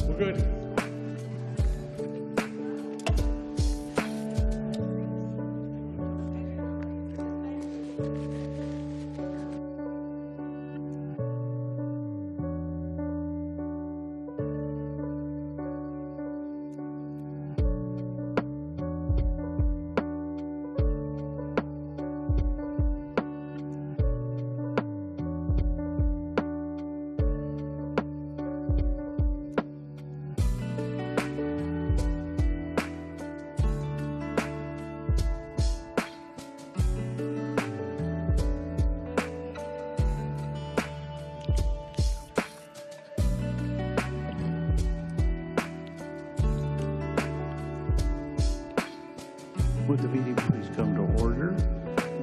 We're good. Would the meeting please come to order?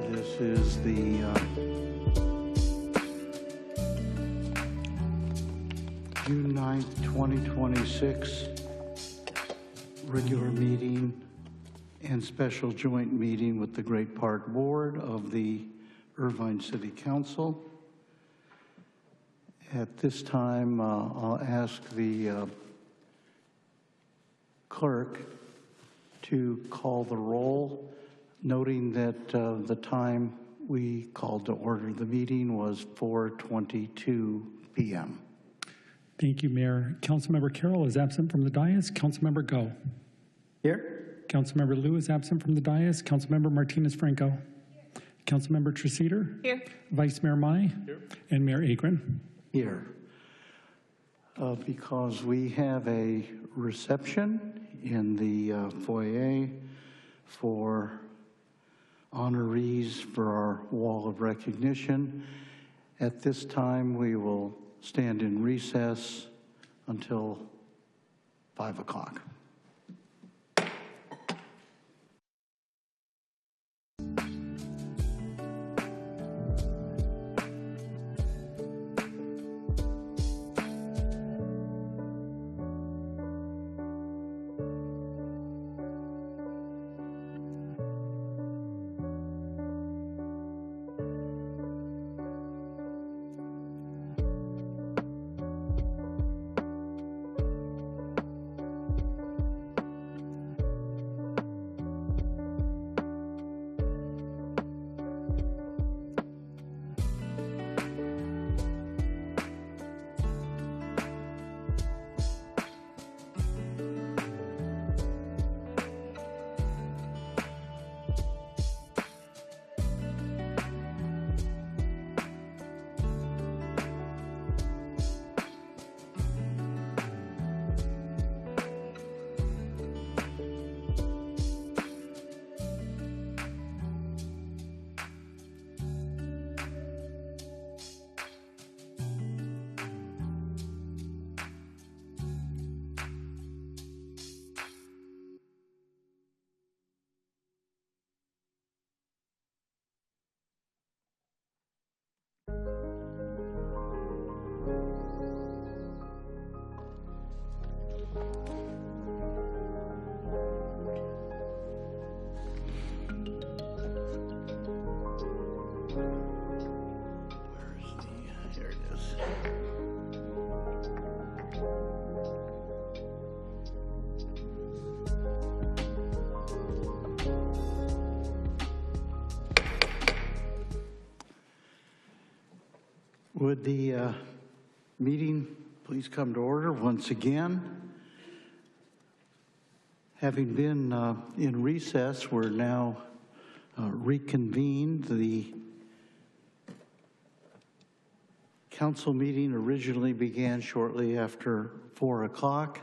This is the June 9th, 2026 regular meeting and special joint meeting with the Great Park Board of the Irvine City Council. At this time, I'll ask the clerk to call the roll, noting that the time we called to order the meeting was 4:22 p.m. Thank you, Mayor. Councilmember Carroll is absent from the dais. Councilmember Go. Here. Councilmember Liu is absent from the dais. Councilmember Martinez-Franco. Here. Councilmember Treseder. Here. Vice Mayor Mai. Here. And Mayor Agron. Here. Because we have a reception in the foyer for honorees for our wall of recognition. At this time, we will stand in recess until 5 o'clock. Would the meeting please come to order once again? Having been in recess, we're now reconvened. The council meeting originally began shortly after 4 o'clock,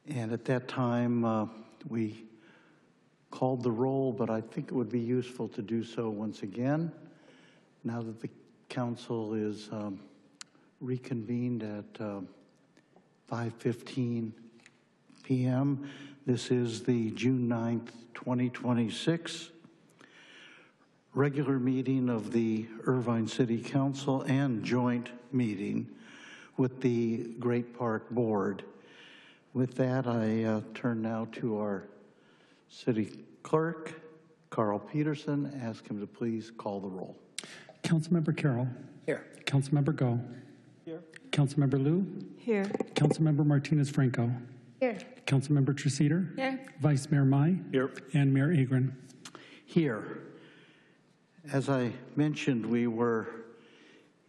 and at that time we called the roll, but I think it would be useful to do so once again now that the council is reconvened at 5:15 p.m. This is the June 9th, 2026 regular meeting of the Irvine City Council and joint meeting with the Great Park Board. With that, I turn now to our city clerk, Carl Peterson. Ask him to please call the roll. Councilmember Carroll. Here. Councilmember Go. Here. Councilmember Lou. Here. Councilmember Martinez-Franco. Here. Councilmember Treseder. Here. Vice Mayor Mai. Here. And Mayor Agron. Here. As I mentioned, we were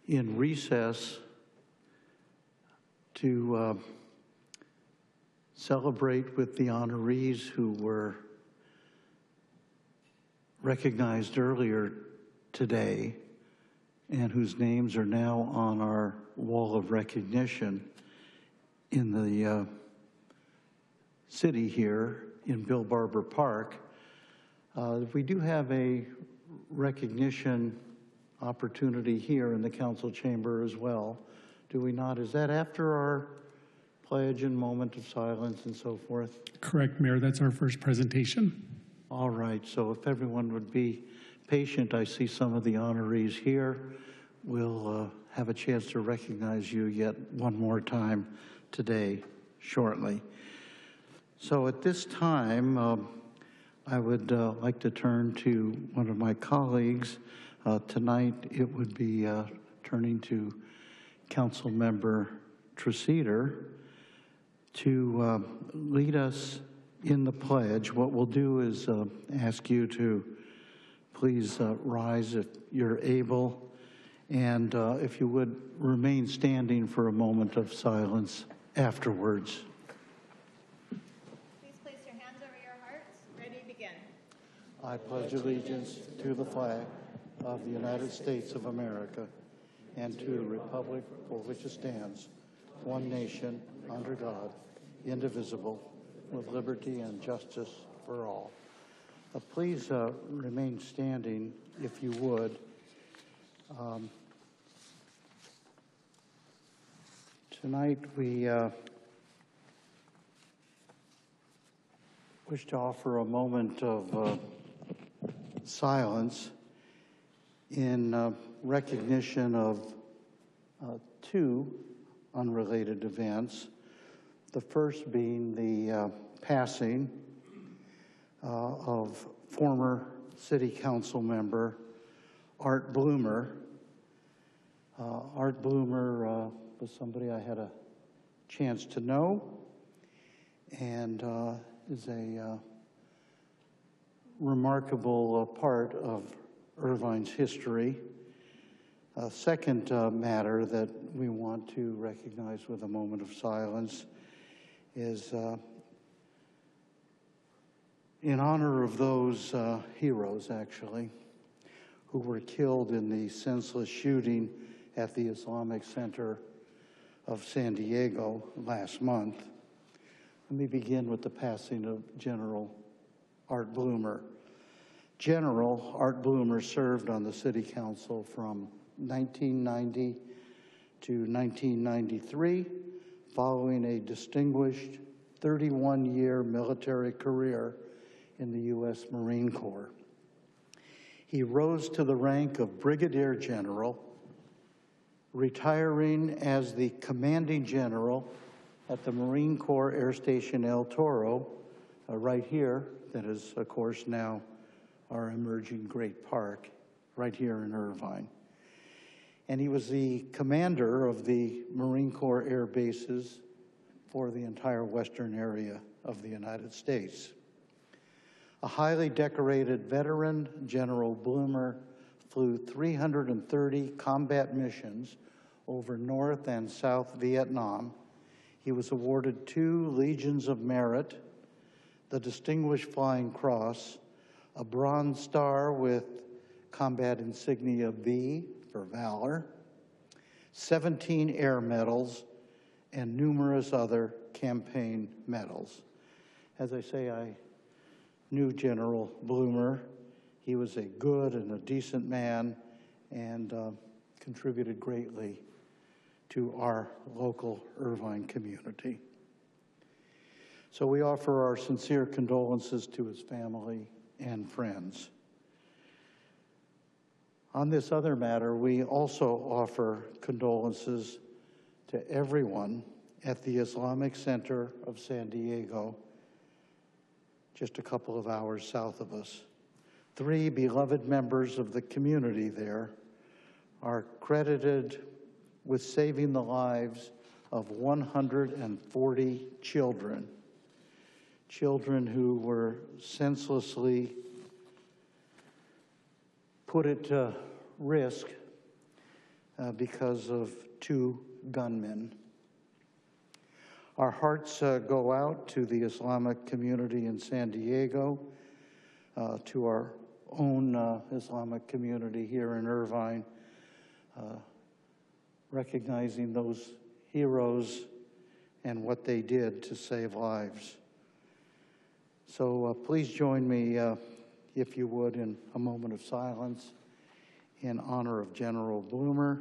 in recess to celebrate with the honorees who were recognized earlier today and whose names are now on our wall of recognition in the city here in Bill Barber Park. We do have a recognition opportunity here in the council chamber as well, do we not? Is that after our pledge and moment of silence and so forth? Correct, Mayor. That's our first presentation. All right, so if everyone would be patient, I see some of the honorees here. We'll have a chance to recognize you yet one more time today, shortly. So at this time, I would like to turn to one of my colleagues. Tonight, it would be turning to Councilmember Treseder to lead us in the pledge. What we'll do is ask you to please rise if you're able, and if you would remain standing for a moment of silence afterwards. Please place your hands over your hearts. Ready, begin. I pledge allegiance to the flag of the United States of America and to the republic for which it stands, one nation, under God, indivisible, with liberty and justice for all. Please remain standing if you would. Tonight we wish to offer a moment of silence in recognition of two unrelated events. The first being the passing of former City Council member Art Bloomer. Art Bloomer was somebody I had a chance to know and is a remarkable part of Irvine's history. A second matter that we want to recognize with a moment of silence is in honor of those heroes, actually, who were killed in the senseless shooting at the Islamic Center of San Diego last month. Let me begin with the passing of General Art Bloomer. General Art Bloomer served on the City Council from 1990 to 1993, following a distinguished 31-year military career in the U.S. Marine Corps. He rose to the rank of Brigadier General, retiring as the commanding general at the Marine Corps Air Station El Toro, right here, that is, of course, now our emerging great park, right here in Irvine. And he was the commander of the Marine Corps air bases for the entire western area of the United States. A highly decorated veteran, General Bloomer flew 330 combat missions over North and South Vietnam. He was awarded 2 Legions of Merit, the Distinguished Flying Cross, a Bronze Star with combat insignia V for valor, 17 air medals, and numerous other campaign medals. As I say, I knew General Bloomer. He was a good and a decent man and contributed greatly to our local Irvine community. So we offer our sincere condolences to his family and friends. On this other matter, we also offer condolences to everyone at the Islamic Center of San Diego, just a couple of hours south of us. 3 beloved members of the community there are credited with saving the lives of 140 children. Children who were senselessly put at risk because of two gunmen. Our hearts go out to the Islamic community in San Diego, to our own Islamic community here in Irvine, recognizing those heroes and what they did to save lives. So please join me, if you would, in a moment of silence in honor of General Bloomer,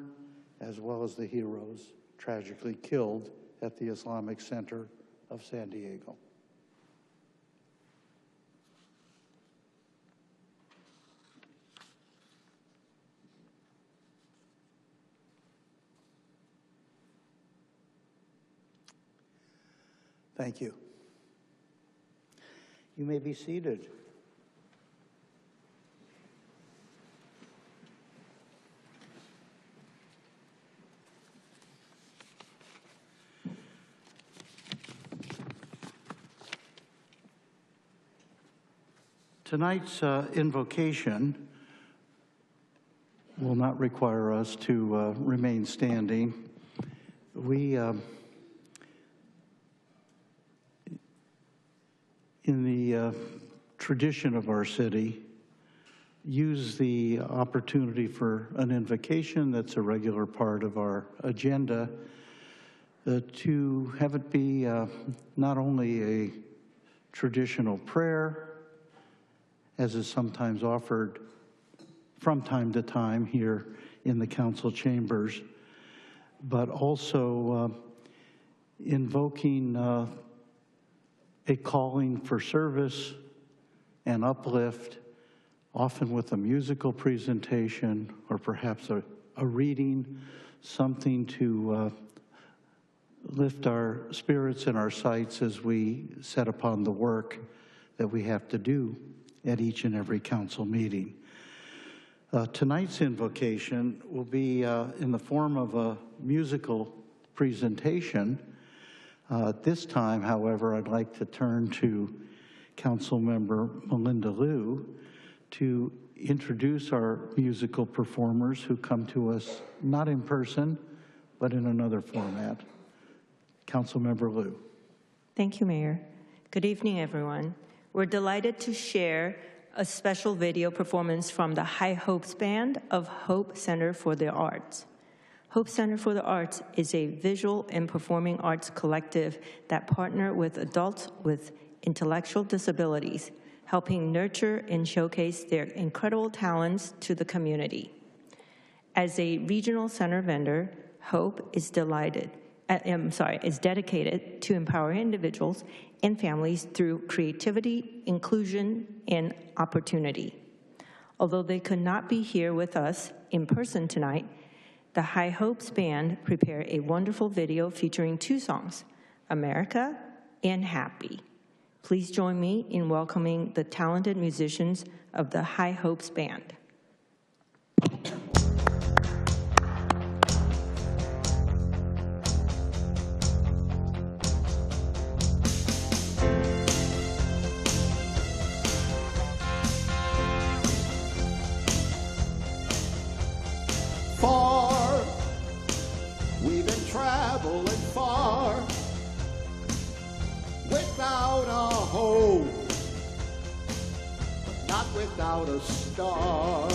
as well as the heroes tragically killed at the Islamic Center of San Diego. Thank you. You may be seated. Tonight's invocation will not require us to remain standing. We, in the tradition of our city, use the opportunity for an invocation that's a regular part of our agenda to have it be not only a traditional prayer, as is sometimes offered from time to time here in the council chambers, but also invoking a calling for service and uplift, often with a musical presentation or perhaps a reading, something to lift our spirits and our sights as we set upon the work that we have to do at each and every council meeting. Tonight's invocation will be in the form of a musical presentation. This time, however, I'd like to turn to Councilmember Melinda Liu to introduce our musical performers who come to us not in person, but in another format. Councilmember Liu. Thank you, Mayor. Good evening, everyone. We're delighted to share a special video performance from the High Hopes Band of Hope Center for the Arts. Hope Center for the Arts is a visual and performing arts collective that partner with adults with intellectual disabilities, helping nurture and showcase their incredible talents to the community. As a regional center vendor, Hope is dedicated to empowering individuals and families through creativity, inclusion, and opportunity. Although they could not be here with us in person tonight, the High Hopes Band prepared a wonderful video featuring two songs, America and Happy. Please join me in welcoming the talented musicians of the High Hopes Band. We've been traveling far without a hope, but not without a star.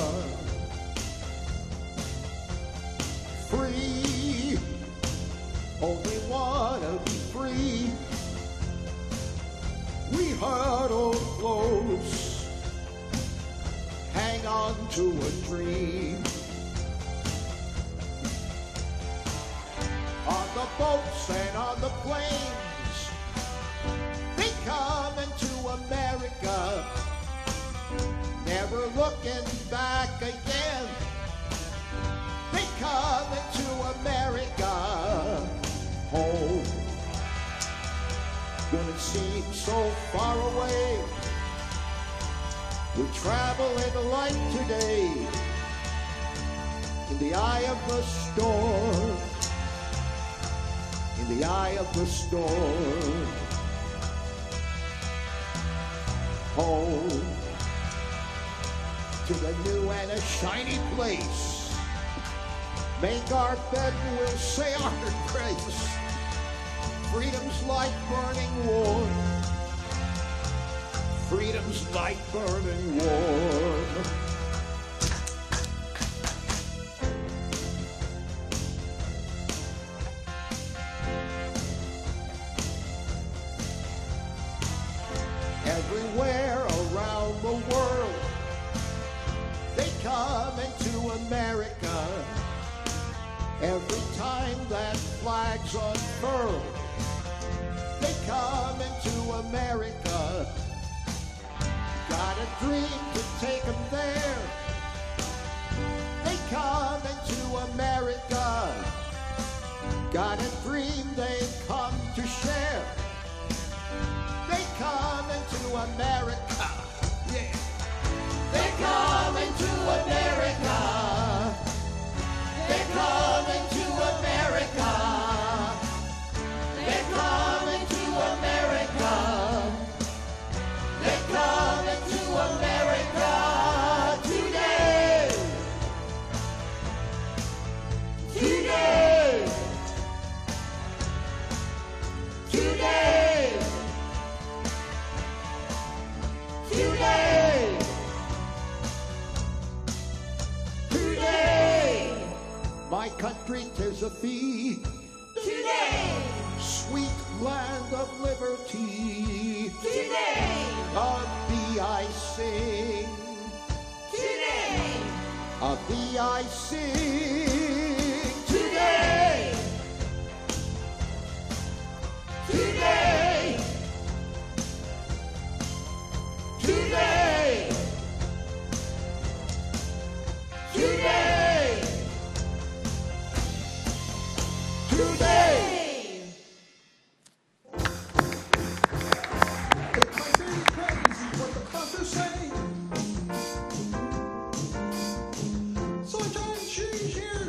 Free, only wanna be free. We huddle close, hang on to a dream. On the boats and on the planes, they come into America, never looking back again. They come into America, home. When it seems so far away, we travel in the light today, in the eye of the storm. in the eye of the storm. Home to the new and a shiny place. Make our bed and we'll say our grace. Freedom's like burning warm. Freedom's like burning warm. Everywhere around the world, they come into America. Every time that flag's unfurled, they come into America. Got a dream to take them there. They come into America. Got a dream they come to share. They come into America. Yeah. They come into America. They come into America. They come into America. They come into America today. Today. Today. Today. Today. My country, 'tis a fee. Today. Sweet land of liberty. Today. Of thee I sing. Today. Of thee I sing. Today. Today. Today. Today. Today. It might be crazy what the doctors say, so I try and change here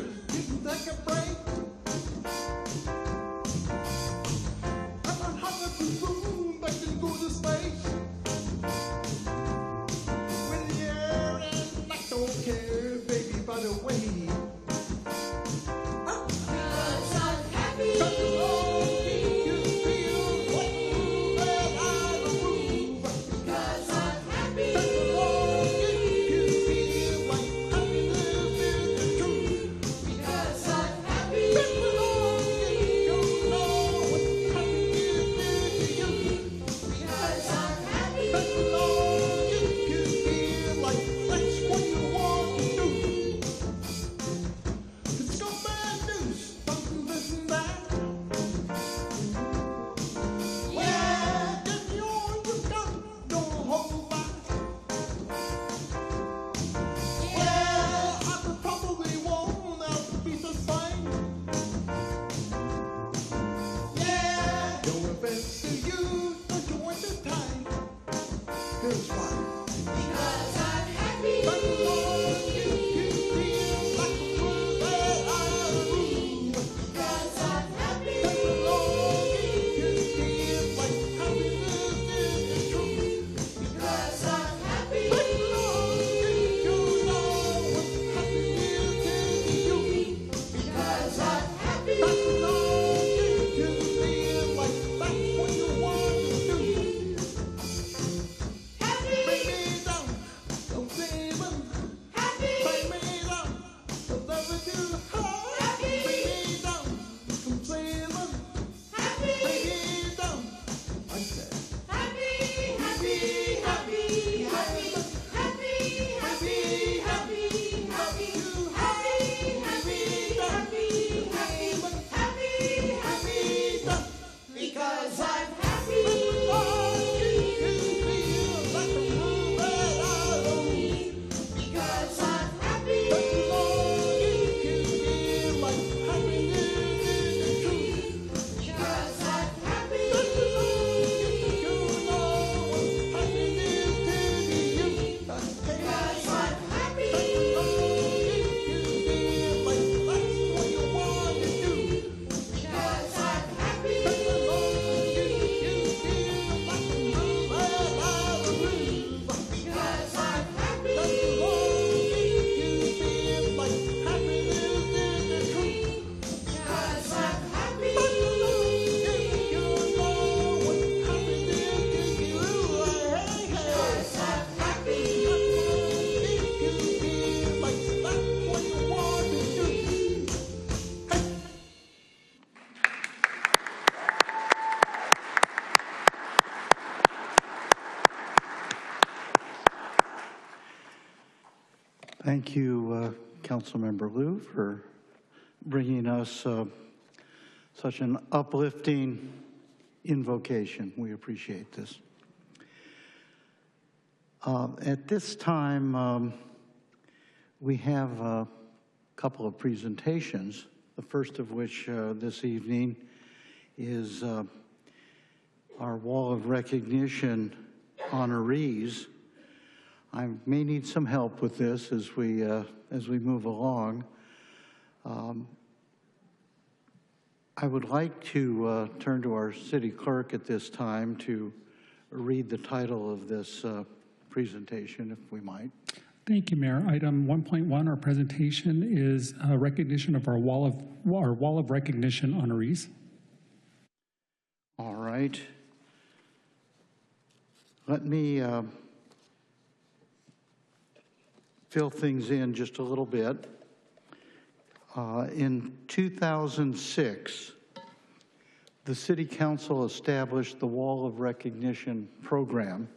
Thank you, Councilmember Liu, for bringing us such an uplifting invocation. We appreciate this. At this time, we have a couple of presentations, the first of which this evening is our Wall of Recognition honorees. I may need some help with this as we move along. I would like to turn to our city clerk at this time to read the title of this presentation, if we might. Thank you, Mayor. Item 1.1, our presentation is recognition of our Wall of Recognition honorees. All right. Let me fill things in just a little bit. In 2006, the City Council established the Wall of Recognition program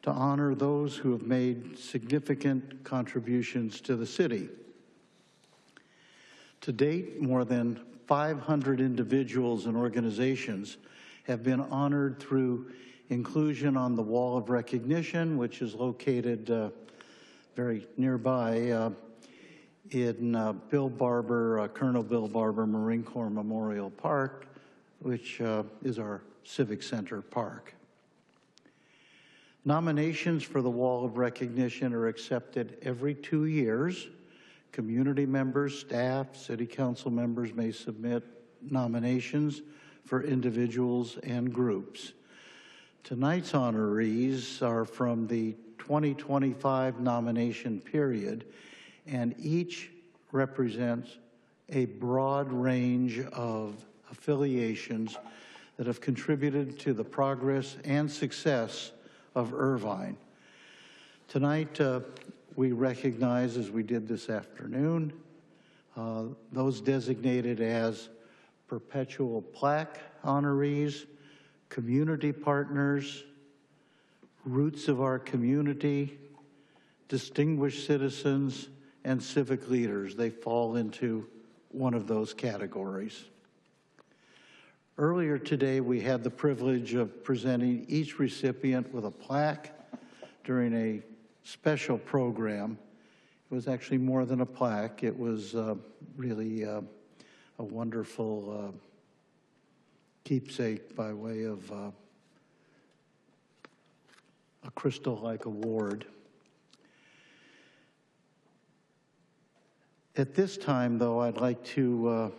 to honor those who have made significant contributions to the city. To date, more than 500 individuals and organizations have been honored through inclusion on the Wall of Recognition, which is located very nearby in Colonel Bill Barber Marine Corps Memorial Park, which is our Civic Center park. Nominations for the Wall of Recognition are accepted every 2 years. Community members, staff, city council members may submit nominations for individuals and groups. Tonight's honorees are from the 2025 nomination period, and each represents a broad range of affiliations that have contributed to the progress and success of Irvine. Tonight, we recognize, as we did this afternoon, those designated as perpetual plaque honorees, community partners, roots of our community, distinguished citizens, and civic leaders. They fall into one of those categories. Earlier today, we had the privilege of presenting each recipient with a plaque during a special program. It was actually more than a plaque. It was really a wonderful keepsake by way of a crystal-like award. At this time, though, I'd like to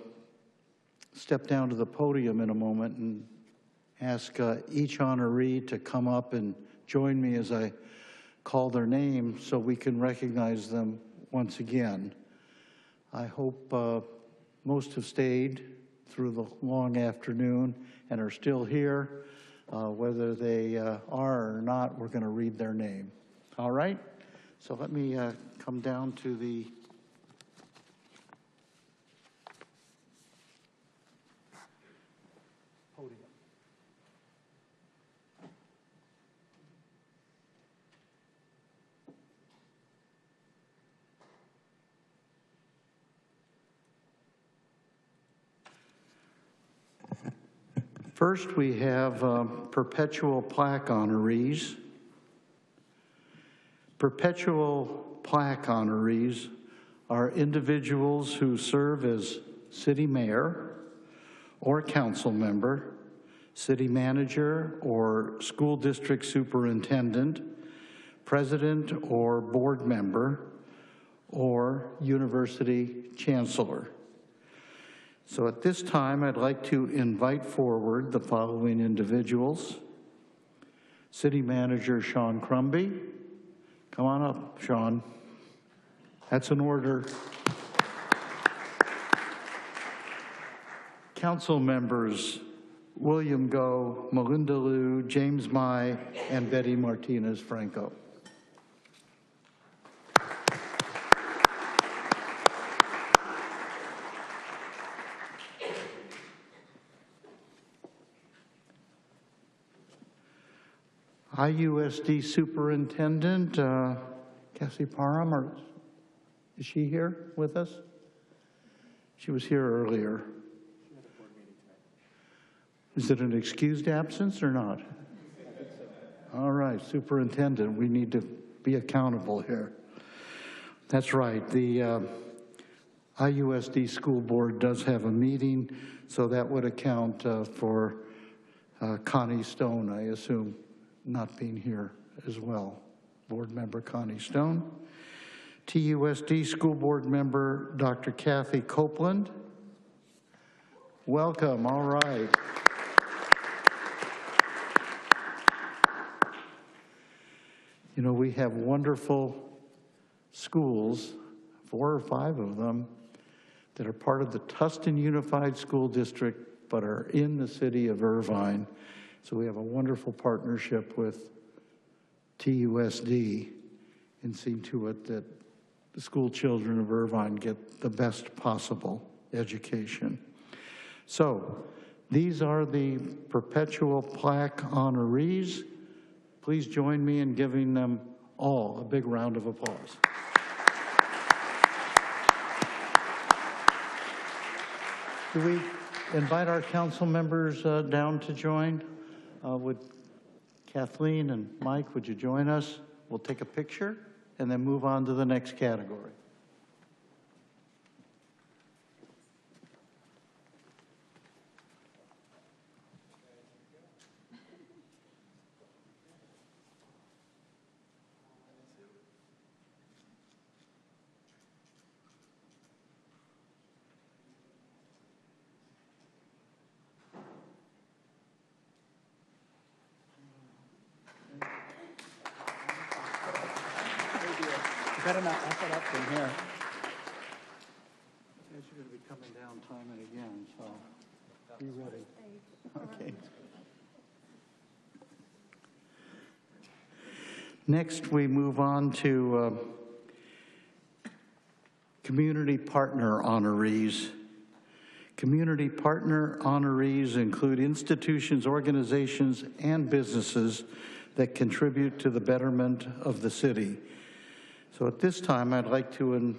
step down to the podium in a moment and ask each honoree to come up and join me as I call their name so we can recognize them once again. I hope most have stayed through the long afternoon and are still here. Whether they are or not, we're going to read their name. All right? So let me come down to the podium. First, we have perpetual plaque honorees. Perpetual plaque honorees are individuals who serve as city mayor or council member, city manager or school district superintendent, president or board member, or university chancellor. So at this time, I'd like to invite forward the following individuals. City Manager Sean Crumby. Come on up, Sean. That's an order. Council members William Go, Melinda Liu, James Mai, and Betty Martinez Franco. IUSD Superintendent Cassie Parham, Is she here with us? She was here earlier. Is it an excused absence or not? All right, Superintendent, we need to be accountable here. That's right. The IUSD School Board does have a meeting, so that would account for Connie Stone, I assume, not being here as well. Board Member Connie Stone. TUSD School Board Member Dr. Kathy Copeland. Welcome, all right. You know, we have wonderful schools, 4 or 5 of them, that are part of the Tustin Unified School District, but are in the city of Irvine. So we have a wonderful partnership with TUSD and seeing to it that the school children of Irvine get the best possible education. So these are the perpetual plaque honorees. Please join me in giving them all a big round of applause. Do we invite our council members down to join? Would Kathleen and Mike, would you join us? We'll take a picture and then move on to the next category. You better not F it up from here. Guys are going to be coming down time and again, so be ready. Okay. Next, we move on to community partner honorees. Community partner honorees include institutions, organizations, and businesses that contribute to the betterment of the city. So at this time, I'd like to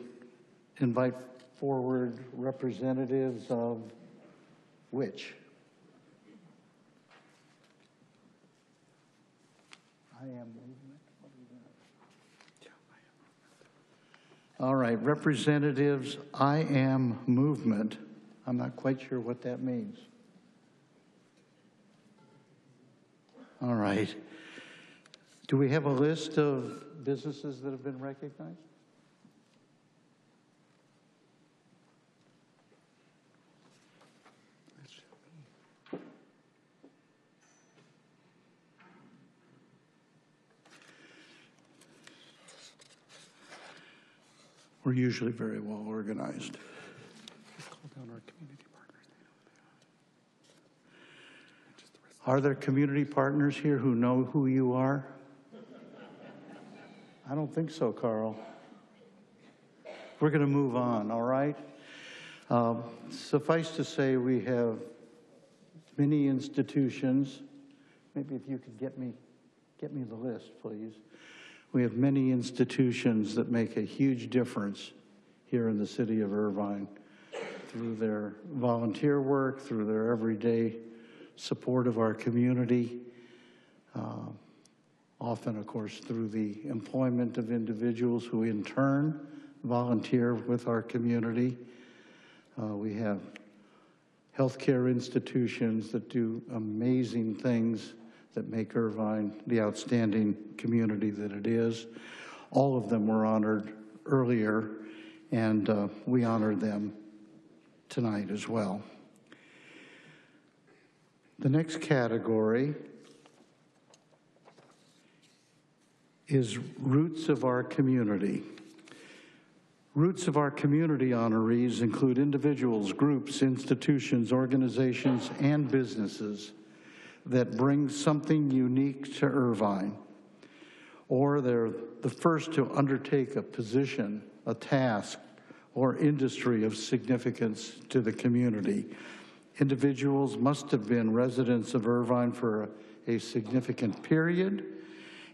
invite forward representatives of which? I Am Movement. All right, representatives, I Am Movement. I'm not quite sure what that means. All right. Do we have a list of businesses that have been recognized? We're usually very well organized. Call down our community partners. Are there community partners here who know who you are? I don't think so, Carl. We're going to move on, all right? Suffice to say, we have many institutions. Maybe if you could get me the list, please. We have many institutions that make a huge difference here in the city of Irvine through their volunteer work, through their everyday support of our community, often, of course, through the employment of individuals who in turn volunteer with our community. We have healthcare institutions that do amazing things that make Irvine the outstanding community that it is. All of them were honored earlier, and we honor them tonight as well. The next category is Roots of Our Community. Roots of Our Community honorees include individuals, groups, institutions, organizations, and businesses that bring something unique to Irvine, or they're the first to undertake a position, a task, or industry of significance to the community. Individuals must have been residents of Irvine for a significant period,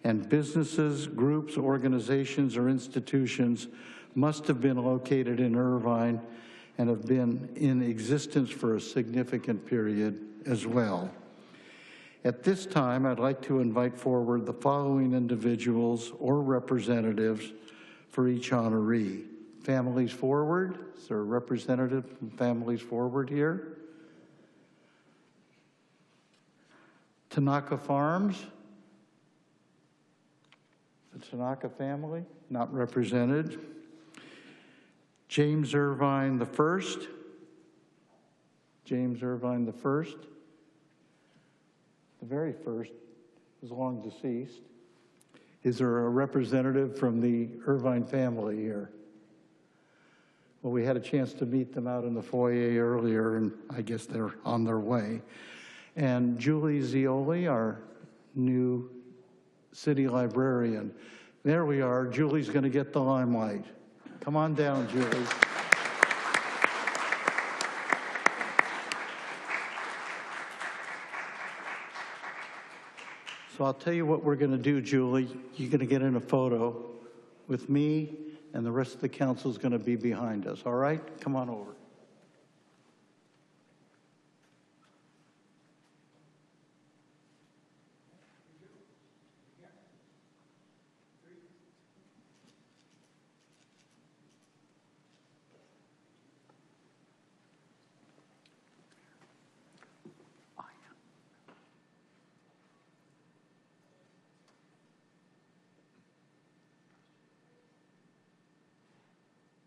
and businesses, groups, organizations, or institutions must have been located in Irvine and have been in existence for a significant period as well. At this time, I'd like to invite forward the following individuals or representatives for each honoree. Families Forward. Is there a representative from Families Forward here? Tanaka Farms. The Tanaka family, not represented. James Irvine the First. James Irvine the First. The very first is long deceased. Is there a representative from the Irvine family here? Well, we had a chance to meet them out in the foyer earlier, and I guess they're on their way. And Julie Zioli, our new city librarian. There we are. Julie's going to get the limelight. Come on down, Julie. So I'll tell you what we're going to do, Julie. You're going to get in a photo with me, and the rest of the council is going to be behind us, all right? Come on over.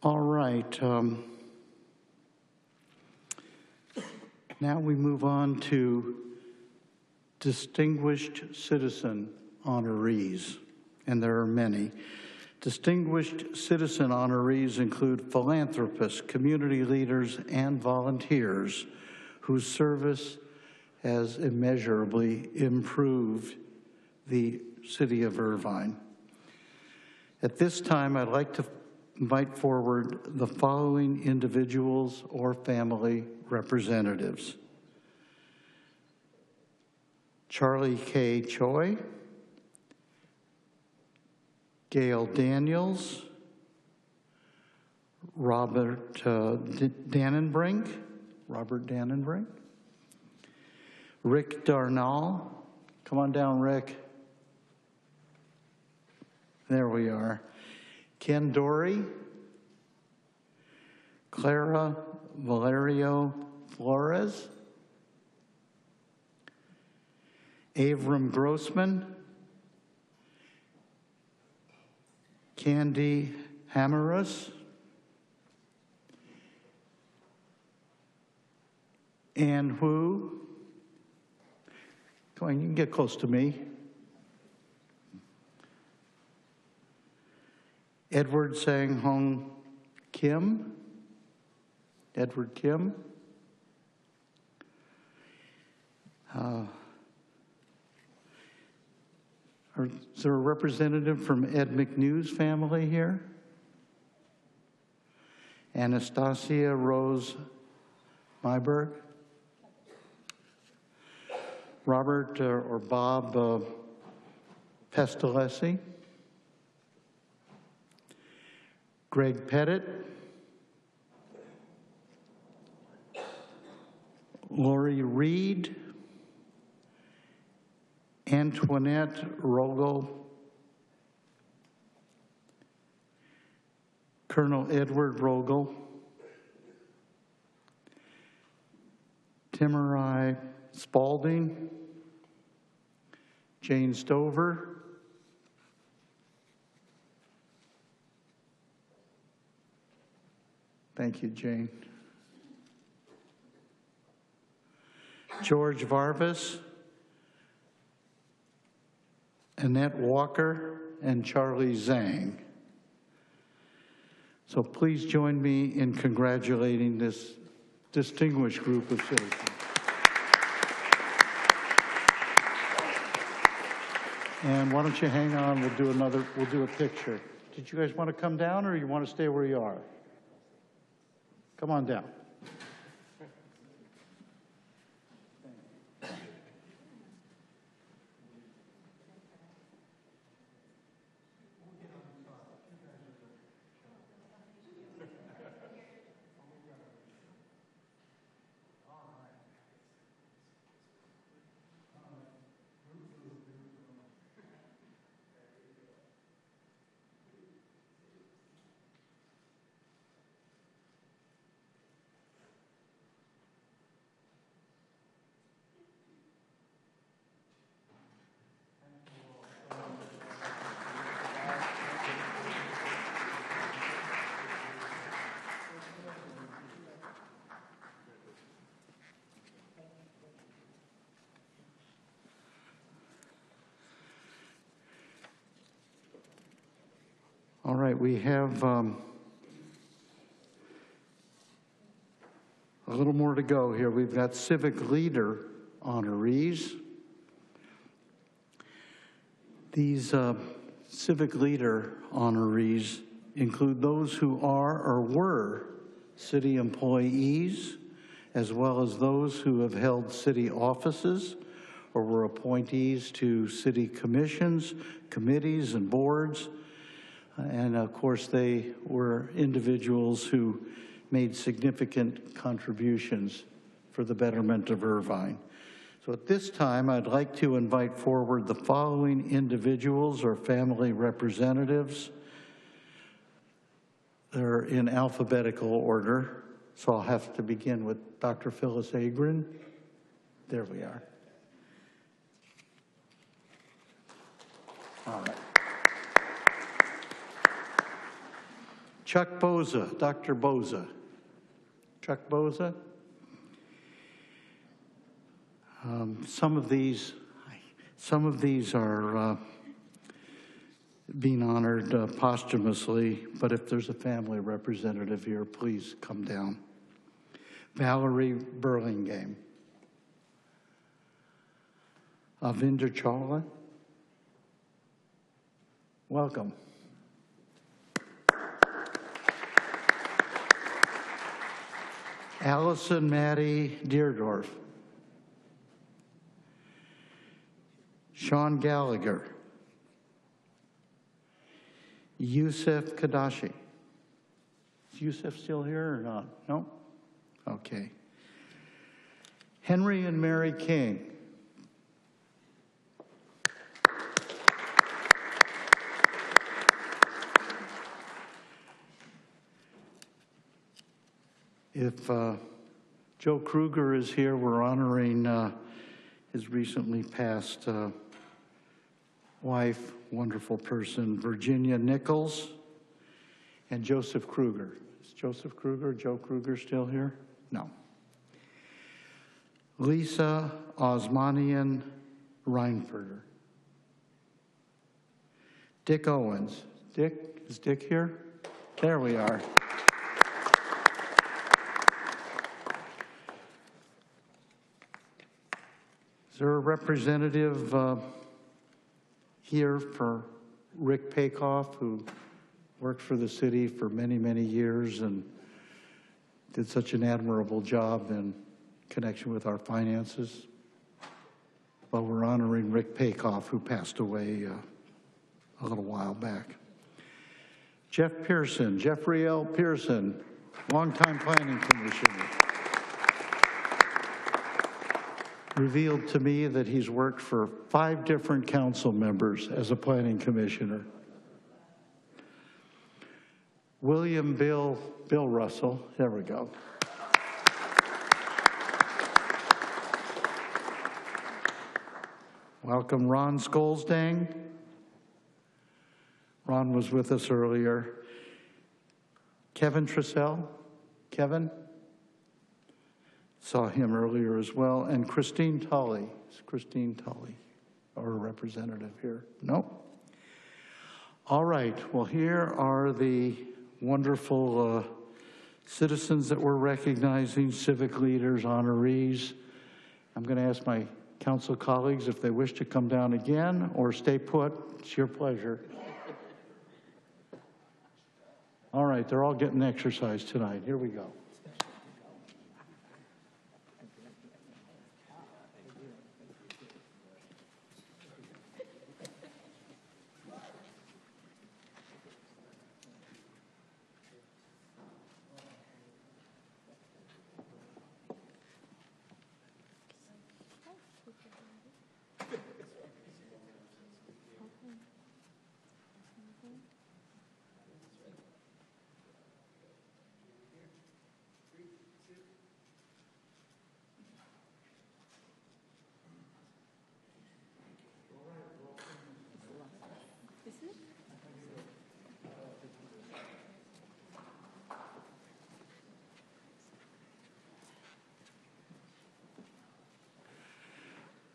All right. Now we move on to Distinguished Citizen Honorees, and there are many. Distinguished Citizen Honorees include philanthropists, community leaders, and volunteers whose service has immeasurably improved the city of Irvine. At this time, I'd like to invite forward the following individuals or family representatives. Charlie K. Choi, Gail Daniels, Robert Dannenbrink, Rick Darnall. Come on down, Rick. There we are. Ken Dory, Clara Valerio Flores, Avram Grossman, Candy Hammerus, Ann Hu. Come on, you can get close to me. Edward Sang Hong Kim. Edward Kim. Is there a representative from Ed McNew's family here? Anastasia Rose Myberg. Robert or Bob Pestalesi. Greg Pettit. Lori Reed. Antoinette Rogel. Colonel Edward Rogel. Timorai Spalding. Jane Stover. Thank you, Jane. George Varvis, Annette Walker, and Charlie Zhang. So please join me in congratulating this distinguished group of citizens. And why don't you hang on, we'll do a picture. Did you guys want to come down or you want to stay where you are? Come on down. right, we have a little more to go here. We've got civic leader honorees. These civic leader honorees include those who are or were city employees, as well as those who have held city offices or were appointees to city commissions, committees, and boards. And of course, they were individuals who made significant contributions for the betterment of Irvine. So at this time, I'd like to invite forward the following individuals or family representatives. They're in alphabetical order, so I'll have to begin with Dr. Phyllis Agrin. There we are. All right. Chuck Boza, Dr. Boza. Chuck Boza. Some of these are being honored posthumously, but if there's a family representative here, please come down. Valerie Burlingame. Avinder Chawla. Welcome. Allison Maddie Deerdorf. Sean Gallagher. Yusuf Kadashi. Is Yusuf still here or not? No? Okay. Henry and Mary King. If Joe Kruger is here, we're honoring his recently passed wife, wonderful person, Virginia Nichols, and Joseph Kruger. Is Joseph Kruger, Joe Kruger still here? No. Lisa Osmanian Reinferter. Dick Owens. Dick, is Dick here? There we are. Is there a representative here for Rick Pakoff, who worked for the city for many, many years and did such an admirable job in connection with our finances? Well, we're honoring Rick Pakoff, who passed away a little while back. Jeff Pearson, Jeffrey L. Pearson, longtime planning commissioner. Revealed to me that he's worked for 5 different council members as a planning commissioner. William Bill Russell, there we go. Welcome Ron Skolsdang. Ron was with us earlier. Kevin Trissell. Kevin? Saw him earlier as well. And Christine Tully. Is Christine Tully our representative here? Nope. All right. Well, here are the wonderful citizens that we're recognizing, civic leaders, honorees. I'm going to ask my council colleagues if they wish to come down again or stay put. It's your pleasure. All right, they're all getting exercise tonight. Here we go.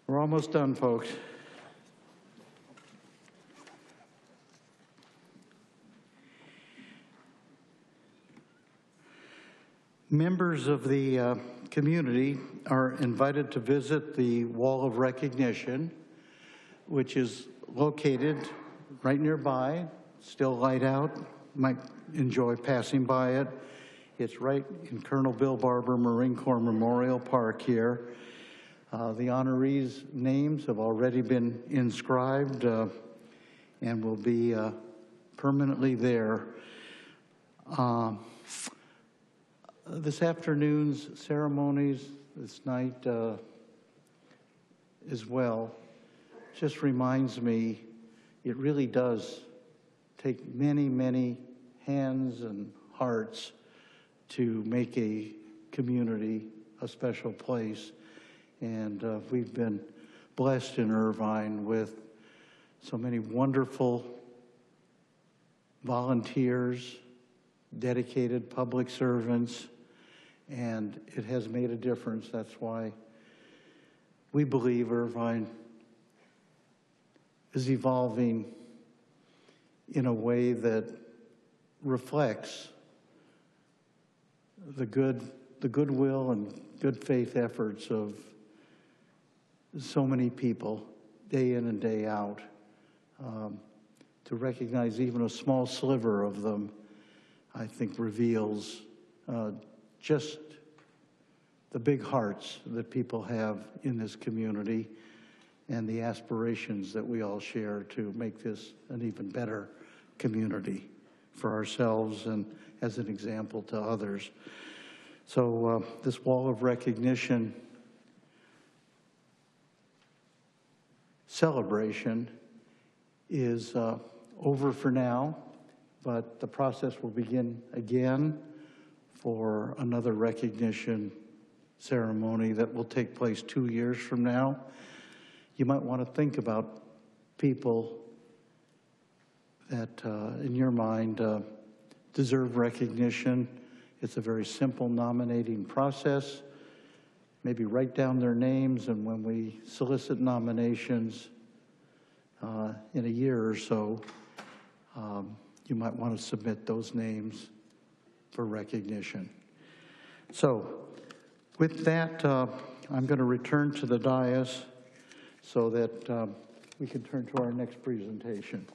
We're almost done, folks. Members of the community are invited to visit the Wall of Recognition, which is located right nearby, still light out. Might enjoy passing by it. It's right in Colonel Bill Barber Marine Corps Memorial Park here. The honorees' names have already been inscribed and will be permanently there. This afternoon's ceremonies, this night as well, just reminds me it really does take many, many hands and hearts to make a community a special place. And we've been blessed in Irvine with so many wonderful volunteers, dedicated public servants, and it has made a difference. That's why we believe Irvine is evolving in a way that reflects the goodwill and good faith efforts of so many people day in and day out. To recognize even a small sliver of them, I think reveals just the big hearts that people have in this community and the aspirations that we all share to make this an even better community for ourselves and as an example to others. So this Wall of Recognition celebration is over for now, but the process will begin again for another recognition ceremony that will take place 2 years from now. You might want to think about people that, in your mind, deserve recognition. It's a very simple nominating process. Maybe write down their names, and when we solicit nominations in a year or so, you might want to submit those names for recognition. So with that, I'm going to return to the dais so that we can turn to our next presentation.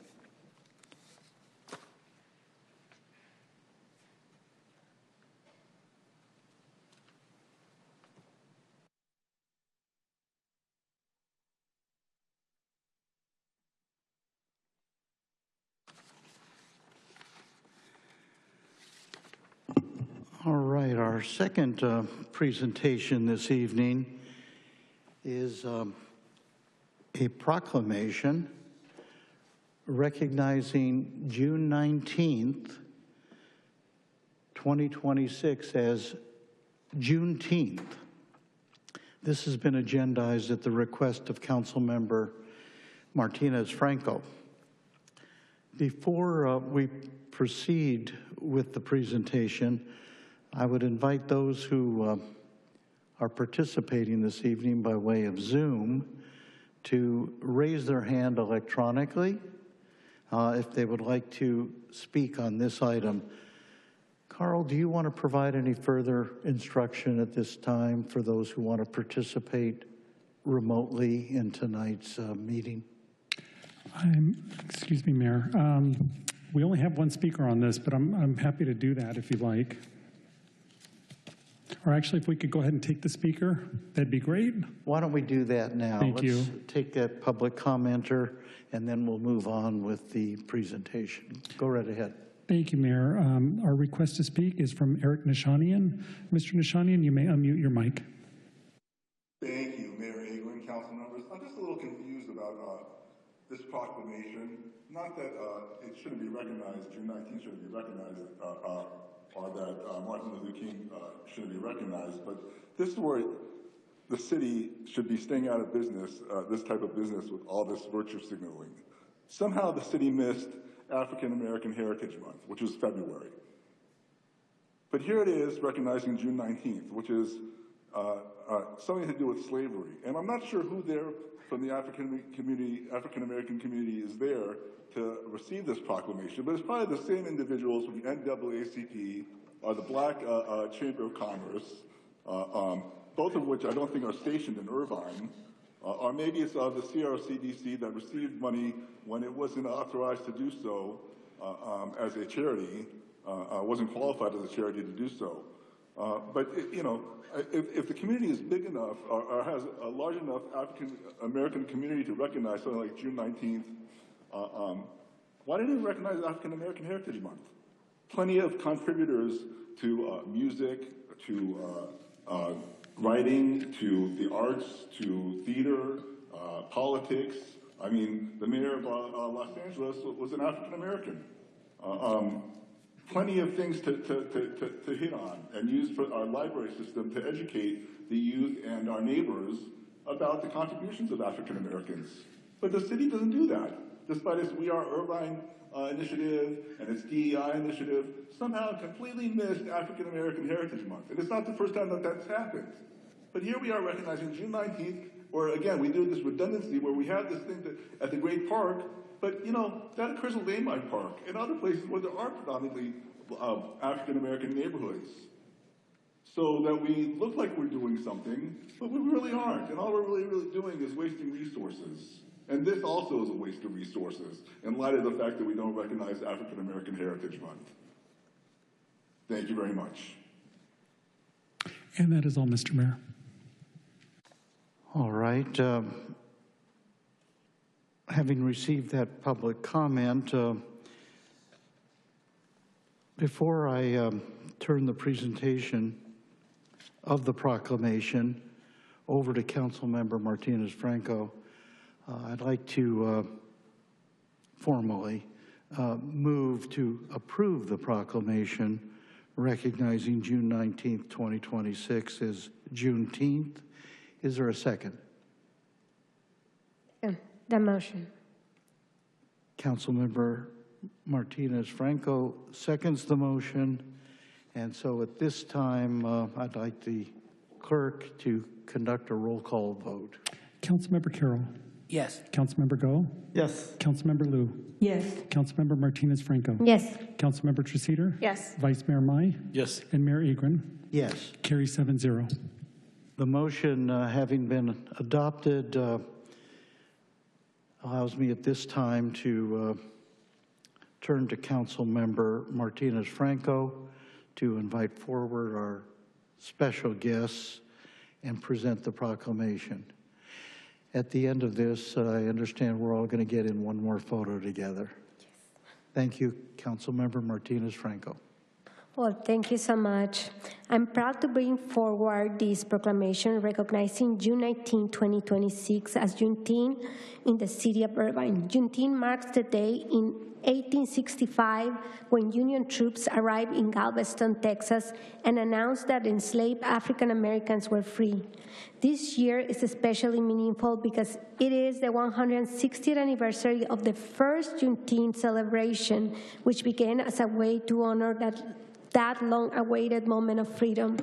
All right, our second presentation this evening is a proclamation recognizing June 19th, 2026 as Juneteenth. This has been agendized at the request of Councilmember Martinez Franco. Before we proceed with the presentation, I would invite those who are participating this evening by way of Zoom to raise their hand electronically if they would like to speak on this item. Carl, do you want to provide any further instruction at this time for those who want to participate remotely in tonight's meeting? Excuse me, Mayor. We only have one speaker on this, but I'm happy to do that if you like. Or actually, if we could go ahead and take the speaker, that'd be great. Why don't we do that now? Thank you. Let's take that public commenter, and then we'll move on with the presentation. Go right ahead. Thank you, Mayor. Our request to speak is from Eric Nishanian. Mr. Nishanian, you may unmute your mic. Thank you, Mayor Agron, council members. I'm just a little confused about this proclamation. Not that it shouldn't be recognized, June 19th shouldn't be recognized, or that Martin Luther King shouldn't be recognized, but this is where the city should be staying out of business, this type of business with all this virtue signaling. Somehow the city missed African American Heritage Month, which is February. But here it is recognizing June 19th, which is something to do with slavery. And I'm not sure who there from the African American community is there to receive this proclamation, but it's probably the same individuals from the NAACP, are the Black Chamber of Commerce, both of which I don't think are stationed in Irvine, or maybe it's the CRCDC that received money when it wasn't authorized to do so as a charity, wasn't qualified as a charity to do so. If the community is big enough or has a large enough African American community to recognize something like June 19th, why didn't we recognize African American Heritage Month? Plenty of contributors to music, to writing, to the arts, to theater, politics. I mean, the mayor of Los Angeles was an African American. Plenty of things to hit on and use for our library system to educate the youth and our neighbors about the contributions of African Americans. But the city doesn't do that. Despite its We Are Irvine initiative and its DEI initiative, somehow completely missed African American Heritage Month. And it's not the first time that that's happened. But here we are recognizing June 19th, where again, we do this redundancy where we have this thing at the Great Park, but that occurs in Levy Park and other places where there are predominantly African American neighborhoods. So that we look like we're doing something, but we really aren't. And all we're really doing is wasting resources. And this also is a waste of resources in light of the fact that we don't recognize African American Heritage Month. Thank you very much. And that is all, Mr. Mayor. All right. Having received that public comment, before I turn the presentation of the proclamation over to Councilmember Martinez-Franco, I'd like to formally move to approve the proclamation recognizing June 19th, 2026 as Juneteenth. Is there a second? The motion. Councilmember Martinez-Franco seconds the motion. And so at this time, I'd like the clerk to conduct a roll call vote. Councilmember Carroll. Yes. Councilmember Go. Yes. Councilmember Liu. Yes. Councilmember Martinez-Franco. Yes. Councilmember Treseder. Yes. Vice Mayor Mai. Yes. And Mayor Agron. Yes. Carry 7-0. The motion having been adopted allows me at this time to turn to Councilmember Martinez-Franco to invite forward our special guests and present the proclamation. At the end of this, I understand we're all going to get in one more photo together. Yes. Thank you, Councilmember Martinez-Franco. Well, thank you so much. I'm proud to bring forward this proclamation recognizing June 19, 2026 as Juneteenth in the city of Irvine. Juneteenth marks the day in 1865 when Union troops arrived in Galveston, Texas, and announced that enslaved African Americans were free. This year is especially meaningful because it is the 160th anniversary of the first Juneteenth celebration, which began as a way to honor that long-awaited moment of freedom.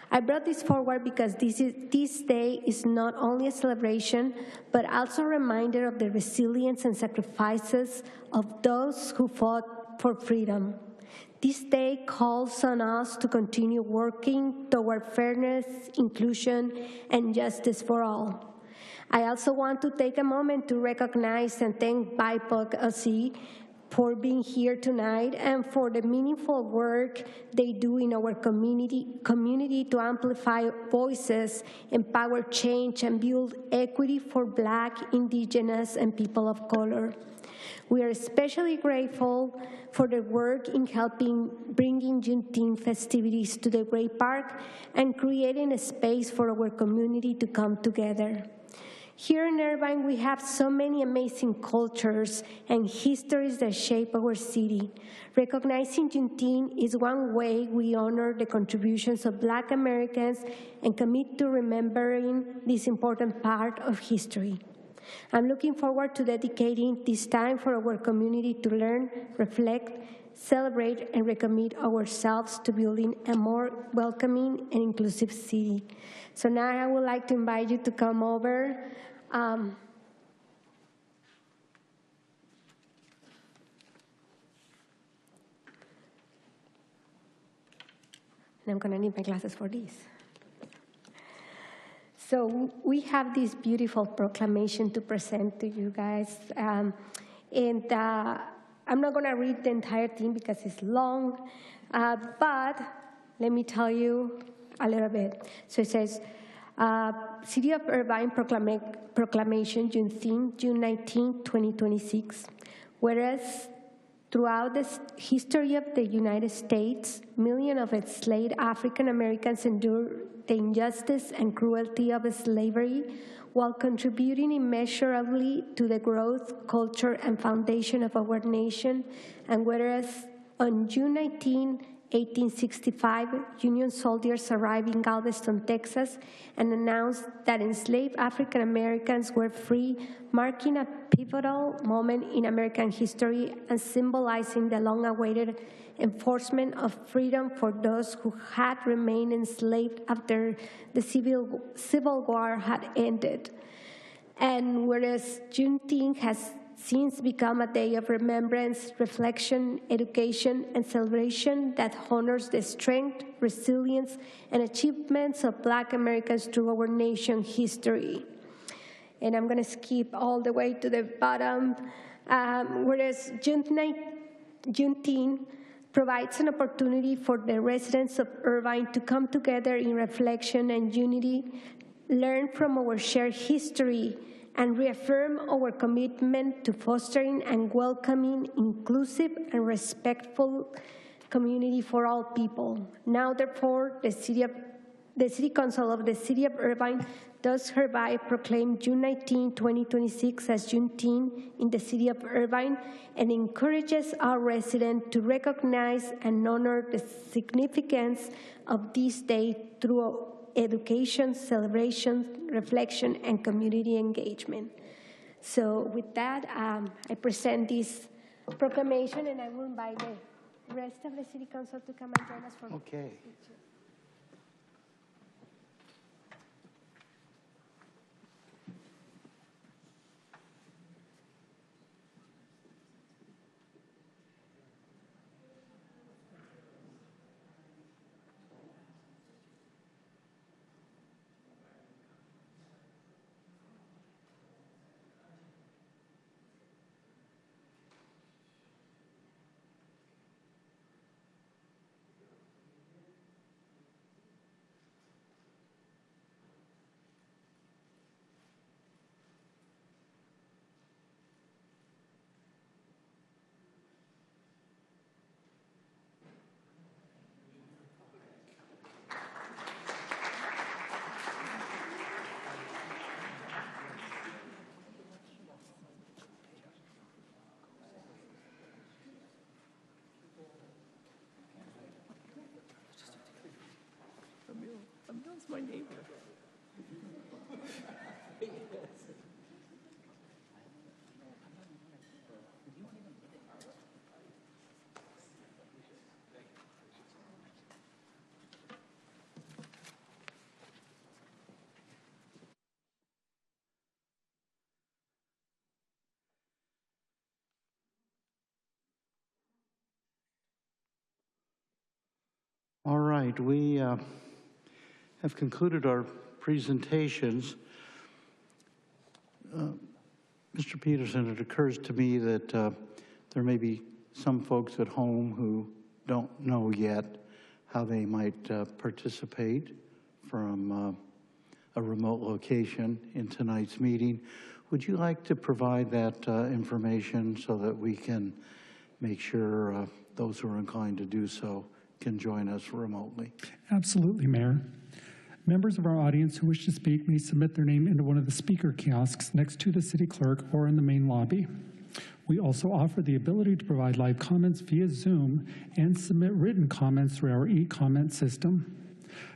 I brought this forward because this day is not only a celebration, but also a reminder of the resilience and sacrifices of those who fought for freedom. This day calls on us to continue working toward fairness, inclusion, and justice for all. I also want to take a moment to recognize and thank BIPOC LC for being here tonight and for the meaningful work they do in our community to amplify voices, empower change, and build equity for Black, Indigenous, and people of color. We are especially grateful for their work in helping bringing Juneteenth festivities to the Great Park and creating a space for our community to come together. Here in Irvine, we have so many amazing cultures and histories that shape our city. Recognizing Juneteenth is one way we honor the contributions of Black Americans and commit to remembering this important part of history. I'm looking forward to dedicating this time for our community to learn, reflect, celebrate, and recommit ourselves to building a more welcoming and inclusive city. So now I would like to invite you to come over. And I'm going to need my glasses for this. So we have this beautiful proclamation to present to you guys. I'm not going to read the entire thing because it's long, but let me tell you a little bit. So it says, City of Irvine Proclamation, Juneteenth, June 19, 2026. Whereas throughout the history of the United States, millions of enslaved African Americans endured the injustice and cruelty of slavery while contributing immeasurably to the growth, culture, and foundation of our nation. And whereas on June 19, 1865, Union soldiers arrived in Galveston, Texas, and announced that enslaved African Americans were free, marking a pivotal moment in American history and symbolizing the long-awaited enforcement of freedom for those who had remained enslaved after the Civil War had ended. And whereas Juneteenth has since become a day of remembrance, reflection, education, and celebration that honors the strength, resilience, and achievements of Black Americans through our nation's history. And I'm going to skip all the way to the bottom. Whereas Juneteenth provides an opportunity for the residents of Irvine to come together in reflection and unity, learn from our shared history, and reaffirm our commitment to fostering and welcoming inclusive and respectful community for all people. Now, therefore, the City Council of the City of Irvine does hereby proclaim June 19, 2026 as Juneteenth in the City of Irvine and encourages our residents to recognize and honor the significance of this day through education, celebration, reflection, and community engagement. So with that, I present this proclamation, and I will invite the rest of the City Council to come and join us for Okay. That's my neighbor. All right, we have concluded our presentations. Mr. Peterson, it occurs to me that there may be some folks at home who don't know yet how they might participate from a remote location in tonight's meeting. Would you like to provide that information so that we can make sure those who are inclined to do so can join us remotely? Absolutely, Mayor. Members of our audience who wish to speak may submit their name into one of the speaker kiosks next to the city clerk or in the main lobby. We also offer the ability to provide live comments via Zoom and submit written comments through our e-comment system.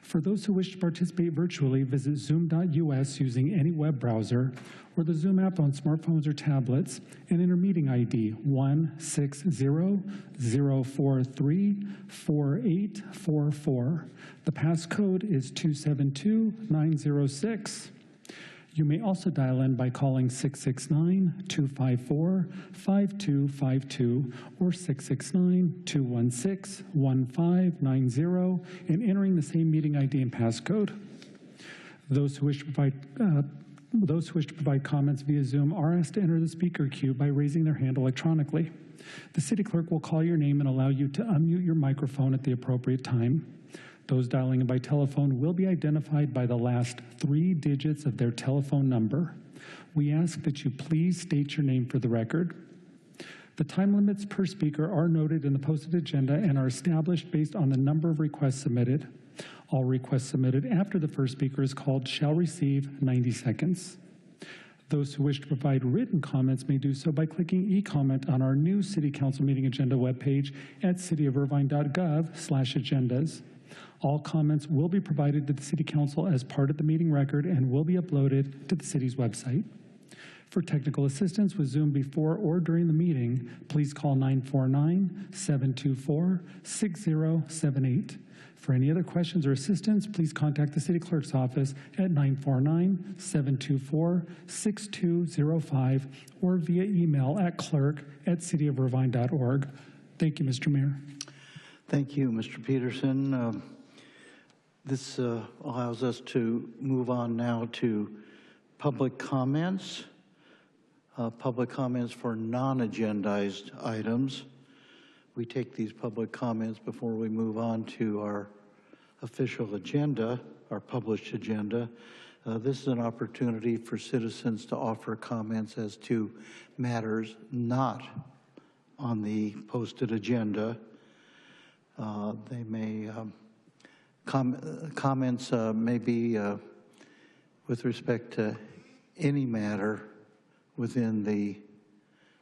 For those who wish to participate virtually, visit zoom.us using any web browser or the Zoom app on smartphones or tablets and enter meeting ID 160-043-4844. The passcode is 272906. You may also dial in by calling 669-254-5252 or 669-216-1590 and entering the same meeting ID and passcode. Those who wish to provide comments via Zoom are asked to enter the speaker queue by raising their hand electronically. The city clerk will call your name and allow you to unmute your microphone at the appropriate time. Those dialing in by telephone will be identified by the last 3 digits of their telephone number. We ask that you please state your name for the record. The time limits per speaker are noted in the posted agenda and are established based on the number of requests submitted. All requests submitted after the first speaker is called shall receive 90 seconds. Those who wish to provide written comments may do so by clicking e-comment on our new City Council meeting agenda webpage at cityofirvine.gov/agendas. All comments will be provided to the City Council as part of the meeting record and will be uploaded to the city's website. For technical assistance with Zoom before or during the meeting, please call 949-724-6078. For any other questions or assistance, please contact the City Clerk's office at 949-724-6205 or via email at clerk@cityofirvine.org. Thank you, Mr. Mayor. Thank you, Mr. Peterson. This allows us to move on now to public comments. Public comments for non-agendized items. We take these public comments before we move on to our official agenda, our published agenda. This is an opportunity for citizens to offer comments as to matters not on the posted agenda. They may, comments may be with respect to any matter within the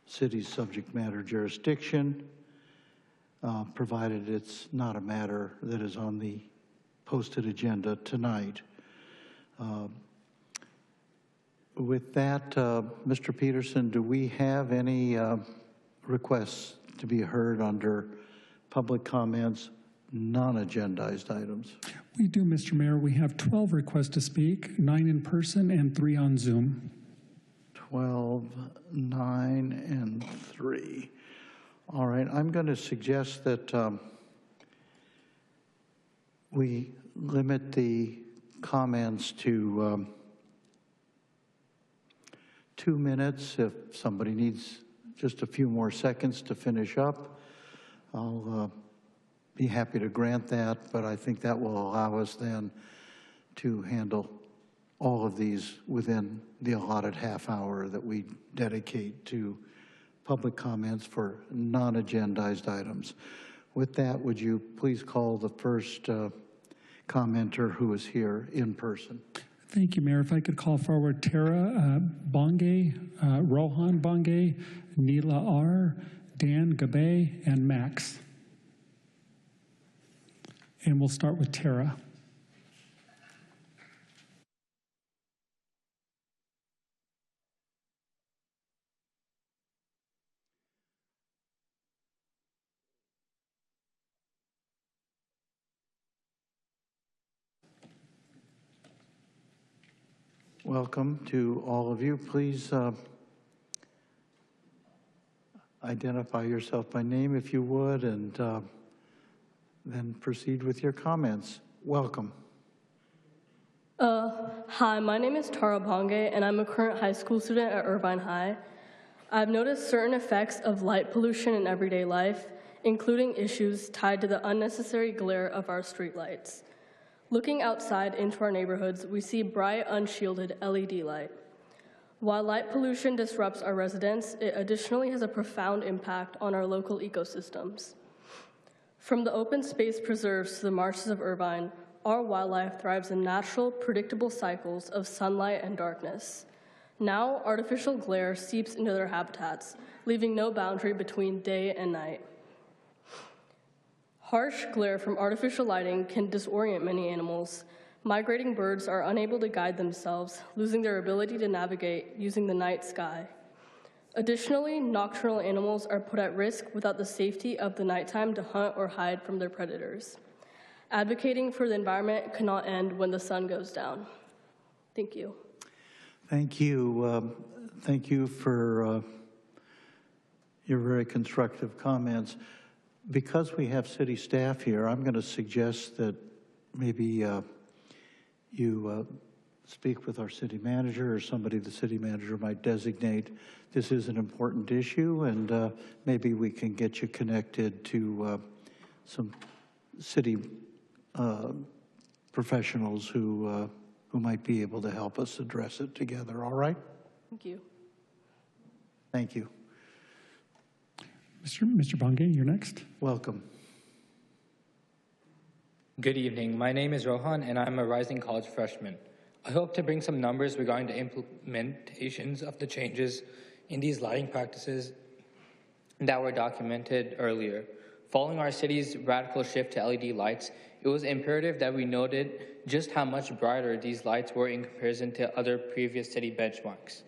city's subject matter jurisdiction, provided it's not a matter that is on the posted agenda tonight. With that, Mr. Peterson, do we have any requests to be heard under public comments, non-agendized items? We do, Mr. Mayor. We have 12 requests to speak, 9 in person and 3 on Zoom. 12, 9, and 3. All right, I'm going to suggest that we limit the comments to 2 minutes. If somebody needs just a few more seconds to finish up, I'll be happy to grant that, but I think that will allow us then to handle all of these within the allotted half hour that we dedicate to public comments for non-agendized items. With that, would you please call the first commenter who is here in person? Thank you, Mayor. If I could call forward Tara Bongay, Rohan Bongay, Neela R., Dan Gabay, and Max. And we'll start with Tara. Welcome to all of you. Please identify yourself by name if you would, and then proceed with your comments. Welcome. Hi, my name is Tara Bongay, and I'm a current high school student at Irvine High. I've noticed certain effects of light pollution in everyday life, including issues tied to the unnecessary glare of our streetlights. Looking outside into our neighborhoods, we see bright, unshielded LED light. While light pollution disrupts our residents, it additionally has a profound impact on our local ecosystems. From the open space preserves to the marshes of Irvine, our wildlife thrives in natural, predictable cycles of sunlight and darkness. Now, artificial glare seeps into their habitats, leaving no boundary between day and night. Harsh glare from artificial lighting can disorient many animals. Migrating birds are unable to guide themselves, losing their ability to navigate using the night sky. Additionally, nocturnal animals are put at risk without the safety of the nighttime to hunt or hide from their predators. Advocating for the environment cannot end when the sun goes down. Thank you. Thank you. Thank you for your very constructive comments. Because we have city staff here, I'm going to suggest that maybe you speak with our city manager or somebody the city manager might designate. This is an important issue, and maybe we can get you connected to some city professionals who might be able to help us address it together. All right? Thank you. Thank you. Mr. Bungay, you're next. Welcome. Good evening. My name is Rohan, and I'm a rising college freshman. I hope to bring some numbers regarding the implementations of the changes in these lighting practices that were documented earlier. Following our city's radical shift to LED lights, it was imperative that we noted just how much brighter these lights were in comparison to other previous city benchmarks.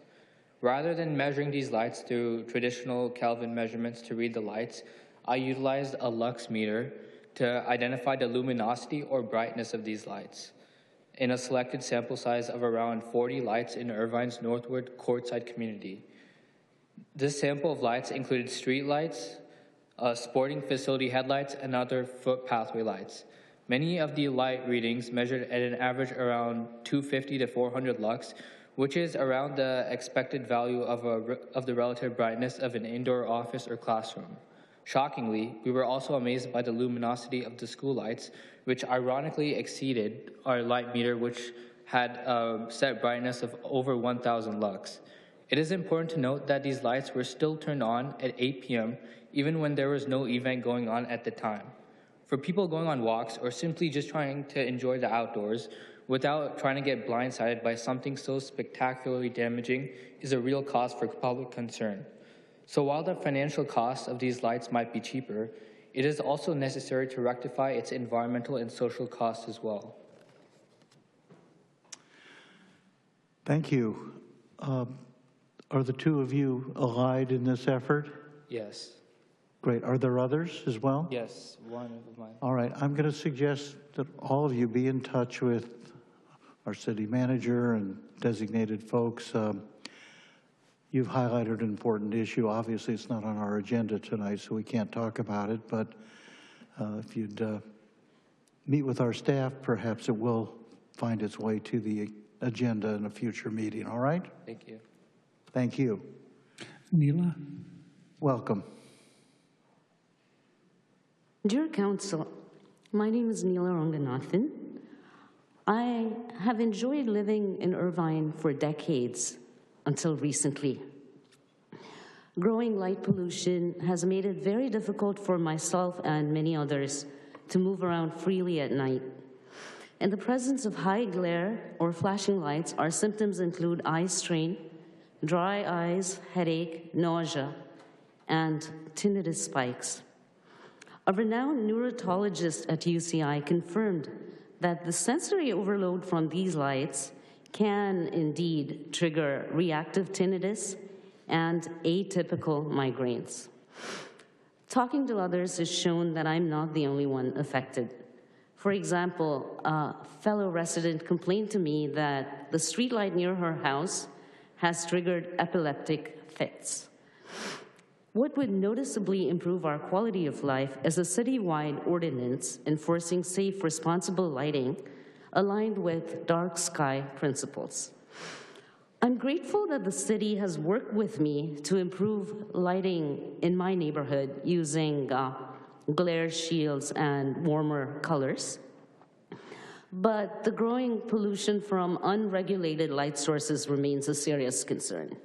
Rather than measuring these lights through traditional Kelvin measurements to read the lights, I utilized a lux meter to identify the luminosity or brightness of these lights in a selected sample size of around 40 lights in Irvine's Northwood Courtside community. This sample of lights included street lights, sporting facility headlights, and other foot pathway lights. Many of the light readings measured at an average around 250 to 400 lux, which is around the expected value of the relative brightness of an indoor office or classroom. Shockingly, we were also amazed by the luminosity of the school lights, which ironically exceeded our light meter, which had a set brightness of over 1,000 lux. It is important to note that these lights were still turned on at 8 p.m., even when there was no event going on at the time. For people going on walks or simply just trying to enjoy the outdoors, without trying to get blindsided by something so spectacularly damaging is a real cause for public concern. So while the financial cost of these lights might be cheaper, it is also necessary to rectify its environmental and social costs as well. Thank you. Are the two of you allied in this effort? Yes. Great. Are there others as well? Yes, one of mine. All right. I'm going to suggest that all of you be in touch with our city manager and designated folks. You've highlighted an important issue. Obviously, it's not on our agenda tonight, so we can't talk about it, but if you'd meet with our staff, perhaps it will find its way to the agenda in a future meeting, all right? Thank you. Thank you. Neela? Welcome. Dear Council, my name is Neela Ranganathan. I have enjoyed living in Irvine for decades until recently. Growing light pollution has made it very difficult for myself and many others to move around freely at night. In the presence of high glare or flashing lights, our symptoms include eye strain, dry eyes, headache, nausea, and tinnitus spikes. A renowned neurologist at UCI confirmed that the sensory overload from these lights can indeed trigger reactive tinnitus and atypical migraines. Talking to others has shown that I'm not the only one affected. For example, a fellow resident complained to me that the streetlight near her house has triggered epileptic fits. What would noticeably improve our quality of life is a citywide ordinance enforcing safe, responsible lighting aligned with dark sky principles. I'm grateful that the city has worked with me to improve lighting in my neighborhood using glare shields and warmer colors. But the growing pollution from unregulated light sources remains a serious concern.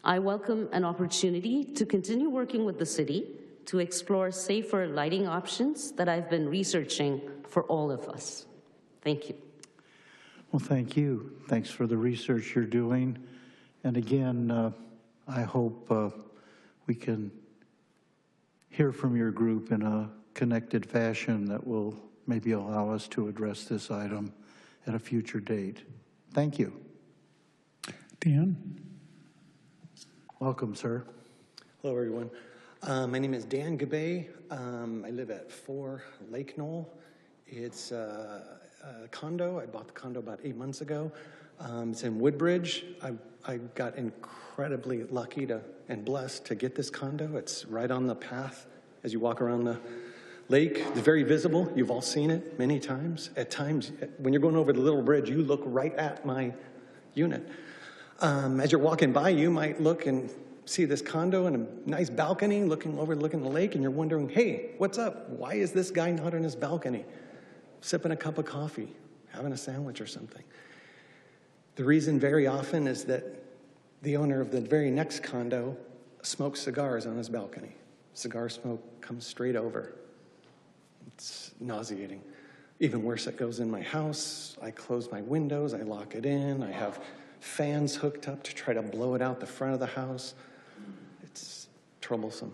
I welcome an opportunity to continue working with the city to explore safer lighting options that I've been researching for all of us. Thank you. Well, thank you. Thanks for the research you're doing. And again, I hope we can hear from your group in a connected fashion that will maybe allow us to address this item at a future date. Thank you. Dan? Welcome, sir. Hello, everyone. My name is Dan Gabay. I live at 4 Lake Knoll. It's a condo. I bought the condo about 8 months ago. It's in Woodbridge. I got incredibly lucky and blessed to get this condo. It's right on the path as you walk around the lake. It's very visible. You've all seen it many times. At times, when you're going over the little bridge, you look right at my unit. As you're walking by, you might look and see this condo and a nice balcony looking the lake, and you're wondering, hey, what's up? Why is this guy not on his balcony, sipping a cup of coffee, having a sandwich or something? The reason very often is that the owner of the very next condo smokes cigars on his balcony. Cigar smoke comes straight over. It's nauseating. Even worse, it goes in my house. I close my windows, I lock it in, I have fans hooked up to try to blow it out the front of the house. It's troublesome.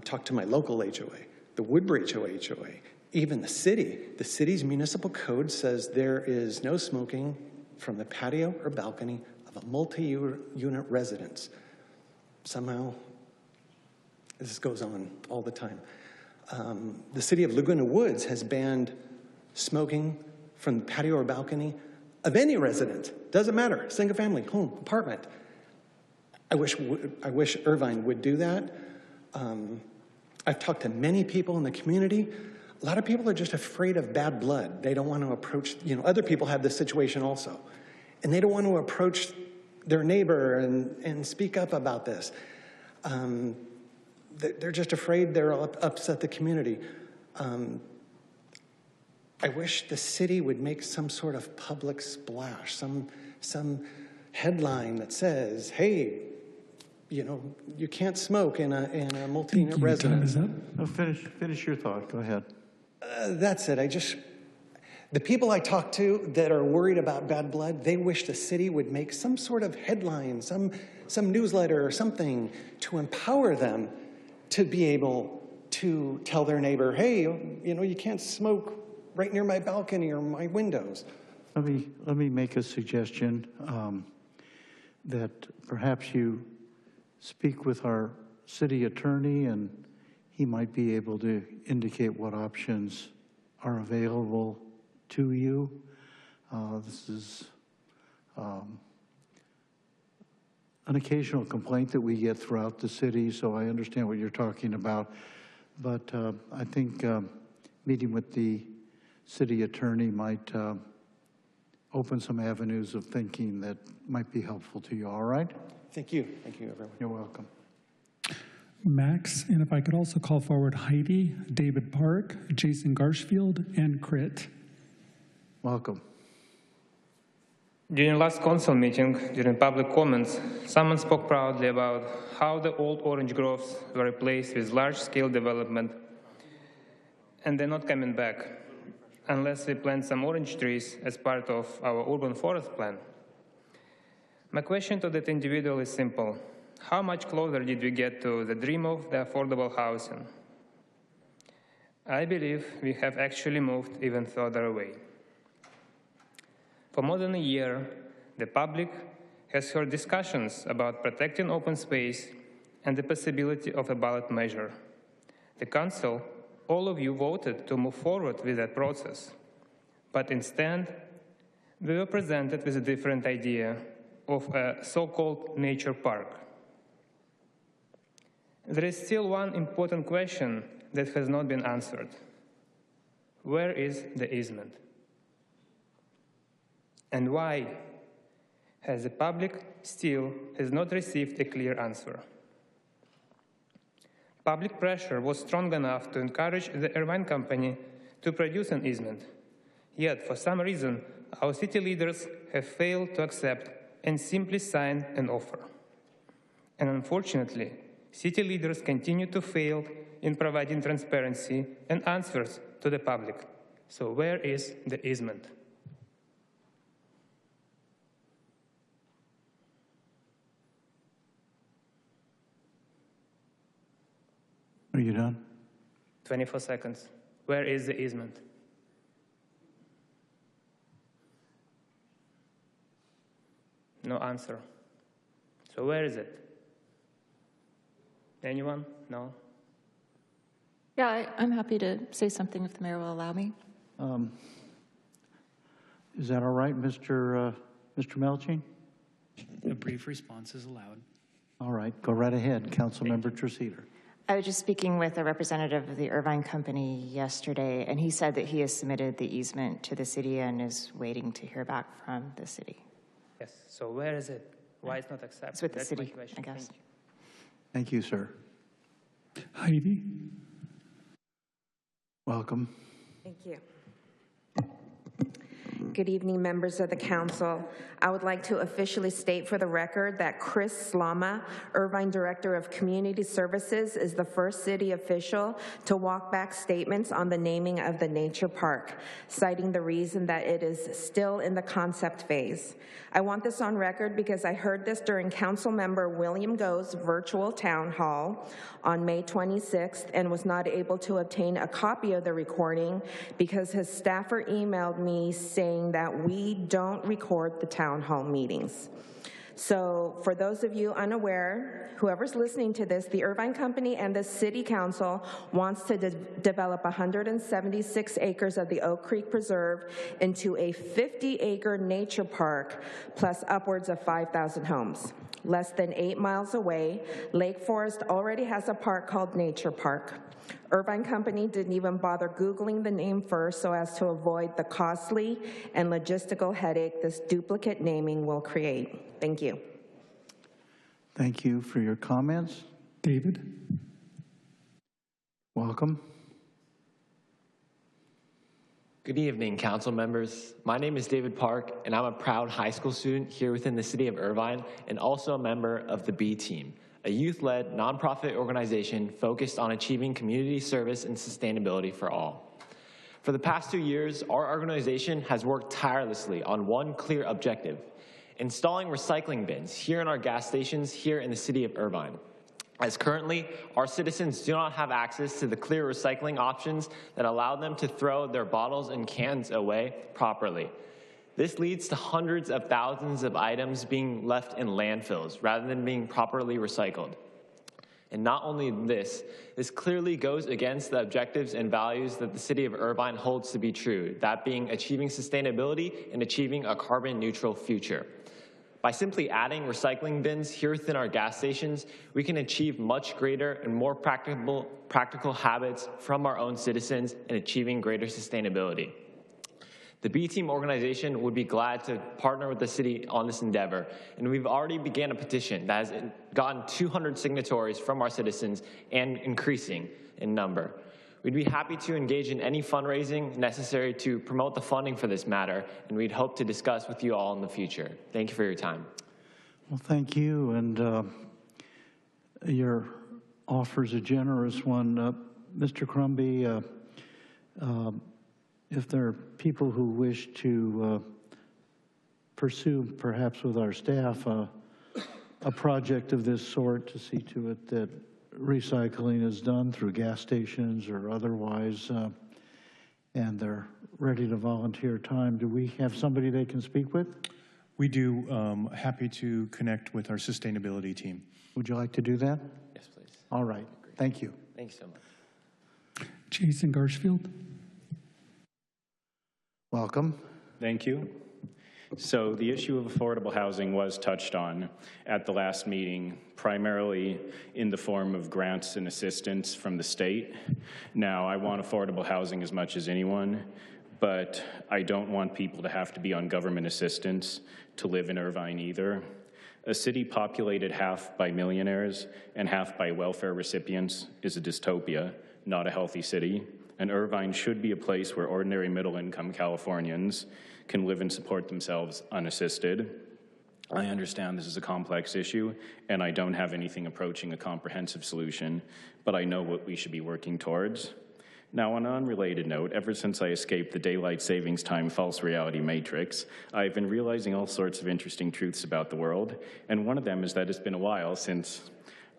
Talk to my local HOA, the Woodbridge HOA, even the city. The city's municipal code says there is no smoking from the patio or balcony of a multi-unit residence. Somehow, this goes on all the time. The city of Laguna Woods has banned smoking from the patio or balcony of any resident. Doesn't matter, single family, home, apartment. I wish Irvine would do that. I've talked to many people in the community. A lot of people are just afraid of bad blood. They don't want to approach, other people have this situation also. And they don't want to approach their neighbor and speak up about this. They're just afraid they'll upset the community. I wish the city would make some sort of public splash, some headline that says, hey, you can't smoke in a multi-unit residence. No, finish your thought. Go ahead. That's it. The people I talk to that are worried about bad blood, they wish the city would make some sort of headline, some newsletter or something to empower them to be able to tell their neighbor, hey, you can't smoke right near my balcony or my windows. Let me make a suggestion that perhaps you speak with our city attorney, and he might be able to indicate what options are available to you. This is an occasional complaint that we get throughout the city, so I understand what you're talking about. But I think meeting with the city attorney might open some avenues of thinking that might be helpful to you, all right? Thank you. Thank you, everyone. You're welcome. Max, and if I could also call forward Heidi, David Park, Jason Garshfield, and Crit. Welcome. During last council meeting, during public comments, someone spoke proudly about how the old orange groves were replaced with large-scale development, and they're not coming back unless we plant some orange trees as part of our urban forest plan. My question to that individual is simple. How much closer did we get to the dream of the affordable housing? I believe we have actually moved even further away. For more than a year, the public has heard discussions about protecting open space and the possibility of a ballot measure. The council, all of you voted to move forward with that process, but instead, we were presented with a different idea of a so-called nature park. There is still one important question that has not been answered. Where is the easement? And why has the public still has not received a clear answer? Public pressure was strong enough to encourage the Irvine company to produce an easement. Yet, for some reason, our city leaders have failed to accept and simply sign an offer. And unfortunately, city leaders continue to fail in providing transparency and answers to the public. So where is the easement? Are you done? 24 seconds. Where is the easement? No answer. So where is it? Anyone? No? Yeah, I'm happy to say something if the mayor will allow me. Is that all right, Mr. Mr. Melching? A brief response is allowed. All right, go right ahead, Councilmember Treseder. I was just speaking with a representative of the Irvine company yesterday, and he said that he has submitted the easement to the city and is waiting to hear back from the city. Yes, so where is it? Why it's not accepted? It's with the That's city, my question. I guess. Thank you, sir. Heidi? Welcome. Thank you. Good evening, members of the council. I would like to officially state for the record that Chris Slama, Irvine Director of Community Services, is the first city official to walk back statements on the naming of the nature park, citing the reason that it is still in the concept phase. I want this on record because I heard this during Councilmember William Go's virtual town hall on May 26th and was not able to obtain a copy of the recording because his staffer emailed me saying that we don't record the town hall meetings. So for those of you unaware, whoever's listening to this, the Irvine Company and the City Council wants to develop 176 acres of the Oak Creek Preserve into a 50-acre nature park plus upwards of 5,000 homes. Less than 8 miles away, Lake Forest already has a park called Nature Park. Irvine Company didn't even bother Googling the name first so as to avoid the costly and logistical headache this duplicate naming will create. Thank you. Thank you for your comments. David? Welcome. Good evening, council members. My name is David Park, and I'm a proud high school student here within the city of Irvine and also a member of the B Team, a youth-led nonprofit organization focused on achieving community service and sustainability for all. For the past 2 years, our organization has worked tirelessly on one clear objective: installing recycling bins here in our gas stations here in the city of Irvine. As currently, our citizens do not have access to the clear recycling options that allow them to throw their bottles and cans away properly. This leads to hundreds of thousands of items being left in landfills rather than being properly recycled. And not only this clearly goes against the objectives and values that the city of Irvine holds to be true, that being achieving sustainability and achieving a carbon neutral future. By simply adding recycling bins here within our gas stations, we can achieve much greater and more practical habits from our own citizens in achieving greater sustainability. The B Team organization would be glad to partner with the city on this endeavor, and we've already began a petition that has gotten 200 signatories from our citizens and increasing in number. We'd be happy to engage in any fundraising necessary to promote the funding for this matter, and we'd hope to discuss with you all in the future. Thank you for your time. Well, thank you, and your offer's a generous one. Mr. Crumby, if there are people who wish to pursue, perhaps with our staff, a project of this sort to see to it that recycling is done through gas stations or otherwise, and they're ready to volunteer time, do we have somebody they can speak with? We do. Happy to connect with our sustainability team. Would you like to do that? Yes, please. All right. Thank you. Thank you so much. Jason Garshfield. Welcome. Thank you. So the issue of affordable housing was touched on at the last meeting, primarily in the form of grants and assistance from the state. Now, I want affordable housing as much as anyone, but I don't want people to have to be on government assistance to live in Irvine either. A city populated half by millionaires and half by welfare recipients is a dystopia, not a healthy city. And Irvine should be a place where ordinary middle-income Californians can live and support themselves unassisted. I understand this is a complex issue, and I don't have anything approaching a comprehensive solution, but I know what we should be working towards. Now, on an unrelated note, ever since I escaped the daylight savings time false reality matrix, I've been realizing all sorts of interesting truths about the world, and one of them is that it's been a while since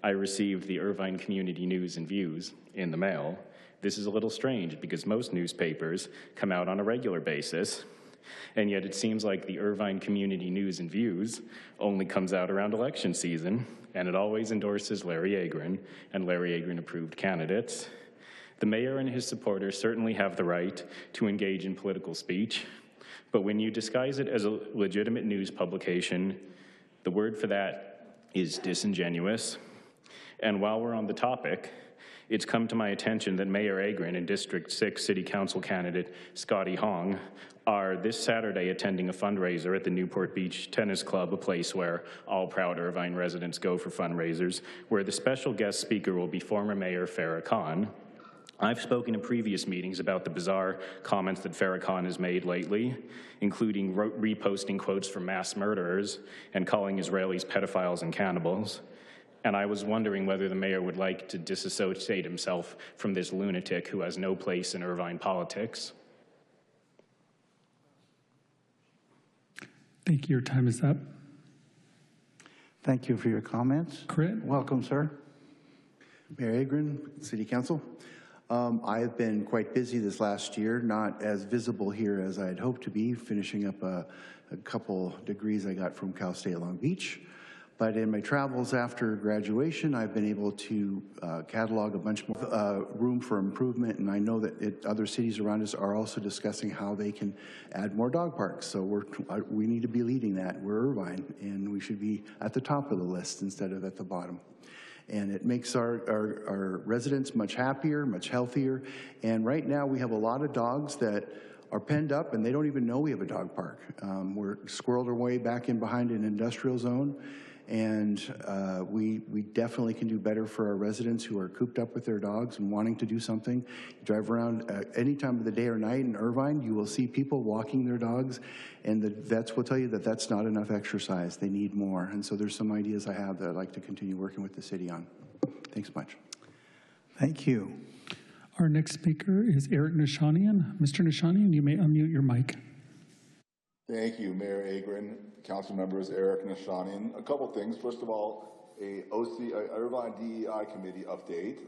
I received the Irvine Community News and Views in the mail. This is a little strange because most newspapers come out on a regular basis, and yet it seems like the Irvine Community News and Views only comes out around election season, and it always endorses Larry Agron and Larry Agron-approved candidates. The mayor and his supporters certainly have the right to engage in political speech, But when you disguise it as a legitimate news publication, the word for that is disingenuous. And while we're on the topic, it's come to my attention that Mayor Agrin and District 6 City Council candidate Scotty Hong are this Saturday attending a fundraiser at the Newport Beach Tennis Club, a place where all proud Irvine residents go for fundraisers, where the special guest speaker will be former Mayor Farah Khan. I've spoken in previous meetings about the bizarre comments that Farah Khan has made lately, including reposting quotes from mass murderers and calling Israelis pedophiles and cannibals. And I was wondering whether the mayor would like to disassociate himself from this lunatic who has no place in Irvine politics. Thank you. Your time is up. Thank you for your comments. Crit. Welcome, sir. Mayor Agrin, City Council. I have been quite busy this last year, not as visible here as I had hoped to be, finishing up a couple degrees I got from Cal State Long Beach. But in my travels after graduation, I've been able to catalog a bunch more room for improvement, and I know that other cities around us are also discussing how they can add more dog parks. So we need to be leading that. We're Irvine, and we should be at the top of the list instead of at the bottom. And it makes our residents much happier, much healthier. And right now we have a lot of dogs that are penned up and they don't even know we have a dog park. We're squirreled our way back in behind an industrial zone. And we definitely can do better for our residents who are cooped up with their dogs and wanting to do something. You drive around any time of the day or night in Irvine, you will see people walking their dogs, and the vets will tell you that that's not enough exercise. They need more. And so there's some ideas I have that I'd like to continue working with the city on. Thanks much. Thank you. Our next speaker is Eric Nishanian. Mr. Nishanian, you may unmute your mic. Thank you, Mayor Agrin. Council members, Eric Nishanian. A couple things. First of all, a Irvine DEI committee update.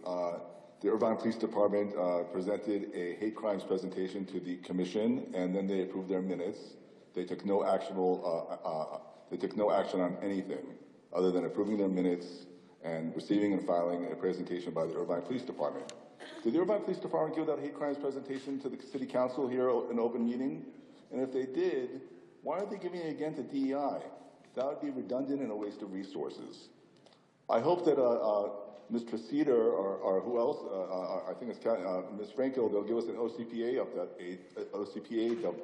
The Irvine Police Department presented a hate crimes presentation to the commission, and then they approved their minutes. They took no action on anything other than approving their minutes and receiving and filing a presentation by the Irvine Police Department. Did the Irvine Police Department give that hate crimes presentation to the City Council here in open meeting? And if they did, why are they giving it again to DEI? That would be redundant and a waste of resources. I hope that Ms. Tracita or who else, I think it's Ms. Franco, they'll give us an OCPA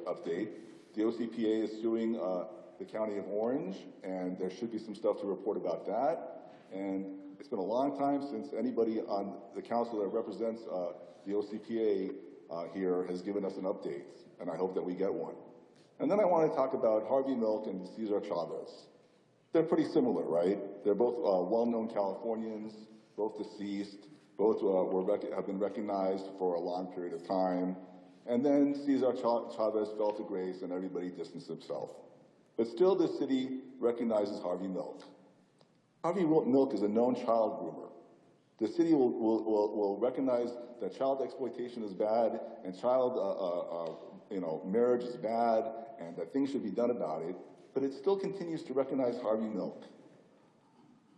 update. The OCPA is suing the County of Orange, and there should be some stuff to report about that. And it's been a long time since anybody on the council that represents the OCPA here has given us an update, and I hope that we get one. And then I want to talk about Harvey Milk and Cesar Chavez. They're pretty similar, right? They're both well-known Californians, both deceased, both have been recognized for a long period of time. And then Cesar Chavez fell to grace and everybody distanced himself. But still, this city recognizes Harvey Milk. Harvey Milk is a known child groomer. The city will recognize that child exploitation is bad and child marriage is bad and that things should be done about it, but it still continues to recognize Harvey Milk.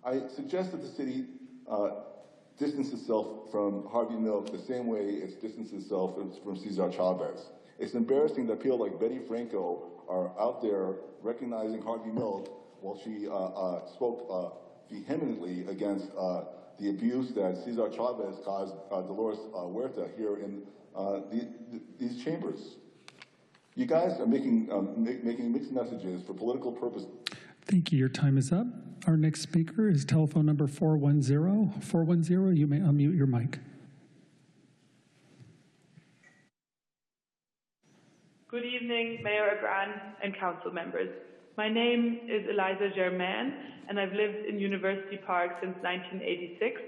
I suggest that the city distance itself from Harvey Milk the same way it's distanced itself from Cesar Chavez. It's embarrassing that people like Betty Franco are out there recognizing Harvey Milk while she spoke vehemently against the abuse that Cesar Chavez caused Dolores Huerta here in these chambers. You guys are making mixed messages for political purposes. Thank you. Your time is up. Our next speaker is telephone number 410. 410, you may unmute your mic. Good evening, Mayor Agran and council members. My name is Eliza Germain, and I've lived in University Park since 1986.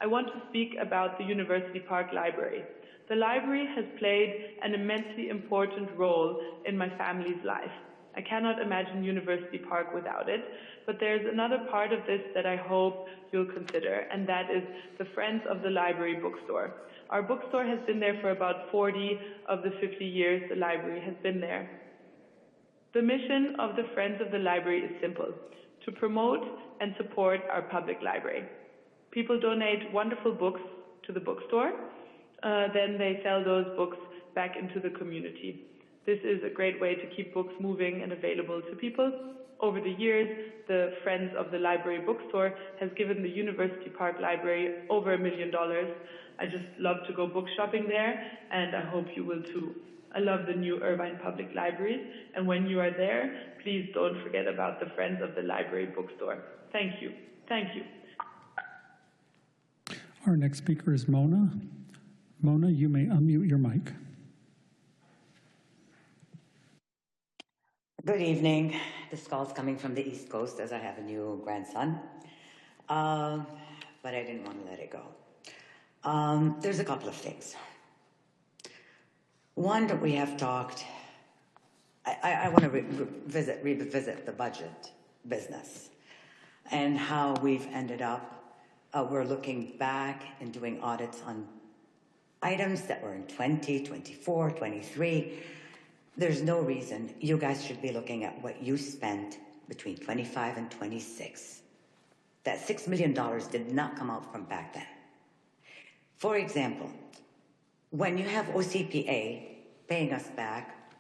I want to speak about the University Park Library. The library has played an immensely important role in my family's life. I cannot imagine University Park without it, but there's another part of this that I hope you'll consider, and that is the Friends of the Library bookstore. Our bookstore has been there for about 40 of the 50 years the library has been there. The mission of the Friends of the Library is simple: to promote and support our public library. People donate wonderful books to the bookstore, then they sell those books back into the community. This is a great way to keep books moving and available to people. Over the years, the Friends of the Library bookstore has given the University Park Library over $1 million. I just love to go book shopping there, and I hope you will too. I love the new Irvine Public Libraries, and when you are there, please don't forget about the Friends of the Library bookstore. Thank you. Thank you. Our next speaker is Mona. Mona, you may unmute your mic. Good evening. This call is coming from the East Coast as I have a new grandson, but I didn't want to let it go. There's a couple of things. One that we have talked, I want to revisit the budget business and how we've ended up, we're looking back and doing audits on items that were in 20, 24, 23. There's no reason you guys should be looking at what you spent between 25 and 26. That $6 million did not come out from back then. For example, when you have OCPA paying us back,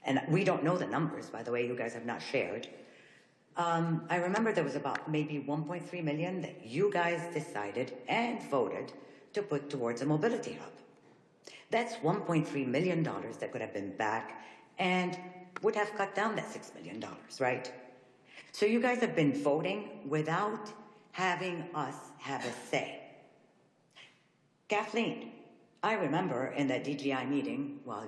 and we don't know the numbers, by the way, you guys have not shared. I remember there was about maybe 1.3 million that you guys decided and voted to put towards a mobility hub. That's $1.3 million that could have been back and would have cut down that $6 million, right? So you guys have been voting without having us have a say. Kathleen, I remember in that DGI meeting, while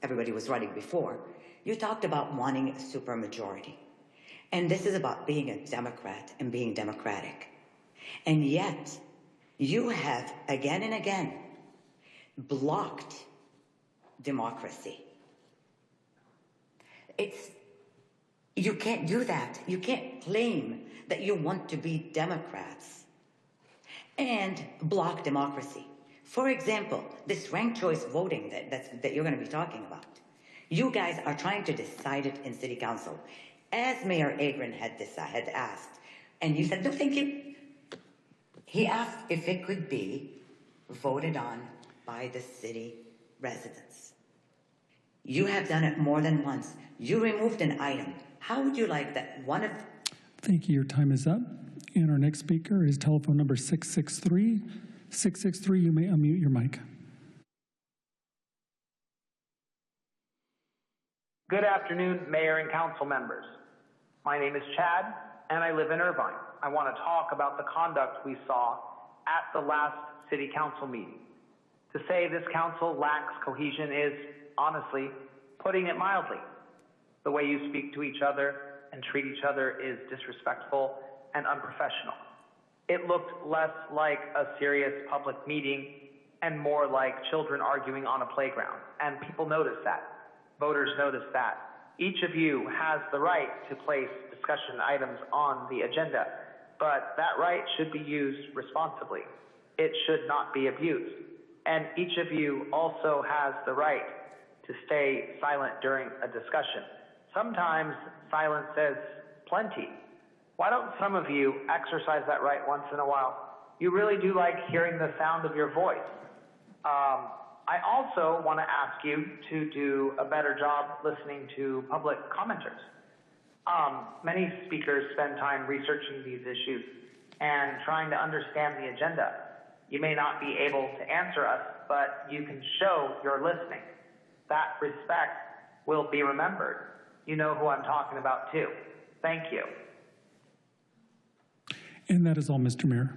everybody was running before, you talked about wanting a supermajority. And this is about being a Democrat and being democratic. And yet, you have again and again blocked democracy. You can't do that. You can't claim that you want to be Democrats and block democracy. For example, this ranked choice voting that you're going to be talking about, you guys are trying to decide it in City Council, as Mayor Agron had asked. And you said, no, thank you. He asked if it could be voted on by the city residents. You have done it more than once. You removed an item. How would you like that one of... Thank you. Your time is up. And our next speaker is telephone number 663. 663, you may unmute your mic. Good afternoon, Mayor and Council members. My name is Chad, and I live in Irvine. I want to talk about the conduct we saw at the last City Council meeting. To say this council lacks cohesion is, honestly, putting it mildly. The way you speak to each other and treat each other is disrespectful and unprofessional. It looked less like a serious public meeting and more like children arguing on a playground. And people noticed that. Voters noticed that. Each of you has the right to place discussion items on the agenda, but that right should be used responsibly. It should not be abused. And each of you also has the right to stay silent during a discussion. Sometimes silence says plenty. Why don't some of you exercise that right once in a while? You really do like hearing the sound of your voice. I also want to ask you to do a better job listening to public commenters. Many speakers spend time researching these issues and trying to understand the agenda. You may not be able to answer us, but you can show you're listening. That respect will be remembered. You know who I'm talking about too. Thank you. And that is all, Mr. Mayor.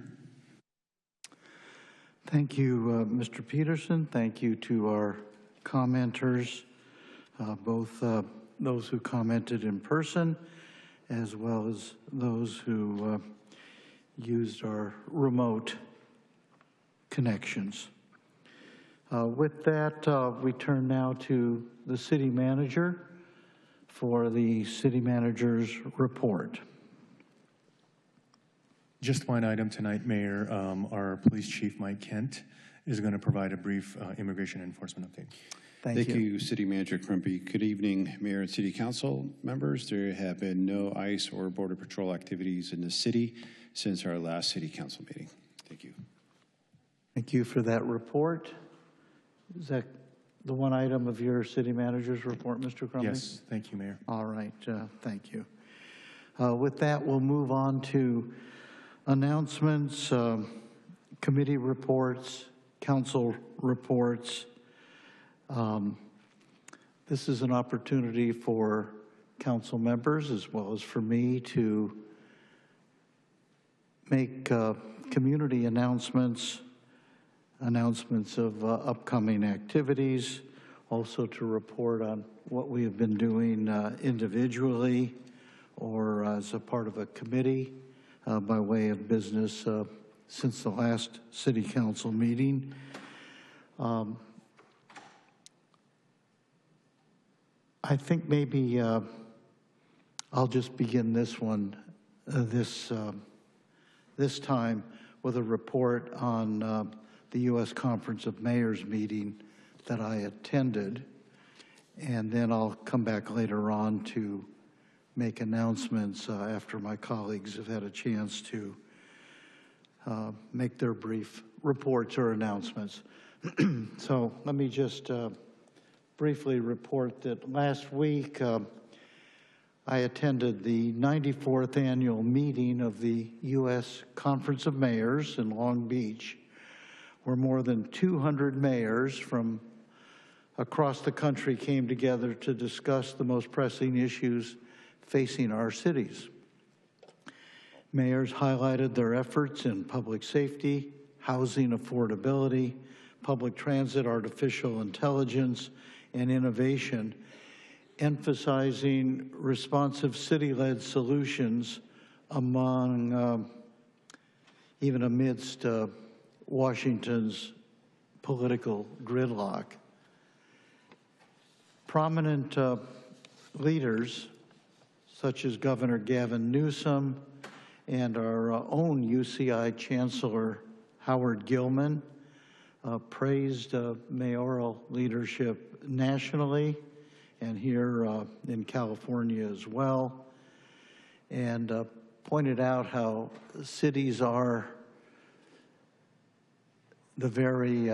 Thank you, Mr. Peterson. Thank you to our commenters, both those who commented in person, as well as those who used our remote connections. With that, we turn now to the city manager for the city manager's report. Just one item tonight, Mayor. Our police chief, Mike Kent, is going to provide a brief immigration enforcement update. Thank you, City Manager Crumpy. Good evening, Mayor and City Council members. There have been no ICE or Border Patrol activities in the city since our last City Council meeting. Thank you. Thank you for that report. Is that the one item of your city manager's report, Mr. Crumley? Yes, thank you, Mayor. All right, thank you. With that, we'll move on to announcements, committee reports, council reports. This is an opportunity for council members as well as for me to make community announcements of upcoming activities, also to report on what we have been doing individually or as a part of a committee by way of business since the last city council meeting. I think maybe I'll just begin this one this time with a report on the U.S. Conference of Mayors meeting that I attended, and then I'll come back later on to make announcements after my colleagues have had a chance to make their brief reports or announcements. So let me just briefly report that last week I attended the 94th annual meeting of the U.S. Conference of Mayors in Long Beach, where more than 200 mayors from across the country came together to discuss the most pressing issues facing our cities. Mayors highlighted their efforts in public safety, housing affordability, public transit, artificial intelligence, and innovation, emphasizing responsive city-led solutions even amidst Washington's political gridlock. Prominent leaders such as Governor Gavin Newsom and our own UCI Chancellor Howard Gilman praised mayoral leadership nationally and here in California as well, and pointed out how cities are the very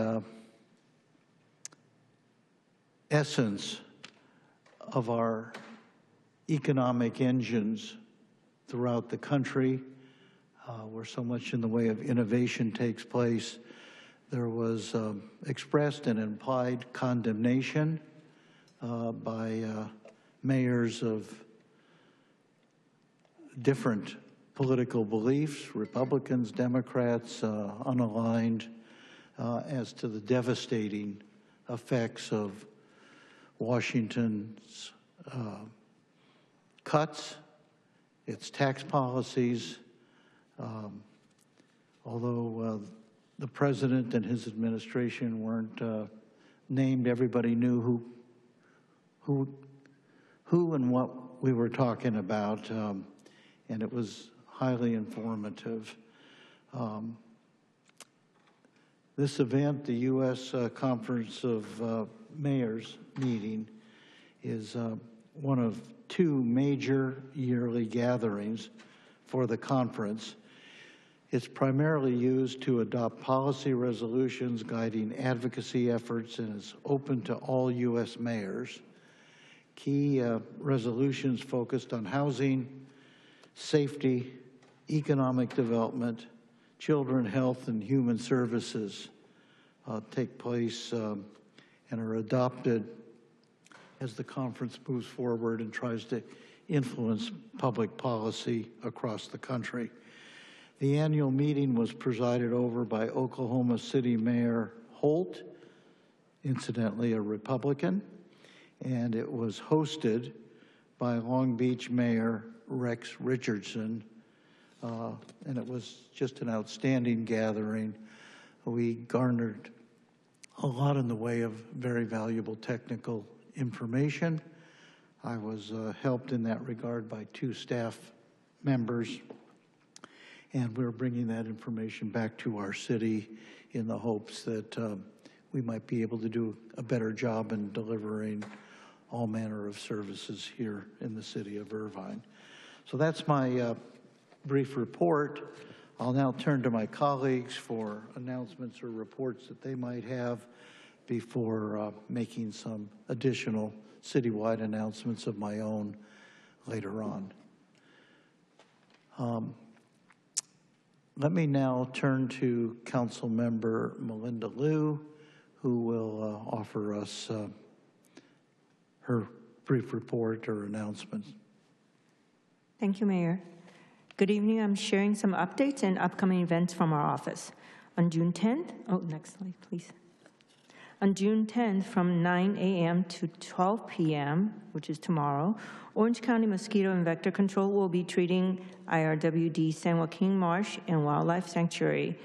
essence of our economic engines throughout the country, where so much in the way of innovation takes place. There was expressed and implied condemnation by mayors of different political beliefs, Republicans, Democrats, unaligned, as to the devastating effects of Washington's cuts, its tax policies. Although the president and his administration weren't named, everybody knew who and what we were talking about, and it was highly informative. This event, the U.S. Conference of Mayors meeting, is one of two major yearly gatherings for the conference. It's primarily used to adopt policy resolutions guiding advocacy efforts and is open to all U.S. mayors. Key resolutions focused on housing, safety, economic development, children health, and human services take place and are adopted as the conference moves forward and tries to influence public policy across the country. The annual meeting was presided over by Oklahoma City Mayor Holt, incidentally a Republican, and it was hosted by Long Beach Mayor Rex Richardson, and it was just an outstanding gathering. We garnered a lot in the way of very valuable technical information. I was helped in that regard by two staff members, and we're bringing that information back to our city in the hopes that we might be able to do a better job in delivering all manner of services here in the city of Irvine. So that's my brief report. I'll now turn to my colleagues for announcements or reports that they might have. before making some additional citywide announcements of my own later on. Let me now turn to Councilmember Melinda Liu, who will offer us her brief report or announcements. Thank you, Mayor. Good evening. I'm sharing some updates and upcoming events from our office. On June 10th, next slide, please. On June 10th, from 9 a.m. to 12 p.m., which is tomorrow, Orange County Mosquito and Vector Control will be treating IRWD San Joaquin Marsh and Wildlife Sanctuary.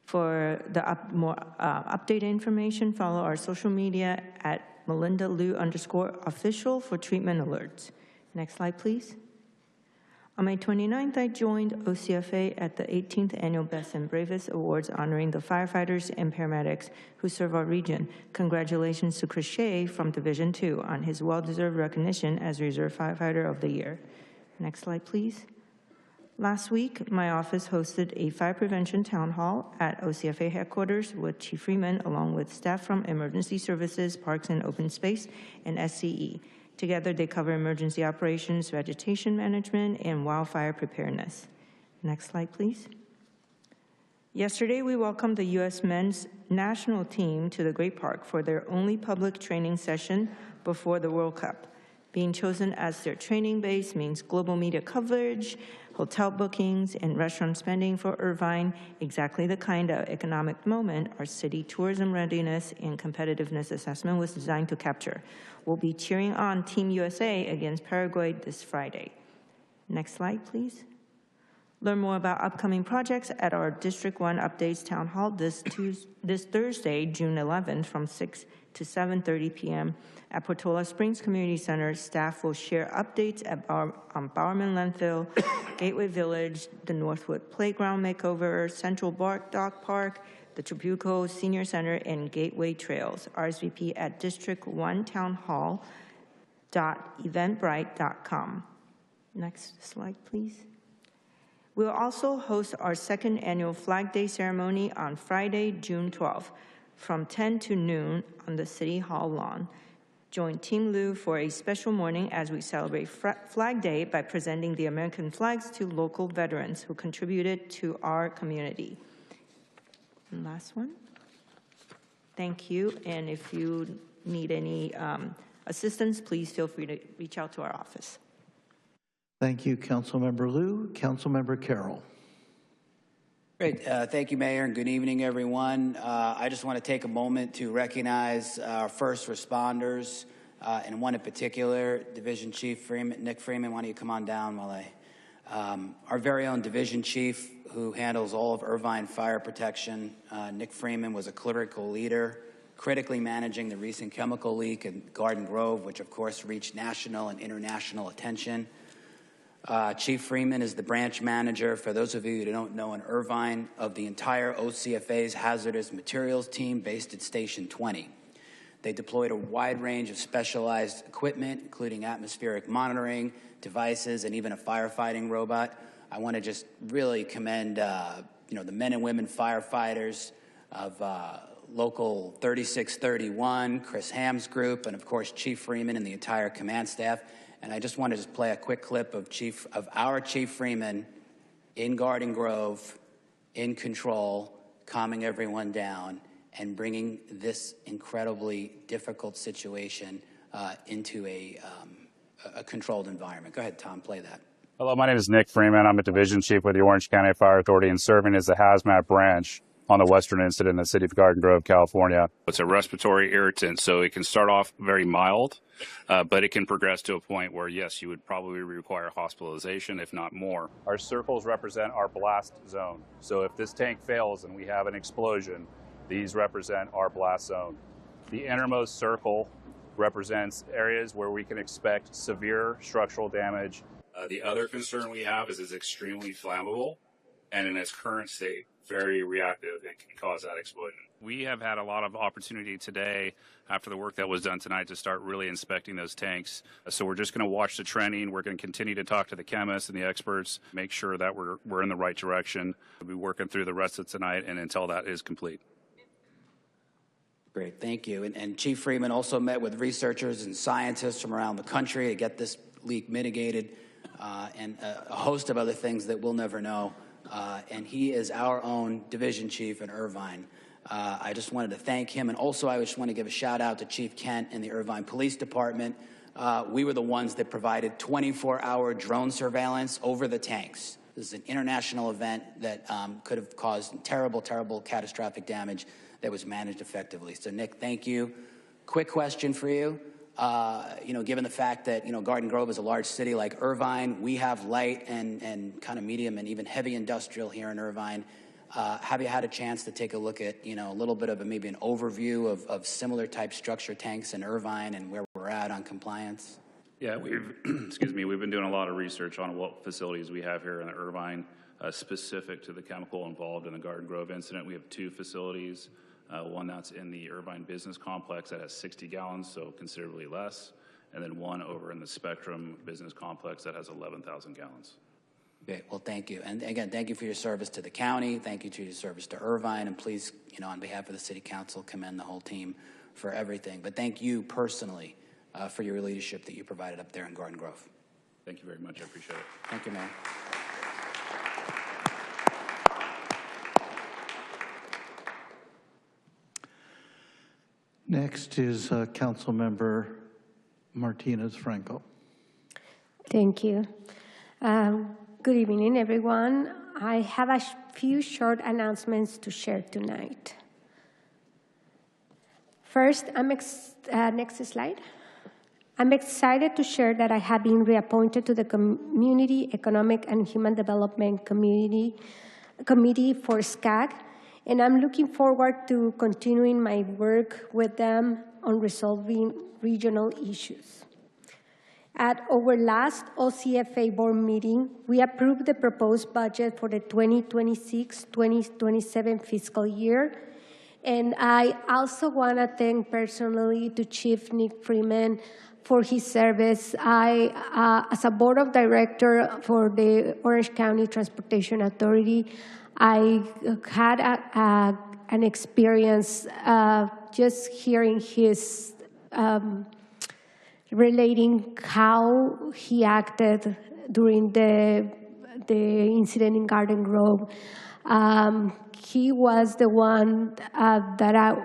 For the more updated information, follow our social media at @Melinda_Liu_official for treatment alerts. Next slide, please. On May 29th, I joined OCFA at the 18th Annual Best and Bravest Awards honoring the firefighters and paramedics who serve our region. Congratulations to Chris Shea from Division 2 on his well-deserved recognition as Reserve Firefighter of the Year. Next slide, please. Last week, my office hosted a fire prevention town hall at OCFA headquarters with Chief Freeman, along with staff from Emergency Services, Parks and Open Space, and SCE. Together, they cover emergency operations, vegetation management, and wildfire preparedness. Next slide, please. Yesterday, we welcomed the U.S. men's national team to the Great Park for their only public training session before the World Cup. Being chosen as their training base means global media coverage, hotel bookings, and restaurant spending for Irvine, exactly the kind of economic moment our city tourism readiness and competitiveness assessment was designed to capture. We'll be cheering on Team USA against Paraguay this Friday. Next slide, please. Learn more about upcoming projects at our District 1 Updates Town Hall this Thursday, June 11th, from 6 to 7:30 p.m. At Portola Springs Community Center. Staff will share updates on Bowerman Landfill, Gateway Village, the Northwood Playground Makeover, Central Dog Park, the Trabuco Senior Center, and Gateway Trails. RSVP at district1townhall.eventbrite.com. Next slide, please. We'll also host our second annual Flag Day ceremony on Friday, June 12th, from 10 to noon on the City Hall lawn. Join Team Liu for a special morning as we celebrate Flag Day by presenting the American flags to local veterans who contributed to our community. And last one. Thank you. And if you need any assistance, please feel free to reach out to our office. Thank you, Councilmember Liu. Councilmember Carroll. Great. Thank you, Mayor, and good evening, everyone. I just want to take a moment to recognize our first responders, and one in particular, Division Chief Freeman, Nick Freeman. Why don't you come on down while our very own Division Chief who handles all of Irvine fire protection. Nick Freeman was a critical leader, critically managing the recent chemical leak in Garden Grove, which of course reached national and international attention. Chief Freeman is the branch manager, for those of you who don't know, in Irvine, of the entire OCFA's hazardous materials team based at Station 20. They deployed a wide range of specialized equipment, including atmospheric monitoring devices and even a firefighting robot. I want to just really commend the men and women firefighters of Local 3631, Chris Ham's group, and of course Chief Freeman and the entire command staff. And I just want to just play a quick clip of our Chief Freeman in Garden Grove, in control, calming everyone down, and bringing this incredibly difficult situation into a controlled environment. Go ahead, Tom, play that. Hello, my name is Nick Freeman. I'm a Division Chief with the Orange County Fire Authority and serving as the hazmat branch on the Western Incident in the city of Garden Grove, California. It's a respiratory irritant, so it can start off very mild, but it can progress to a point where, yes, you would probably require hospitalization, if not more. Our circles represent our blast zone. So if this tank fails and we have an explosion, these represent our blast zone. The innermost circle represents areas where we can expect severe structural damage. The other concern we have is it's extremely flammable, and in its current state, very reactive and can cause that explosion. We have had a lot of opportunity today after the work that was done tonight to start really inspecting those tanks. So we're just going to watch the trending. We're going to continue to talk to the chemists and the experts, make sure that we're in the right direction. We'll be working through the rest of tonight and until that is complete. Great, thank you. And Chief Freeman also met with researchers and scientists from around the country to get this leak mitigated, and a host of other things that we'll never know. And he is our own division chief in Irvine. I just wanted to thank him, and also I just want to give a shout out to Chief Kent and the Irvine Police Department. We were the ones that provided 24-hour drone surveillance over the tanks. This is an international event that could have caused terrible, terrible catastrophic damage that was managed effectively. So Nick, thank you. Quick question for you. Given the fact that, Garden Grove is a large city like Irvine, we have light and kind of medium and even heavy industrial here in Irvine. Have you had a chance to take a look at, a little bit of maybe an overview of similar type structure tanks in Irvine and where we're at on compliance? Yeah, we've been doing a lot of research on what facilities we have here in Irvine specific to the chemical involved in the Garden Grove incident. We have 2 facilities. One that's in the Irvine Business Complex that has 60 gallons, so considerably less, and then one over in the Spectrum Business Complex that has 11,000 gallons. Okay, well, thank you. And again, thank you for your service to the county. Thank you for your service to Irvine. And please, on behalf of the City Council, commend the whole team for everything. But thank you personally for your leadership that you provided up there in Garden Grove. Thank you very much. I appreciate it. Thank you, Mayor. Next is Councilmember Martinez Franco. Thank you. Good evening, everyone. I have a few short announcements to share tonight. First, next slide. I'm excited to share that I have been reappointed to the Community Economic and Human Development Committee for SCAG, and I'm looking forward to continuing my work with them on resolving regional issues. At our last OCFA board meeting, we approved the proposed budget for the 2026-2027 fiscal year, and I also want to thank personally to Chief Nick Freeman for his service. As a board of director for the Orange County Transportation Authority, I had an experience just hearing his relating how he acted during the incident in Garden Grove. He was the one that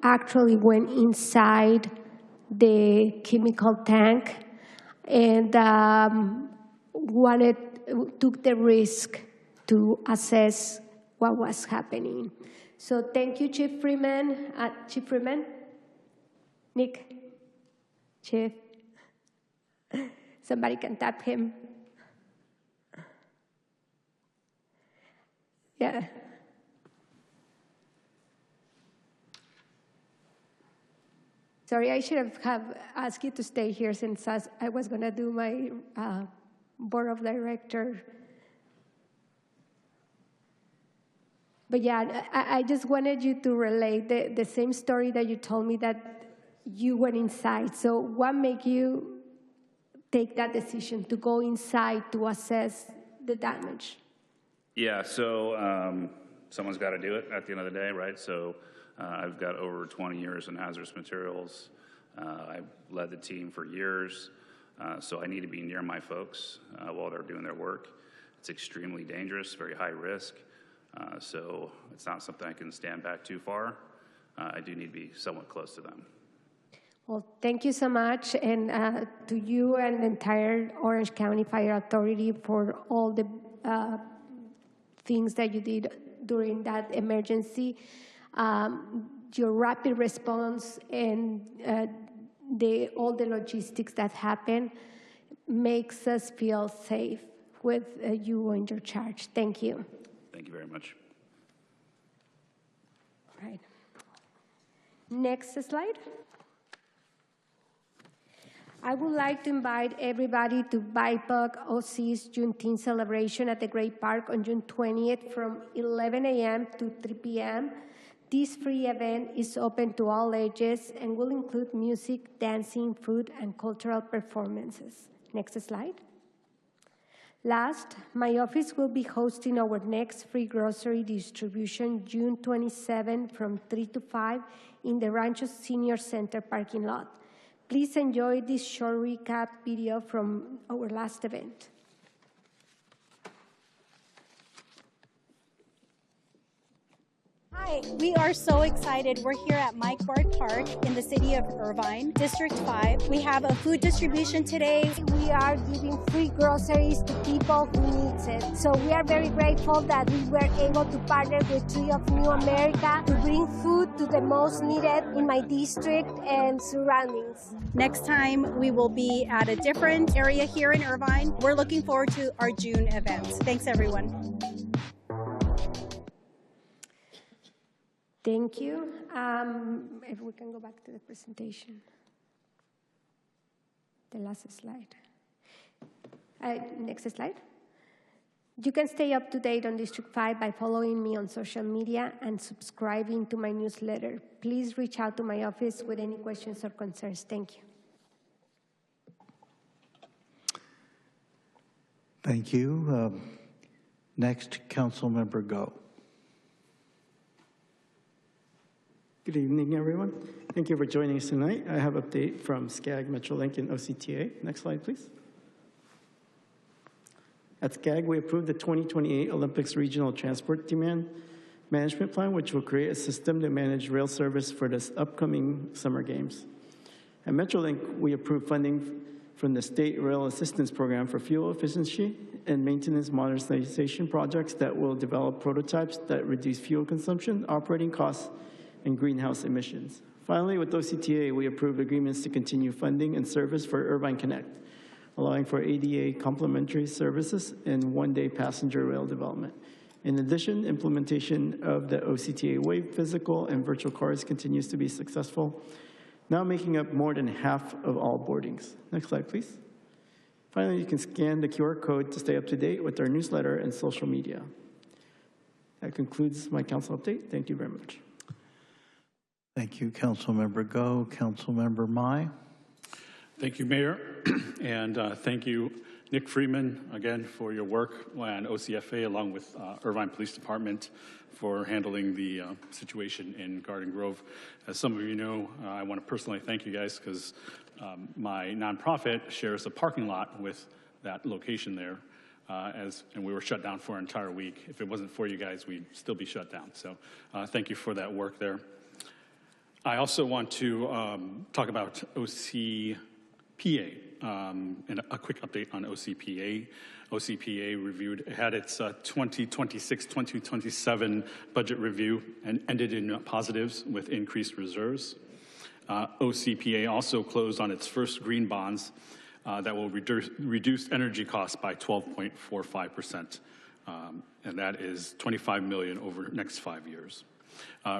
actually went inside the chemical tank and took the risk to assess what was happening. So thank you, Chief Freeman. Chief Freeman? Nick? Chief? Somebody can tap him. Yeah. Sorry, I should have asked you to stay here since I was going to do my board of director. But yeah, I just wanted you to relate the same story that you told me that you went inside. So what made you take that decision to go inside to assess the damage? Yeah, so someone's got to do it at the end of the day, right? So I've got over 20 years in hazardous materials. I've led the team for years, so I need to be near my folks while they're doing their work. It's extremely dangerous, very high risk, so it's not something I can stand back too far. I do need to be somewhat close to them. Well, thank you so much, and to you and the entire Orange County Fire Authority for all the things that you did during that emergency. Your rapid response and all the logistics that happened makes us feel safe with you in your charge. Thank you. Thank you very much. All right. Next slide. I would like to invite everybody to BIPOC OC's Juneteenth celebration at the Great Park on June 20th from 11 a.m. to 3 p.m. This free event is open to all ages and will include music, dancing, food, and cultural performances. Next slide. Last, my office will be hosting our next free grocery distribution June 27 from 3 to 5 in the Rancho Senior Center parking lot. Please enjoy this short recap video from our last event. Hi, we are so excited. We're here at Mike Ward Park in the city of Irvine, District 5. We have a food distribution today. We are giving free groceries to people who need it. So we are very grateful that we were able to partner with Tree of New America to bring food to the most needed in my district and surroundings. Next time, we will be at a different area here in Irvine. We're looking forward to our June event. Thanks, everyone. Thank you. If we can go back to the presentation. The last slide. Next slide. You can stay up to date on District 5 by following me on social media and subscribing to my newsletter. Please reach out to my office with any questions or concerns. Thank you. Thank you. Next, Councilmember Go. Good evening, everyone. Thank you for joining us tonight. I have an update from SCAG, Metrolink, and OCTA. Next slide, please. At SCAG, we approved the 2028 Olympics Regional Transport Demand Management Plan, which will create a system to manage rail service for this upcoming Summer Games. At Metrolink, we approved funding from the State Rail Assistance Program for fuel efficiency and maintenance modernization projects that will develop prototypes that reduce fuel consumption, operating costs, and greenhouse emissions. Finally, with OCTA, we approved agreements to continue funding and service for Irvine Connect, allowing for ADA complementary services and one-day passenger rail development. In addition, implementation of the OCTA Wave physical and virtual cards continues to be successful, now making up more than half of all boardings. Next slide, please. Finally, you can scan the QR code to stay up to date with our newsletter and social media. That concludes my council update. Thank you very much. Thank you, Councilmember Go. Councilmember Mai. Thank you, Mayor. And thank you, Nick Freeman, again, for your work on OCFA, along with Irvine Police Department for handling the situation in Garden Grove. As some of you know, I want to personally thank you guys because my nonprofit shares a parking lot with that location there. And we were shut down for an entire week. If it wasn't for you guys, we'd still be shut down. So thank you for that work there. I also want to talk about OCPA and a quick update on OCPA. OCPA had its 2026-2027 budget review and ended in positives with increased reserves. OCPA also closed on its first green bonds that will reduce energy costs by 12.45%, and that is $25 million over the next 5 years.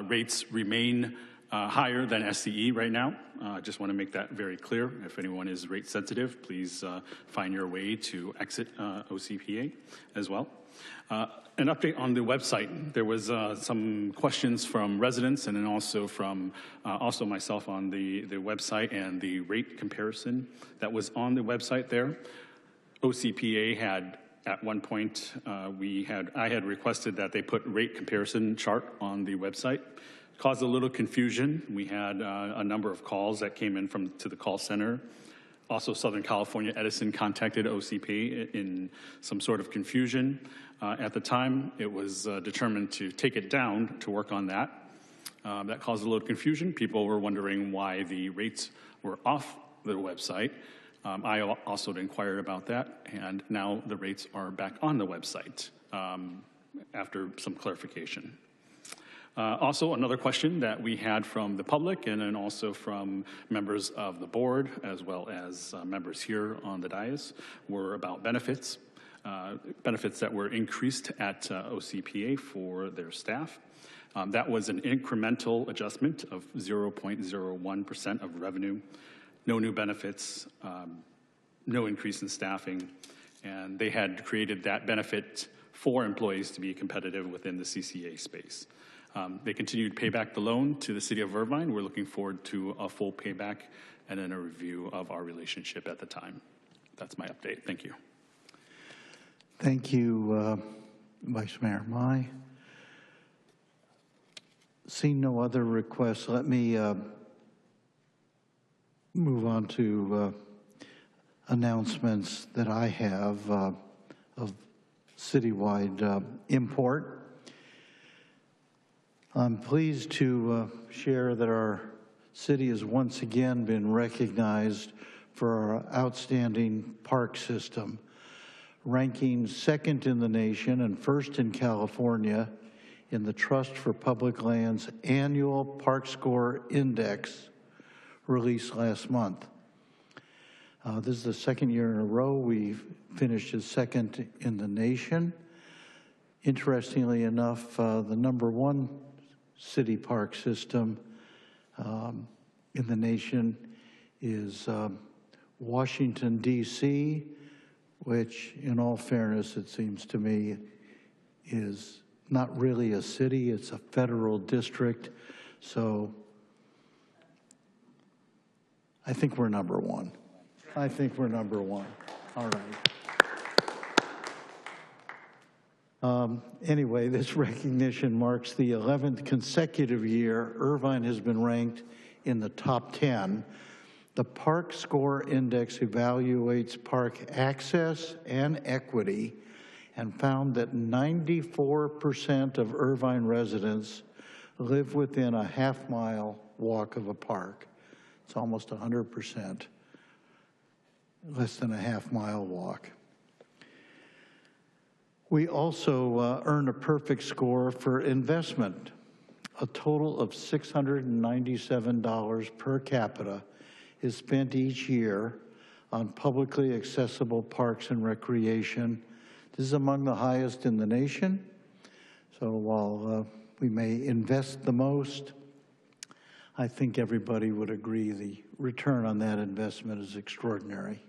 Rates remain higher than SCE right now. I just want to make that very clear. If anyone is rate sensitive, please find your way to exit OCPA as well. An update on the website. There was some questions from residents and then also from also myself on the website and the rate comparison that was on the website there. OCPA had at one point, I had requested that they put rate comparison chart on the website. Caused a little confusion. We had a number of calls that came in to the call center. Also, Southern California Edison contacted OCP in some sort of confusion. At the time, it was determined to take it down to work on that. That caused a little confusion. People were wondering why the rates were off the website. I also inquired about that, and now the rates are back on the website after some clarification. Also, another question that we had from the public and then also from members of the board, as well as members here on the dais, were about benefits. Benefits that were increased at OCPA for their staff. That was an incremental adjustment of 0.01% of revenue. No new benefits, no increase in staffing, and they had created that benefit for employees to be competitive within the CCA space. They continued to pay back the loan to the city of Irvine. We're looking forward to a full payback and then a review of our relationship at the time. That's my update. Thank you. Thank you, Vice Mayor Mai. Seeing no other requests, let me move on to announcements that I have of citywide import. I'm pleased to share that our city has once again been recognized for our outstanding park system, ranking second in the nation and first in California in the Trust for Public Lands Annual Park Score Index released last month. This is the second year in a row we've finished as second in the nation. Interestingly enough, the #1 city park system in the nation is Washington, D.C., which, in all fairness, it seems to me, is not really a city, it's a federal district. So I think we're #1. I think we're #1. All right. Anyway, this recognition marks the 11th consecutive year Irvine has been ranked in the top 10. The Park Score Index evaluates park access and equity and found that 94% of Irvine residents live within a half-mile walk of a park. It's almost 100%, less than a half-mile walk. We also earned a perfect score for investment, a total of $697 per capita is spent each year on publicly accessible parks and recreation. This is among the highest in the nation. So while we may invest the most, I think everybody would agree the return on that investment is extraordinary.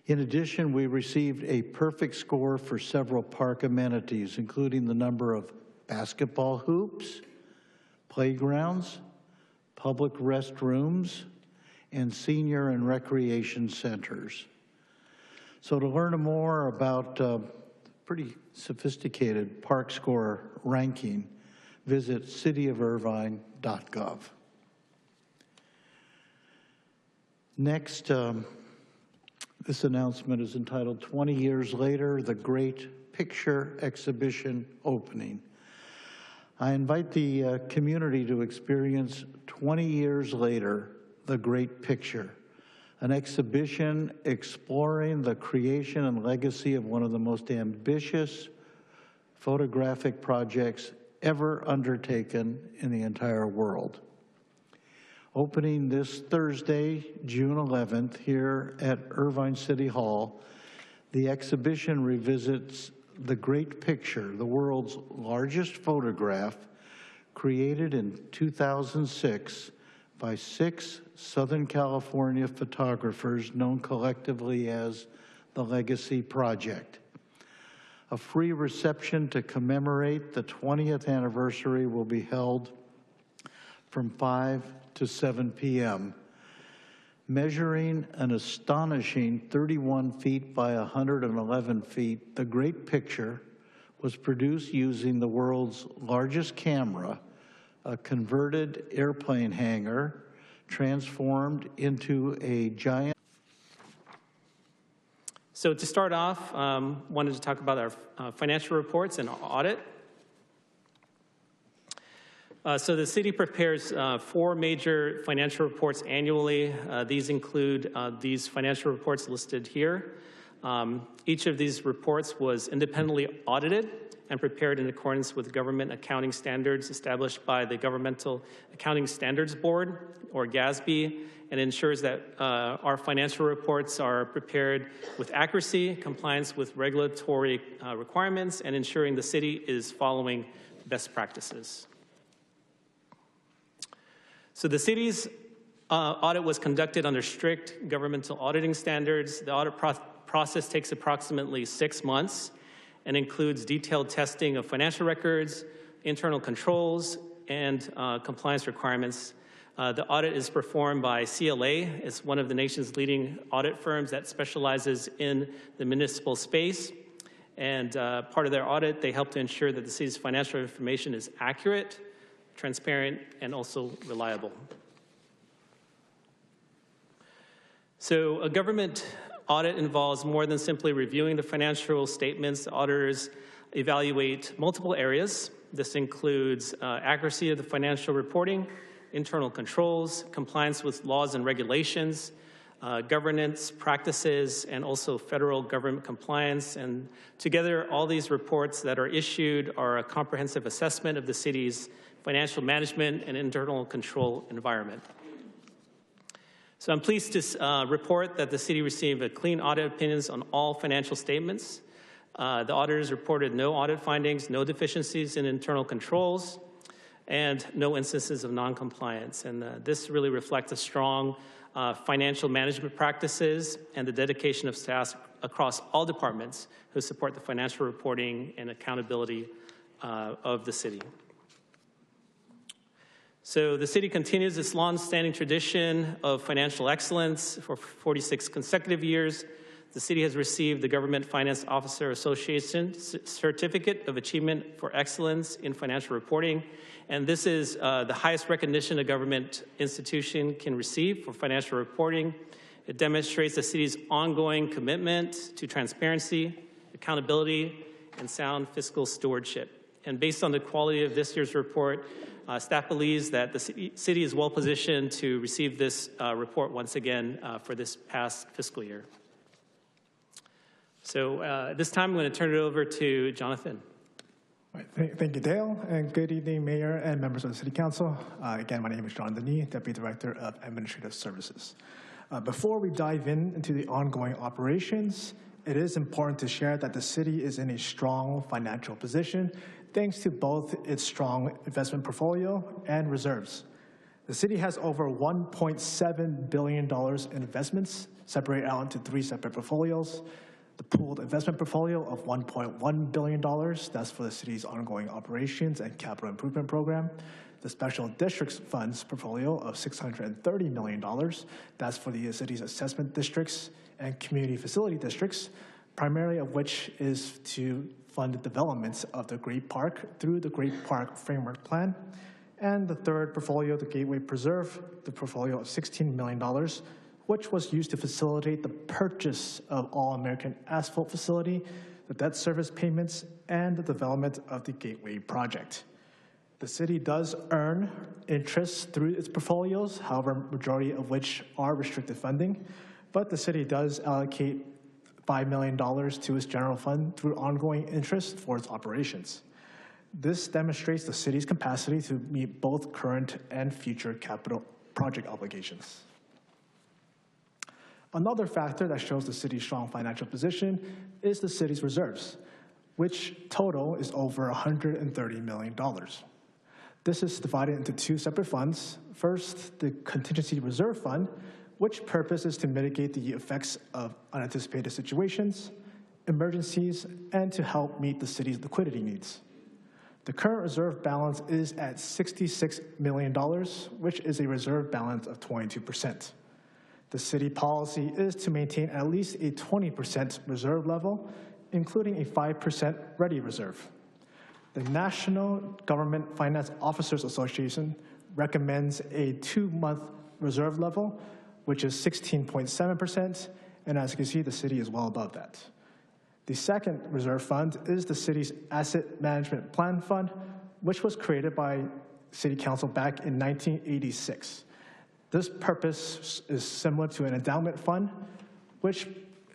In addition, we received a perfect score for several park amenities, including the number of basketball hoops, playgrounds, public restrooms, and senior and recreation centers. So to learn more about pretty sophisticated park score ranking, visit cityofirvine.gov. Next, this announcement is entitled 20 Years Later, the Great Picture Exhibition Opening. I invite the community to experience 20 years later, the Great Picture, an exhibition exploring the creation and legacy of one of the most ambitious photographic projects ever undertaken in the entire world. Opening this Thursday, June 11th, here at Irvine City Hall, the exhibition revisits the Great Picture, the world's largest photograph, created in 2006 by 6 Southern California photographers known collectively as the Legacy Project. A free reception to commemorate the 20th anniversary will be held from 5 to 7 p.m. Measuring an astonishing 31 feet by 111 feet, the Great Picture was produced using the world's largest camera, a converted airplane hangar transformed into a giant. So to start off, wanted to talk about our financial reports and audit. So the city prepares 4 major financial reports annually. These include these financial reports listed here. Each of these reports was independently audited and prepared in accordance with government accounting standards established by the Governmental Accounting Standards Board, or GASB, and ensures that our financial reports are prepared with accuracy, compliance with regulatory requirements, and ensuring the city is following best practices. So the city's audit was conducted under strict governmental auditing standards. The audit process takes approximately 6 months and includes detailed testing of financial records, internal controls, and compliance requirements. The audit is performed by CLA. It's one of the nation's leading audit firms that specializes in the municipal space. And part of their audit, they help to ensure that the city's financial information is accurate, transparent, and also reliable. So a government audit involves more than simply reviewing the financial statements. The auditors evaluate multiple areas. This includes accuracy of the financial reporting, internal controls, compliance with laws and regulations, governance practices, and also federal government compliance. And together, all these reports that are issued are a comprehensive assessment of the city's financial management and internal control environment. So I'm pleased to report that the city received a clean audit opinions on all financial statements. The auditors reported no audit findings, no deficiencies in internal controls, and no instances of noncompliance. And this really reflects a strong financial management practices and the dedication of staff across all departments who support the financial reporting and accountability of the city. So the city continues its long-standing tradition of financial excellence for 46 consecutive years. The city has received the Government Finance Officer Association Certificate of Achievement for Excellence in Financial Reporting. And this is the highest recognition a government institution can receive for financial reporting. It demonstrates the city's ongoing commitment to transparency, accountability, and sound fiscal stewardship. And based on the quality of this year's report, staff believes that the city is well positioned to receive this report once again for this past fiscal year. So at this time, I'm going to turn it over to Jonathan. Thank you, Dale, and good evening, Mayor and members of the City Council. Again, my name is Jonathan Nee, Deputy Director of Administrative Services. Before we dive into the ongoing operations, it is important to share that the city is in a strong financial position thanks to both its strong investment portfolio and reserves. The city has over $1.7 billion in investments separated out into 3 separate portfolios. The pooled investment portfolio of $1.1 billion, that's for the city's ongoing operations and capital improvement program. The special districts funds portfolio of $630 million, that's for the city's assessment districts and community facility districts, primarily of which is to fund the developments of the Great Park through the Great Park Framework Plan. And the third portfolio, the Gateway Preserve, the portfolio of $16 million, which was used to facilitate the purchase of All-American Asphalt Facility, the debt service payments, and the development of the Gateway Project. The city does earn interest through its portfolios, however, majority of which are restricted funding, but the city does allocate $5 million to its general fund through ongoing interest for its operations. This demonstrates the city's capacity to meet both current and future capital project obligations. Another factor that shows the city's strong financial position is the city's reserves, which total is over $130 million. This is divided into 2 separate funds. First, the Contingency Reserve Fund, which purpose is to mitigate the effects of unanticipated situations, emergencies, and to help meet the city's liquidity needs. The current reserve balance is at $66 million, which is a reserve balance of 22%. The city policy is to maintain at least a 20% reserve level, including a 5% ready reserve. The National Government Finance Officers Association recommends a 2-month reserve level, which is 16.7%, and as you can see, the city is well above that. The second reserve fund is the city's Asset Management Plan Fund, which was created by City Council back in 1986. This purpose is similar to an endowment fund, which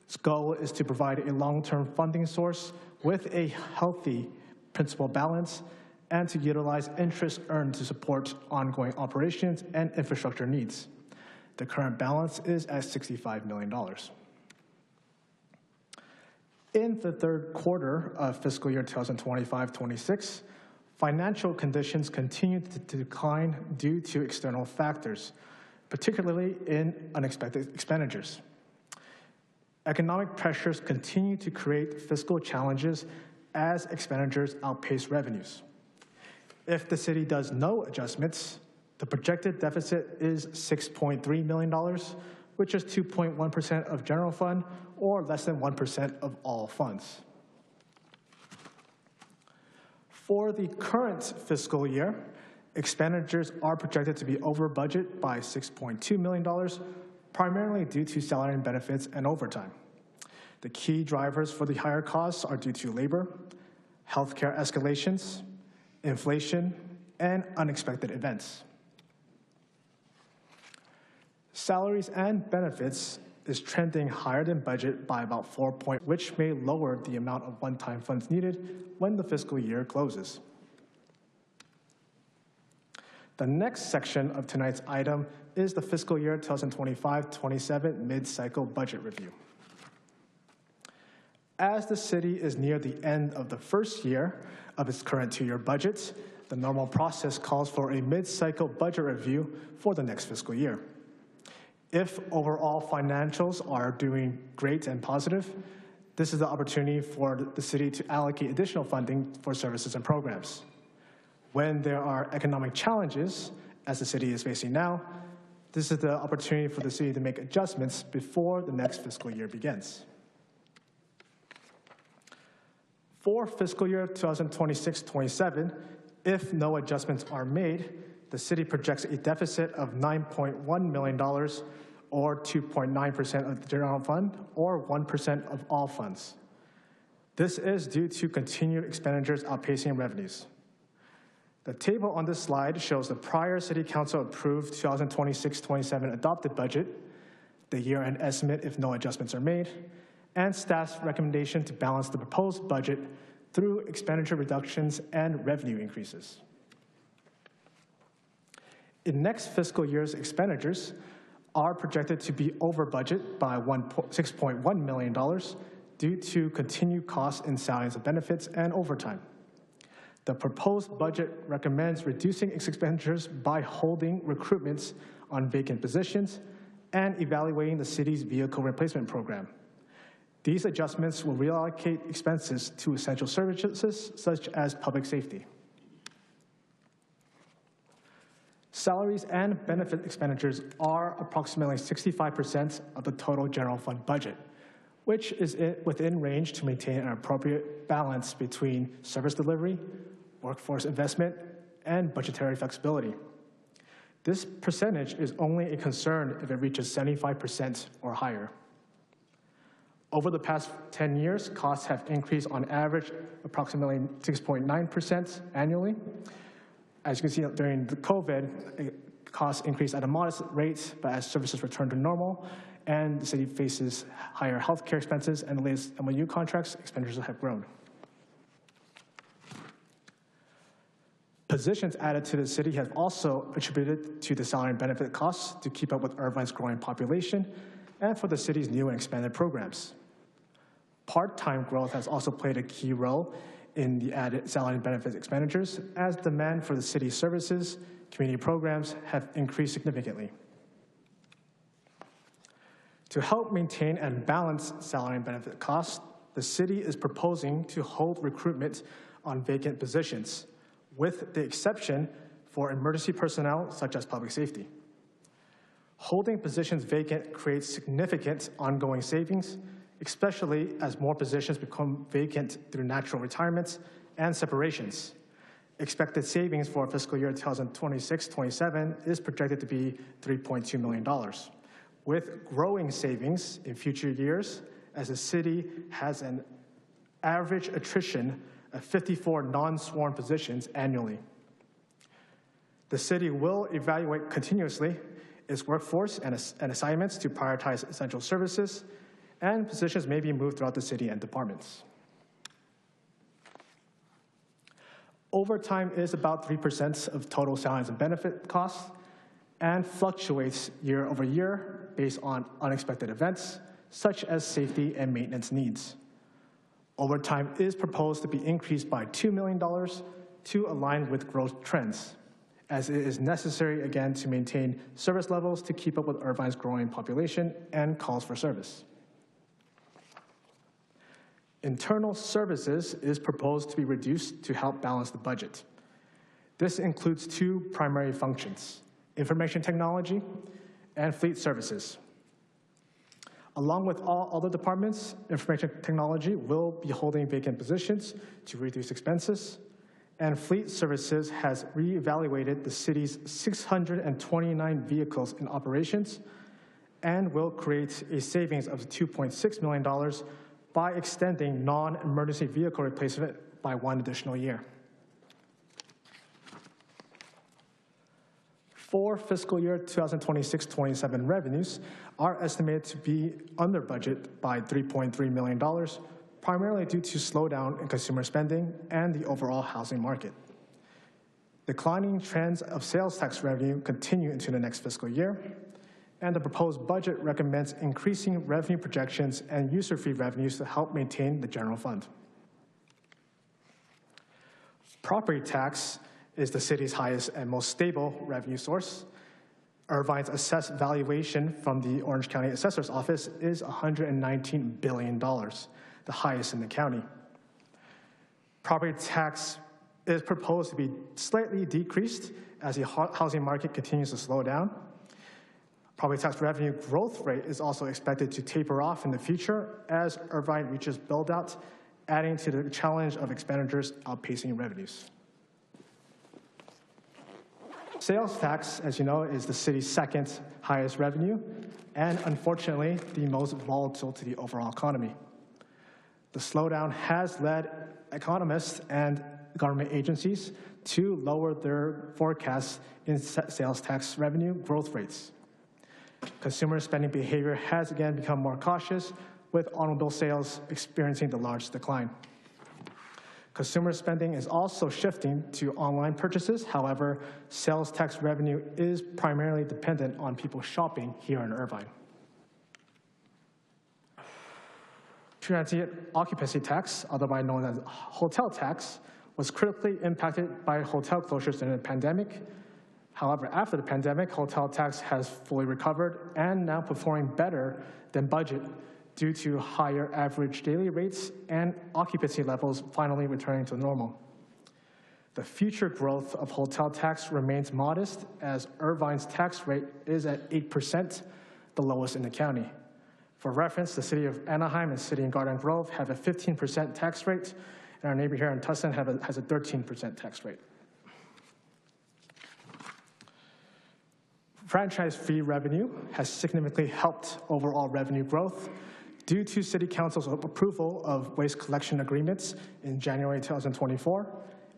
its goal is to provide a long-term funding source with a healthy principal balance and to utilize interest earned to support ongoing operations and infrastructure needs. The current balance is at $65 million. In the third quarter of fiscal year 2025-26, financial conditions continued to decline due to external factors, particularly in unexpected expenditures. Economic pressures continue to create fiscal challenges as expenditures outpace revenues. If the city does no adjustments, The projected deficit is $6.3 million, which is 2.1% of general fund or less than 1% of all funds. For the current fiscal year, expenditures are projected to be over budget by $6.2 million, primarily due to salary and benefits and overtime. The key drivers for the higher costs are due to labor, healthcare escalations, inflation, and unexpected events. Salaries and benefits is trending higher than budget by about 4 points, which may lower the amount of one-time funds needed when the fiscal year closes. The next section of tonight's item is the fiscal year 2025-27 mid-cycle budget review. As the city is near the end of the first year of its current two-year budget, the normal process calls for a mid-cycle budget review for the next fiscal year. If overall financials are doing great and positive, this is the opportunity for the city to allocate additional funding for services and programs. When there are economic challenges, as the city is facing now, this is the opportunity for the city to make adjustments before the next fiscal year begins. For fiscal year 2026-27, if no adjustments are made, the city projects a deficit of $9.1 million or 2.9% of the general fund or 1% of all funds. This is due to continued expenditures outpacing revenues. The table on this slide shows the prior City Council approved 2026-27 adopted budget, the year-end estimate if no adjustments are made, and staff's recommendation to balance the proposed budget through expenditure reductions and revenue increases. In next fiscal year's expenditures are projected to be over budget by $6.1 million due to continued costs in salaries and benefits and overtime. The proposed budget recommends reducing its expenditures by holding recruitments on vacant positions and evaluating the city's vehicle replacement program. These adjustments will reallocate expenses to essential services such as public safety. Salaries and benefit expenditures are approximately 65% of the total general fund budget, which is within range to maintain an appropriate balance between service delivery, workforce investment, and budgetary flexibility. This percentage is only a concern if it reaches 75% or higher. Over the past 10 years, costs have increased on average approximately 6.9% annually. As you can see, during the COVID, costs increased at a modest rate, but as services return to normal and the city faces higher healthcare expenses and the latest MOU contracts, expenditures have grown. Positions added to the city have also attributed to the salary and benefit costs to keep up with Irvine's growing population and for the city's new and expanded programs. Part-time growth has also played a key role in the added salary and benefit expenditures as demand for the city's services, community programs have increased significantly. To help maintain and balance salary and benefit costs, the city is proposing to hold recruitment on vacant positions, with the exception for emergency personnel such as public safety. Holding positions vacant creates significant ongoing savings, especially as more positions become vacant through natural retirements and separations. Expected savings for fiscal year 2026-27 is projected to be $3.2 million, with growing savings in future years as the city has an average attrition of 54 non-sworn positions annually. The city will evaluate continuously its workforce and assignments to prioritize essential services, and positions may be moved throughout the city and departments. Overtime is about 3% of total salaries and benefit costs and fluctuates year over year based on unexpected events, such as safety and maintenance needs. Overtime is proposed to be increased by $2 million to align with growth trends, as it is necessary, again, to maintain service levels to keep up with Irvine's growing population and calls for service. Internal services is proposed to be reduced to help balance the budget. This includes two primary functions: information technology, and fleet services. Along with all other departments, information technology will be holding vacant positions to reduce expenses, and fleet services has reevaluated the city's 629 vehicles in operations and will create a savings of $2.6 million by extending non-emergency vehicle replacement by 1 additional year. For fiscal year 2026-27 revenues are estimated to be under budget by $3.3 million, primarily due to slowdown in consumer spending and the overall housing market. Declining trends of sales tax revenue continue into the next fiscal year, and the proposed budget recommends increasing revenue projections and user fee revenues to help maintain the general fund. Property tax is the city's highest and most stable revenue source. Irvine's assessed valuation from the Orange County Assessor's Office is $119 billion, the highest in the county. Property tax is proposed to be slightly decreased as the housing market continues to slow down. Property tax revenue growth rate is also expected to taper off in the future as Irvine reaches build-out, adding to the challenge of expenditures outpacing revenues. Sales tax, as you know, is the city's second highest revenue and, unfortunately, the most volatile to the overall economy. The slowdown has led economists and government agencies to lower their forecasts in sales tax revenue growth rates. Consumer spending behavior has again become more cautious, with automobile sales experiencing the largest decline. Consumer spending is also shifting to online purchases. However, sales tax revenue is primarily dependent on people shopping here in Irvine. Transient occupancy tax, otherwise known as hotel tax, was critically impacted by hotel closures during the pandemic. However, after the pandemic, hotel tax has fully recovered and now performing better than budget due to higher average daily rates and occupancy levels finally returning to normal. The future growth of hotel tax remains modest as Irvine's tax rate is at 8%, the lowest in the county. For reference, the city of Anaheim and city in Garden Grove have a 15% tax rate, and our neighbor here in Tustin has a 13% tax rate. Franchise fee revenue has significantly helped overall revenue growth due to City Council's approval of waste collection agreements in January 2024,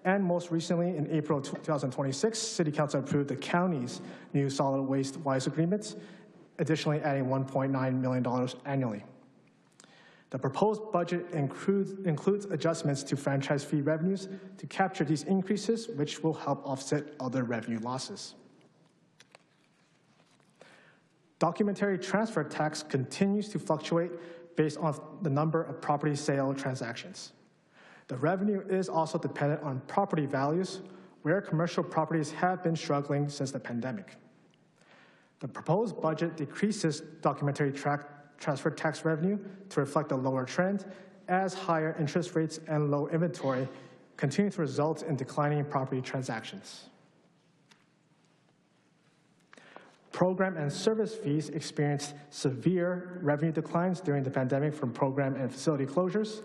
and most recently in April 2026, City Council approved the county's new solid waste WISE agreements, additionally adding $1.9 million annually. The proposed budget includes adjustments to franchise fee revenues to capture these increases, which will help offset other revenue losses. Documentary transfer tax continues to fluctuate based on the number of property sale transactions. The revenue is also dependent on property values, where commercial properties have been struggling since the pandemic. The proposed budget decreases documentary transfer tax revenue to reflect a lower trend, as higher interest rates and low inventory continue to result in declining property transactions. Program and service fees experienced severe revenue declines during the pandemic from program and facility closures.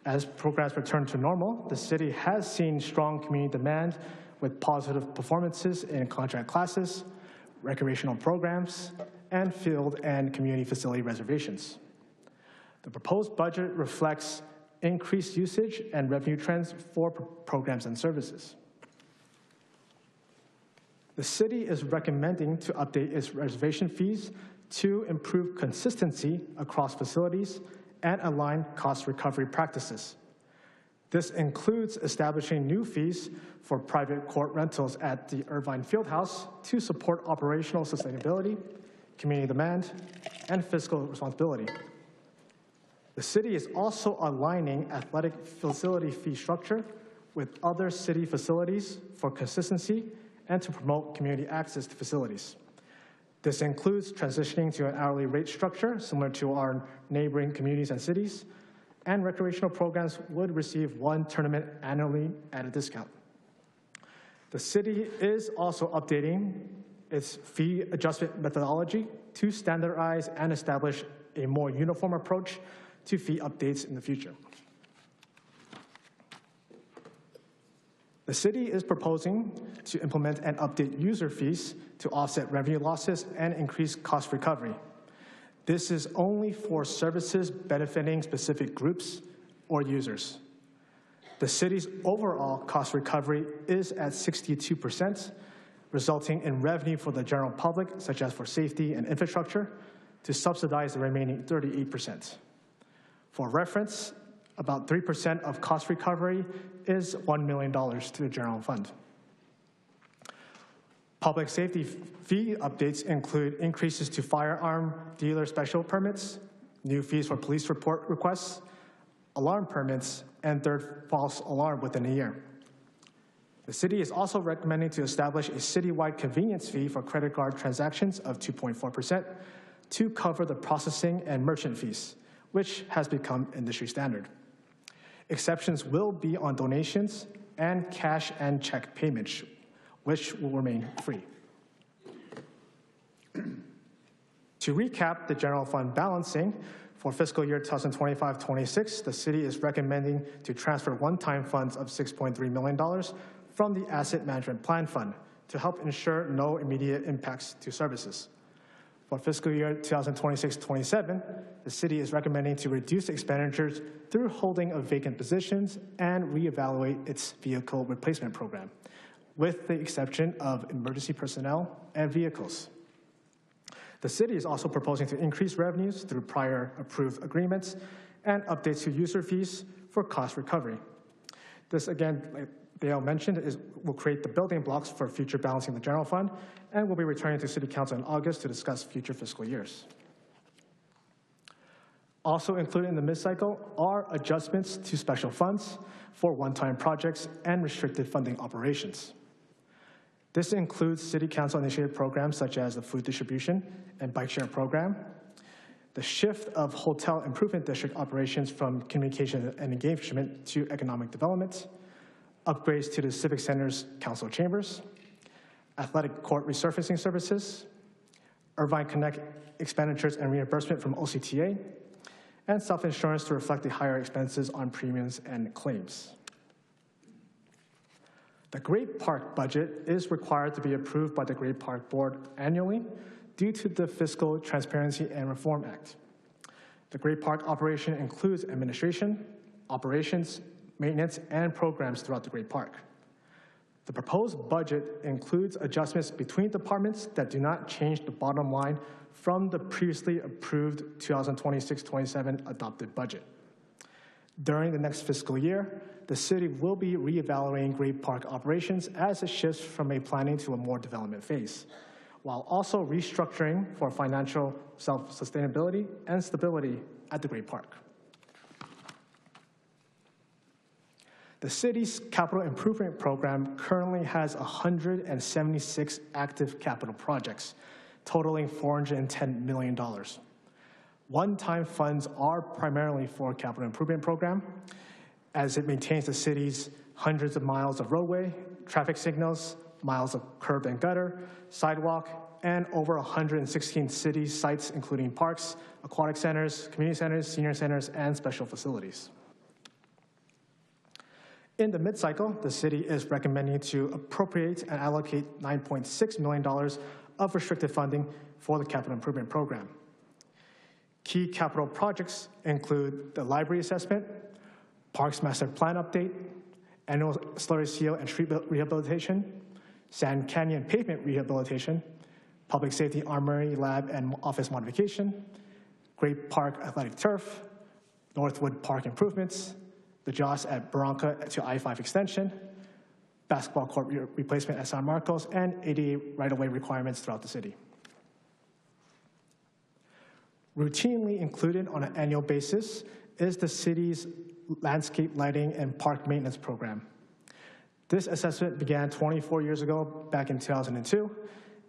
As programs return to normal, the city has seen strong community demand with positive performances in contract classes, recreational programs, and field and community facility reservations. The proposed budget reflects increased usage and revenue trends for programs and services. The city is recommending to update its reservation fees to improve consistency across facilities and align cost recovery practices. This includes establishing new fees for private court rentals at the Irvine Fieldhouse to support operational sustainability, community demand, and fiscal responsibility. The city is also aligning athletic facility fee structure with other city facilities for consistency and to promote community access to facilities. This includes transitioning to an hourly rate structure similar to our neighboring communities and cities, and recreational programs would receive one tournament annually at a discount. The city is also updating its fee adjustment methodology to standardize and establish a more uniform approach to fee updates in the future. The city is proposing to implement and update user fees to offset revenue losses and increase cost recovery. This is only for services benefiting specific groups or users. The city's overall cost recovery is at 62%, resulting in revenue for the general public, such as for safety and infrastructure, to subsidize the remaining 38%. For reference, about 3% of cost recovery is $1 million to the general fund. Public safety fee updates include increases to firearm dealer special permits, new fees for police report requests, alarm permits, and third false alarm within a year. The city is also recommending to establish a citywide convenience fee for credit card transactions of 2.4% to cover the processing and merchant fees, which has become industry standard. Exceptions will be on donations and cash and check payments, which will remain free. To recap the general fund balancing, for fiscal year 2025-26, the city is recommending to transfer one-time funds of $6.3 million from the Asset Management Plan Fund to help ensure no immediate impacts to services. For fiscal year 2026-27, the city is recommending to reduce expenditures through holding of vacant positions and reevaluate its vehicle replacement program, with the exception of emergency personnel and vehicles. The city is also proposing to increase revenues through prior approved agreements and updates to user fees for cost recovery. This, again, like Dale mentioned, will create the building blocks for future balancing the general fund, and will be returning to City Council in August to discuss future fiscal years. Also included in the mid-cycle are adjustments to special funds for one-time projects and restricted funding operations. This includes City Council-initiated programs such as the food distribution and bike share program, the shift of hotel improvement district operations from communication and engagement to economic development, upgrades to the Civic Center's council chambers, athletic court resurfacing services, Irvine Connect expenditures and reimbursement from OCTA, and self-insurance to reflect the higher expenses on premiums and claims. The Great Park budget is required to be approved by the Great Park Board annually due to the Fiscal Transparency and Reform Act. The Great Park operation includes administration, operations, maintenance, and programs throughout the Great Park. The proposed budget includes adjustments between departments that do not change the bottom line from the previously approved 2026-27 adopted budget. During the next fiscal year, the city will be reevaluating Great Park operations as it shifts from a planning to a more development phase, while also restructuring for financial self-sustainability and stability at the Great Park. The city's capital improvement program currently has 176 active capital projects, totaling $410 million. One-time funds are primarily for capital improvement program, as it maintains the city's hundreds of miles of roadway, traffic signals, miles of curb and gutter, sidewalk, and over 116 city sites, including parks, aquatic centers, community centers, senior centers, and special facilities. In the mid-cycle, the city is recommending to appropriate and allocate $9.6 million of restricted funding for the capital improvement program. Key capital projects include the library assessment, Parks Master Plan update, annual slurry seal and street rehabilitation, Sand Canyon pavement rehabilitation, public safety armory, lab, and office modification, Great Park athletic turf, Northwood Park improvements, the JOS at Barranca to I-5 extension, basketball court replacement at San Marcos, and ADA right-of-way requirements throughout the city. Routinely included on an annual basis is the city's landscape lighting and park maintenance program. This assessment began 24 years ago, back in 2002,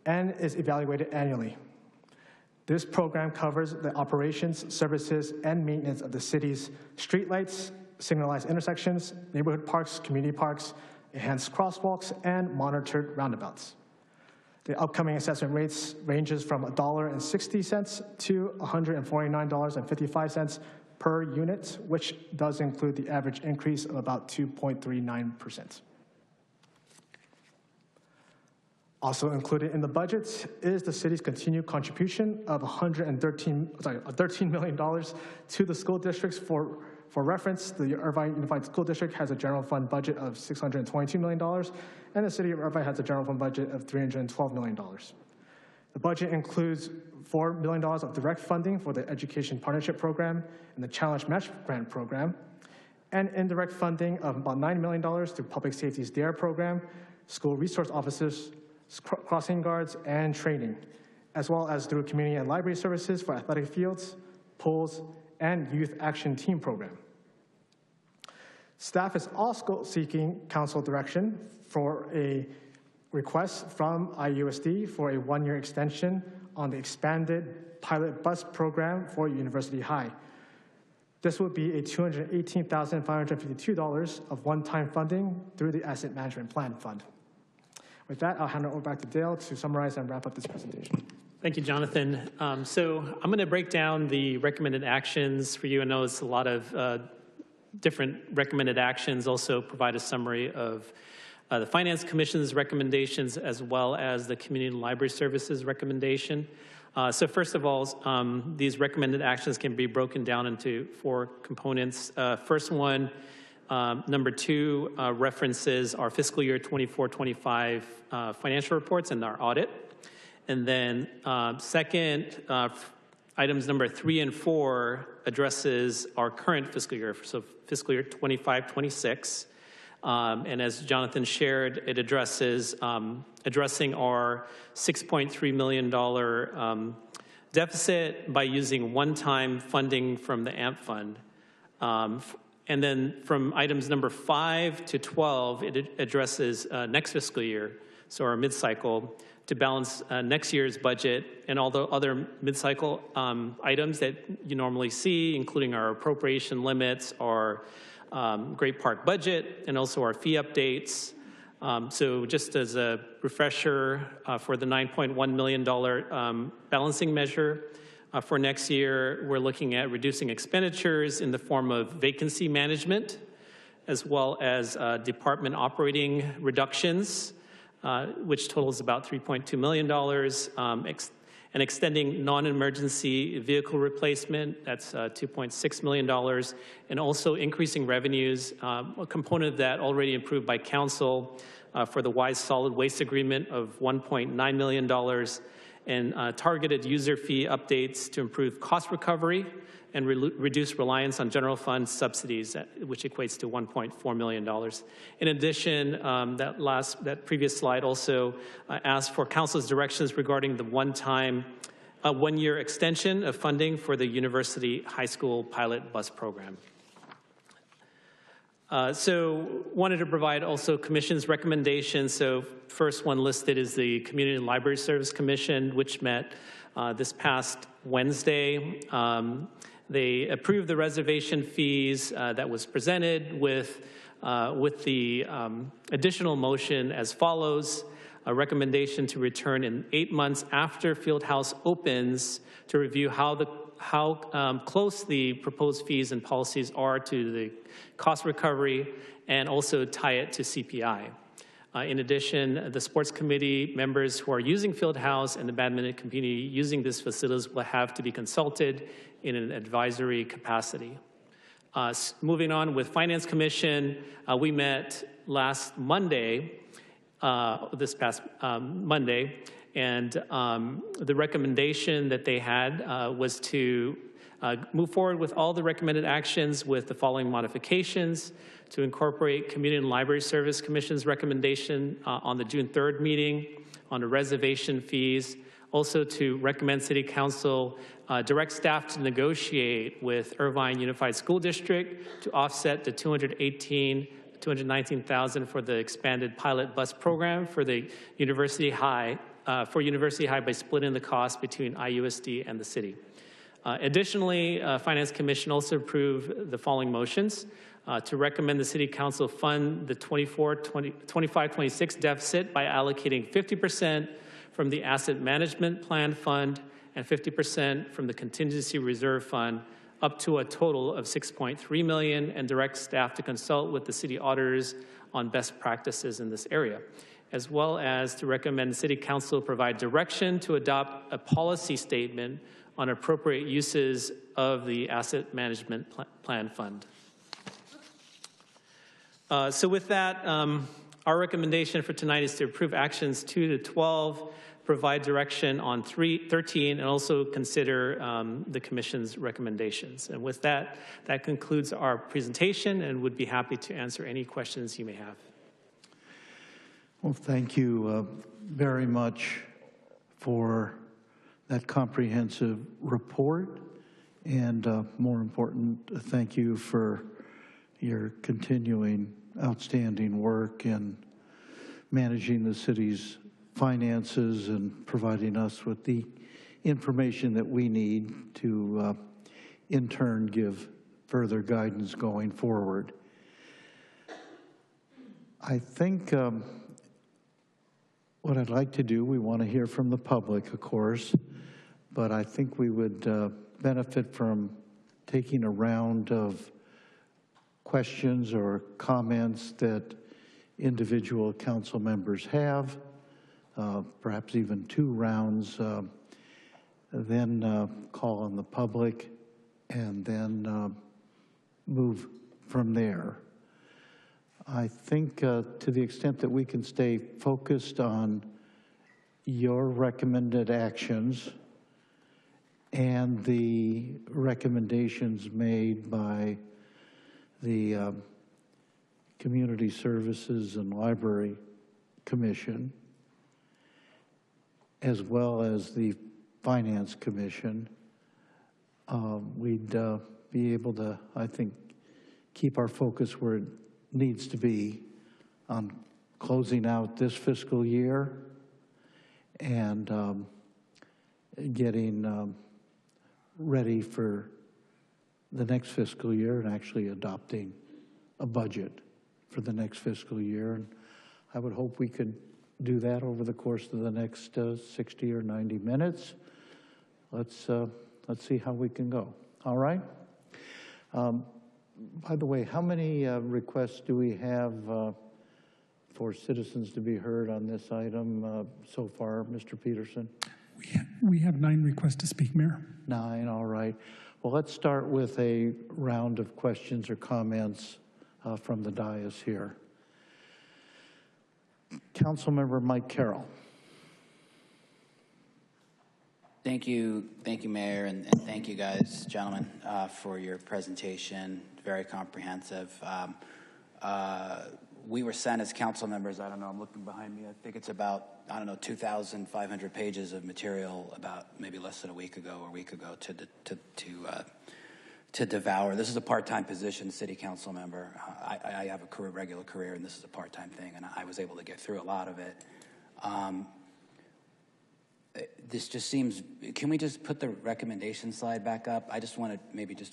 and is evaluated annually. This program covers the operations, services, and maintenance of the city's streetlights, signalized intersections, neighborhood parks, community parks, enhanced crosswalks, and monitored roundabouts. The upcoming assessment rates ranges from $1.60 to $149.55 per unit, which does include the average increase of about 2.39%. Also included in the budget is the city's continued contribution of $13 million to the school districts. For reference, the Irvine Unified School District has a general fund budget of $622 million, and the city of Irvine has a general fund budget of $312 million. The budget includes $4 million of direct funding for the Education Partnership Program and the Challenge Match Grant Program, and indirect funding of about $9 million through Public Safety's DARE program, school resource officers, crossing guards, and training, as well as through community and library services for athletic fields, pools, and youth action team program. Staff is also seeking council direction for a request from IUSD for a one-year extension on the expanded pilot bus program for University High. This would be a $218,552 of one-time funding through the Asset Management Plan Fund. With that, I'll hand it over back to Dale to summarize and wrap up this presentation. Thank you, Jonathan. So I'm going to break down the recommended actions for you. I know it's a lot of different recommended actions, also provide a summary of the Finance Commission's recommendations as well as the Community Library Services recommendation. So first of all, these recommended actions can be broken down into 4 components. First one, number 2, references our fiscal year 24-25 financial reports and our audit. And then second, items number 3 and 4 addresses our current fiscal year, so fiscal year 25-26. And as Jonathan shared, it addresses addressing our $6.3 million deficit by using one-time funding from the AMP fund. And then from items number 5 to 12, it addresses next fiscal year, so our mid-cycle, to balance next year's budget and all the other mid-cycle items that you normally see, including our appropriation limits, our Great Park budget, and also our fee updates. So just as a refresher, for the $9.1 million balancing measure for next year, we're looking at reducing expenditures in the form of vacancy management, as well as department operating reductions, which totals about $3.2 million, and extending non-emergency vehicle replacement, that's $2.6 million, and also increasing revenues, a component of that already approved by council for the WISE solid waste agreement of $1.9 million, and targeted user fee updates to improve cost recovery and reduce reliance on general fund subsidies, which equates to $1.4 million. In addition, that previous slide also asked for council's directions regarding the one-year extension of funding for the University High School pilot bus program. So wanted to provide also Commission's recommendations. So first one listed is the Community and Library Service Commission, which met this past Wednesday. They approved the reservation fees that was presented with the additional motion as follows: a recommendation to return in 8 months after Fieldhouse opens to review how close the proposed fees and policies are to the cost recovery, and also tie it to CPI. In addition, the sports committee members who are using Fieldhouse and the badminton community using these facilities will have to be consulted in an advisory capacity. Moving on with Finance Commission, we met last Monday, this past Monday, and the recommendation that they had was to move forward with all the recommended actions with the following modifications: to incorporate Community and Library Service Commission's recommendation on the June 3rd meeting on the reservation fees, also to recommend City Council direct staff to negotiate with Irvine Unified School District to offset the $219,000 for the expanded pilot bus program for the University High, by splitting the cost between IUSD and the city. Additionally, Finance Commission also approved the following motions: to recommend the City Council fund the 25-26 deficit by allocating 50% from the Asset Management Plan Fund and 50% from the Contingency Reserve Fund, up to a total of $6.3 million, and direct staff to consult with the city auditors on best practices in this area, as well as to recommend the City Council provide direction to adopt a policy statement on appropriate uses of the Asset Management Plan Fund. So with that, our recommendation for tonight is to approve actions 2 to 12, provide direction on 13, and also consider the Commission's recommendations. And with that, that concludes our presentation, and would be happy to answer any questions you may have. Well, thank you very much for that comprehensive report, and more important, thank you for your continuing outstanding work in managing the city's finances and providing us with the information that we need to in turn give further guidance going forward. I think what I'd like to do, we want to hear from the public, of course, but I think we would benefit from taking a round of questions or comments that individual council members have, perhaps even 2 rounds, then call on the public, and then move from there. I think to the extent that we can stay focused on your recommended actions and the recommendations made by the Community Services and Library Commission, as well as the Finance Commission, we'd be able to, I think, keep our focus where it needs to be on closing out this fiscal year and getting ready for the next fiscal year and actually adopting a budget for the next fiscal year. And I would hope we could do that over the course of the next 60 or 90 minutes. Let's see how we can go. All right? By the way, how many requests do we have for citizens to be heard on this item so far, Mr. Peterson? We have 9 requests to speak, Mayor. 9, all right. Well, let's start with a round of questions or comments from the dais here. Councilmember Mike Carroll. Thank you, Mayor, and thank you guys, gentlemen, for your presentation. Very comprehensive. We were sent as council members, I don't know, I'm looking behind me, I think it's about, 2,500 pages of material about maybe less than a week ago to devour. This is a part-time position, city council member. I have a regular career, and this is a part-time thing, and I was able to get through a lot of it. This just seems, can we just put the recommendation slide back up? I just want to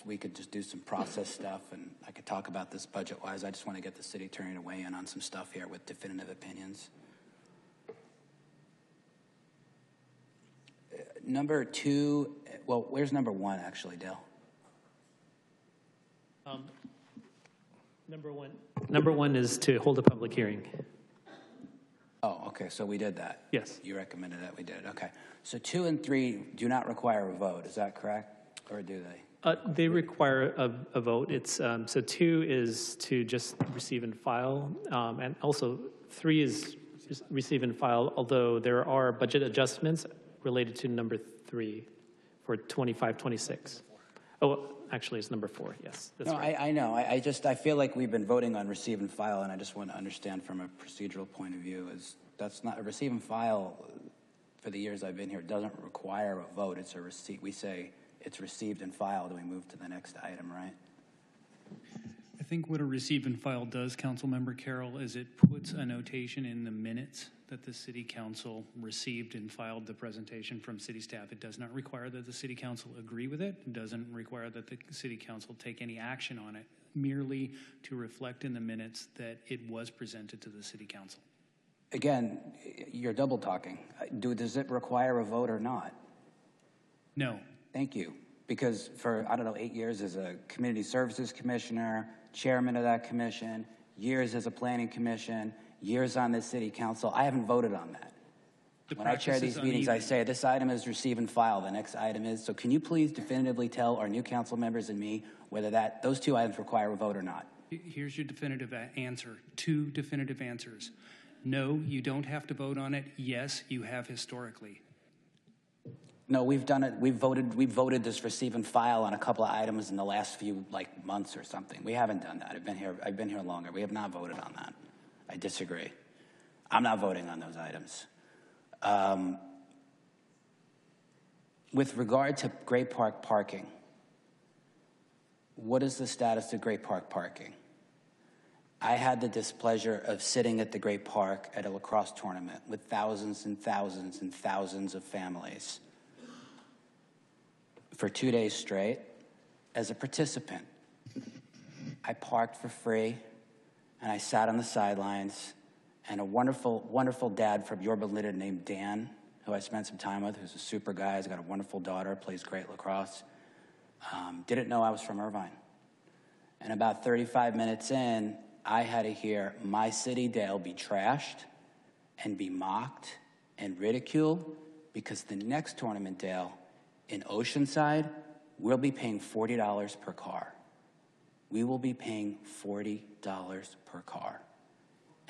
we could just do some process stuff, and I could talk about this budget-wise. I just want to get the city attorney to weigh in on some stuff here with definitive opinions. Number 2, well, where's number 1 actually, Dale? Number one is to hold a public hearing. Oh, okay, so we did that. Yes. You recommended that we did, okay. So 2 and 3 do not require a vote, is that correct? Or do they? They require a vote. It's so 2 is to just receive and file, and also 3 is just receive and file, although there are budget adjustments related to number 3 for 25-26. Oh, actually, it's number 4. Yes, that's right. I know. I feel like we've been voting on receive and file, and I just want to understand from a procedural point of view is that's not a receive and file. For the years I've been here, it doesn't require a vote. It's a receipt. We say it's received and filed, and we move to the next item, right? I think what a receive and file does, Councilmember Carroll, is it puts a notation in the minutes that the City Council received and filed the presentation from City staff. It does not require that the City Council agree with it. It doesn't require that the City Council take any action on it, merely to reflect in the minutes that it was presented to the City Council. Again, you're double talking. Does it require a vote or not? No. Thank you. Because for, I don't know, 8 years as a community services commissioner, chairman of that commission, years as a planning commission, years on the city council, I haven't voted on that. When I chair these meetings, I say, this item is receive and file, the next item is. So can you please definitively tell our new council members and me whether those two items require a vote or not? Here's your definitive answer. 2 definitive answers. No, you don't have to vote on it. Yes, you have historically. No, we've done it. We've voted this receive and file on a couple of items in the last few months or something. We haven't done that. I've been here longer. We have not voted on that. I disagree. I'm not voting on those items. With regard to Great Park parking, what is the status of Great Park parking? I had the displeasure of sitting at the Great Park at a lacrosse tournament with thousands and thousands and thousands of families for 2 days straight as a participant. I parked for free, and I sat on the sidelines, and a wonderful, wonderful dad from Yorba Linda named Dan, who I spent some time with, who's a super guy, has got a wonderful daughter, plays great lacrosse, didn't know I was from Irvine. And about 35 minutes in, I had to hear my city Dale be trashed and be mocked and ridiculed because the next tournament Dale in Oceanside, we'll be paying $40 per car. We will be paying $40 per car.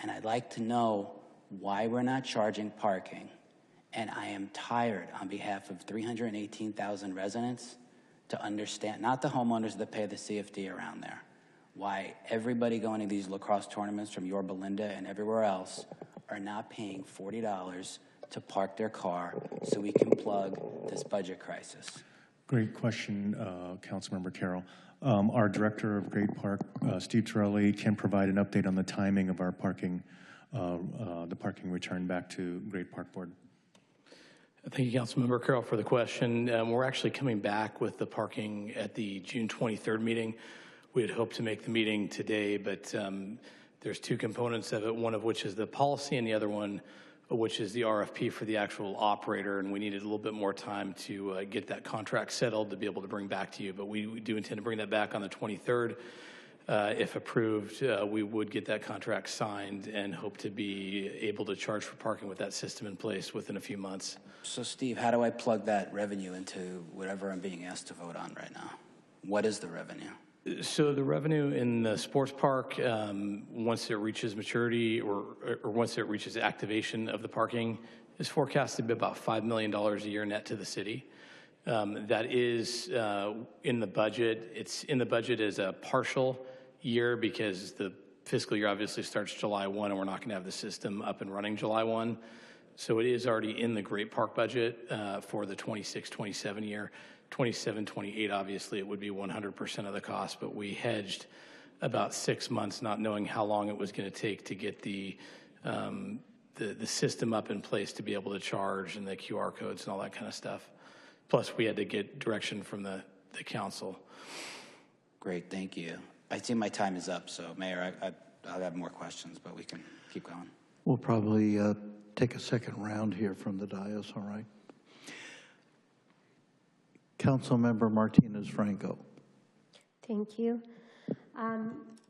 And I'd like to know why we're not charging parking. And I am tired on behalf of 318,000 residents to understand, not the homeowners that pay the CFD around there, why everybody going to these lacrosse tournaments from Yorba Linda and everywhere else are not paying $40 to park their car so we can plug this budget crisis. Great question, Councilmember Carroll. Our Director of Great Park, Steve Torelli, can provide an update on the timing of our parking, the parking return back to Great Park Board. Thank you, Councilmember Carroll, for the question. We're actually coming back with the parking at the June 23rd meeting. We had hoped to make the meeting today, but there's 2 components of it, one of which is the policy and the other one which is the RFP for the actual operator, and we needed a little bit more time to get that contract settled to be able to bring back to you, but we do intend to bring that back on the 23rd. If approved, we would get that contract signed and hope to be able to charge for parking with that system in place within a few months. So Steve, how do I plug that revenue into whatever I'm being asked to vote on right now? What is the revenue? So the revenue in the sports park, once it reaches maturity or once it reaches activation of the parking, is forecasted to be about $5 million a year net to the city. That is in the budget. It's in the budget as a partial year because the fiscal year obviously starts July 1 and we're not going to have the system up and running July 1. So it is already in the Great Park budget for the 26-27 year. 27-28, obviously, it would be 100% of the cost, but we hedged about 6 months, not knowing how long it was going to take to get the system up in place to be able to charge and the QR codes and all that kind of stuff. Plus, we had to get direction from the council. Great, thank you. I see my time is up, so Mayor, I'll have more questions, but we can keep going. We'll probably take a second round here from the dais, all right? Councilmember Martinez-Franco. Thank you.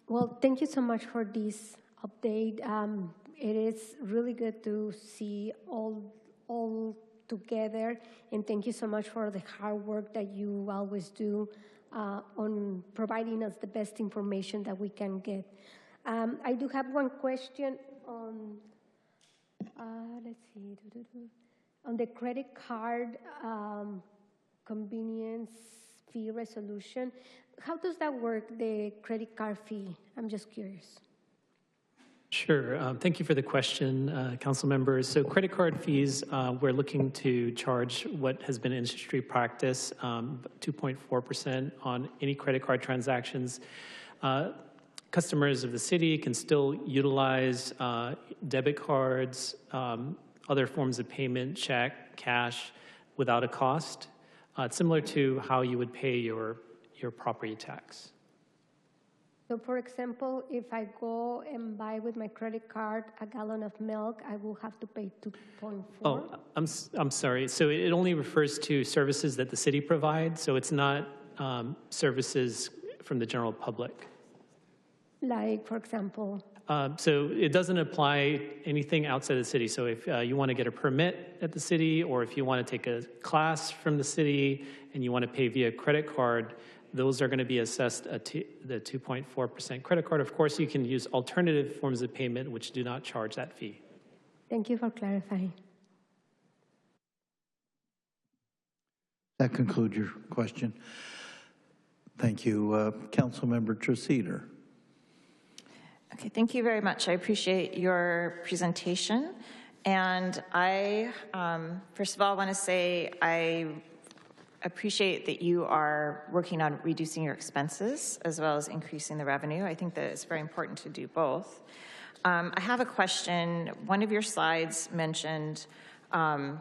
Well, thank you so much for this update. It is really good to see all together, and thank you so much for the hard work that you always do on providing us the best information that we can get. I do have one question on, let's see, on the credit card convenience fee resolution. How does that work, the credit card fee? I'm just curious. Sure. Thank you for the question, council members. So credit card fees, we're looking to charge what has been industry practice, 2.4% on any credit card transactions. Customers of the city can still utilize debit cards, other forms of payment, check, cash, without a cost. It's similar to how you would pay your property tax. So for example, if I go and buy with my credit card a gallon of milk, I will have to pay 2.4. Oh, I'm sorry. So it only refers to services that the city provides, so it's not services from the general public. Like, for example? So it doesn't apply anything outside the city. So if you want to get a permit at the city, or if you want to take a class from the city and you want to pay via credit card, those are going to be assessed at the 2.4% credit card. Of course, you can use alternative forms of payment which do not charge that fee. Thank you for clarifying. That concludes your question. Thank you. Councilmember Treseder. Okay, thank you very much. I appreciate your presentation. And I, first of all, want to say I appreciate that you are working on reducing your expenses as well as increasing the revenue. I think that it's very important to do both. I have a question. One of your slides mentioned the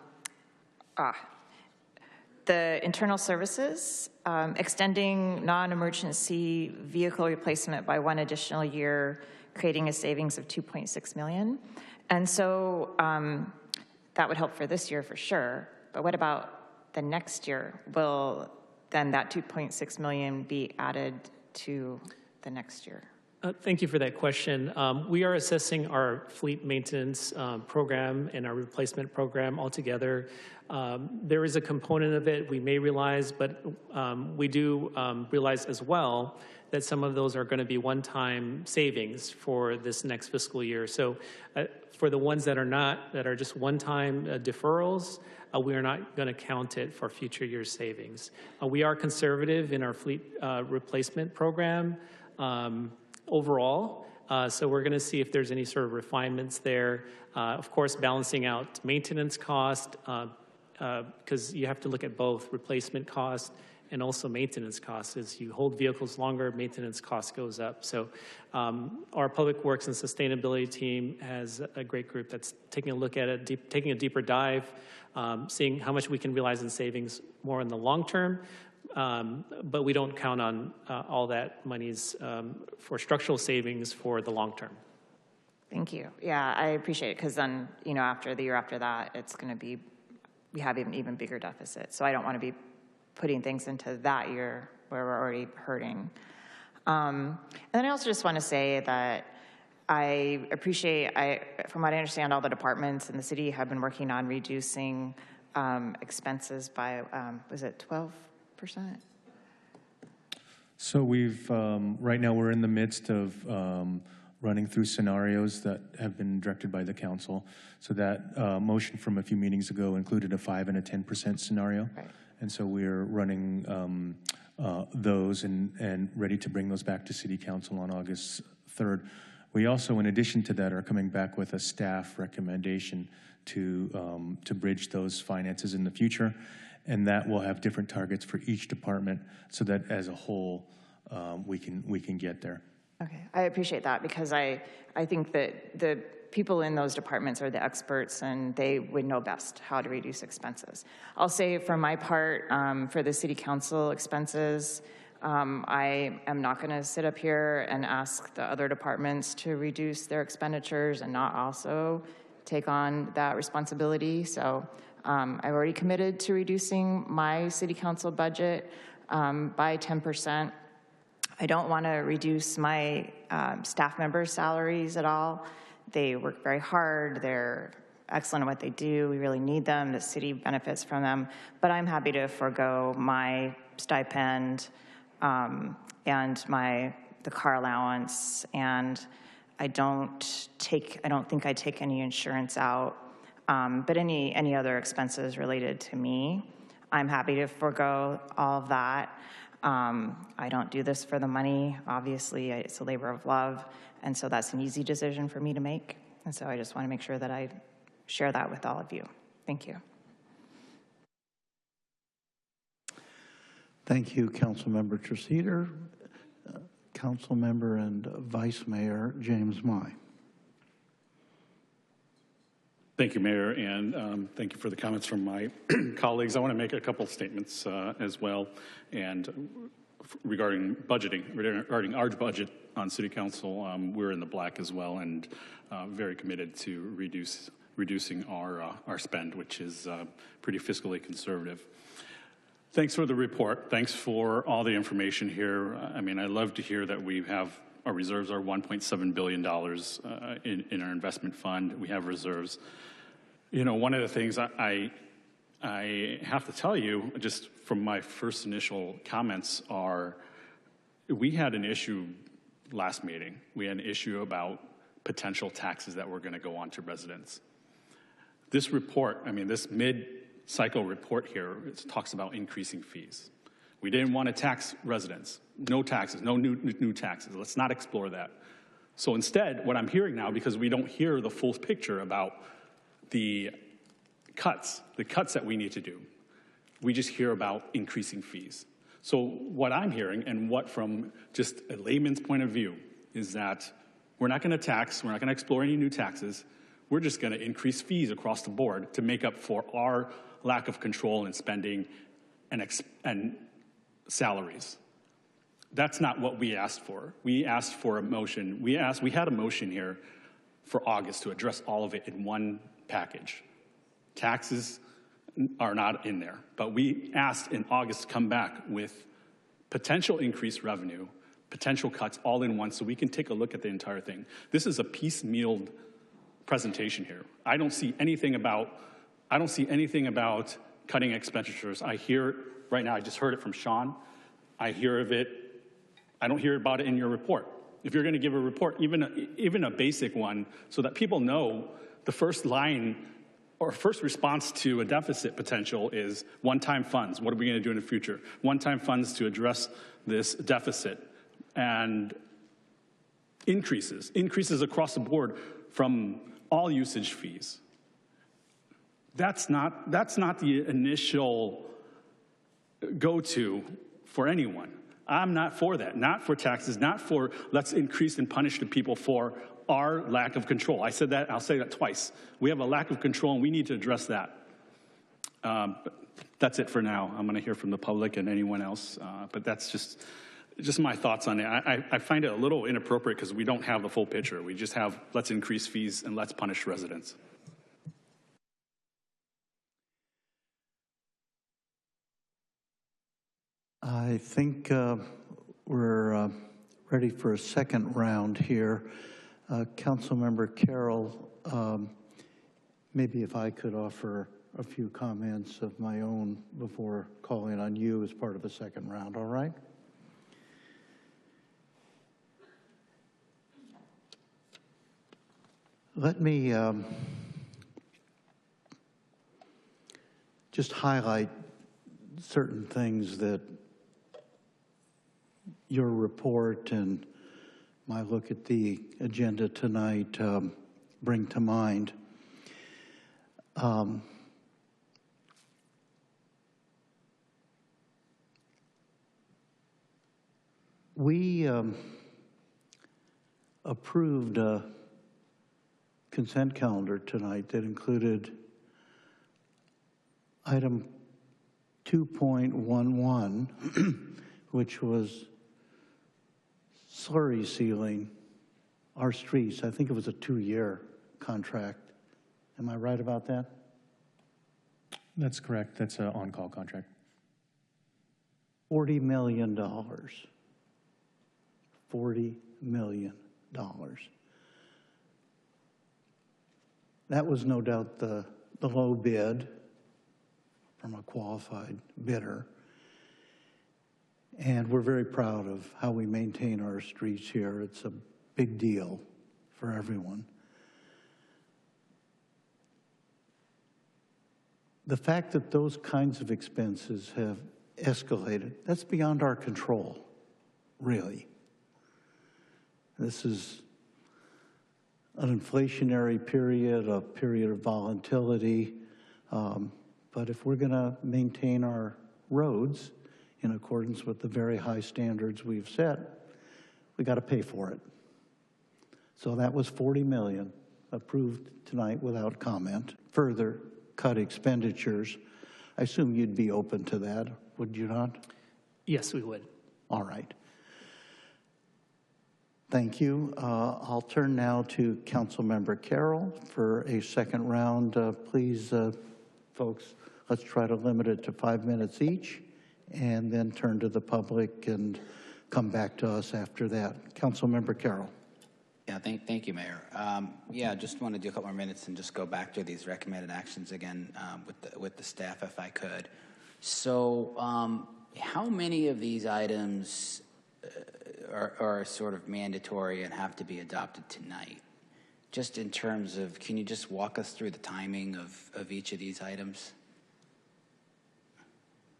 internal services, extending non-emergency vehicle replacement by 1 additional year, creating a savings of $2.6 million. And so that would help for this year for sure, but what about the next year? Will then that $2.6 million be added to the next year? Thank you for that question. We are assessing our fleet maintenance program and our replacement program altogether. There is a component of it we may realize, but we do realize as well that some of those are going to be one-time savings for this next fiscal year. So for the ones that are not, that are just one-time deferrals, we are not going to count it for future year savings. We are conservative in our fleet replacement program overall, so we're going to see if there's any sort of refinements there. Of course, balancing out maintenance cost, because you have to look at both replacement cost and also maintenance costs. As you hold vehicles longer, maintenance cost goes up. So our Public Works and Sustainability team has a great group that's taking a look at it, taking a deeper dive, seeing how much we can realize in savings more in the long term. But we don't count on all that monies for structural savings for the long term. Thank you. Yeah, I appreciate it, because then, you know, after the year after that, it's going to be, we have an even bigger deficit. So I don't want to be putting things into that year where we're already hurting. And then I also just want to say that I appreciate, from what I understand, all the departments in the city have been working on reducing expenses by, was it 12%? So we've, right now we're in the midst of running through scenarios that have been directed by the council. So that motion from a few meetings ago included a 5% and a 10% scenario. Right. And so we're running those and ready to bring those back to City Council on August 3rd. We also, in addition to that, are coming back with a staff recommendation to bridge those finances in the future. And that will have different targets for each department so that as a whole, we can get there. Okay, I appreciate that, because I think that the people in those departments are the experts and they would know best how to reduce expenses. I'll say for my part, for the city council expenses, I am not going to sit up here and ask the other departments to reduce their expenditures and not also take on that responsibility. So I've already committed to reducing my city council budget by 10%. I don't want to reduce my staff members' salaries at all. They work very hard. They're excellent at what they do. We really need them. The city benefits from them. But I'm happy to forego my stipend and the car allowance. And I don't think I take any insurance out. But any other expenses related to me, I'm happy to forego all of that. I don't do this for the money. Obviously, it's a labor of love, and so that's an easy decision for me to make. And so I just want to make sure that I share that with all of you. Thank you. Thank you, Councilmember Treseder. Councilmember and Vice Mayor James Mai. Thank you, Mayor, and thank you for the comments from my colleagues. I want to make a couple of statements as well. And regarding budgeting, regarding our budget on City Council, we're in the black as well, and very committed to reducing our spend, which is pretty fiscally conservative. Thanks for the report. Thanks for all the information here. I mean, I love to hear that we have our reserves are $1.7 billion in our investment fund. We have reserves. You know, one of the things I have to tell you, just from my first initial comments, are we had an issue last meeting. We had an issue about potential taxes that were going to go on to residents. This report, I mean, this mid-cycle report here, it talks about increasing fees. We didn't want to tax residents. No taxes, no new taxes. Let's not explore that. So instead, what I'm hearing now, because we don't hear the full picture about the cuts that we need to do, we just hear about increasing fees. So what I'm hearing, and what from just a layman's point of view, is that we're not going to tax, we're not going to explore any new taxes, we're just going to increase fees across the board to make up for our lack of control in spending and salaries. That's not what we asked for. We asked for a motion. We had a motion here for August to address all of it in one package. Taxes are not in there, but we asked in August to come back with potential increased revenue, potential cuts all in one, so we can take a look at the entire thing. This is a piecemealed presentation here. I don't see anything about cutting expenditures. I hear right now, I just heard it from Sean. I hear of it. I don't hear about it in your report. If you're going to give a report, even a basic one, so that people know the first line or first response to a deficit potential is one-time funds. What are we going to do in the future? One-time funds to address this deficit, and increases across the board from all usage fees. That's not the initial go-to for anyone. I'm not for that, not for taxes, not for let's increase and punish the people for our lack of control. I said that, I'll say that twice. We have a lack of control and we need to address that. But that's it for now. I'm gonna hear from the public and anyone else, but that's just my thoughts on it. I find it a little inappropriate because we don't have the full picture. We just have let's increase fees and let's punish residents. I think we're ready for a second round here. Councilmember Carroll, maybe if I could offer a few comments of my own before calling on you as part of a second round, all right? Let me just highlight certain things that your report and my look at the agenda tonight bring to mind. We approved a consent calendar tonight that included item 2.11, which was slurry sealing our streets. I think it was a 2-year contract. Am I right about that? That's correct. That's an on-call contract. $40 million. $40 million. That was no doubt the low bid from a qualified bidder. And we're very proud of how we maintain our streets here. It's a big deal for everyone. The fact that those kinds of expenses have escalated, that's beyond our control, really. This is an inflationary period, a period of volatility. But if we're going to maintain our roads in accordance with the very high standards we've set, we got to pay for it. So that was $40 million approved tonight without comment. Further cut expenditures. I assume you'd be open to that, would you not? Yes, we would. All right. Thank you. I'll turn now to Councilmember Carroll for a second round. Please, folks, let's try to limit it to 5 minutes each and then turn to the public and come back to us after that. Councilmember Carroll. Yeah, thank you, Mayor. Yeah, just want to do a couple more minutes and just go back to these recommended actions again with the staff, if I could. So, how many of these items are sort of mandatory and have to be adopted tonight? Just in terms of, can you just walk us through the timing of each of these items?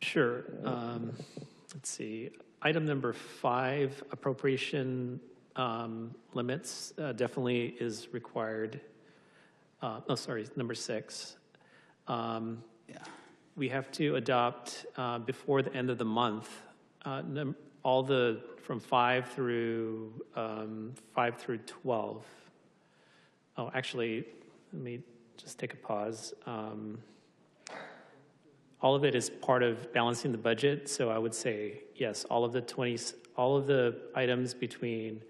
Sure. Let's see. Item number 5, appropriation limits, definitely is required. Number 6. We have to adopt before the end of the month all the from 5 through 12. Oh, actually, let me just take a pause. All of it is part of balancing the budget, so I would say yes. All of the items between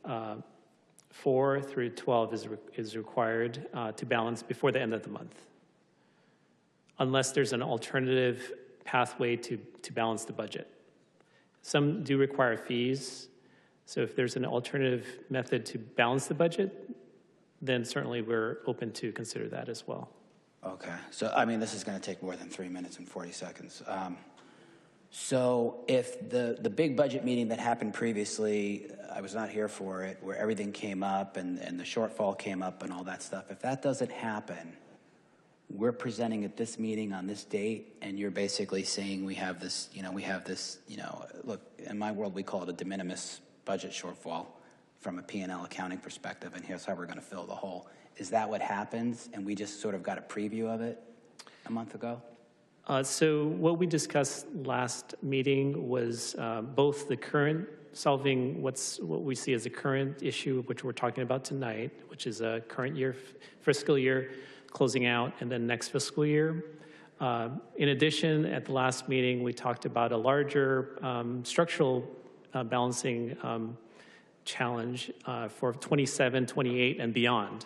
4 through 12 is required to balance before the end of the month, unless there's an alternative pathway to balance the budget. Some do require fees, so if there's an alternative method to balance the budget, then certainly we're open to consider that as well. Okay, so I mean, this is going to take more than 3 minutes and 40 seconds. So if the big budget meeting that happened previously, I was not here for it, where everything came up and the shortfall came up and all that stuff, if that doesn't happen, we're presenting at this meeting on this date, and you're basically saying we have this, look, in my world, we call it a de minimis budget shortfall from a P&L accounting perspective, and here's how we're going to fill the hole. Is that what happens, and we just sort of got a preview of it a month ago? So what we discussed last meeting was both the current, solving what we see as a current issue, which we're talking about tonight, which is a current year, fiscal year, closing out, and then next fiscal year. In addition, at the last meeting, we talked about a larger structural balancing challenge for 27, 28, and beyond.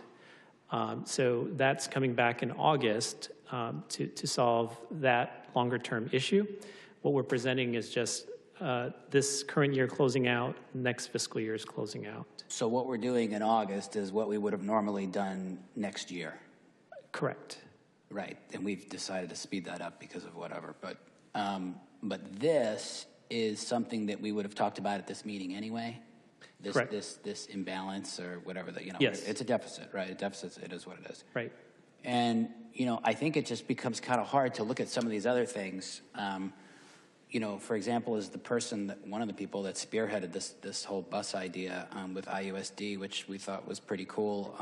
So that's coming back in August to solve that longer-term issue. What we're presenting is just this current year closing out, next fiscal year is closing out. So what we're doing in August is what we would have normally done next year. Correct. Right, and we've decided to speed that up because of whatever. But this is something that we would have talked about at this meeting anyway. This imbalance or whatever that Yes. It's a deficit, right? A deficit, it is what it is. Right. And I think it just becomes kind of hard to look at some of these other things. For example, is one of the people that spearheaded this whole bus idea with IUSD, which we thought was pretty cool.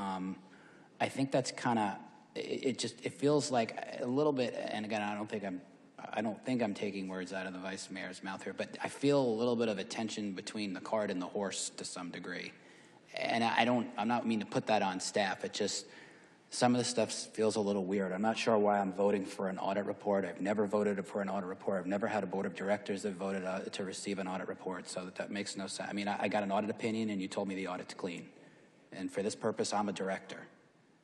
I think that's kind of. It feels like a little bit, and again, I don't think I'm taking words out of the vice mayor's mouth here, but I feel a little bit of a tension between the cart and the horse to some degree. And I'm not mean to put that on staff. It just, some of the stuff feels a little weird. I'm not sure why I'm voting for an audit report. I've never voted for an audit report. I've never had a board of directors that voted to receive an audit report, so that makes no sense. I mean, I got an audit opinion and you told me the audit's clean. And for this purpose, I'm a director.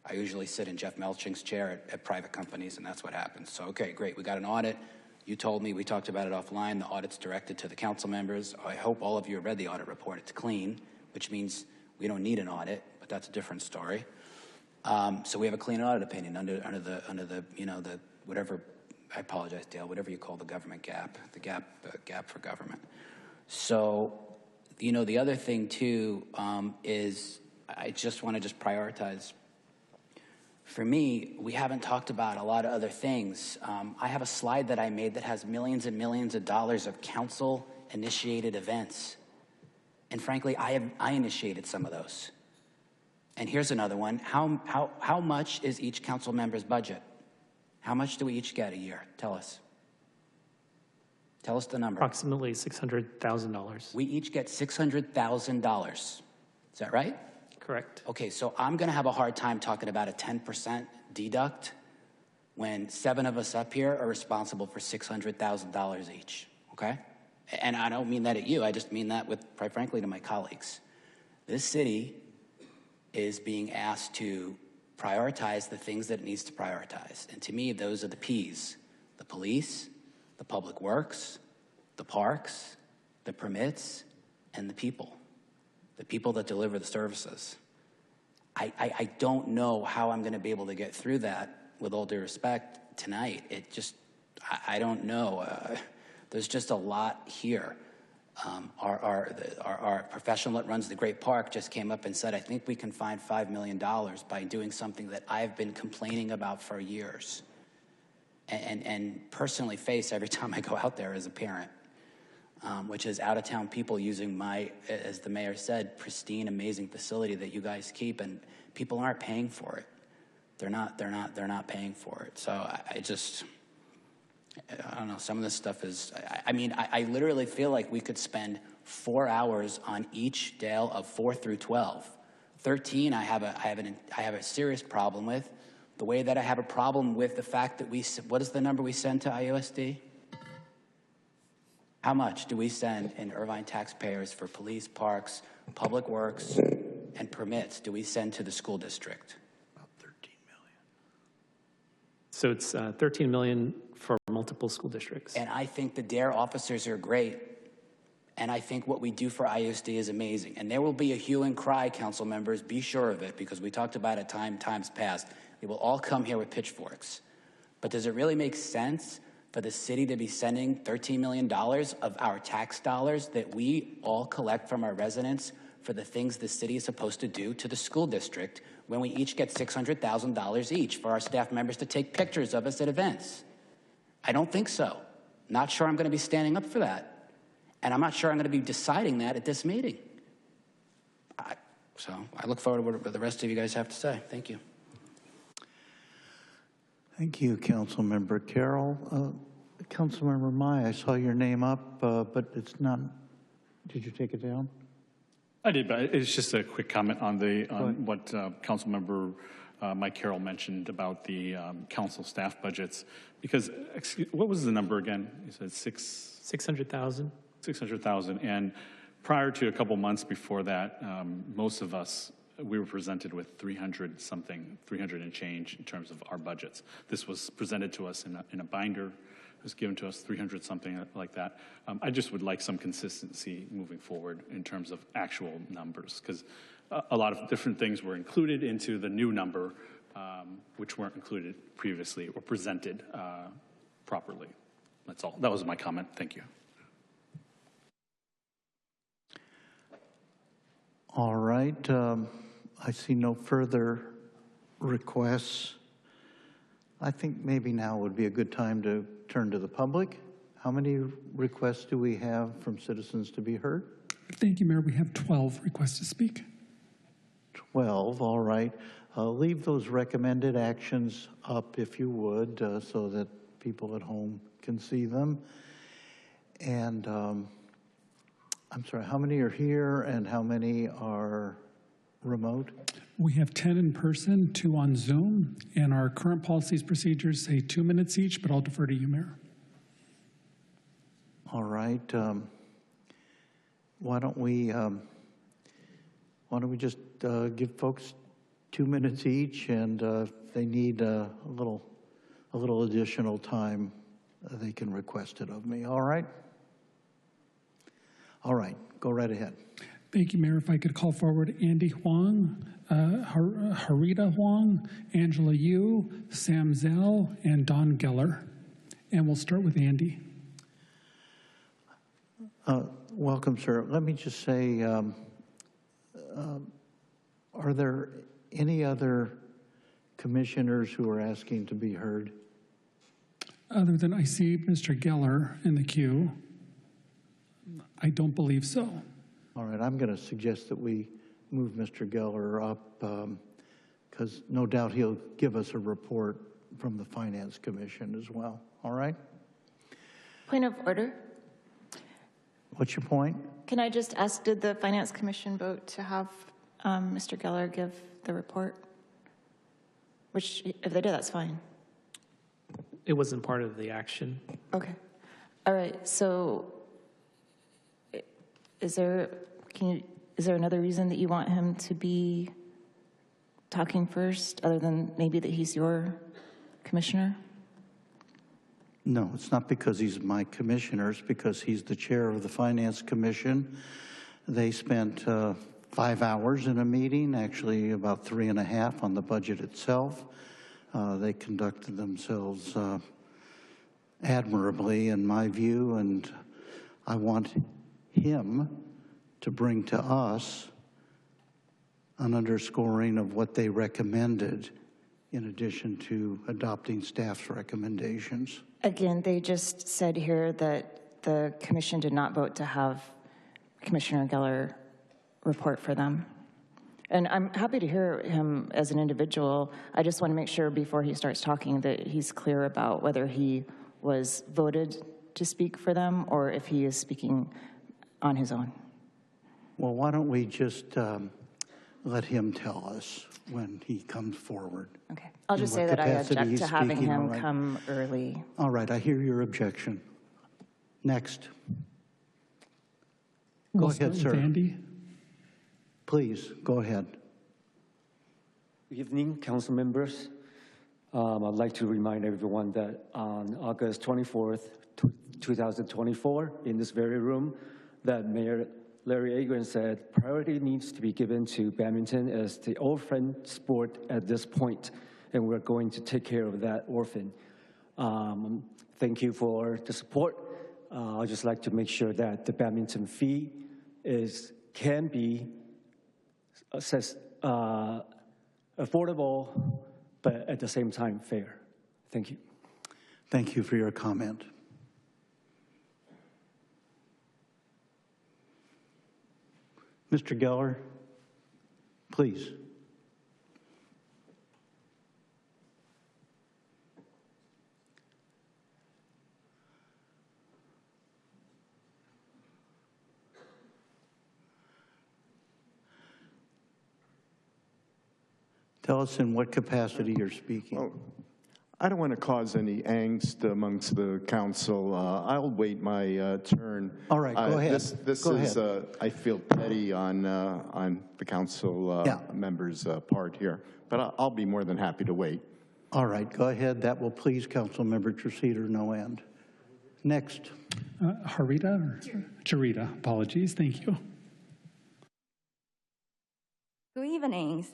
I usually sit in Jeff Melching's chair at private companies, and that's what happens. So, okay, great. We got an audit. You told me, we talked about it offline. The audit's directed to the council members. I hope all of you have read the audit report. It's clean, which means we don't need an audit, but that's a different story. So we have a clean audit opinion under the whatever. I apologize, Dale. Whatever you call the government gap, the gap for government. So, the other thing too is I just want to prioritize. For me, we haven't talked about a lot of other things. I have a slide that I made that has millions and millions of dollars of council-initiated events. And frankly, I initiated some of those. And here's another one. How much is each council member's budget? How much do we each get a year? Tell us. Tell us the number. Approximately $600,000. We each get $600,000. Is that right? Correct. Okay, so I'm going to have a hard time talking about a 10% deduct when 7 of us up here are responsible for $600,000 each, okay? and I don't mean that at you, I just mean that with, quite frankly, to my colleagues. This city is being asked to prioritize the things that it needs to prioritize. And to me, those are the P's: the police, the public works, the parks, the permits, and the people that deliver the services. I don't know how I'm going to be able to get through that, with all due respect, tonight. It just, I don't know. There's just a lot here. Our professional that runs the Great Park just came up and said, I think we can find $5 million by doing something that I've been complaining about for years and personally face every time I go out there as a parent, which is out-of-town people using my, as the mayor said, pristine, amazing facility that you guys keep, and people aren't paying for it. They're not paying for it. So I don't know, some of this stuff is, I mean, I literally feel like we could spend 4 hours on each dale of 4 through 12. 13, I have a serious problem with. The way that I have a problem with the fact that what is the number we send to IUSD? How much do we send in Irvine taxpayers for police, parks, public works, and permits do we send to the school district? About 13 million. So it's 13 million for multiple school districts. And I think the DARE officers are great. And I think what we do for IUSD is amazing. And there will be a hue and cry, council members, be sure of it, because we talked about it times past. They will all come here with pitchforks. But does it really make sense for the city to be sending $13 million of our tax dollars that we all collect from our residents for the things the city is supposed to do to the school district, when we each get $600,000 each for our staff members to take pictures of us at events? I don't think so. Not sure I'm going to be standing up for that. And I'm not sure I'm going to be deciding that at this meeting. So I look forward to what the rest of you guys have to say. Thank you. Thank you, Councilmember Carroll. Councilmember Mai, I saw your name up, but it's not. Did you take it down? I did, but it's just a quick comment on what Councilmember Mike Carroll mentioned about the council staff budgets. Because, what was the number again? You said 600,000. 600,000. And prior to a couple months before that, most of us, we were presented with 300 and change in terms of our budgets. This was presented to us in a binder. It was given to us 300 something like that. I just would like some consistency moving forward in terms of actual numbers, because a lot of different things were included into the new number, which weren't included previously or presented properly. That's all. That was my comment. Thank you. All right. I see no further requests. I think maybe now would be a good time to turn to the public. How many requests do we have from citizens to be heard? Thank you, Mayor. We have 12 requests to speak. 12, all right. Leave those recommended actions up if you would, so that people at home can see them. And I'm sorry, how many are here and how many are remote? We have 10 in person, 2 on Zoom, and our current policies procedures say 2 minutes each, but I'll defer to you, Mayor. All right. Why don't we just give folks 2 minutes each, and if they need a little additional time, they can request it of me. All right? All right, go right ahead. Thank you, Mayor. If I could call forward Andy Huang, Harita Huang, Angela Yu, Sam Zell, and Don Geller. And we'll start with Andy. Welcome, sir. Let me just say, are there any other commissioners who are asking to be heard? Other than I see Mr. Geller in the queue, I don't believe so. All right, I'm going to suggest that we move Mr. Geller up, because no doubt he'll give us a report from the Finance Commission as well. All right? Point of order. What's your point? Can I just ask, did the Finance Commission vote to have Mr. Geller give the report? Which, if they did, that's fine. It wasn't part of the action. Okay. All right. So is there another reason that you want him to be talking first, other than maybe that he's your commissioner? No, it's not because he's my commissioner. It's because he's the chair of the Finance Commission. They spent 5 hours in a meeting, actually about 3.5 on the budget itself. They conducted themselves admirably, in my view, and I want him to bring to us an underscoring of what they recommended in addition to adopting staff's recommendations. Again, they just said here that the commission did not vote to have Commissioner Geller report for them. And I'm happy to hear him as an individual. I just want to make sure before he starts talking that he's clear about whether he was voted to speak for them or if he is speaking on his own. Well, why don't we just let him tell us when he comes forward. Okay. I'll just say that I object to having him come early. All right, I hear your objection. Next. Go ahead, sir. Andy? Please, go ahead. Good evening, council members. I'd like to remind everyone that on August 24th, 2024, in this very room, that Mayor Larry Agron said priority needs to be given to badminton as the orphan sport at this point, and we're going to take care of that orphan. Thank you for the support. I'd just like to make sure that the badminton fee can be assessed, affordable, but at the same time fair. Thank you. Thank you for your comment. Mr. Geller, please. Tell us in what capacity you're speaking. Oh, I don't want to cause any angst amongst the council. I'll wait my turn. All right, go ahead. This go is, ahead. I feel petty on the council members' part here, but I'll be more than happy to wait. All right, go ahead. That will please Councilmember Treseder no end. Next. Jarita, apologies, thank you. Good evening,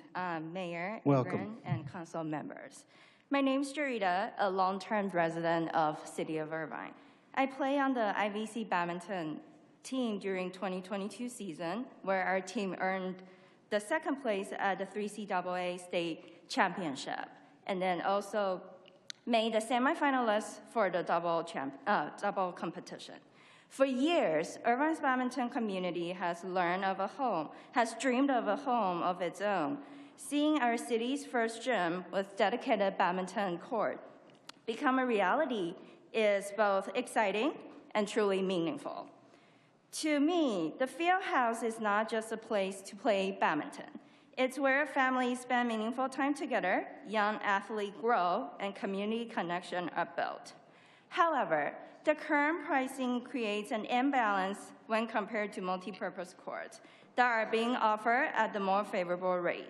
Mayor, welcome, and council members. My name is Jarita, a long-term resident of City of Irvine. I play on the IVC badminton team during 2022 season, where our team earned the second place at the 3CAA state championship, and then also made the semifinalists for the double competition. For years, Irvine's badminton community has dreamed of a home of its own. Seeing our city's first gym with dedicated badminton court become a reality is both exciting and truly meaningful. To me, the field house is not just a place to play badminton. It's where families spend meaningful time together, young athletes grow, and community connection are built. However, the current pricing creates an imbalance when compared to multi-purpose courts that are being offered at the more favorable rate.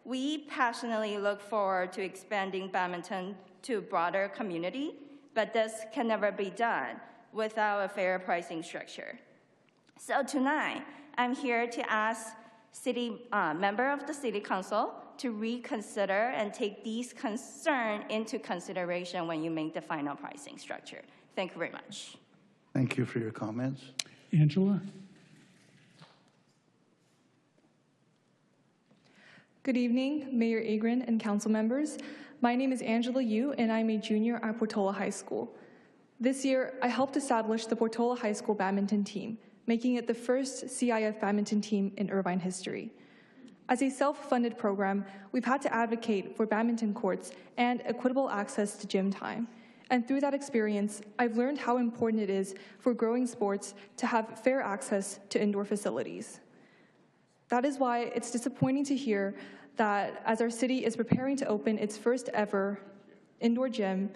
We passionately look forward to expanding badminton to a broader community, but this can never be done without a fair pricing structure. So tonight, I'm here to ask member of the City Council to reconsider and take these concerns into consideration when you make the final pricing structure. Thank you very much. Thank you for your comments. Angela? Good evening, Mayor Agron and council members. My name is Angela Yu, and I'm a junior at Portola High School. This year, I helped establish the Portola High School badminton team, making it the first CIF badminton team in Irvine history. As a self-funded program, we've had to advocate for badminton courts and equitable access to gym time. And through that experience, I've learned how important it is for growing sports to have fair access to indoor facilities. That is why it's disappointing to hear that as our city is preparing to open its first ever indoor gym,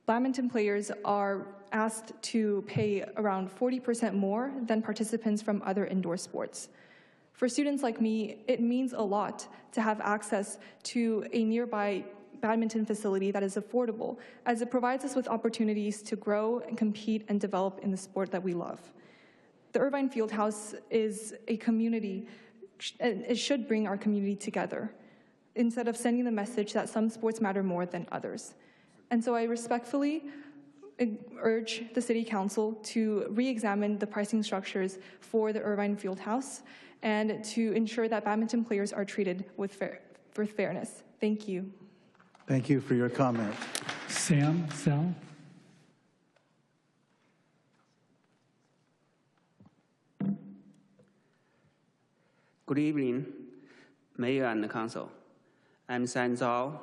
badminton players are asked to pay around 40% more than participants from other indoor sports. For students like me, it means a lot to have access to a nearby badminton facility that is affordable, as it provides us with opportunities to grow and compete and develop in the sport that we love. The Irvine Fieldhouse is a community, it should bring our community together, instead of sending the message that some sports matter more than others. And so I respectfully urge the City Council to re-examine the pricing structures for the Irvine Fieldhouse and to ensure that badminton players are treated with fairness. Thank you. Thank you for your comment. Sal? Good evening, Mayor and the Council. I'm San Zhao,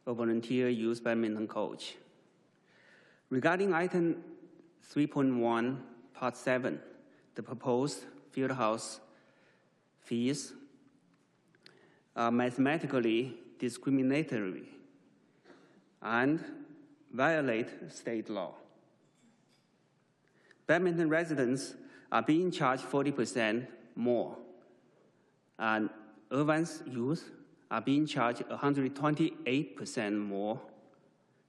a volunteer youth badminton coach. Regarding item 3.1, part 7, the proposed fieldhouse fees are mathematically discriminatory and violate state law. Badminton residents are being charged 40% more, and Irvine's youth are being charged 128% more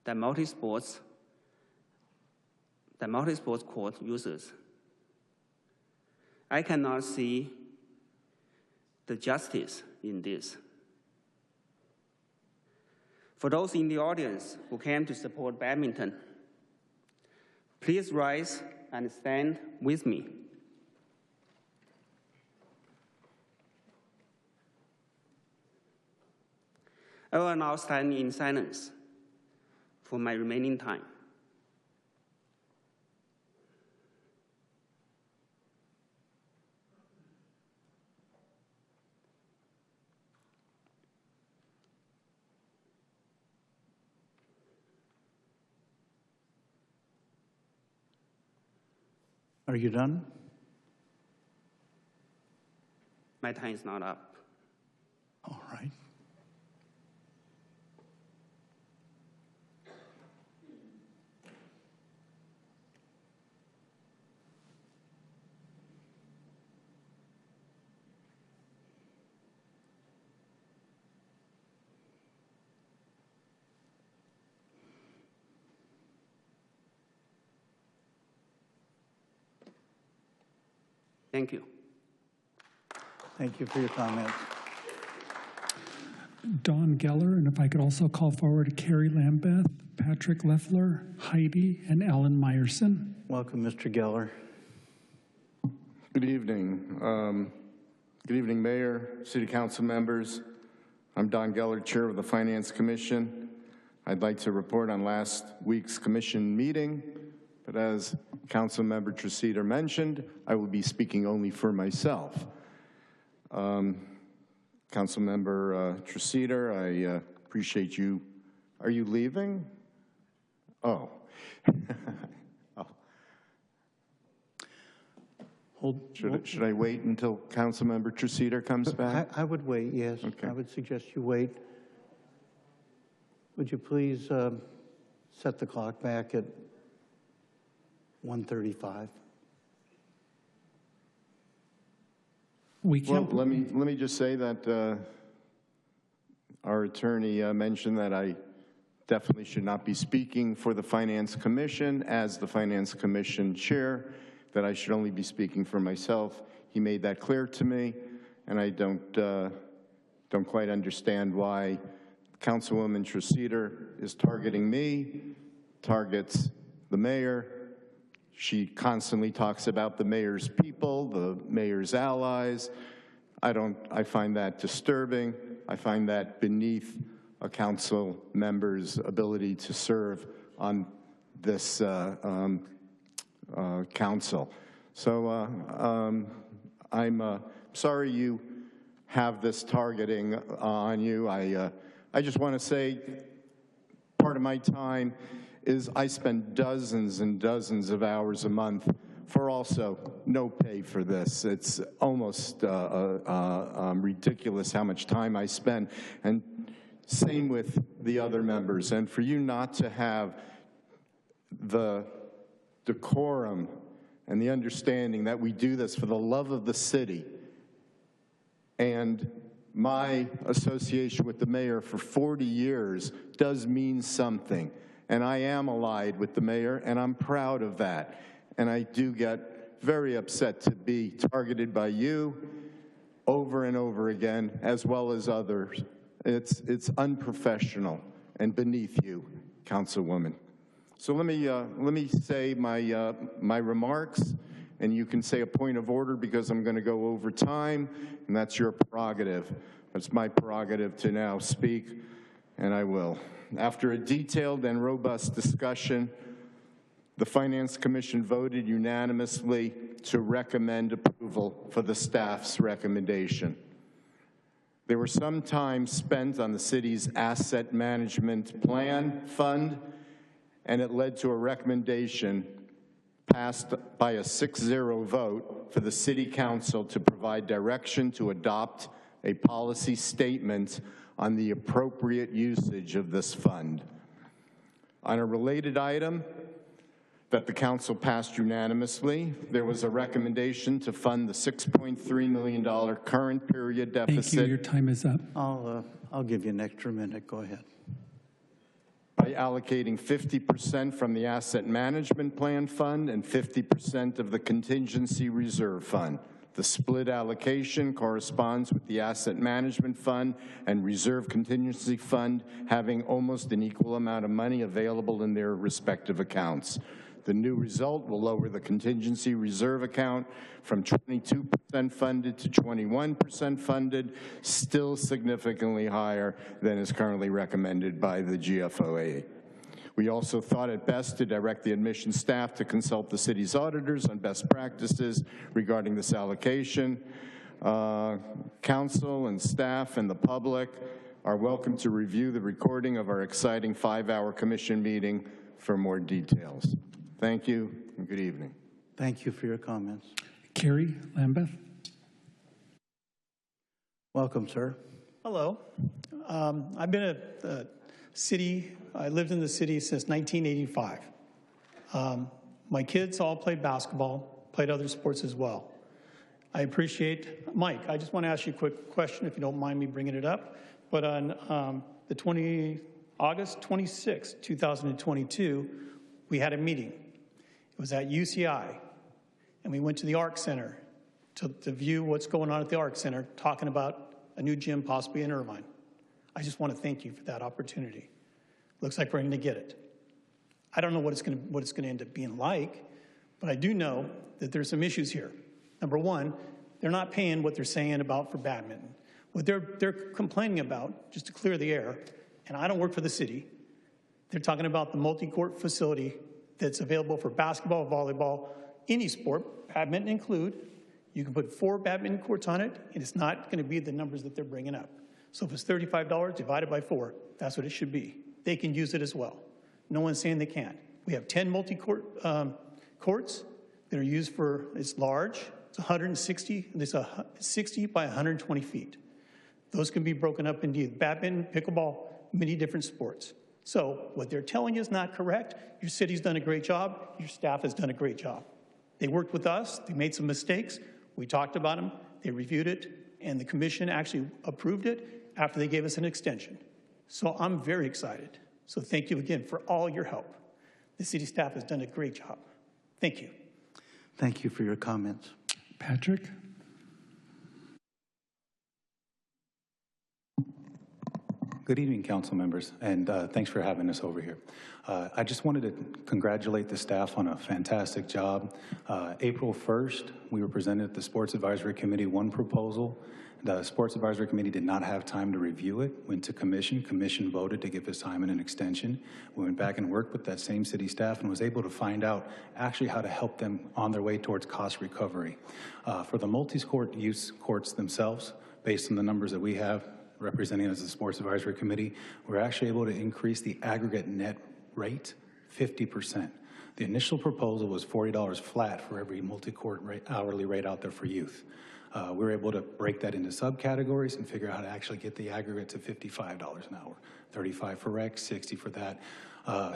than multi-sports court users. I cannot see the justice in this. For those in the audience who came to support badminton, please rise and stand with me. I will now stand in silence for my remaining time. Are you done? My time is not up. All right. Thank you. Thank you for your comments. Don Geller, and if I could also call forward Carrie Lambeth, Patrick Leffler, Heidi, and Alan Meyerson. Welcome, Mr. Geller. Good evening. Good evening, Mayor, City Council members. I'm Don Geller, Chair of the Finance Commission. I'd like to report on last week's commission meeting, but as Councilmember Treseder mentioned, I will be speaking only for myself. Councilmember Treseder, I appreciate you. Are you leaving? Oh. Should I wait until Councilmember Treseder comes back? I would wait, yes. Okay. I would suggest you wait. Would you please set the clock back at 1:35? Well, let me just say that our attorney mentioned that I definitely should not be speaking for the Finance Commission as the Finance Commission chair, that I should only be speaking for myself. He made that clear to me, and I don't quite understand why Councilwoman Treseder is targeting me, targets the mayor. She constantly talks about the mayor's people, the mayor's allies. I find that disturbing. I find that beneath a council member's ability to serve on this council. So I'm sorry you have this targeting on you. I just want to say part of my time is I spend dozens and dozens of hours a month for also no pay for this. It's almost ridiculous how much time I spend, and same with the other members. And for you not to have the decorum and the understanding that we do this for the love of the city. And my association with the mayor for 40 years does mean something. And I am allied with the mayor, and I'm proud of that. And I do get very upset to be targeted by you over and over again, as well as others. It's unprofessional and beneath you, Councilwoman. So let me say my remarks, and you can say a point of order because I'm going to go over time, and that's your prerogative. It's my prerogative to now speak, and I will. After a detailed and robust discussion, the Finance Commission voted unanimously to recommend approval for the staff's recommendation. There were some time spent on the city's asset management plan fund, and it led to a recommendation passed by a 6-0 vote for the City Council to provide direction to adopt a policy statement on the appropriate usage of this fund. On a related item that the Council passed unanimously, there was a recommendation to fund the $6.3 million current period deficit. Thank you. Your time is up. I'll give you an extra minute. Go ahead. By allocating 50% from the Asset Management Plan Fund and 50% of the Contingency Reserve Fund. The split allocation corresponds with the Asset Management Fund and Reserve Contingency Fund having almost an equal amount of money available in their respective accounts. The new result will lower the contingency reserve account from 22% funded to 21% funded, still significantly higher than is currently recommended by the GFOA. We also thought it best to direct the admission staff to consult the city's auditors on best practices regarding this allocation. Council and staff and the public are welcome to review the recording of our exciting 5-hour commission meeting for more details. Thank you, and good evening. Thank you for your comments. Carrie Lambeth. Welcome, sir. Hello. I've been at the city, I lived in the city since 1985. My kids all played basketball, played other sports as well. I appreciate, Mike, I just want to ask you a quick question, if you don't mind me bringing it up. But on August 26, 2022, we had a meeting. It was at UCI, and we went to the Arc Center to view what's going on at the Arc Center, talking about a new gym possibly in Irvine. I just want to thank you for that opportunity. Looks like we're going to get it. I don't know what it's going to end up being like, but I do know that there's some issues here. Number one, they're not paying what they're saying about for badminton. What they're complaining about, just to clear the air, and I don't work for the city, they're talking about the multi-court facility that's available for basketball, volleyball, any sport, badminton include. You can put 4 badminton courts on it, and it's not going to be the numbers that they're bringing up. So if it's $35 divided by 4, that's what it should be. They can use it as well. No one's saying they can't. We have 10 multi-court courts that are used for, it's large, it's 160, it's 60 by 120 feet. Those can be broken up into badminton, pickleball, many different sports. So what they're telling you is not correct. Your city's done a great job. Your staff has done a great job. They worked with us. They made some mistakes. We talked about them. They reviewed it, and the commission actually approved it after they gave us an extension. So I'm very excited. So thank you again for all your help. The city staff has done a great job. Thank you. Thank you for your comments. Patrick. Good evening, council members, and thanks for having us over here. I just wanted to congratulate the staff on a fantastic job. April 1st, we were presented at the Sports Advisory Committee one proposal. The Sports Advisory Committee did not have time to review it, went to commission. Commission voted to give us time and an extension. We went back and worked with that same city staff and was able to find out actually how to help them on their way towards cost recovery. For the multi-sport use courts themselves, based on the numbers that we have, representing us as the Sports Advisory Committee, we're actually able to increase the aggregate net rate 50%. The initial proposal was $40 flat for every multi-court hourly rate out there for youth. We were able to break that into subcategories and figure out how to actually get the aggregate to $55 an hour, 35 for rec, 60 for that,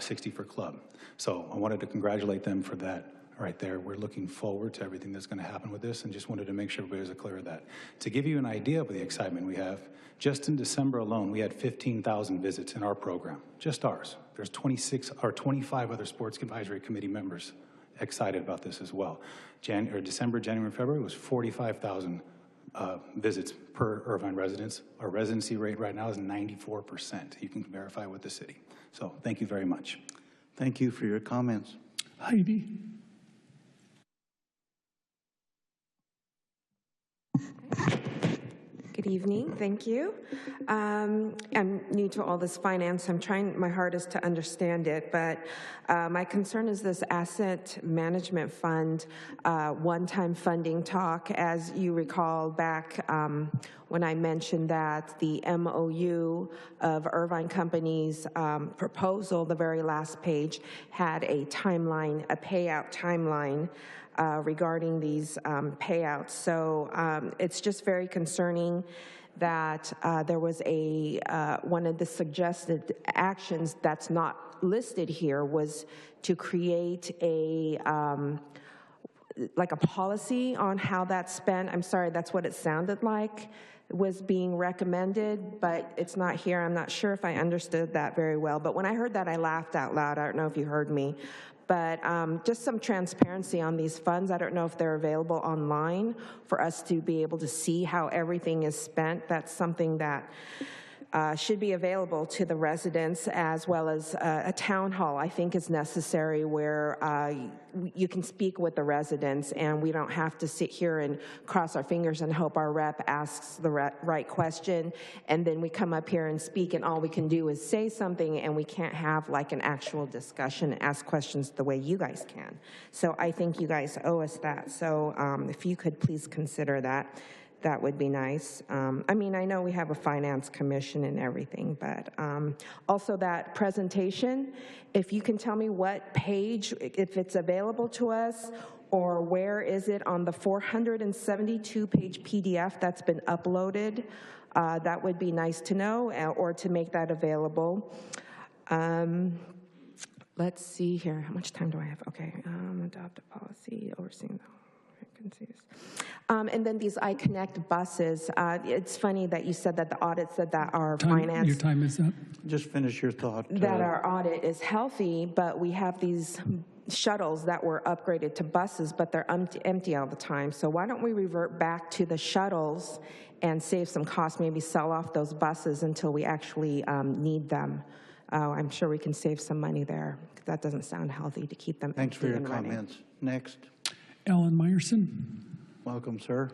60 for club. So I wanted to congratulate them for that right there. We're looking forward to everything that's going to happen with this and just wanted to make sure everybody was clear of that. To give you an idea of the excitement we have, just in December alone, we had 15,000 visits in our program, just ours. There's 26 or 25 other sports advisory committee members excited about this as well. December, January, and February was 45,000 visits per Irvine residents. Our residency rate right now is 94%. You can verify with the city. So thank you very much. Thank you for your comments. Heidi. Good evening, thank you. I'm new to all this finance. I'm trying my hardest to understand it, but my concern is this asset management fund, one-time funding talk. As you recall back when I mentioned that the MOU of Irvine Company's proposal, the very last page, had a timeline, a payout timeline regarding these payouts. So it's just very concerning that there was a, one of the suggested actions that's not listed here was to create a, like a policy on how that's spent. I'm sorry, that's what it sounded like was being recommended, but it's not here. I'm not sure if I understood that very well. But when I heard that, I laughed out loud. I don't know if you heard me. But just some transparency on these funds. I don't know if they're available online for us to be able to see how everything is spent. That's something that should be available to the residents, as well as a town hall, I think, is necessary where you can speak with the residents and we don't have to sit here and cross our fingers and hope our rep asks the right question, and then we come up here and speak and all we can do is say something and we can't have like an actual discussion, ask questions the way you guys can. So I think you guys owe us that. So if you could please consider that. That would be nice. I mean, I know we have a finance commission and everything, but also that presentation, if you can tell me what page, if it's available to us, or where is it on the 472-page PDF that's been uploaded, that would be nice to know, or to make that available. Let's see here. How much time do I have? Okay. Adopt a policy overseeing the vacancies. And then these iConnect buses, it's funny that you said that the audit said that our finance... Your time is up. Just finish your thought. That our audit is healthy, but we have these shuttles that were upgraded to buses, but they're empty all the time. So why don't we revert back to the shuttles and save some costs, maybe sell off those buses until we actually need them. I'm sure we can save some money there. That doesn't sound healthy to keep them empty. Thanks for your and running. comments. Next. Alan Meyerson. Welcome, sir.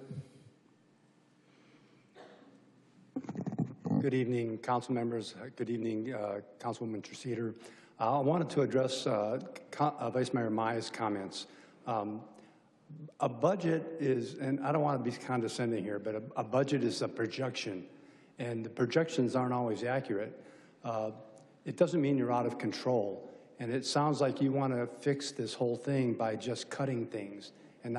Good evening, council members. Good evening, Councilwoman Treseder. I wanted to address Vice Mayor Mai's comments. A budget is, and I don't want to be condescending here, but a budget is a projection, and the projections aren't always accurate. It doesn't mean you're out of control, and it sounds like you want to fix this whole thing by just cutting things and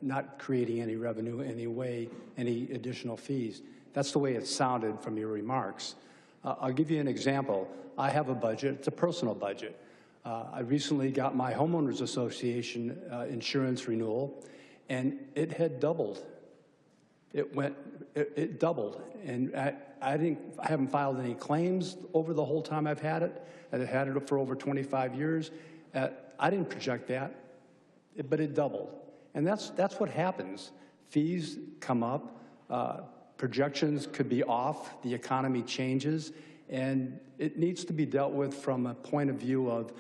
not creating any revenue any way, any additional fees. That's the way it sounded from your remarks. I'll give you an example. I have a budget. It's a personal budget. I recently got my homeowners association insurance renewal, and it had doubled. It doubled, and I haven't filed any claims over the whole time I've had it. I've had it for over 25 years. I didn't project that, but it doubled, and that's what happens. Fees come up. Projections could be off, the economy changes, and it needs to be dealt with from a point of view of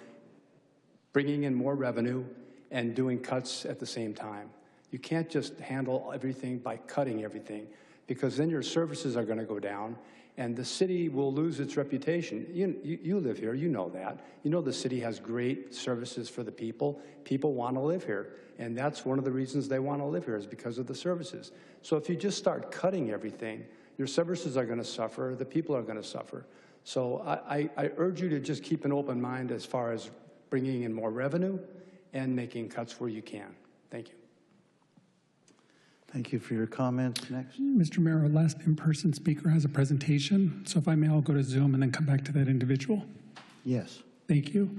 bringing in more revenue and doing cuts at the same time. You can't just handle everything by cutting everything, because then your services are going to go down, and the city will lose its reputation. You live here, you know that. You know the city has great services for the people. People want to live here, and that's one of the reasons they want to live here is because of the services. So if you just start cutting everything, your services are going to suffer, the people are going to suffer. So I urge you to just keep an open mind as far as bringing in more revenue and making cuts where you can. Thank you. Thank you for your comments. Next. Mr. Mayor, our last in-person speaker has a presentation. So if I may, I'll go to Zoom and then come back to that individual. Yes. Thank you.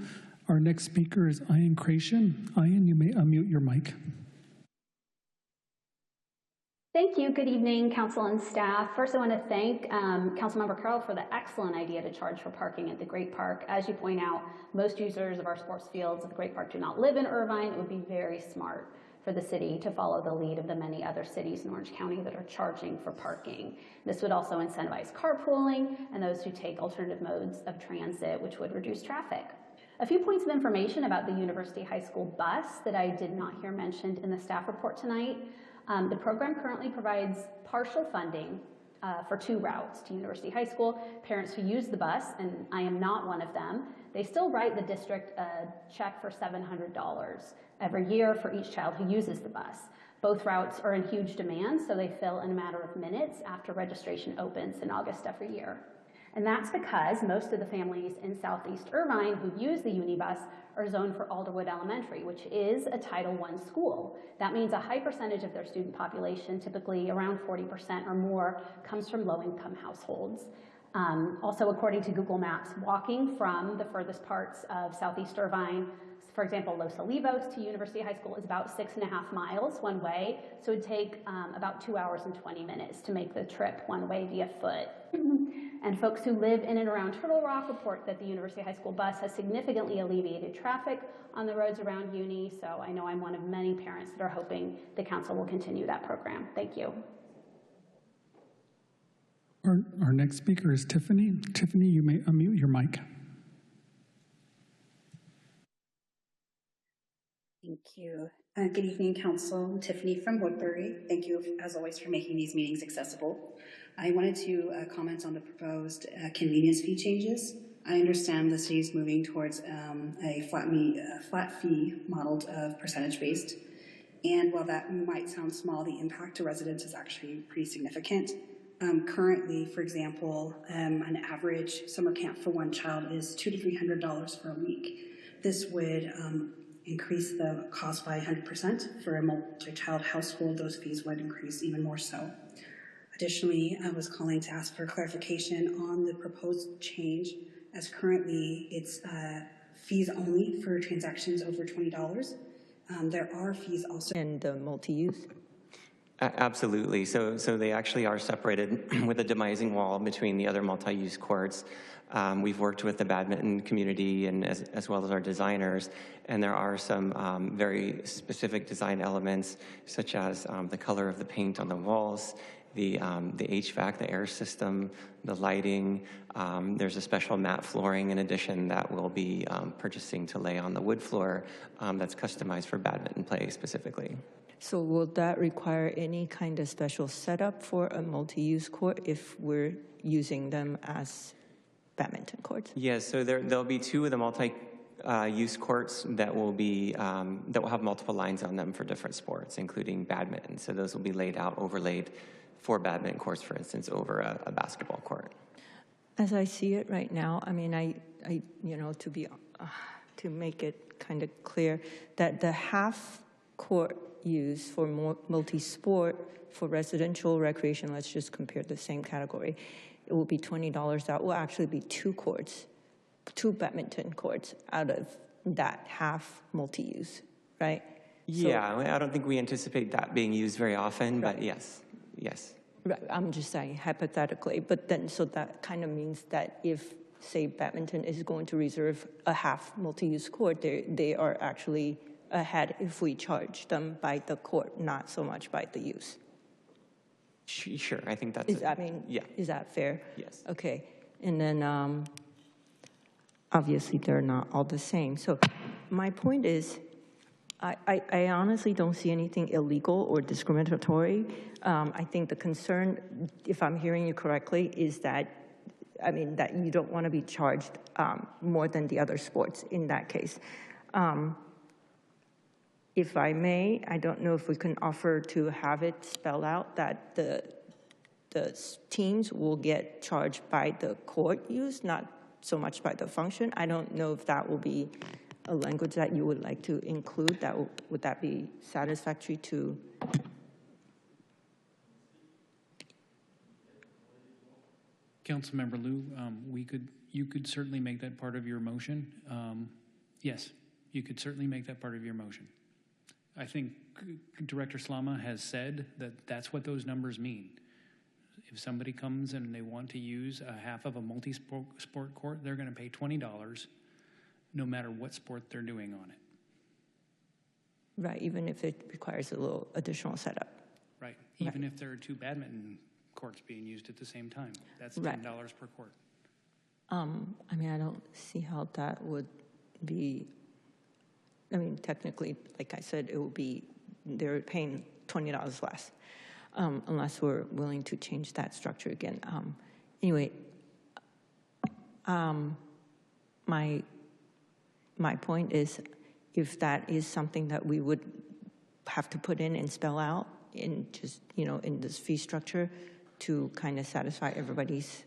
Our next speaker is Ian Creation. Ian, you may unmute your mic. Thank you. Good evening, council and staff. First, I want to thank Councilmember Carroll for the excellent idea to charge for parking at the Great Park. As you point out, most users of our sports fields at the Great Park do not live in Irvine. It would be very smart for the city to follow the lead of the many other cities in Orange County that are charging for parking. This would also incentivize carpooling and those who take alternative modes of transit, which would reduce traffic. A few points of information about the University High School bus that I did not hear mentioned in the staff report tonight. The program currently provides partial funding for 2 routes to University High School. Parents who use the bus, and I am not one of them, they still write the district a check for $700 every year for each child who uses the bus. Both routes are in huge demand, so they fill in a matter of minutes after registration opens in August every year. And that's because most of the families in Southeast Irvine who use the Unibus are zoned for Alderwood Elementary, which is a Title I school. That means a high percentage of their student population, typically around 40% or more, comes from low-income households. Also, according to Google Maps, walking from the furthest parts of Southeast Irvine, for example, Los Olivos to University High School, is about 6.5 miles one way, so it would take about 2 hours and 20 minutes to make the trip one way via foot. And folks who live in and around Turtle Rock report that the University High School bus has significantly alleviated traffic on the roads around Uni, so I know I'm one of many parents that are hoping the council will continue that program. Thank you. Our next speaker is Tiffany. Tiffany, you may unmute your mic. Thank you. Good evening, Council. I'm Tiffany from Woodbury. Thank you, as always, for making these meetings accessible. I wanted to comment on the proposed convenience fee changes. I understand the city is moving towards a flat fee modeled of percentage-based. And while that might sound small, the impact to residents is actually pretty significant. Currently, for example, an average summer camp for one child is $200 to $300 for a week. This would increase the cost by 100%. For a multi-child household, those fees would increase even more so. Additionally, I was calling to ask for clarification on the proposed change, as currently it's fees only for transactions over $20. There are fees also. And the multi-use? Absolutely. So they actually are separated with a demising wall between the other multi-use courts. We've worked with the badminton community and as well as our designers, and there are some very specific design elements, such as the color of the paint on the walls, the HVAC, the air system, the lighting. There's a special matte flooring in addition that we'll be purchasing to lay on the wood floor that's customized for badminton play specifically. So will that require any kind of special setup for a multi-use court if we're using them as badminton courts? Yes, so there'll be 2 of the multi-use courts that will have multiple lines on them for different sports, including badminton. So those will be laid out, overlaid for badminton courts, for instance, over a basketball court. As I see it right now, I mean, I to make it kind of clear that the half court use for multi-sport for residential recreation, let's just compare the same category, it will be $20. That will actually be 2 courts, 2 badminton courts out of that half multi-use, right? Yeah, so, I don't think we anticipate that being used very often, right. But yes. Right, I'm just saying hypothetically, but then so that kind of means that if, say, badminton is going to reserve a half multi-use court, they are actually ahead if we charge them by the court, not so much by the use. Sure, I think that's Is that fair? Yes. Okay, and then obviously they're not all the same. So my point is, I honestly don't see anything illegal or discriminatory. I think the concern, if I'm hearing you correctly, is that, that you don't want to be charged more than the other sports in that case. If I may, I don't know if we can offer to have it spelled out that the teams will get charged by the court use, not so much by the function. I don't know if that will be a language that you would like to include. Would that be satisfactory to Councilmember Liu, you could certainly make that part of your motion. Yes, you could certainly make that part of your motion. I think Director Slama has said that that's what those numbers mean. If somebody comes and they want to use a half of a multi-sport court, they're going to pay $20 no matter what sport they're doing on it. Right, even if it requires a little additional setup. Right, even if there are 2 badminton courts being used at the same time. That's $10 per court. I mean, I don't see how that would be, I mean, technically, like I said, it would be, they're paying $20 less, unless we're willing to change that structure again. Anyway, my point is, if that is something that we would have to put in and spell out in just, you know, in this fee structure to kind of satisfy everybody's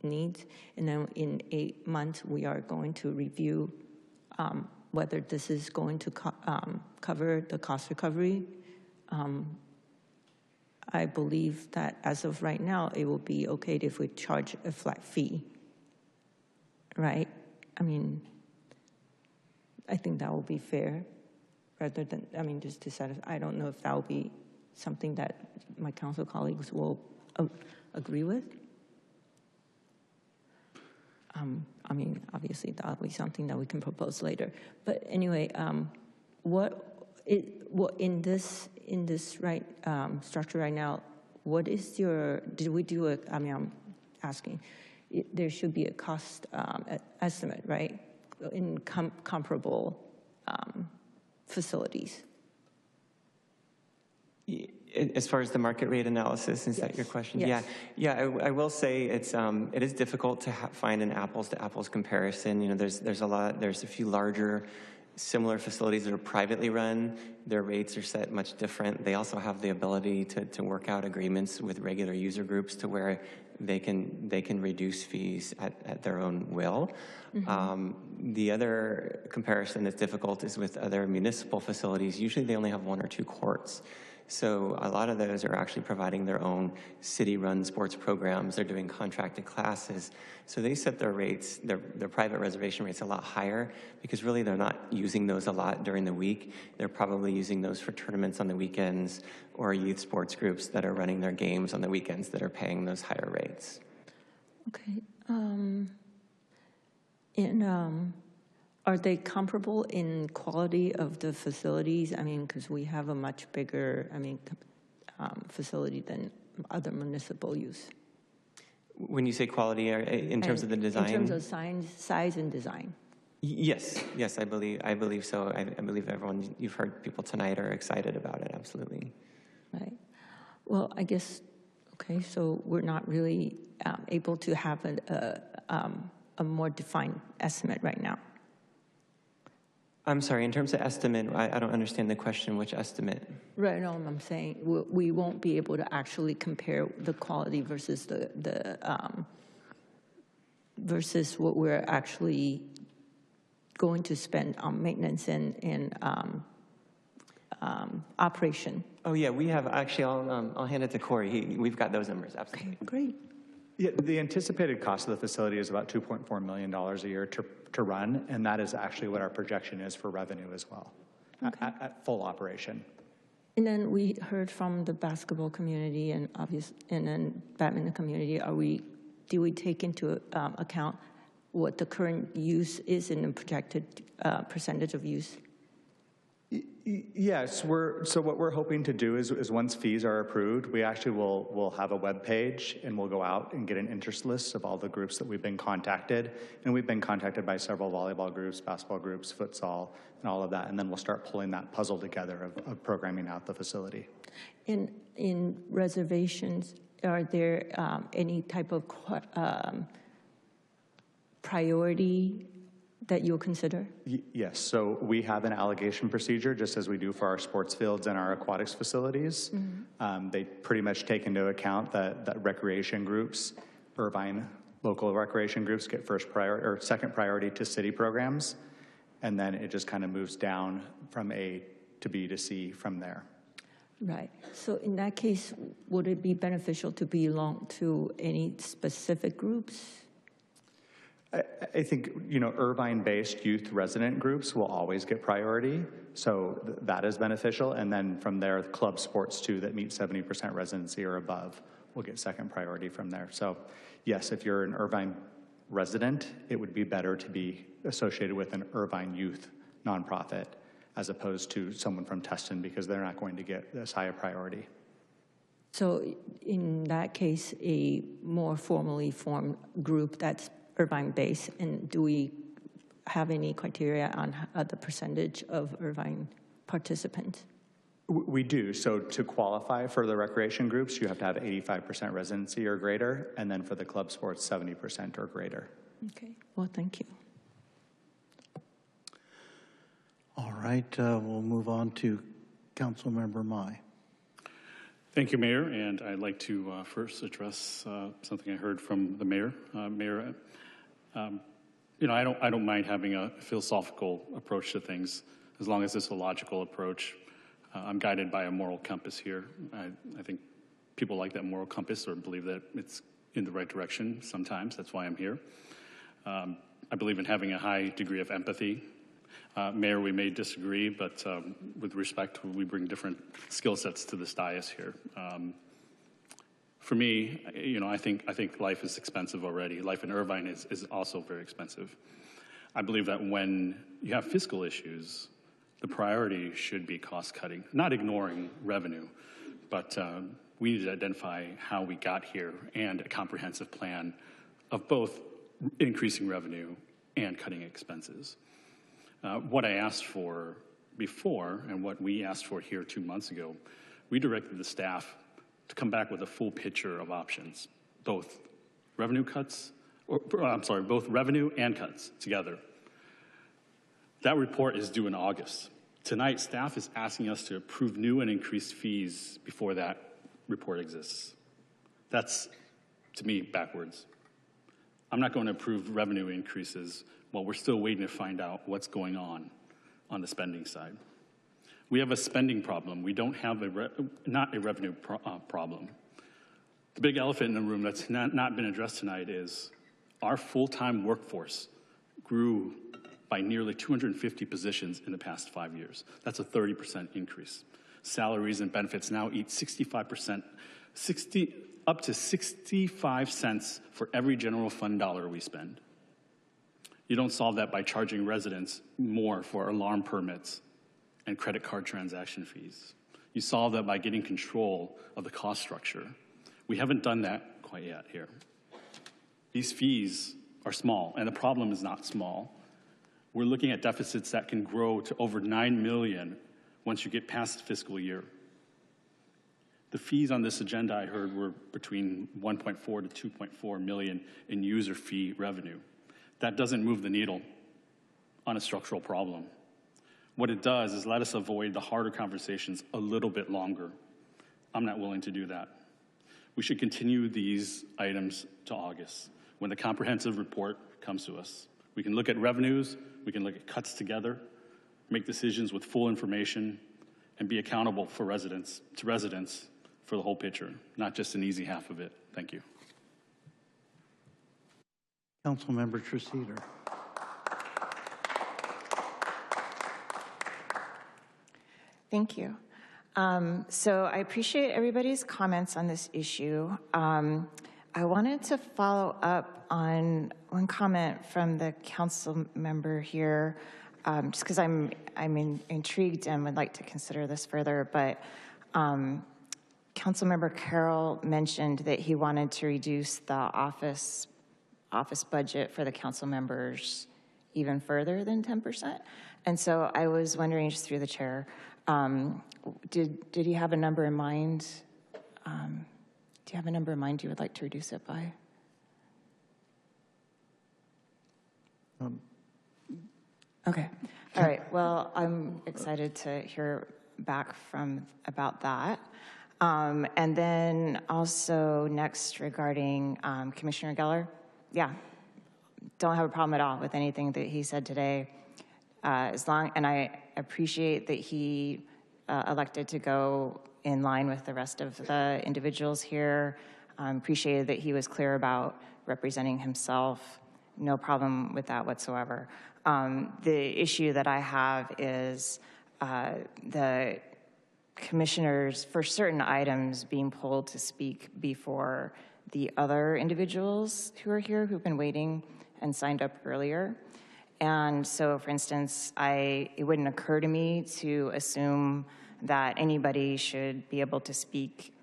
needs, and then in 8 months we are going to review whether this is going to cover the cost recovery. I believe that as of right now, it will be okay if we charge a flat fee, right? I mean, I think that will be fair, rather than, I mean, just to satisfy. I don't know if that will be something that my council colleagues will agree with. I mean, obviously that will be something that we can propose later. But anyway, what in this structure right now, what is your? Did we do a? I mean, I'm asking. There should be a cost estimate, right? In comparable facilities. As far as the market rate analysis, is that your question? Yes. Yeah. I will say it is difficult to find an apples to apples comparison. You know, there's a few larger similar facilities that are privately run. Their rates are set much different. They also have the ability to work out agreements with regular user groups to where they can reduce fees at their own will. Mm-hmm. The other comparison that's difficult is with other municipal facilities. Usually they only have 1 or 2 courts. So a lot of those are actually providing their own city-run sports programs. They're doing contracted classes. So they set their rates, their private reservation rates, a lot higher because really they're not using those a lot during the week. They're probably using those for tournaments on the weekends or youth sports groups that are running their games on the weekends that are paying those higher rates. Okay. Are they comparable in quality of the facilities? I mean, because we have a much bigger, facility than other municipal use. When you say quality, in terms of the design? In terms of size and design. Yes, I believe so. I believe everyone, you've heard people tonight are excited about it, absolutely. Right. Well, I guess, okay, so we're not really able to have a more defined estimate right now. I'm sorry, in terms of estimate, I don't understand the question. Which estimate? Right, no, I'm saying we won't be able to actually compare the quality versus versus what we're actually going to spend on maintenance and operation. Oh yeah, we have actually. I'll hand it to Corey. We've got those numbers. Absolutely. Okay, great. Yeah, the anticipated cost of the facility is about $2.4 million a year to run, and that is actually what our projection is for revenue as well, okay, at full operation. And then we heard from the basketball community and then badminton community. Do we take into account what the current use is and the projected percentage of use? Yes, so what we're hoping to do is once fees are approved, we actually will have a web page and we'll go out and get an interest list of all the groups that we've been contacted. And we've been contacted by several volleyball groups, basketball groups, futsal, and all of that. And then we'll start pulling that puzzle together of programming out the facility. In reservations, are there any type of priority that you'll consider? Yes, so we have an allocation procedure just as we do for our sports fields and our aquatics facilities. Mm-hmm. They pretty much take into account that recreation groups, Irvine local recreation groups get second priority to city programs, and then it just kind of moves down from A to B to C from there. Right. So in that case, would it be beneficial to belong to any specific groups? I think, Irvine-based youth resident groups will always get priority, so that is beneficial. And then from there, club sports too that meet 70% residency or above will get second priority from there. So yes, if you're an Irvine resident, it would be better to be associated with an Irvine youth nonprofit as opposed to someone from Tustin, because they're not going to get as high a priority. So in that case, a more formally formed group that's Irvine-based, and do we have any criteria on the percentage of Irvine participants? We do. So to qualify for the recreation groups, you have to have 85% residency or greater, and then for the club sports, 70% or greater. Okay. Well, thank you. All right, we'll move on to Councilmember Mai. Thank you, Mayor, and I'd like to first address something I heard from the Mayor. Mayor, I don't mind having a philosophical approach to things as long as it's a logical approach. I'm guided by a moral compass here. I think people like that moral compass or believe that it's in the right direction sometimes. That's why I'm here. I believe in having a high degree of empathy. Mayor, we may disagree, but with respect, we bring different skill sets to this dais here. For me, I think life is expensive already. Life in Irvine is also very expensive. I believe that when you have fiscal issues, the priority should be cost cutting, not ignoring revenue, but we need to identify how we got here and a comprehensive plan of both increasing revenue and cutting expenses. What I asked for before and what we asked for here 2 months ago, we directed the staff to come back with a full picture of options, both revenue and cuts together. That report is due in August. Tonight, staff is asking us to approve new and increased fees before that report exists. That's, to me, backwards. I'm not going to approve revenue increases while we're still waiting to find out what's going on the spending side. We have a spending problem. We don't have not a revenue problem. The big elephant in the room that's not been addressed tonight is our full-time workforce grew by nearly 250 positions in the past 5 years. That's a 30% increase. Salaries and benefits now eat 65%, up to 65 cents for every general fund dollar we spend. You don't solve that by charging residents more for alarm permits and credit card transaction fees. You solve that by getting control of the cost structure. We haven't done that quite yet here. These fees are small, and the problem is not small. We're looking at deficits that can grow to over $9 million once you get past the fiscal year. The fees on this agenda, I heard, were between 1.4 to 2.4 million in user fee revenue. That doesn't move the needle on a structural problem. What it does is let us avoid the harder conversations a little bit longer. I'm not willing to do that. We should continue these items to August, when the comprehensive report comes to us. We can look at revenues, we can look at cuts together, make decisions with full information, and be accountable to residents for the whole picture, not just an easy half of it. Thank you. Councilmember Treseder. Thank you. So I appreciate everybody's comments on this issue. I wanted to follow up on one comment from the council member here, just because I'm intrigued and would like to consider this further. But Councilmember Carroll mentioned that he wanted to reduce the office budget for the council members even further than 10%. And so I was wondering, just through the chair, did he have a number in mind? Do you have a number in mind you would like to reduce it by? Okay. All right. Well, I'm excited to hear back about that. And then also next regarding Commissioner Geller. Yeah, don't have a problem at all with anything that he said today. And I appreciate that he elected to go in line with the rest of the individuals here. Appreciated that he was clear about representing himself. No problem with that whatsoever. The issue that I have is the commissioners for certain items being pulled to speak before the other individuals who are here who've been waiting and signed up earlier. And so, for instance, it wouldn't occur to me to assume that anybody should be able to speak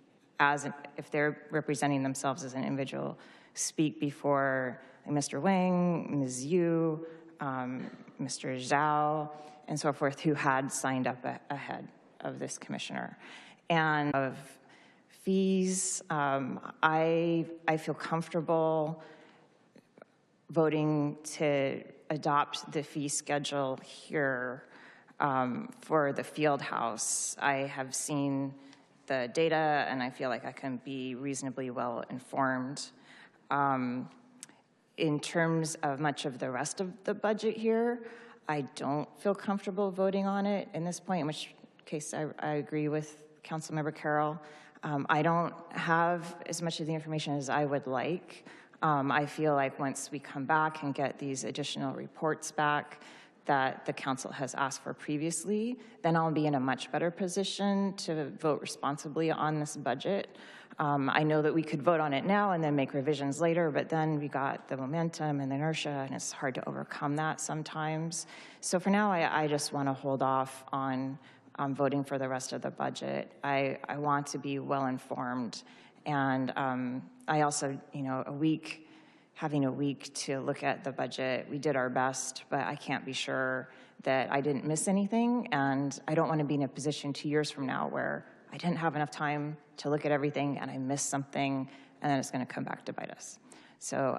if they're representing themselves as an individual, speak before Mr. Wang, Ms. Yu, Mr. Zhao, and so forth, who had signed up ahead of this commissioner. And of fees, I feel comfortable voting to adopt the fee schedule here for the field house. I have seen the data, and I feel like I can be reasonably well informed. In terms of much of the rest of the budget here, I don't feel comfortable voting on it in this point, in which case I agree with Councilmember Carroll. I don't have as much of the information as I would like. I feel like once we come back and get these additional reports back that the council has asked for previously, then I'll be in a much better position to vote responsibly on this budget. I know that we could vote on it now and then make revisions later, but then we got the momentum and the inertia, and it's hard to overcome that sometimes. So for now, I just want to hold off on voting for the rest of the budget. I want to be well informed, and I also, having a week to look at the budget, we did our best, but I can't be sure that I didn't miss anything, and I don't want to be in a position 2 years from now where I didn't have enough time to look at everything and I missed something, and then it's going to come back to bite us. So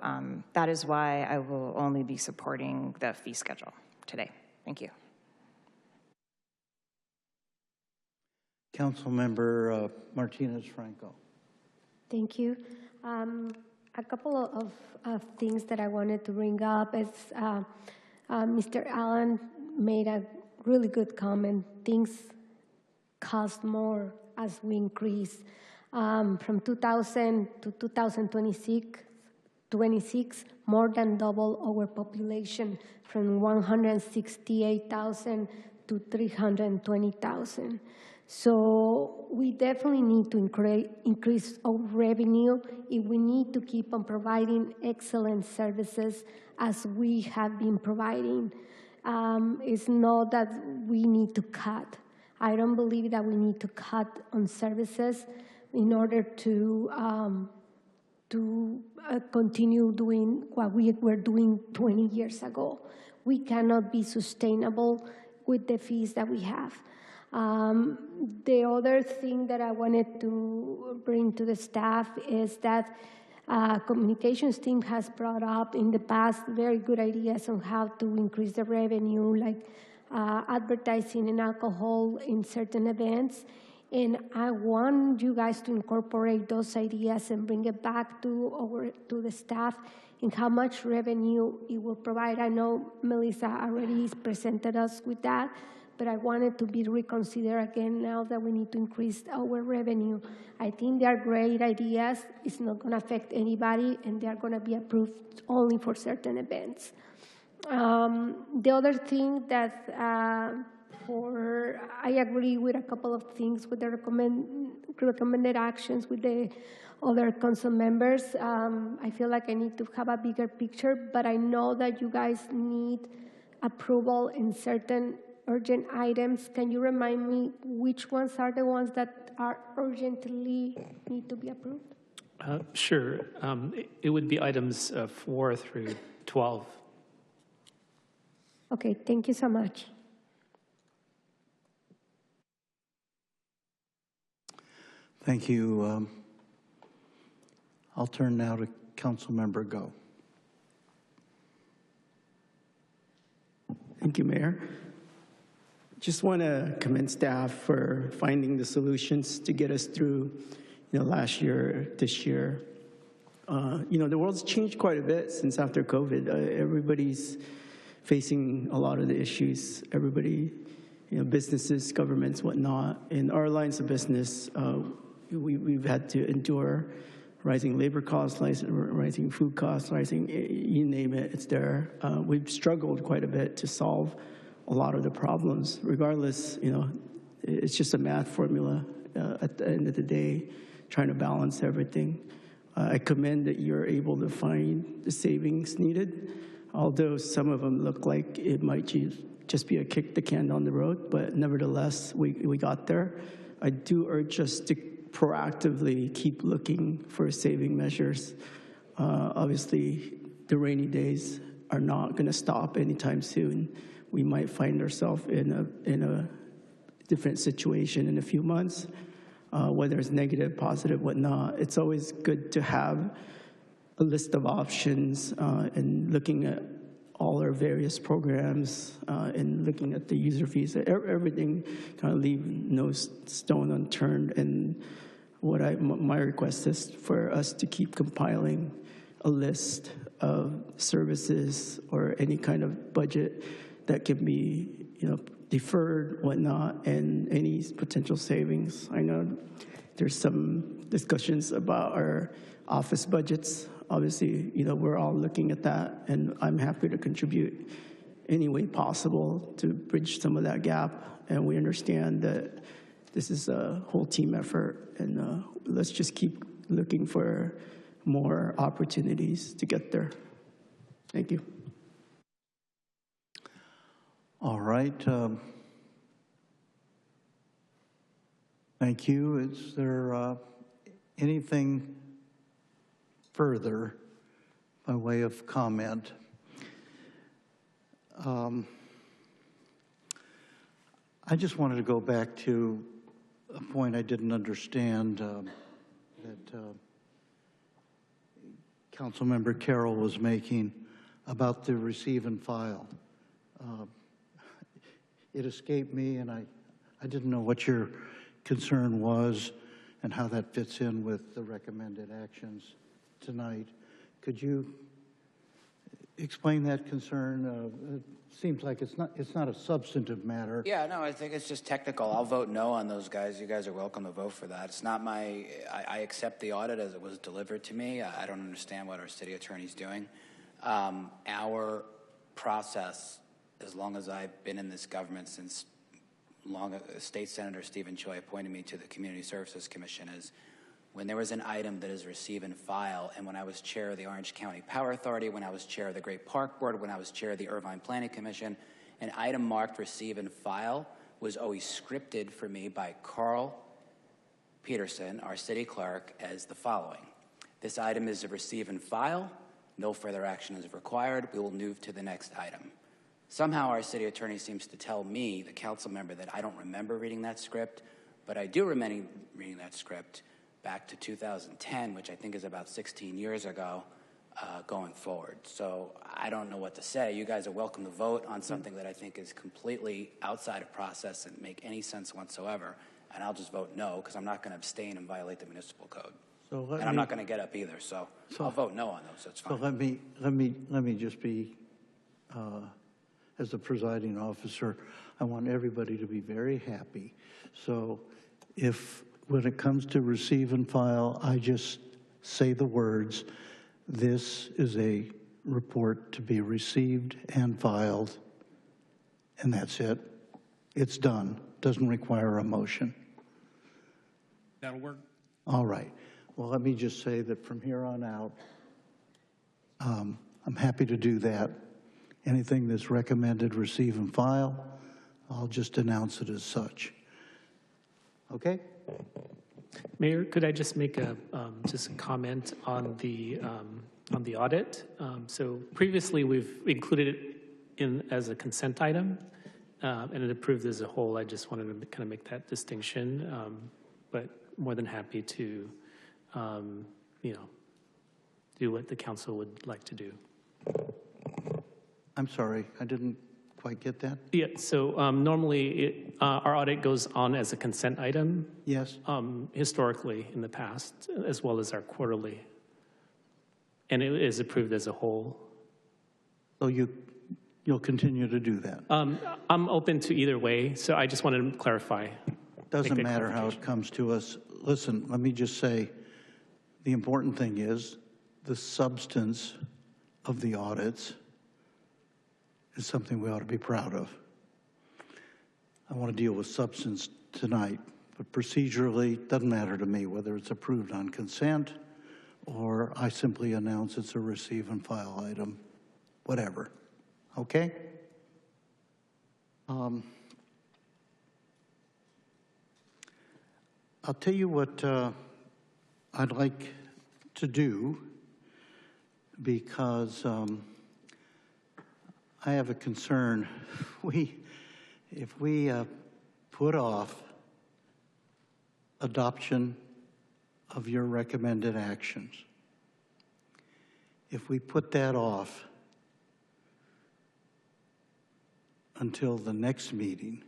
that is why I will only be supporting the fee schedule today. Thank you. Councilmember Martinez-Franco. Thank you. A couple of things that I wanted to bring up is Mr. Allen made a really good comment. Things cost more as we increase. From 2000 to 2026, more than double our population, from 168,000 to 320,000. So we definitely need to increase our revenue if we need to keep on providing excellent services as we have been providing. It's not that we need to cut. I don't believe that we need to cut on services in order to continue doing what we were doing 20 years ago. We cannot be sustainable with the fees that we have. The other thing that I wanted to bring to the staff is that communications team has brought up in the past very good ideas on how to increase the revenue, like advertising and alcohol in certain events. And I want you guys to incorporate those ideas and bring it back to the staff and how much revenue it will provide. I know Melissa already presented us with that, but I wanted to be reconsidered again now that we need to increase our revenue. I think they are great ideas. It's not going to affect anybody, and they are going to be approved only for certain events. The other thing that I agree with a couple of things with the recommended actions with the other council members. I feel like I need to have a bigger picture, but I know that you guys need approval in certain urgent items. Can you remind me which ones are the ones that are urgently need to be approved? Sure. It would be items 4 through 12. Okay, thank you so much. Thank you. I'll turn now to Councilmember Go. Thank you, Mayor. Just want to commend staff for finding the solutions to get us through, last year, this year. The world's changed quite a bit since after COVID. Everybody's facing a lot of the issues. Everybody businesses, governments, whatnot. In our lines of business, we've had to endure rising labor costs, rising food costs, rising, you name it, it's there. We've struggled quite a bit to solve a lot of the problems. Regardless, it's just a math formula at the end of the day, trying to balance everything. I commend that you're able to find the savings needed, although some of them look like it might just be a kick the can down the road, but nevertheless, we got there. I do urge us to proactively keep looking for saving measures. Obviously, the rainy days are not going to stop anytime soon. We might find ourselves in a different situation in a few months, whether it's negative, positive, whatnot. It's always good to have a list of options and looking at all our various programs and looking at the user fees, everything, kind of leave no stone unturned. And my request is for us to keep compiling a list of services or any kind of budget that can be, deferred, whatnot, and any potential savings. I know there's some discussions about our office budgets. Obviously, we're all looking at that, and I'm happy to contribute any way possible to bridge some of that gap. And we understand that this is a whole team effort, and let's just keep looking for more opportunities to get there. Thank you. All right. Thank you. Is there anything further by way of comment? I just wanted to go back to a point I didn't understand that Councilmember Carroll was making about the receive and file. It escaped me, and I didn't know what your concern was and how that fits in with the recommended actions tonight. Could you explain that concern? It seems like it's not a substantive matter. Yeah, no, I think it's just technical. I'll vote no on those guys. You guys are welcome to vote for that. It's not I accept the audit as it was delivered to me. I don't understand what our city attorney's doing. Our process, as long as I've been in this government since State Senator Stephen Choi appointed me to the Community Services Commission, is when there was an item that is receive and file, and when I was chair of the Orange County Power Authority, when I was chair of the Great Park Board, when I was chair of the Irvine Planning Commission, an item marked receive and file was always scripted for me by Carl Peterson, our city clerk, as the following. This item is a receive and file. No further action is required. We will move to the next item. Somehow our city attorney seems to tell me, the council member, that I don't remember reading that script, but I do remember reading that script back to 2010, which I think is about 16 years ago, going forward. So I don't know what to say. You guys are welcome to vote on something that I think is completely outside of process and make any sense whatsoever, and I'll just vote no, because I'm not going to abstain and violate the municipal code. And I'm not going to get up either, so I'll vote no on those, so it's fine. So let me just be, as the presiding officer, I want everybody to be very happy. So if, when it comes to receive and file, I just say the words, this is a report to be received and filed, and that's it. It's done. Doesn't require a motion. That'll work. All right. Well, let me just say that from here on out, I'm happy to do that. Anything that's recommended, receive and file, I'll just announce it as such. Okay? Mayor, could I just make a comment on the audit? So previously we've included it in as a consent item, and it approved as a whole. I just wanted to kind of make that distinction, but more than happy to, do what the council would like to do. I'm sorry, I didn't quite get that. Yeah, so normally our audit goes on as a consent item. Yes. Historically in the past, as well as our quarterly. And it is approved as a whole. So you you'll continue to do that? I'm open to either way, so I just wanted to clarify. Doesn't matter how it comes to us. Listen, let me just say, the important thing is the substance of the audits is something we ought to be proud of. I want to deal with substance tonight, but procedurally, doesn't matter to me whether it's approved on consent or I simply announce it's a receive and file item, whatever. Okay? I'll tell you what I'd like to do, because I have a concern. If we put off adoption of your recommended actions, if we put that off until the next meeting,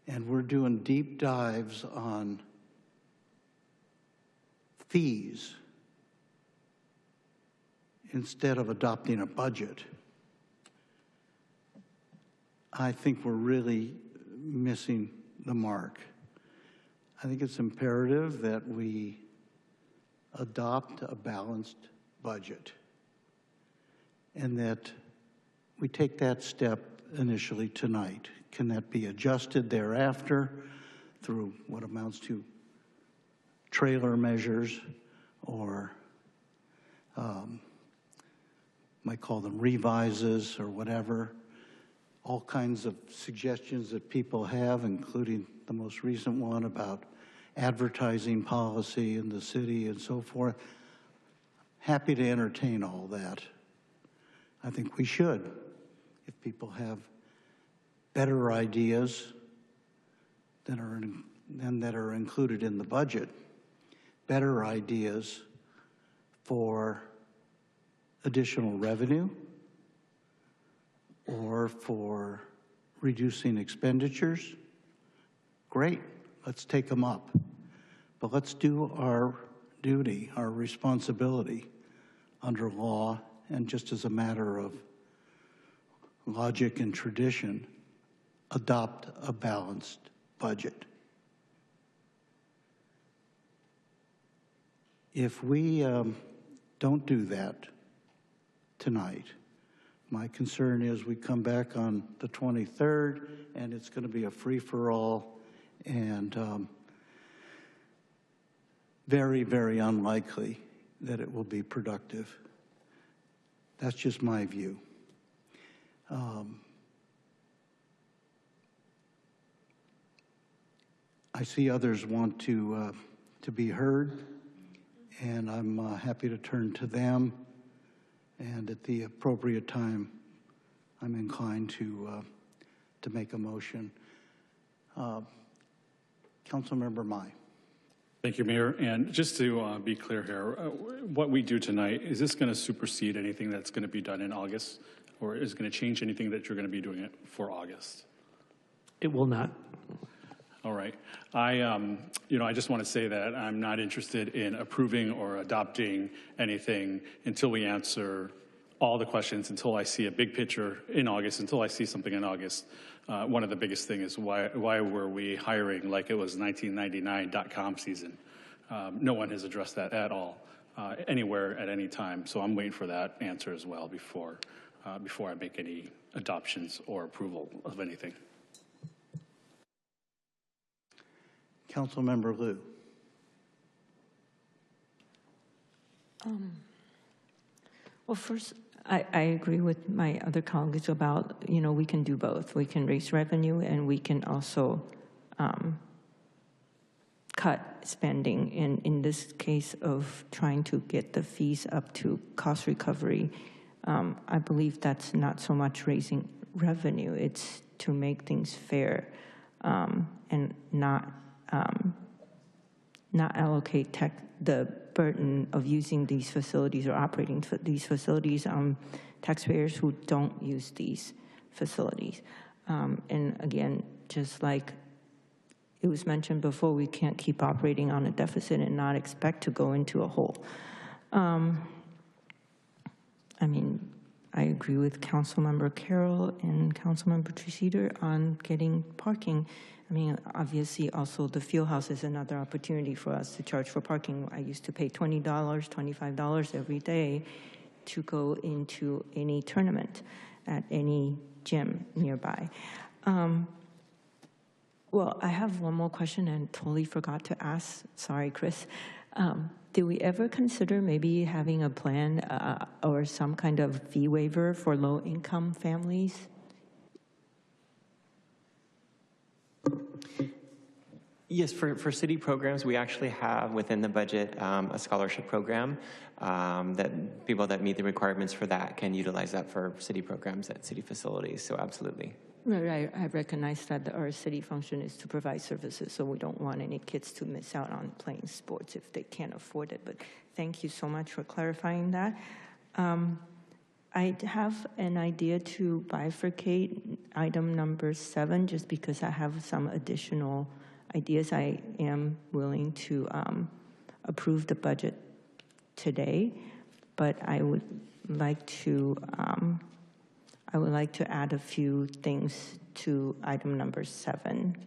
and we're doing deep dives on fees instead of adopting a budget, I think we're really missing the mark. I think it's imperative that we adopt a balanced budget and that we take that step initially tonight. Can that be adjusted thereafter through what amounts to trailer measures, or might call them revises or whatever? All kinds of suggestions that people have, including the most recent one about advertising policy in the city and so forth. Happy to entertain all that. I think we should. If people have better ideas that are included in the budget, better ideas for additional revenue or for reducing expenditures, great, let's take them up. But let's do our duty, our responsibility under law, and just as a matter of logic and tradition, adopt a balanced budget. If we don't do that tonight, my concern is we come back on the 23rd and it's going to be a free-for-all and very, very unlikely that it will be productive. That's just my view. I see others want to be heard, and I'm happy to turn to them. And at the appropriate time, I'm inclined to make a motion. Councilmember Mai. Thank you, Mayor. And just to be clear here, what we do tonight, is this going to supersede anything that's going to be done in August, or is it going to change anything that you're going to be doing it for August? It will not. All right. I just want to say that I'm not interested in approving or adopting anything until we answer all the questions, until I see a big picture in August, until I see something in August. One of the biggest things is why were we hiring like it was 1999.com season? No one has addressed that at all, anywhere at any time. So I'm waiting for that answer as well before I make any adoptions or approval of anything. Councilmember Liu. Well, first, I agree with my other colleagues about, we can do both. We can raise revenue and we can also cut spending. In this case of trying to get the fees up to cost recovery, I believe that's not so much raising revenue. It's to make things fair and not allocate the burden of using these facilities or operating these facilities on taxpayers who don't use these facilities. And again, just like it was mentioned before, we can't keep operating on a deficit and not expect to go into a hole. I agree with Councilmember Carroll and Councilmember Treseder on getting parking. I mean, obviously, also the field house is another opportunity for us to charge for parking. I used to pay $20, $25 every day to go into any tournament at any gym nearby. Well, I have one more question and totally forgot to ask. Sorry, Chris. Did we ever consider maybe having a plan or some kind of fee waiver for low-income families? Yes, for city programs, we actually have within the budget a scholarship program that people that meet the requirements for that can utilize that for city programs at city facilities, so absolutely. Right, I recognize that our city function is to provide services, so we don't want any kids to miss out on playing sports if they can't afford it, but thank you so much for clarifying that. I have an idea to bifurcate item number 7 just because I have some additional ideas. I am willing to approve the budget today, but I would like to add a few things to item number 7.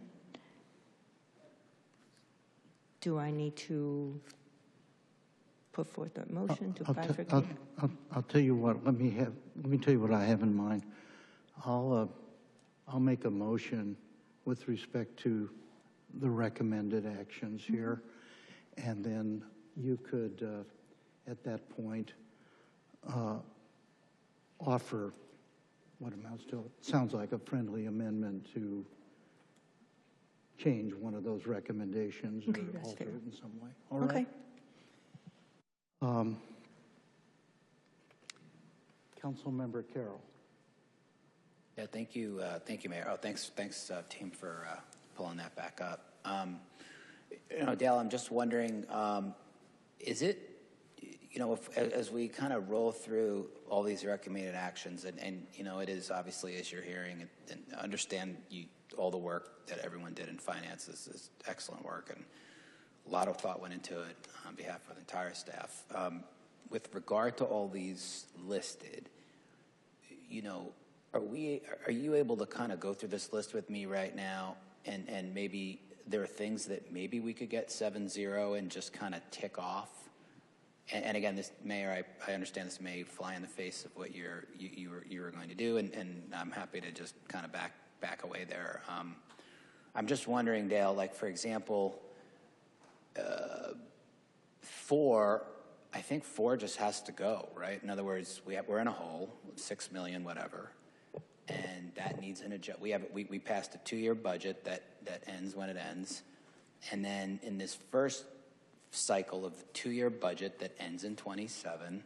Do I need to put forth a motion to bifurcate? I'll tell you what. Let me tell you what I have in mind. I'll make a motion with respect to the recommended actions here, and then you could, at that point, offer what amounts to, sounds like a friendly amendment to change one of those recommendations or alter it in some way. All right? Okay. Councilmember Carroll. Yeah, thank you, Mayor. Oh, thanks, team, for pulling that back up. Dale, I'm just wondering, is it, if, as we kind of roll through all these recommended actions, and it is obviously, as you're hearing, and understand all the work that everyone did in finance is excellent work, and a lot of thought went into it on behalf of the entire staff. With regard to all these listed, are you able to kind of go through this list with me right now, and maybe there are things that maybe we could get 7-0 and just kind of tick off? And again, this, Mayor, I understand this may fly in the face of what you were going to do, and I'm happy to just kind of back away there. I'm just wondering, Dale, like, for example, 4, I think 4 just has to go, right? In other words, we're in a hole, 6 million, whatever, and that needs an adjust. We passed a 2-year budget that ends when it ends, and then in this first cycle of the 2-year budget that ends in 27,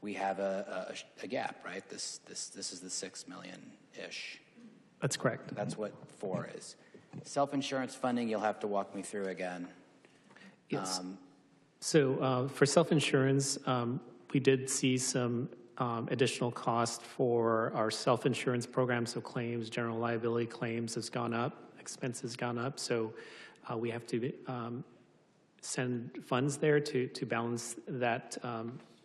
we have a gap, right? This is the 6 million-ish. That's correct. That's what 4 is. Self-insurance funding, you'll have to walk me through again. Yes. So for self-insurance, we did see some additional cost for our self-insurance program. So claims, general liability claims has gone up, expenses gone up. So we have to send funds there to balance that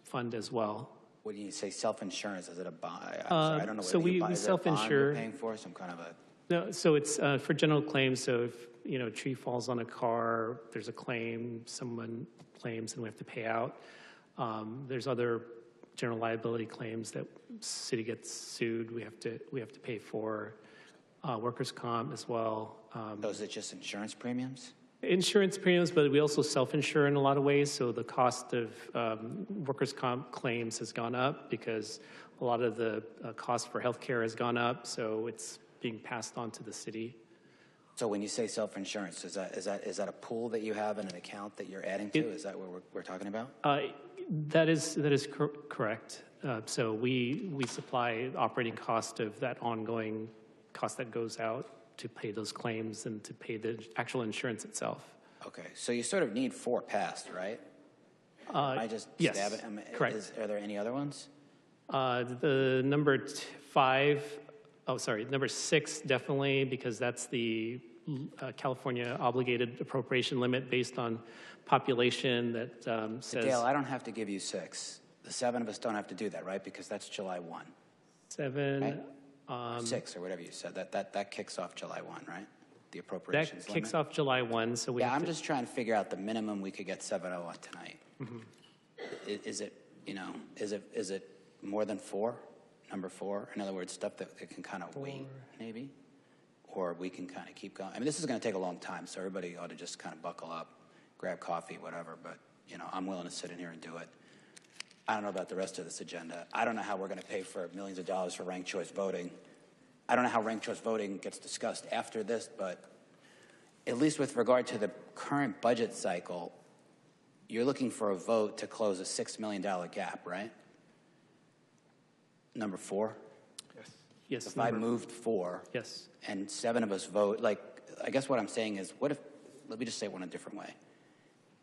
fund as well. What do you say, self-insurance? Is it a buy? I don't know. So we self-insure. Paying for some kind of a. No, so it's for general claims. So if a tree falls on a car, there's a claim, someone claims, and we have to pay out. There's other general liability claims that city gets sued. We have to pay for workers' comp as well. Those are just insurance premiums. Insurance premiums, but we also self-insure in a lot of ways. So the cost of workers' comp claims has gone up because a lot of the cost for healthcare has gone up. So it's being passed on to the city. So when you say self-insurance, is that a pool that you have in an account that you're adding to? Is that what we're talking about? That is correct. So we supply operating cost of that ongoing cost that goes out to pay those claims and to pay the actual insurance itself. Okay, so you sort of need 4 passed, right? I just yes, stab it. correct. Are there any other ones? The number 6 definitely, because that's the California obligated appropriation limit based on population that says. Dale, I don't have to give you 6. The 7 of us don't have to do that, right? Because that's July 1. 7. Right? 6 or whatever you said. That kicks off July 1, right? The appropriations That kicks off July 1, so we yeah, have I'm to, just trying to figure out the minimum we could get 7-0 on tonight. Is it, you know, is it more than 4? Number 4? In other words, stuff that can kind of wait, maybe? Or we can kind of keep going. I mean, this is going to take a long time, so everybody ought to just kind of buckle up, grab coffee, whatever. But, you know, I'm willing to sit in here and do it. I don't know about the rest of this agenda. I don't know how we're going to pay for millions of dollars for ranked choice voting. I don't know how ranked choice voting gets discussed after this, but at least with regard to the current budget cycle, you're looking for a vote to close a $6 million gap, right? Number 4? yes. If I moved 4, yes, and 7 of us vote, like, I guess what I'm saying is, what if, let me just say it one a different way.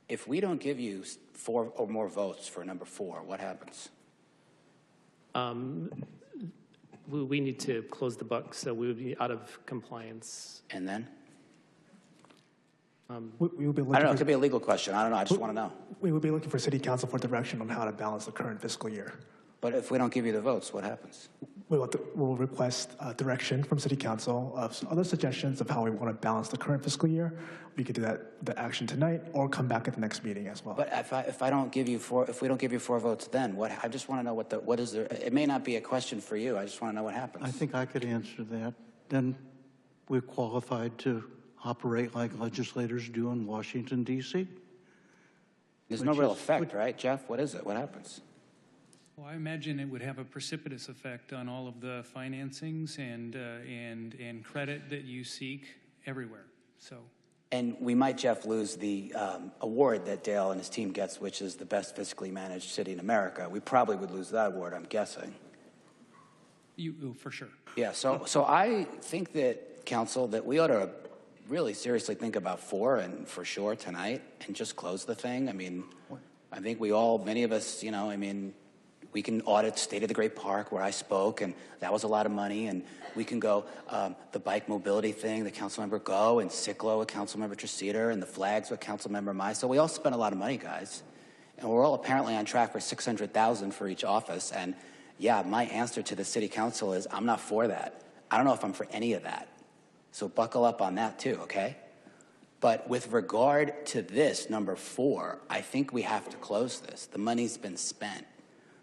If we don't give you 4 or more votes for number 4, what happens? We need to close the book, so we would be out of compliance. And then? We will be looking I don't know, it could be a legal question. I don't know, I just want to know. We will be looking for City Council for direction on how to balance the current fiscal year. But if we don't give you the votes, what happens? We'll request direction from City Council of other suggestions of how we want to balance the current fiscal year. We could do the action tonight or come back at the next meeting as well. But if I don't give you 4, if we don't give you 4 votes, then what? I just want to know what is the. It may not be a question for you. I just want to know what happens. I think I could answer that. Then we're qualified to operate like legislators do in Washington, D.C. There's no real effect, right, Jeff? What is it? What happens? Well, I imagine it would have a precipitous effect on all of the financings and credit that you seek everywhere. So. And we might, Jeff, lose the award that Dale and his team gets, which is the best fiscally managed city in America. We probably would lose that award, I'm guessing. For sure. Yeah, so I think that, Council, that we ought to really seriously think about 4 and for sure tonight and just close the thing. I mean, I think many of us, you know, I mean, we can audit State of the Great Park where I spoke, and that was a lot of money. And we can go the bike mobility thing, the Councilmember Go, and Ciclo with Councilmember Treseder, and the flags with Councilmember Mai. So we all spent a lot of money, guys. And we're all apparently on track for $600,000 for each office. And yeah, my answer to the City Council is I'm not for that. I don't know if I'm for any of that. So buckle up on that too, okay? But with regard to this, number 4, I think we have to close this. The money's been spent.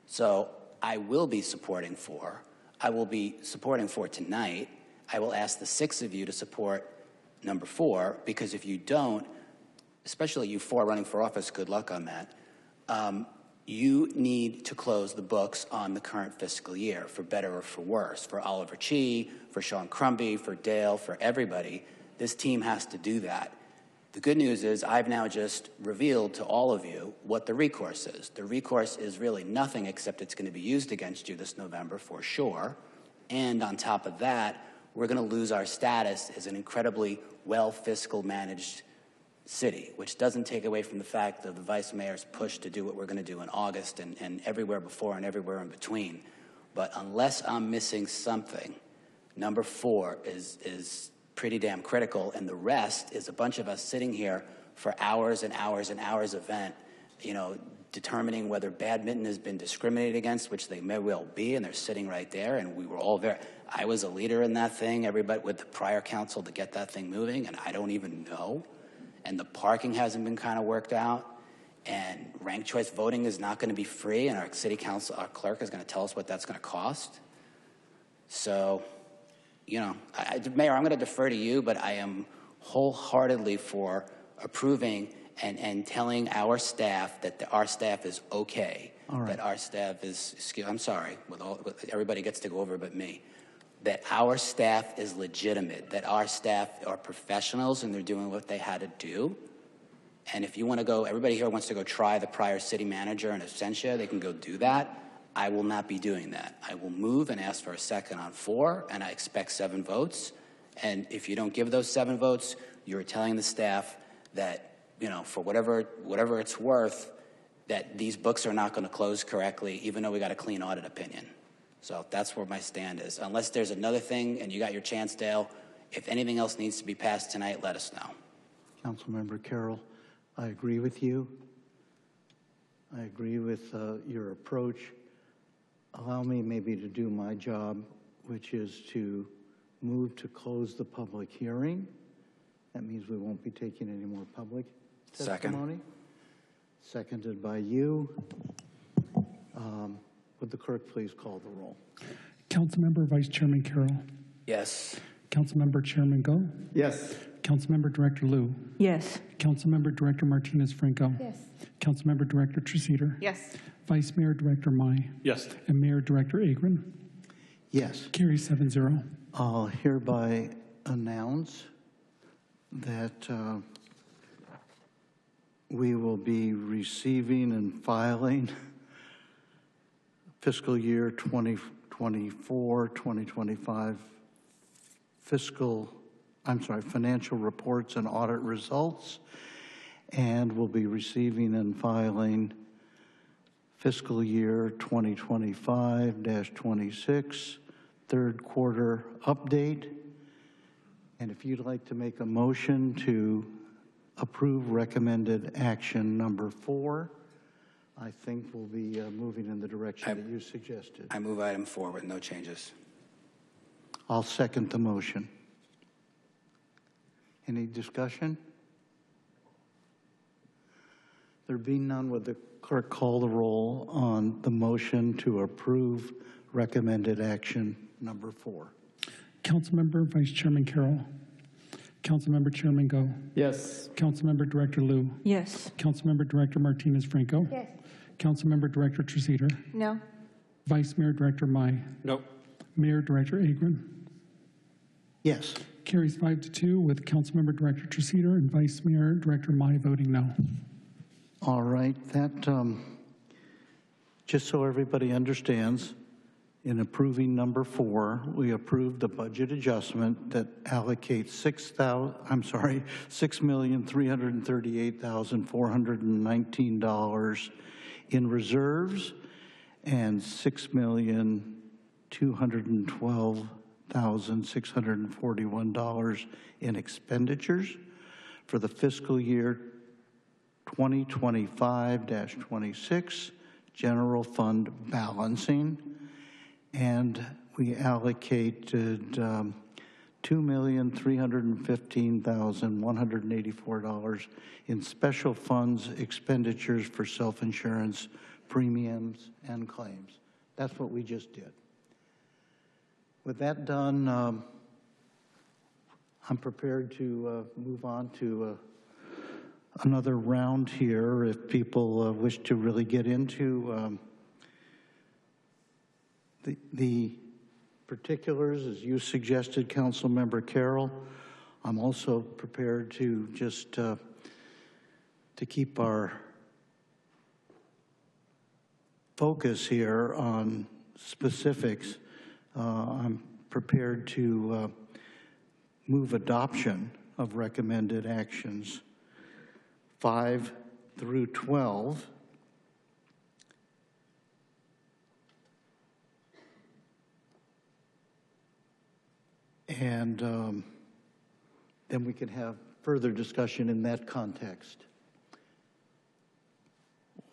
So I will be supporting 4. I will be supporting 4 tonight. I will ask the 6 of you to support number 4, because if you don't, especially you 4 running for office, good luck on that, you need to close the books on the current fiscal year, for better or for worse. For Oliver Chi, for Sean Crumby, for Dale, for everybody, this team has to do that. The good news is I've now just revealed to all of you what the recourse is. The recourse is really nothing except it's going to be used against you this November for sure. And on top of that, we're going to lose our status as an incredibly well-fiscal managed city, which doesn't take away from the fact of the vice mayor's push to do what we're going to do in August and everywhere before and everywhere in between. But unless I'm missing something, number 4 is pretty damn critical, and the rest is a bunch of us sitting here for hours and hours and hours of event, you know, determining whether badminton has been discriminated against, which they may well be, and they're sitting right there, and we were all there. I was a leader in that thing, everybody with the prior council to get that thing moving, and I don't even know. And the parking hasn't been kind of worked out, and ranked choice voting is not going to be free, and our city council, our clerk is going to tell us what that's going to cost. So, you know, Mayor, I'm going to defer to you, but I am wholeheartedly for approving and telling our staff that our staff is okay, that our staff is, I'm sorry, everybody gets to go over but me, that our staff is legitimate, that our staff are professionals and they're doing what they had to do. And if you want to go, everybody here wants to go try the prior city manager in absentia, they can go do that. I will not be doing that. I will move and ask for a second on 4, and I expect 7 votes. And if you don't give those 7 votes, you're telling the staff that, you know, for whatever it's worth, that these books are not going to close correctly, even though we got a clean audit opinion. So that's where my stand is. Unless there's another thing and you got your chance, Dale, if anything else needs to be passed tonight, let us know. Councilmember Carroll, I agree with you. I agree with your approach. allow me maybe to do my job, which is to move to close the public hearing. That means we won't be taking any more public testimony. Seconded by you. Would the clerk please call the roll? Councilmember Vice Chairman Carroll. Yes. Councilmember Chairman Go. Yes. Councilmember Director Liu. Yes. Councilmember Director Martinez Franco. Yes. Councilmember Director Treseder. Yes. Vice Mayor Director Mai. Yes. And Mayor Director Agron. Yes. Carry 7-0. I'll hereby announce that we will be receiving and filing fiscal year 2024, 2025 financial reports and audit results, and we'll be receiving and filing fiscal year 2025-26 third quarter update. And if you'd like to make a motion to approve recommended action number 4, I think we'll be moving in the direction that you suggested. I move item 4 with no changes. I'll second the motion. Any discussion? There being none, would the clerk call the roll on the motion to approve recommended action number 4? Councilmember Vice Chairman Carroll. Councilmember Chairman Go. Yes. Councilmember Director Liu. Yes. Councilmember Director Martinez Franco. Yes. Councilmember Director Treseder. No. Vice Mayor Director Mai. No. Mayor Director Agron. Yes. Carries 5-2 with Councilmember Director Treseder and Vice Mayor Director Mai voting no. All right, that, just so everybody understands, in approving number 4, we approved the budget adjustment that allocates $6,338,419 in reserves and $6,212,641 in expenditures for the fiscal year 2025-26 general fund balancing. And we allocated $2,315,184 in special funds expenditures for self-insurance premiums and claims. That's what we just did. With that done, I'm prepared to move on to another round here if people wish to really get into the particulars, as you suggested, Councilmember Carroll. I'm also prepared to just to keep our focus here on specifics. I'm prepared to move adoption of recommended actions 5 through 12. And then we can have further discussion in that context.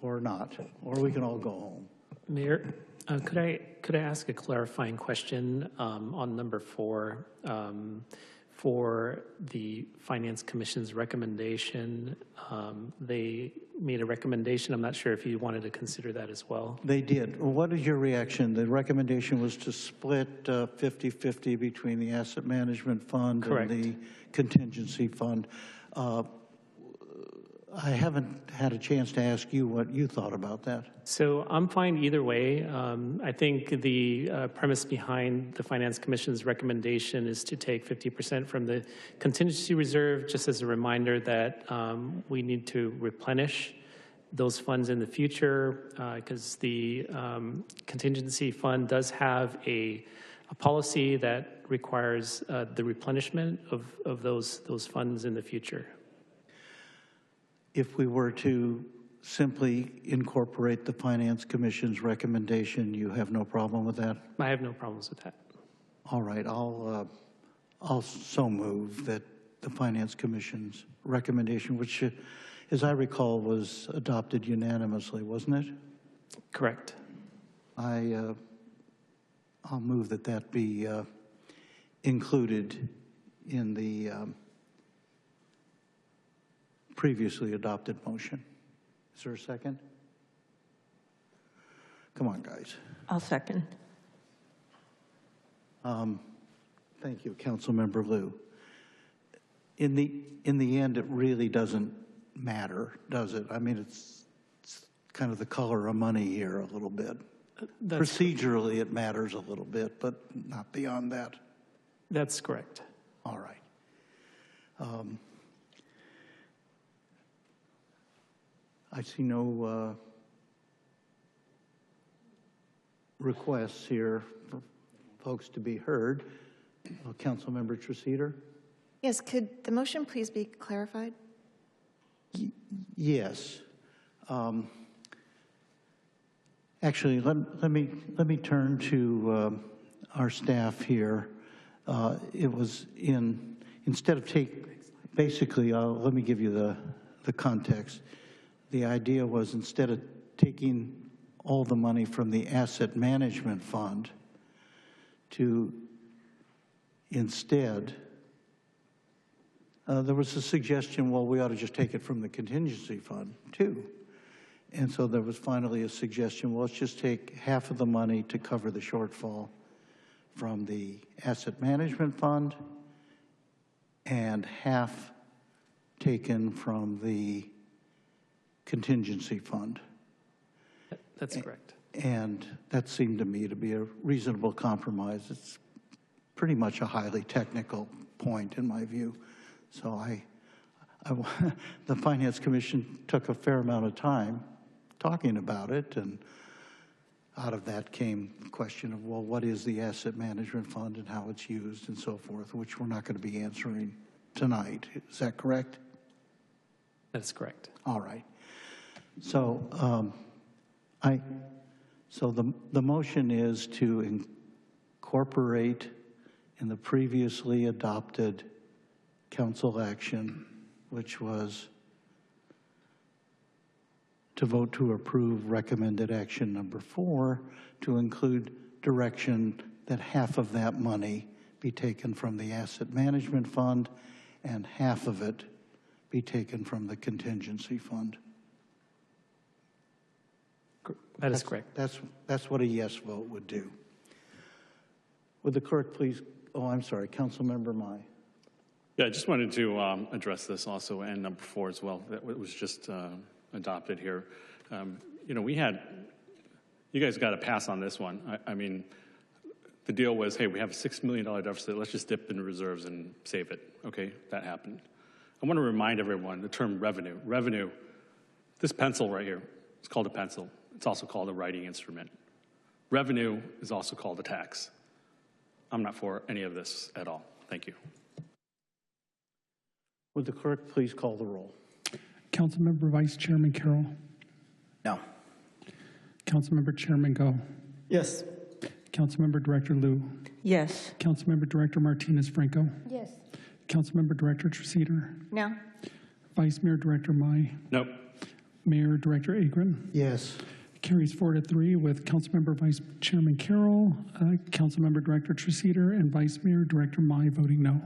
Or not, or we can all go home. Mayor, could I ask a clarifying question on number 4 for the Finance Commission's recommendation? They made a recommendation. I'm not sure if you wanted to consider that as well. They did. What is your reaction? The recommendation was to split 50-50 between the asset management fund Correct. and the contingency fund. I haven't had a chance to ask you what you thought about that. So I'm fine either way. I think the premise behind the Finance Commission's recommendation is to take 50% from the contingency reserve, just as a reminder that we need to replenish those funds in the future, because the contingency fund does have a policy that requires the replenishment of those funds in the future. If we were to simply incorporate the Finance Commission's recommendation, you have no problem with that? I have no problems with that. All right, I'll so move that the Finance Commission's recommendation, which, as I recall, was adopted unanimously, wasn't it? Correct. I I'll move that that be included in the previously adopted motion. Is there a second? Come on, guys. I'll second. Thank you, Councilmember Liu. In the end, it really doesn't matter, does it? I mean, it's kind of the color of money here a little bit. Procedurally, it matters a little bit, but not beyond that. That's correct. All right. I see no requests here for folks to be heard. Councilmember Treseder? Yes, could the motion please be clarified? Yes. Actually, let me turn to our staff here. It was instead of basically, let me give you the context. The idea was instead of taking all the money from the asset management fund to instead, there was a suggestion, well, we ought to just take it from the contingency fund too. And so there was finally a suggestion, well, let's just take half of the money to cover the shortfall from the asset management fund and half taken from the contingency fund. That's correct. And that seemed to me to be a reasonable compromise. It's pretty much a highly technical point in my view. So the Finance Commission took a fair amount of time talking about it, and out of that came the question of, well, what is the asset management fund and how it's used and so forth, which we're not going to be answering tonight. Is that correct? That's correct. All right. So the motion is to incorporate in the previously adopted council action, which was to vote to approve recommended action number 4, to include direction that half of that money be taken from the asset management fund and half of it be taken from the contingency fund. That is correct. That's what a yes vote would do. Would the clerk please, oh, I'm sorry, Councilmember Mai. Yeah, I just wanted to address this also, and number 4 as well. That was just adopted here. You know, you guys got to pass on this one. I mean, the deal was, hey, we have a $6 million deficit. Let's just dip in reserves and save it. Okay, that happened. I want to remind everyone the term revenue. Revenue, this pencil right here, it's called a pencil. It's also called a writing instrument. Revenue is also called a tax. I'm not for any of this at all. Thank you. Would the clerk please call the roll? Councilmember Vice Chairman Carroll. No. Councilmember Chairman Go. Yes. Councilmember Director Liu. Yes. Councilmember Director Martinez Franco. Yes. Councilmember Director Treseder. No. Vice Mayor Director Mai. No. Mayor Director Agron. Yes. Carries 4-3 with Councilmember Vice Chairman Carroll, Councilmember Director Treseder, and Vice Mayor Director Mai voting no.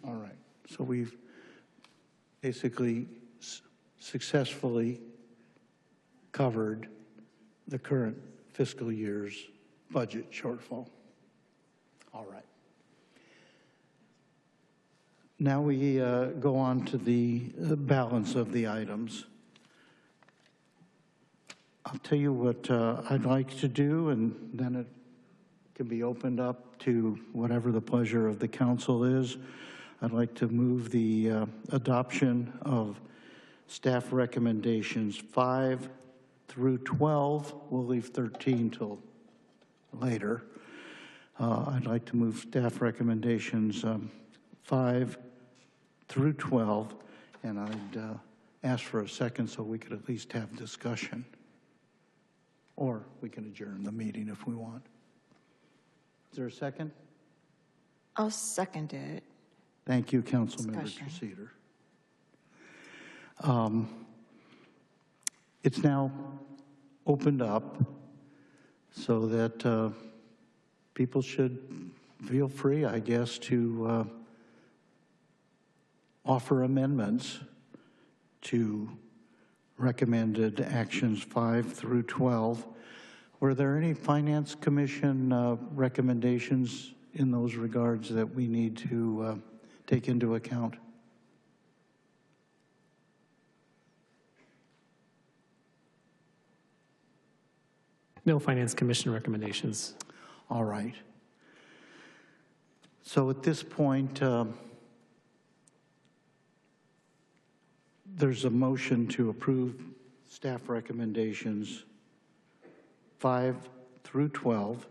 All right. So we've basically successfully covered the current fiscal year's budget shortfall. All right. Now we go on to the balance of the items. I'll tell you what I'd like to do, and then it can be opened up to whatever the pleasure of the council is. I'd like to move the adoption of staff recommendations 5 through 12. We'll leave 13 till later. I'd like to move staff recommendations 5 through 12, and I'd ask for a second so we could at least have discussion. Or we can adjourn the meeting if we want. Is there a second? I'll second it. Thank you, Councilmember Treseder. It's now opened up so that people should feel free, I guess, to offer amendments to recommended actions 5 through 12. Were there any Finance Commission recommendations in those regards that we need to take into account? No Finance Commission recommendations. All right. So at this point, there's a motion to approve staff recommendations 5 through 12,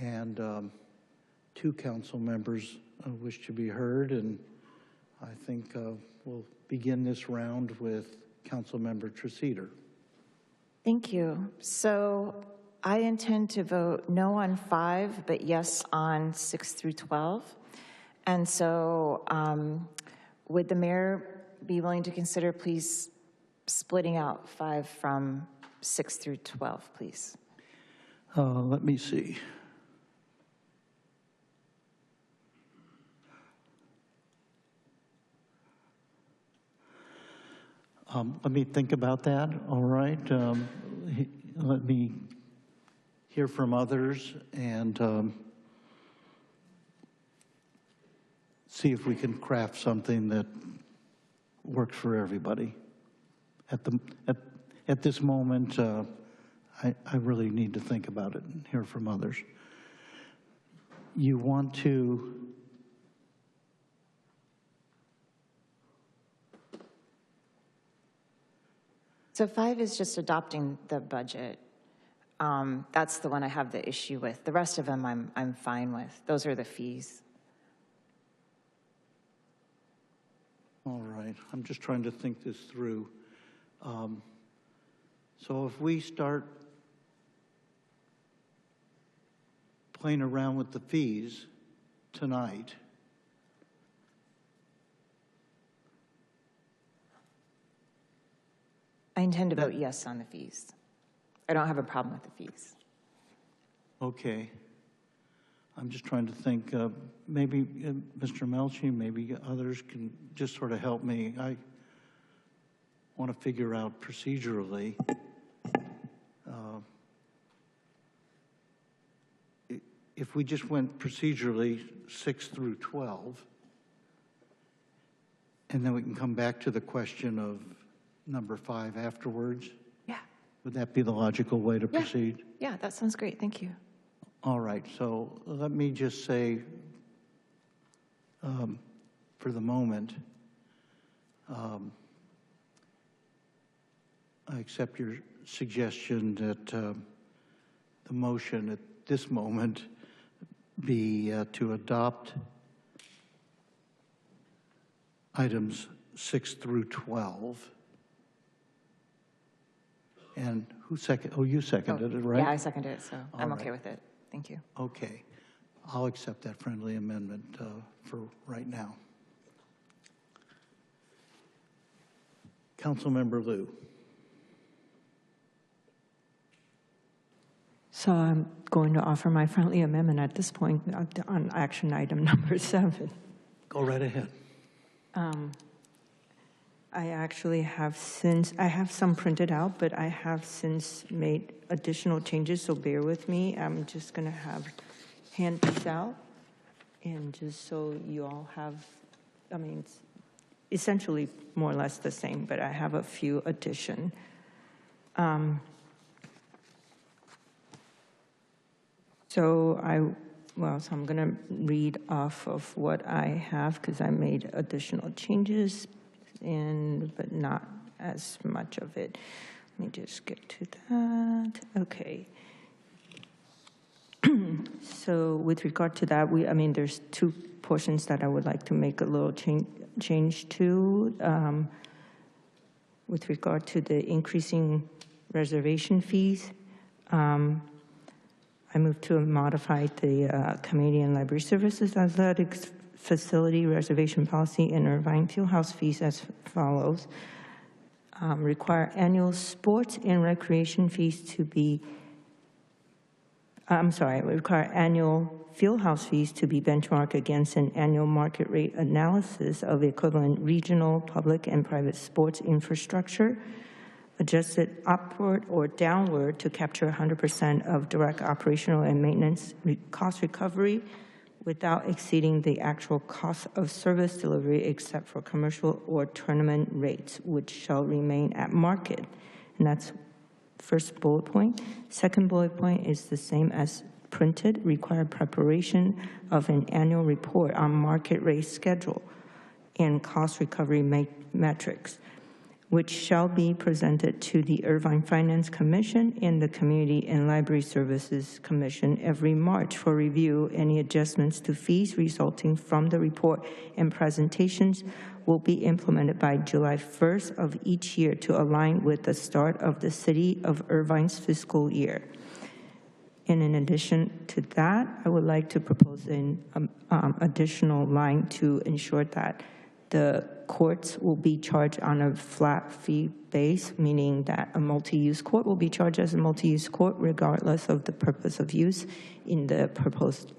and 2 council members wish to be heard, and I think we'll begin this round with Councilmember Treseder. Thank you. So I intend to vote no on 5, but yes on 6 through 12. And so would the mayor be willing to consider, please, splitting out 5 from 6 through 12, please? Let me see. Let me think about that, all right? Let me hear from others and see if we can craft something that works for everybody. At this moment, I really need to think about it and hear from others. You want to So 5 is just adopting the budget. That's the one I have the issue with. The rest of them I'm fine with. Those are the fees. All right, I'm just trying to think this through. So if we start playing around with the fees tonight, I intend to vote yes on the fees. I don't have a problem with the fees. okay. I'm just trying to think, maybe Mr. Melchi, maybe others can just sort of help me. I want to figure out procedurally. If we just went procedurally 6 through 12, and then we can come back to the question of number 5 afterwards? Yeah. Would that be the logical way to proceed? Yeah, that sounds great. Thank you. All right, so let me just say, for the moment, I accept your suggestion that the motion at this moment be to adopt items 6 through 12. And who seconded? Oh, you seconded it, right? Yeah, I seconded it, so I'm All okay right. with it. Thank you. Okay. I'll accept that friendly amendment for right now. Councilmember Liu. So I'm going to offer my friendly amendment at this point on action item number 7. Go right ahead. I actually have I have some printed out, but I have since made additional changes, so bear with me. I'm just going to hand this out, and just so you all have, I mean, it's essentially more or less the same, but I have a few additions. So I'm going to read off of what I have because I made additional changes, but not as much of it. Let me just get to that. Okay. So with regard to that, there's 2 portions that I would like to make a little change to. With regard to the increasing reservation fees, I moved to modify the Canadian Library Services Athletics Facility Reservation Policy in Irvine Fieldhouse fees as follows. Require annual sports and recreation fees to be require annual fieldhouse fees to be benchmarked against an annual market rate analysis of equivalent regional, public, and private sports infrastructure, adjusted upward or downward to capture 100% of direct operational and maintenance cost recovery without exceeding the actual cost of service delivery except for commercial or tournament rates, which shall remain at market. And that's first bullet point. Second bullet point is the same as printed, require preparation of an annual report on market rate schedule and cost recovery metrics, which shall be presented to the Irvine Finance Commission and the Community and Library Services Commission every March for review. Any adjustments to fees resulting from the report and presentations will be implemented by July 1st of each year to align with the start of the City of Irvine's fiscal year. And in addition to that, I would like to propose an additional line to ensure that the courts will be charged on a flat fee base, meaning that a multi-use court will be charged as a multi-use court regardless of the purpose of use in the proposed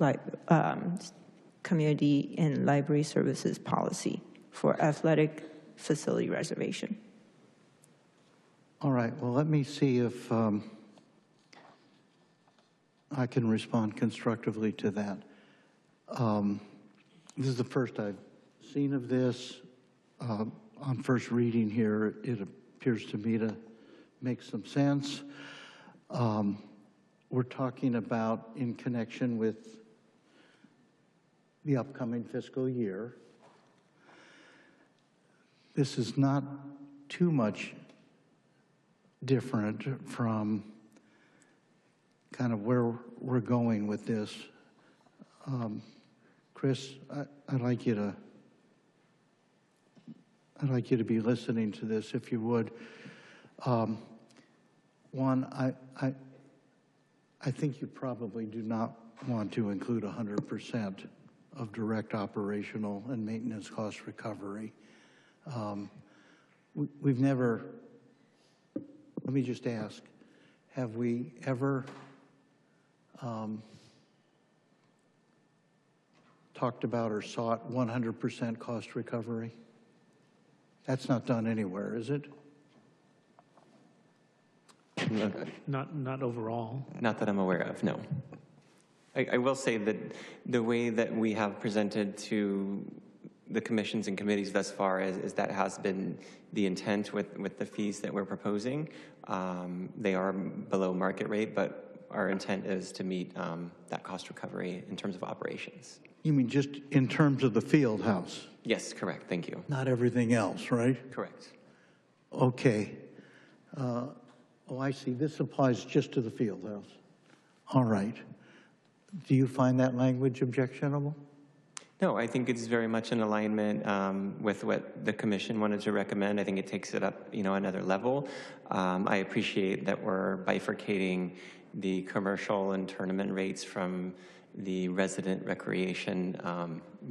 community and library services policy for athletic facility reservation. All right, well, let me see if I can respond constructively to that. This is the first I've seen of this. On first reading here, it appears to me to make some sense. We're talking about in connection with the upcoming fiscal year. This is not too much different from kind of where we're going with this. Chris, I'd like you to be listening to this, if you would. One, I think you probably do not want to include 100% of direct operational and maintenance cost recovery. We've never, let me just ask, have we ever talked about or sought 100% cost recovery? That's not done anywhere, is it? Not overall. Not that I'm aware of, no. I will say that the way that we have presented to the commissions and committees thus far is that has been the intent with the fees that we're proposing. They are below market rate, but our intent is to meet that cost recovery in terms of operations. You mean just in terms of the field house? Yes, correct. Thank you. Not everything else, right? Correct. Okay. Oh, I see. This applies just to the field house. All right. Do you find that language objectionable? No, I think it's very much in alignment with what the commission wanted to recommend. I think it takes it up, another level. I appreciate that we're bifurcating the commercial and tournament rates from the resident recreation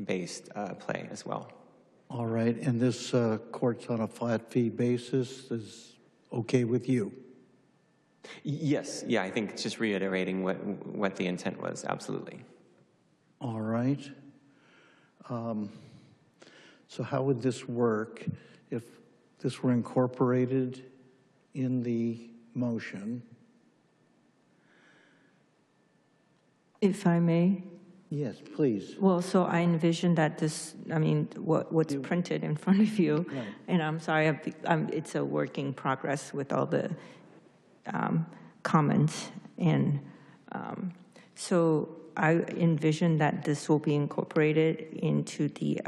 based play as well. All right, and this court's on a flat fee basis is okay with you? Yes, yeah, I think it's just reiterating what the intent was, absolutely. All right. So how would this work if this were incorporated in the motion? If I may? Yes, please. Well, so I envision that this, what's printed in front of you, right. And I'm sorry, it's a work in progress with all the comments. And so I envision that this will be incorporated into the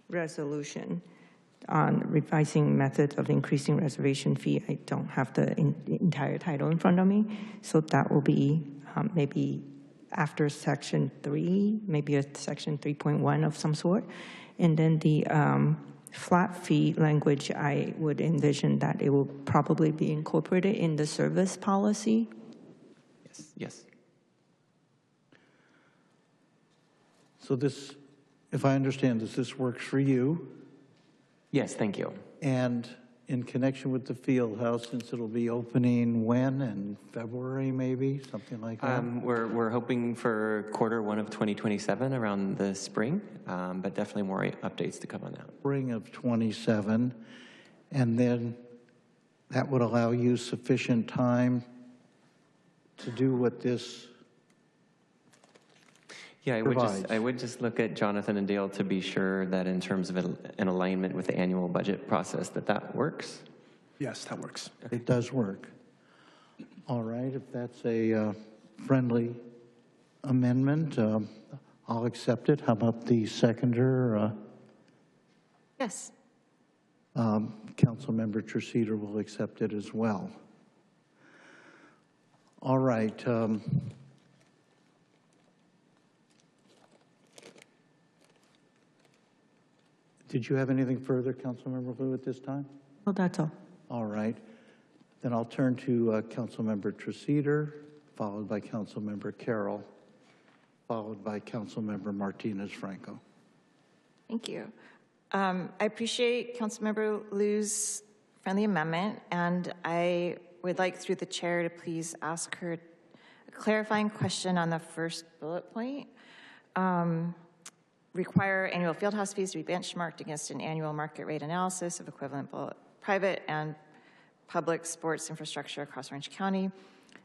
resolution on revising methods of increasing reservation fee. I don't have the entire title in front of me, so that will be maybe after section 3, maybe a section 3.1 of some sort. And then the flat fee language, I would envision that it will probably be incorporated in the service policy. Yes. So this, if I understand this works for you? Yes, thank you. And in connection with the field house, since it'll be opening when, in February maybe, something like that? We're hoping for Q1 of 2027, around the spring, but definitely more updates to come on that. Spring of 27, and then that would allow you sufficient time to do what this I would just look at Jonathan and Dale to be sure that in terms of an alignment with the annual budget process, that works. Yes, that works. It does work. All right, if that's a friendly amendment, I'll accept it. How about the seconder? Yes. Councilmember Treseder will accept it as well. All right. Did you have anything further, Councilmember Liu, at this time? Well, that's all. All right. Then I'll turn to Councilmember Treseder, followed by Councilmember Carroll, followed by Councilmember Martinez-Franco. Thank you. I appreciate Councilmember Liu's friendly amendment, and I would like, through the chair, to please ask her a clarifying question on the first bullet point. Require annual fieldhouse fees to be benchmarked against an annual market rate analysis of equivalent private and public sports infrastructure across Orange County,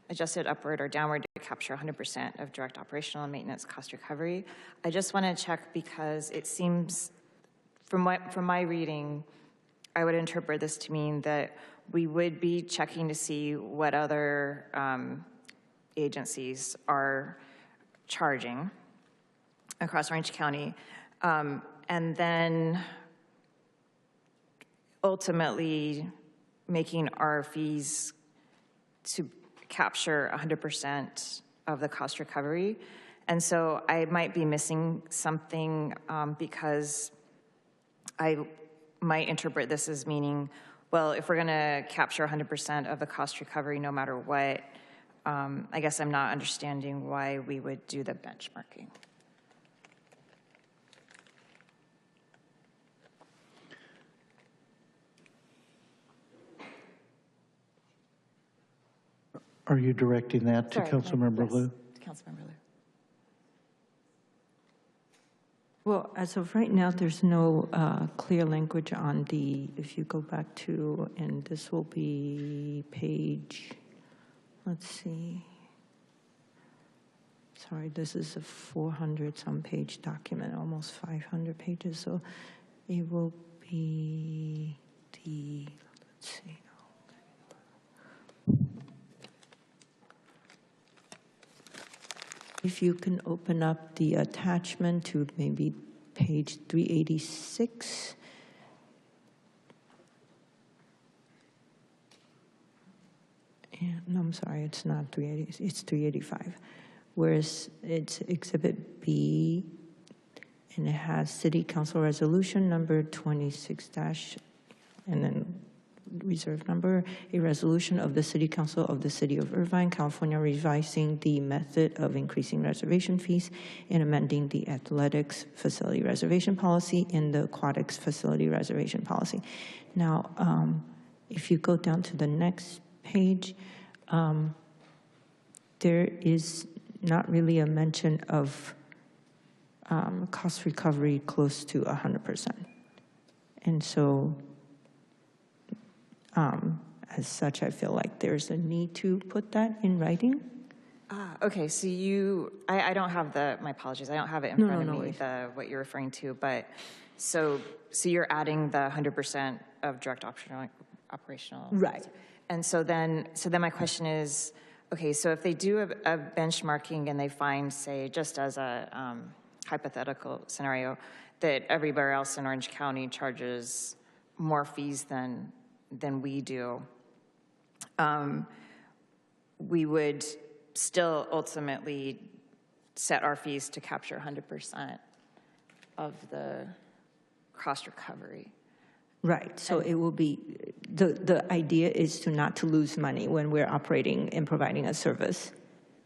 adjusted upward or downward to capture 100% of direct operational and maintenance cost recovery. I just want to check because it seems, from my reading, I would interpret this to mean that we would be checking to see what other agencies are charging across Orange County, and then ultimately making our fees to capture 100% of the cost recovery. And so I might be missing something because I might interpret this as meaning, well, if we're going to capture 100% of the cost recovery no matter what, I guess I'm not understanding why we would do the benchmarking. Are you directing that to Councilmember Liu? Councilmember Liu. Well, as of right now, there's no clear language on the, if you go back to, and this will be page, let's see. Sorry, this is a 400-some page document, almost 500 pages. So it will be the, let's see. If you can open up the attachment to maybe page 386. No, I'm sorry, it's not 380, it's 385. Whereas it's Exhibit B, and it has City Council Resolution number 26- and then reserve number, a resolution of the City Council of the City of Irvine, California, revising the method of increasing reservation fees and amending the athletics facility reservation policy and the aquatics facility reservation policy. Now, if you go down to the next page, there is not really a mention of cost recovery close to 100%. And so, as such, I feel like there's a need to put that in writing. Okay, so I don't have my apologies, I don't have it in front of me, what you're referring to, but so you're adding the 100% of direct operational. Right. And so then my question is, okay, so if they do a benchmarking and they find, say, just as a hypothetical scenario, that everywhere else in Orange County charges more fees than we do, we would still ultimately set our fees to capture 100% of the cost recovery. Right, so it will be, the idea is not to lose money when we're operating and providing a service.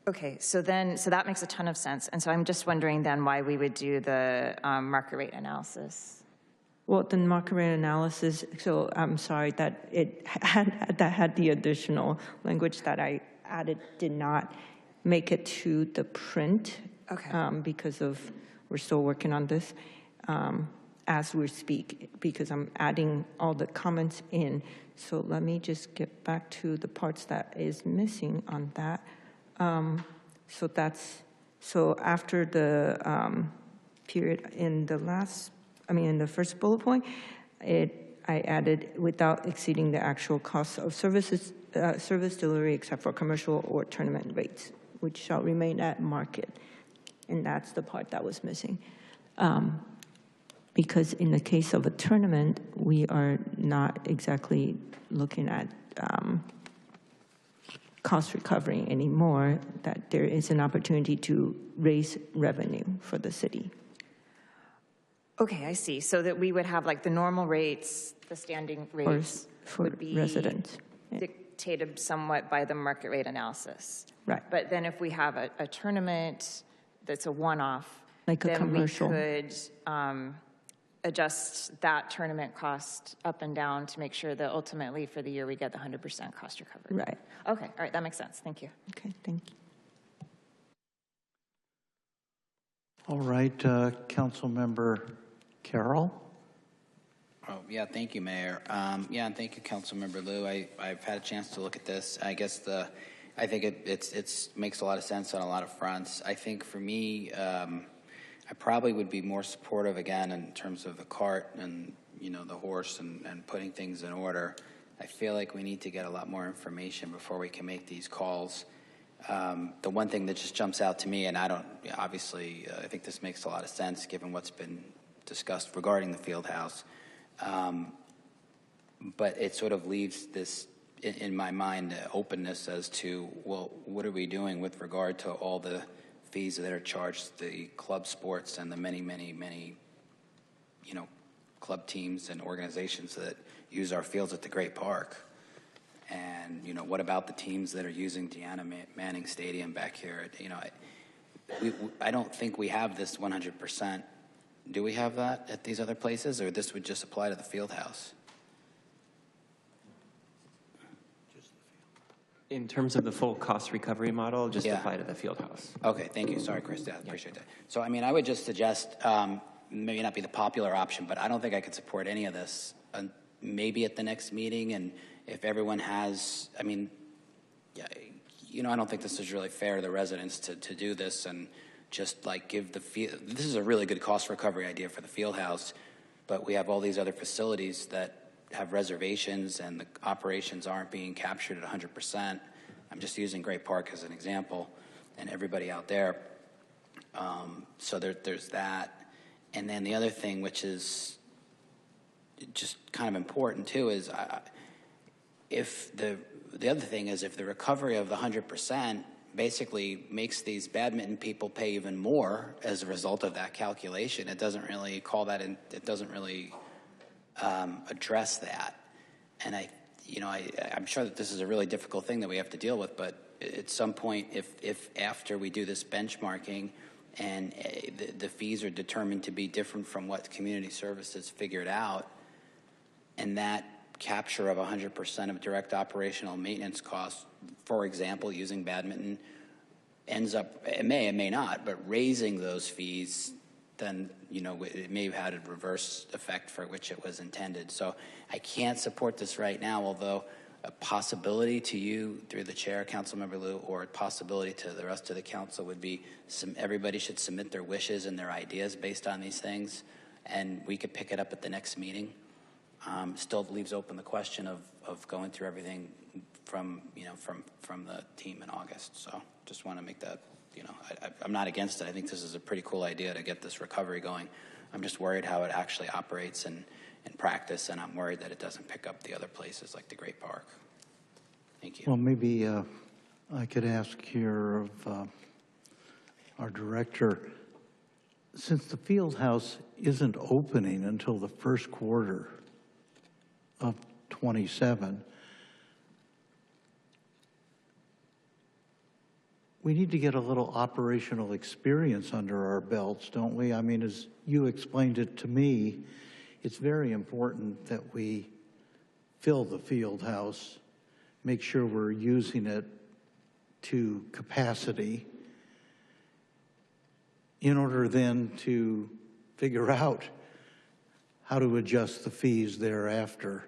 Okay, so that makes a ton of sense. And so I'm just wondering then why we would do the market rate analysis. Well, the market rate analysis, so I'm sorry that that had the additional language that I added did not make it to the print. Okay. Because we're still working on this as we speak, because I'm adding all the comments in. So let me just get back to the parts that is missing on that. So after the period in the first bullet point, I added without exceeding the actual cost of service delivery except for commercial or tournament rates, which shall remain at market. And that's the part that was missing. Because in the case of a tournament, we are not exactly looking at cost recovery anymore, that there is an opportunity to raise revenue for the city. Okay, I see. So that we would have like the normal rates, the standing rates for would be residents. dictated somewhat by the market rate analysis. Right. But then if we have a tournament that's a one-off, Like a then commercial. we could adjust that tournament cost up and down to make sure that ultimately for the year we get the 100% cost recovery. Right. Okay, all right, that makes sense. Thank you. Okay, thank you. All right, Councilmember Carroll. Oh, yeah, thank you, Mayor. Yeah, and thank you, Councilmember Liu. I've had a chance to look at this. I guess I think it makes a lot of sense on a lot of fronts. I think for me, I probably would be more supportive again in terms of the cart and the horse and putting things in order. I feel like we need to get a lot more information before we can make these calls. The one thing that just jumps out to me, and I think this makes a lot of sense given what's been discussed regarding the field house, but it sort of leaves this, in my mind, openness as to, well, what are we doing with regard to all the fees that are charged the club sports and the many, many, many, club teams and organizations that use our fields at the Great Park? And, what about the teams that are using Deanna Manning Stadium back here? I don't think we have this 100%. Do we have that at these other places, or this would just apply to the field house? In terms of the full cost recovery model, just apply to the field house. Okay, thank you. Sorry, Chris. I appreciate that. So, I would just suggest, maybe not be the popular option, but I don't think I could support any of this. Maybe at the next meeting, and if everyone has, I don't think this is really fair to the residents to do this and just like give the field. This is a really good cost recovery idea for the field house, but we have all these other facilities that have reservations and the operations aren't being captured at 100%. I'm just using Great Park as an example, and everybody out there. So there's that. And then the other thing, which is just kind of important too, is if the other thing is if the recovery of the 100% basically makes these badminton people pay even more as a result of that calculation, it doesn't really call that in, it doesn't really address that. And I'm sure that this is a really difficult thing that we have to deal with, but at some point, if after we do this benchmarking and the fees are determined to be different from what community services figured out, and that capture of 100% of direct operational maintenance costs, for example, using badminton, ends up, it may not, but raising those fees, then, it may have had a reverse effect for which it was intended. So I can't support this right now, although a possibility to you through the chair, Councilmember Liu, or a possibility to the rest of the council would be everybody should submit their wishes and their ideas based on these things, and we could pick it up at the next meeting. Still leaves open the question of going through everything from the team in August. So just want to make that, I'm not against it. I think this is a pretty cool idea to get this recovery going. I'm just worried how it actually operates in practice, and I'm worried that it doesn't pick up the other places like the Great Park. Thank you. Well, maybe I could ask here of our director, since the field house isn't opening until the first quarter of 27, we need to get a little operational experience under our belts, don't we? As you explained it to me, it's very important that we fill the field house, make sure we're using it to capacity in order then to figure out how to adjust the fees thereafter.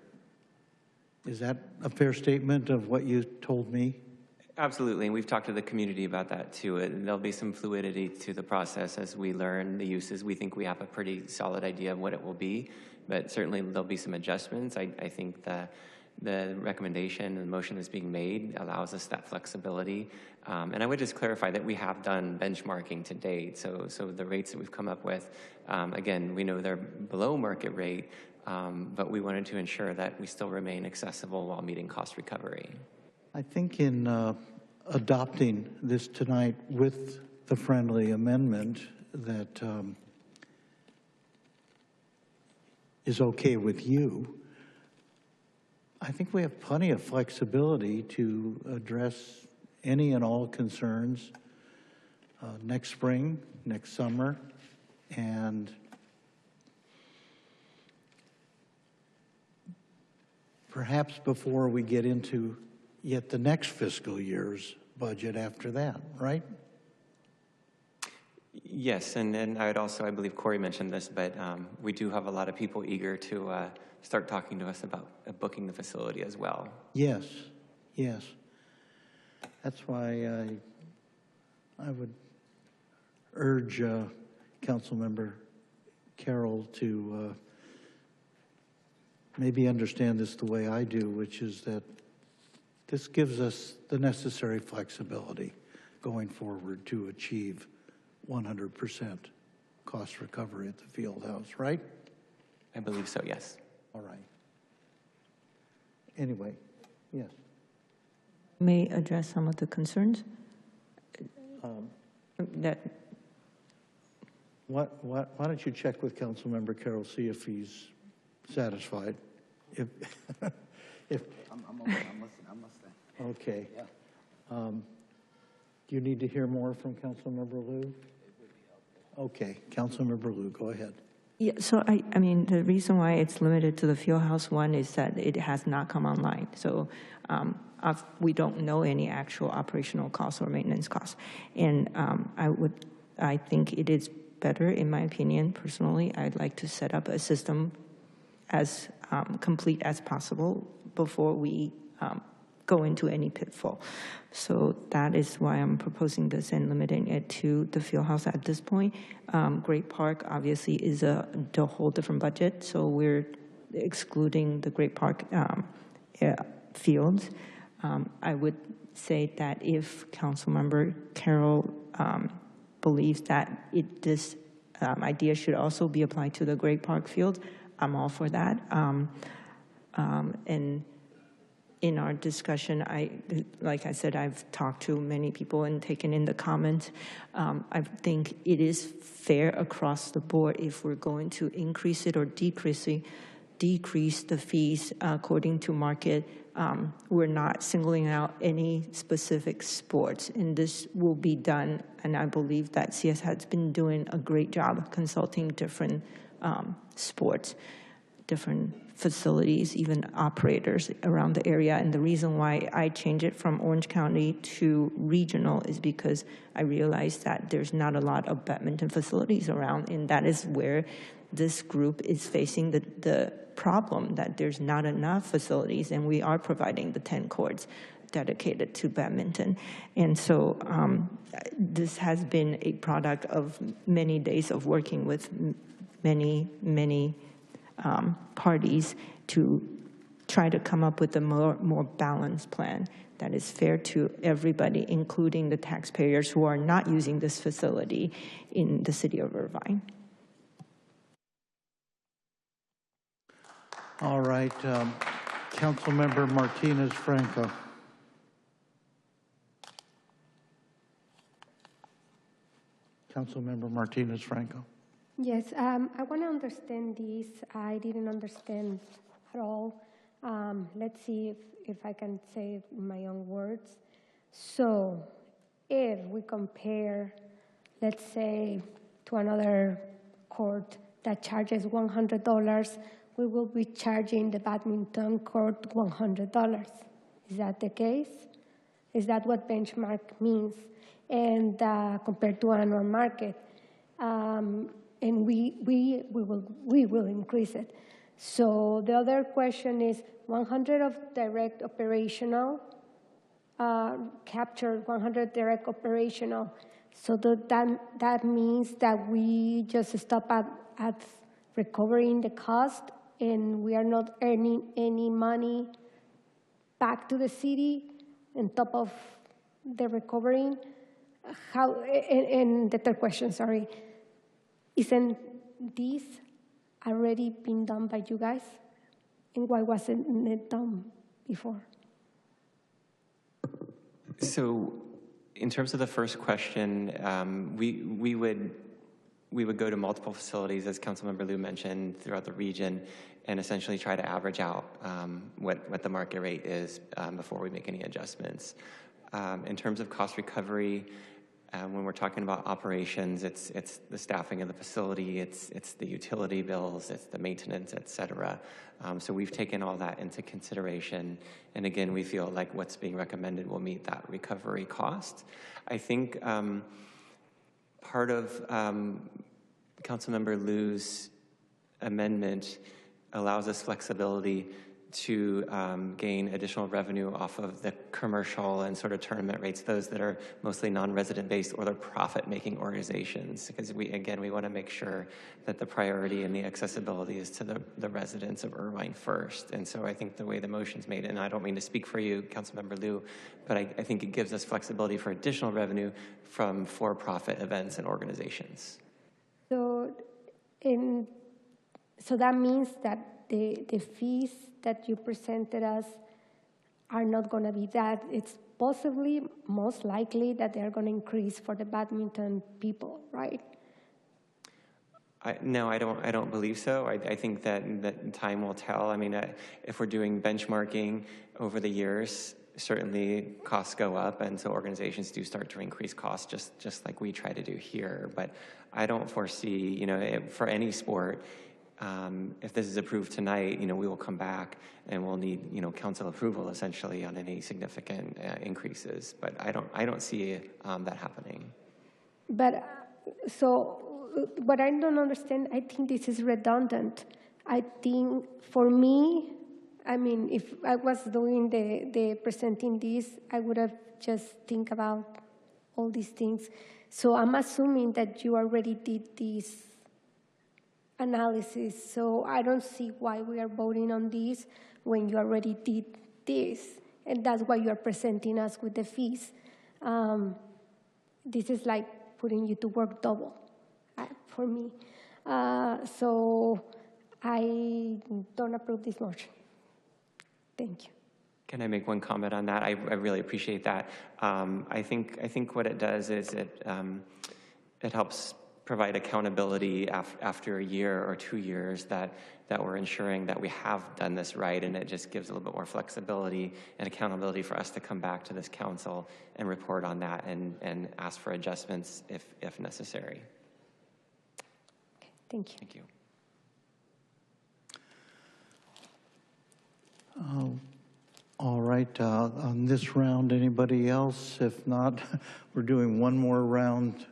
Is that a fair statement of what you told me? Absolutely, and we've talked to the community about that too. There'll be some fluidity to the process as we learn the uses. We think we have a pretty solid idea of what it will be, but certainly there'll be some adjustments. I think the recommendation and the motion that's being made allows us that flexibility. And I would just clarify that we have done benchmarking to date. So the rates that we've come up with, again, we know they're below market rate, but we wanted to ensure that we still remain accessible while meeting cost recovery. I think in adopting this tonight with the friendly amendment that is okay with you, I think we have plenty of flexibility to address any and all concerns next spring, next summer, and perhaps before we get into yet the next fiscal year's budget after that, right? Yes, and then I would also, I believe Corey mentioned this, but we do have a lot of people eager to start talking to us about booking the facility as well. Yes, yes. That's why I would urge Councilmember Carroll to maybe understand this the way I do, which is that this gives us the necessary flexibility going forward to achieve 100% cost recovery at the field house, right? I believe so, yes. All right. Anyway, yes. May address some of the concerns that. Why don't you check with Councilmember Carroll, see if he's satisfied? If I'm listening. okay. Yeah. Do you need to hear more from Councilmember Liu? Okay, Councilmember Liu, go ahead. Yeah, so I mean, the reason why it's limited to the field house one is that it has not come online. So we don't know any actual operational costs or maintenance costs. And I think it is better, in my opinion, personally, I'd like to set up a system as complete as possible before we go into any pitfall. So that is why I'm proposing this and limiting it to the field house at this point. Great Park obviously is a whole different budget, so we're excluding the Great Park fields. I would say that if Councilmember Carroll believes that this idea should also be applied to the Great Park field, I'm all for that. And in our discussion, like I said, I've talked to many people and taken in the comments. I think it is fair across the board if we're going to increase it or decrease the fees according to market. We're not singling out any specific sports, and this will be done. And I believe that CS has been doing a great job consulting different sports, different facilities, even operators around the area. And the reason why I changed it from Orange County to regional is because I realized that there's not a lot of badminton facilities around, and that is where this group is facing the problem, that there's not enough facilities, and we are providing the 10 courts dedicated to badminton. And so this has been a product of many days of working with many parties to try to come up with a more balanced plan that is fair to everybody, including the taxpayers who are not using this facility in the city of Irvine. All right, Councilmember Martinez-Franco. Councilmember Martinez-Franco. Yes, I want to understand this. I didn't understand at all. Let's see if I can say it in my own words. So if we compare, let's say, to another court that charges $100, we will be charging the badminton court $100. Is that the case? Is that what benchmark means? And compared to annual market, and we will increase it. So the other question is 100 of direct operational, captured 100 direct operational. So that means that we just stop at recovering the cost and we are not earning any money back to the city on top of the recovering. And the third question, sorry, isn't this already been done by you guys? And why wasn't it done before? So in terms of the first question, we would go to multiple facilities, as Councilmember Liu mentioned, throughout the region, and essentially try to average out what the market rate is before we make any adjustments. In terms of cost recovery, when we're talking about operations, it's the staffing of the facility, it's the utility bills, it's the maintenance, et cetera. So we've taken all that into consideration. And again, we feel like what's being recommended will meet that recovery cost. I think part of Councilmember Liu's amendment allows us flexibility to gain additional revenue off of the commercial and sort of tournament rates, those that are mostly non-resident based or they're profit-making organizations, because we want to make sure that the priority and the accessibility is to the residents of Irvine first. And so I think the way the motion's made, and I don't mean to speak for you, Councilmember Liu, but I think it gives us flexibility for additional revenue from for-profit events and organizations. So that means that the fees that you presented us are not going to be that. It's possibly, most likely, that they're going to increase for the badminton people, right? No, I don't believe so. I think that time will tell. I mean, if we're doing benchmarking over the years, certainly costs go up, and so organizations do start to increase costs, just like we try to do here. But I don't foresee, for any sport, if this is approved tonight, we will come back and we'll need, council approval essentially on any significant increases. But I don't see that happening. But so what I don't understand, I think this is redundant. I think for me, I mean, if I was doing the presenting this, I would have just think about all these things. So I'm assuming that you already did this analysis, so I don't see why we are voting on this when you already did this, and that's why you are presenting us with the fees. This is like putting you to work double for me. So I don't approve this motion. Thank you. Can I make one comment on that? I really appreciate that. I think what it does is it helps provide accountability after a year or 2 years that we're ensuring that we have done this right, and it just gives a little bit more flexibility and accountability for us to come back to this council and report on that and ask for adjustments if necessary. Okay, thank you. Thank you. All right, on this round, anybody else? If not, we're doing one more round,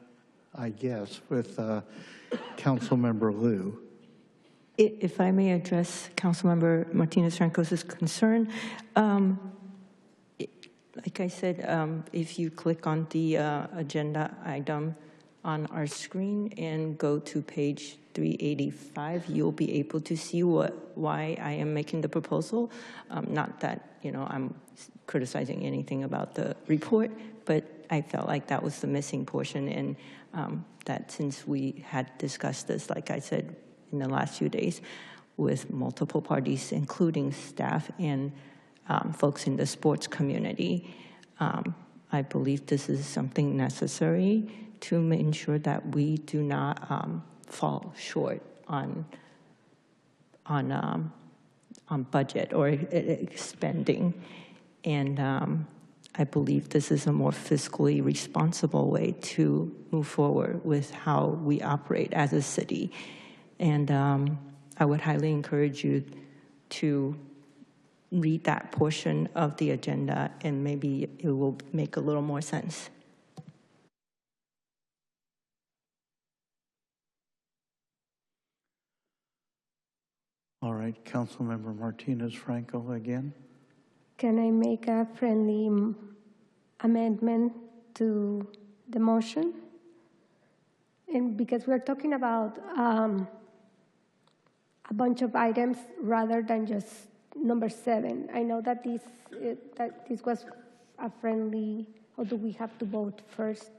I guess, with Councilmember Liu. If I may address Councilmember Martinez-Francos's concern, like I said, if you click on the agenda item on our screen and go to page 385, you'll be able to see why I am making the proposal. Not that I'm criticizing anything about the report, but I felt like that was the missing portion, and that since we had discussed this, like I said, in the last few days with multiple parties, including staff and folks in the sports community, I believe this is something necessary to ensure that we do not fall short on budget or spending. And I believe this is a more fiscally responsible way to move forward with how we operate as a city. And I would highly encourage you to read that portion of the agenda, and maybe it will make a little more sense. All right, Councilmember Martinez Franco again. Can I make a friendly amendment to the motion? And because we're talking about a bunch of items rather than just number 7. I know that this was a friendly, or do we have to vote first?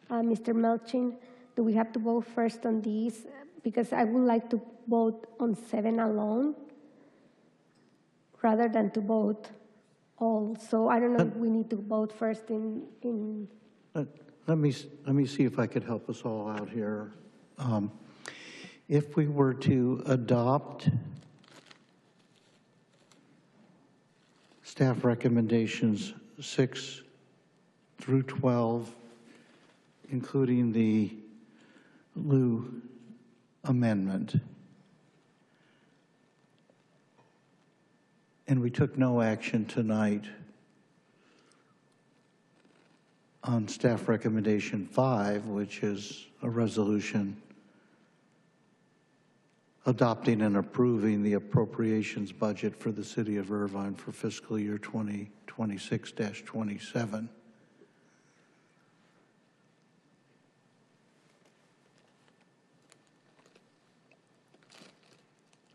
Mr. Melchin, do we have to vote first on these? Because I would like to vote on 7 alone rather than to vote all. So I don't know if we need to vote first in Let me see if I could help us all out here. If we were to adopt staff recommendations 6 through 12, including the lieu amendment, and we took no action tonight on staff recommendation 5, which is a resolution adopting and approving the appropriations budget for the city of Irvine for fiscal year 2026-27.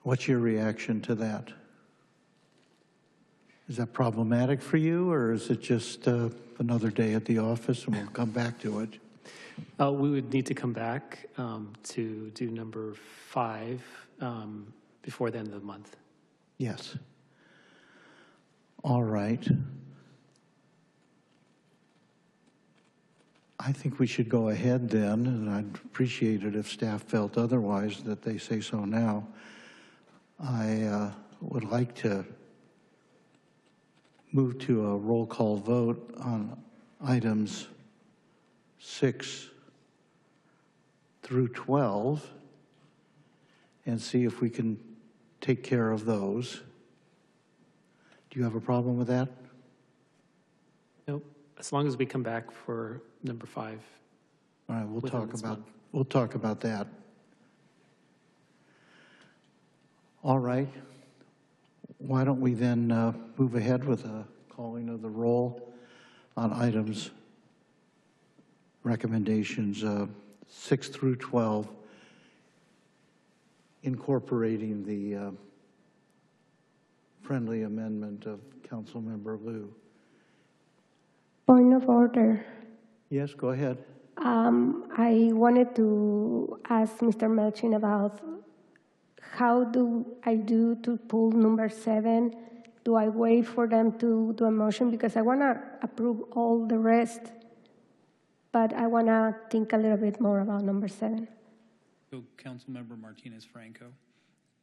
What's your reaction to that? Is that problematic for you, or is it just another day at the office and we'll come back to it? We would need to come back to do number 5 before the end of the month. Yes. All right. I think we should go ahead then, and I'd appreciate it if staff felt otherwise, that they say so now. I would like to move to a roll call vote on items 6 through 12 and see if we can take care of those. Do you have a problem with that? Nope. As long as we come back for number 5. All right, we'll talk about that. All right. Why don't we then move ahead with a calling of the roll on items, recommendations 6 through 12, incorporating the friendly amendment of Councilmember Liu. Point of order. Yes, go ahead. I wanted to ask Mr. Melchin about how do I do to pull number 7? Do I wait for them to do a motion? Because I want to approve all the rest, but I want to think a little bit more about number 7. So, Councilmember Martinez Franco,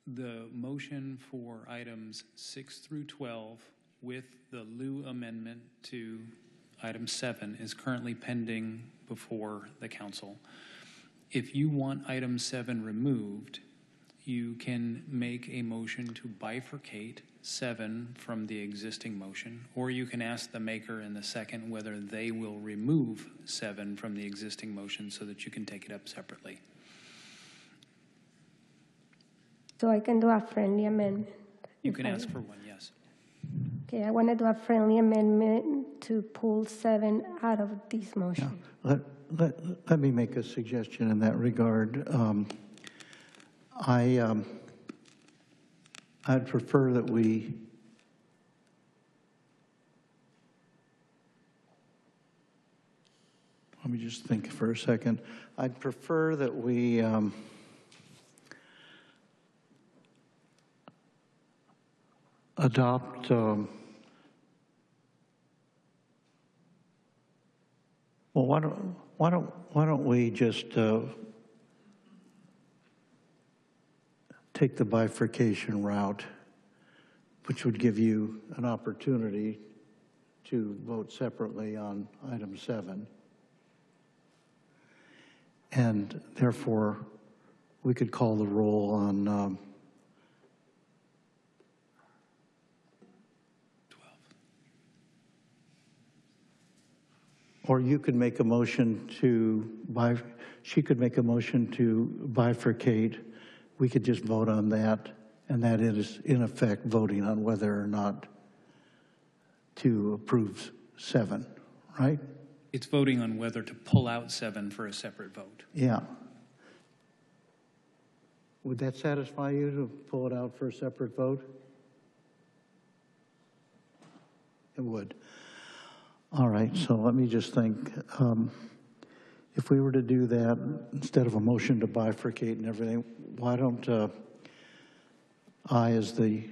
the motion for items 6 through 12 with the lieu amendment to item 7 is currently pending before the council. If you want item 7 removed, you can make a motion to bifurcate 7 from the existing motion, or you can ask the maker and the second whether they will remove 7 from the existing motion so that you can take it up separately. So I can do a friendly amendment. You can ask for one, yes. Okay, I want to do a friendly amendment to pull 7 out of this motion. Yeah. Let me make a suggestion in that regard. I'd prefer that we let me just think for a second. I'd prefer that we adopt well, why don't we just take the bifurcation route, which would give you an opportunity to vote separately on item 7, and therefore we could call the roll on or you could make a motion to she could make a motion to bifurcate. We could just vote on that, and that is in effect voting on whether or not to approve 7, right? It's voting on whether to pull out 7 for a separate vote. Yeah. Would that satisfy you to pull it out for a separate vote? It would. All right, so let me just think. If we were to do that, instead of a motion to bifurcate and everything, why don't I, as the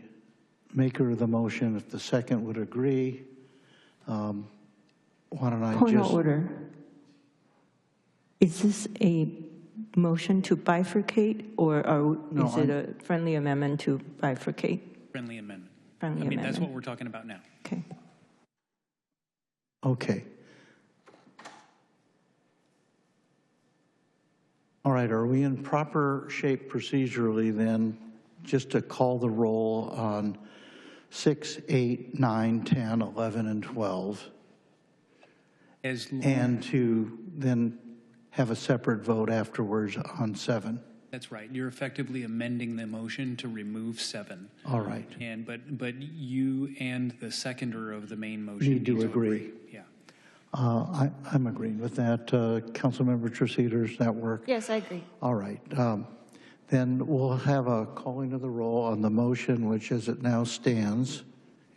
maker of the motion, if the second would agree, why don't I Point of order. Is this a motion to bifurcate, or is it a friendly amendment to bifurcate? Friendly amendment. Friendly amendment. amendment. That's what we're talking about now. Okay. Okay. All right, are we in proper shape procedurally then, just to call the roll on 6, 8, 9, 10, 11, and 12, and to then have a separate vote afterwards on 7? That's right. You're effectively amending the motion to remove 7. All right. And but you and the seconder of the main motion Need to agree. Yeah. I'm agreeing with that. Councilmember Treseder, does that work? Yes, I agree. All right. Then we'll have a calling of the roll on the motion, which as it now stands,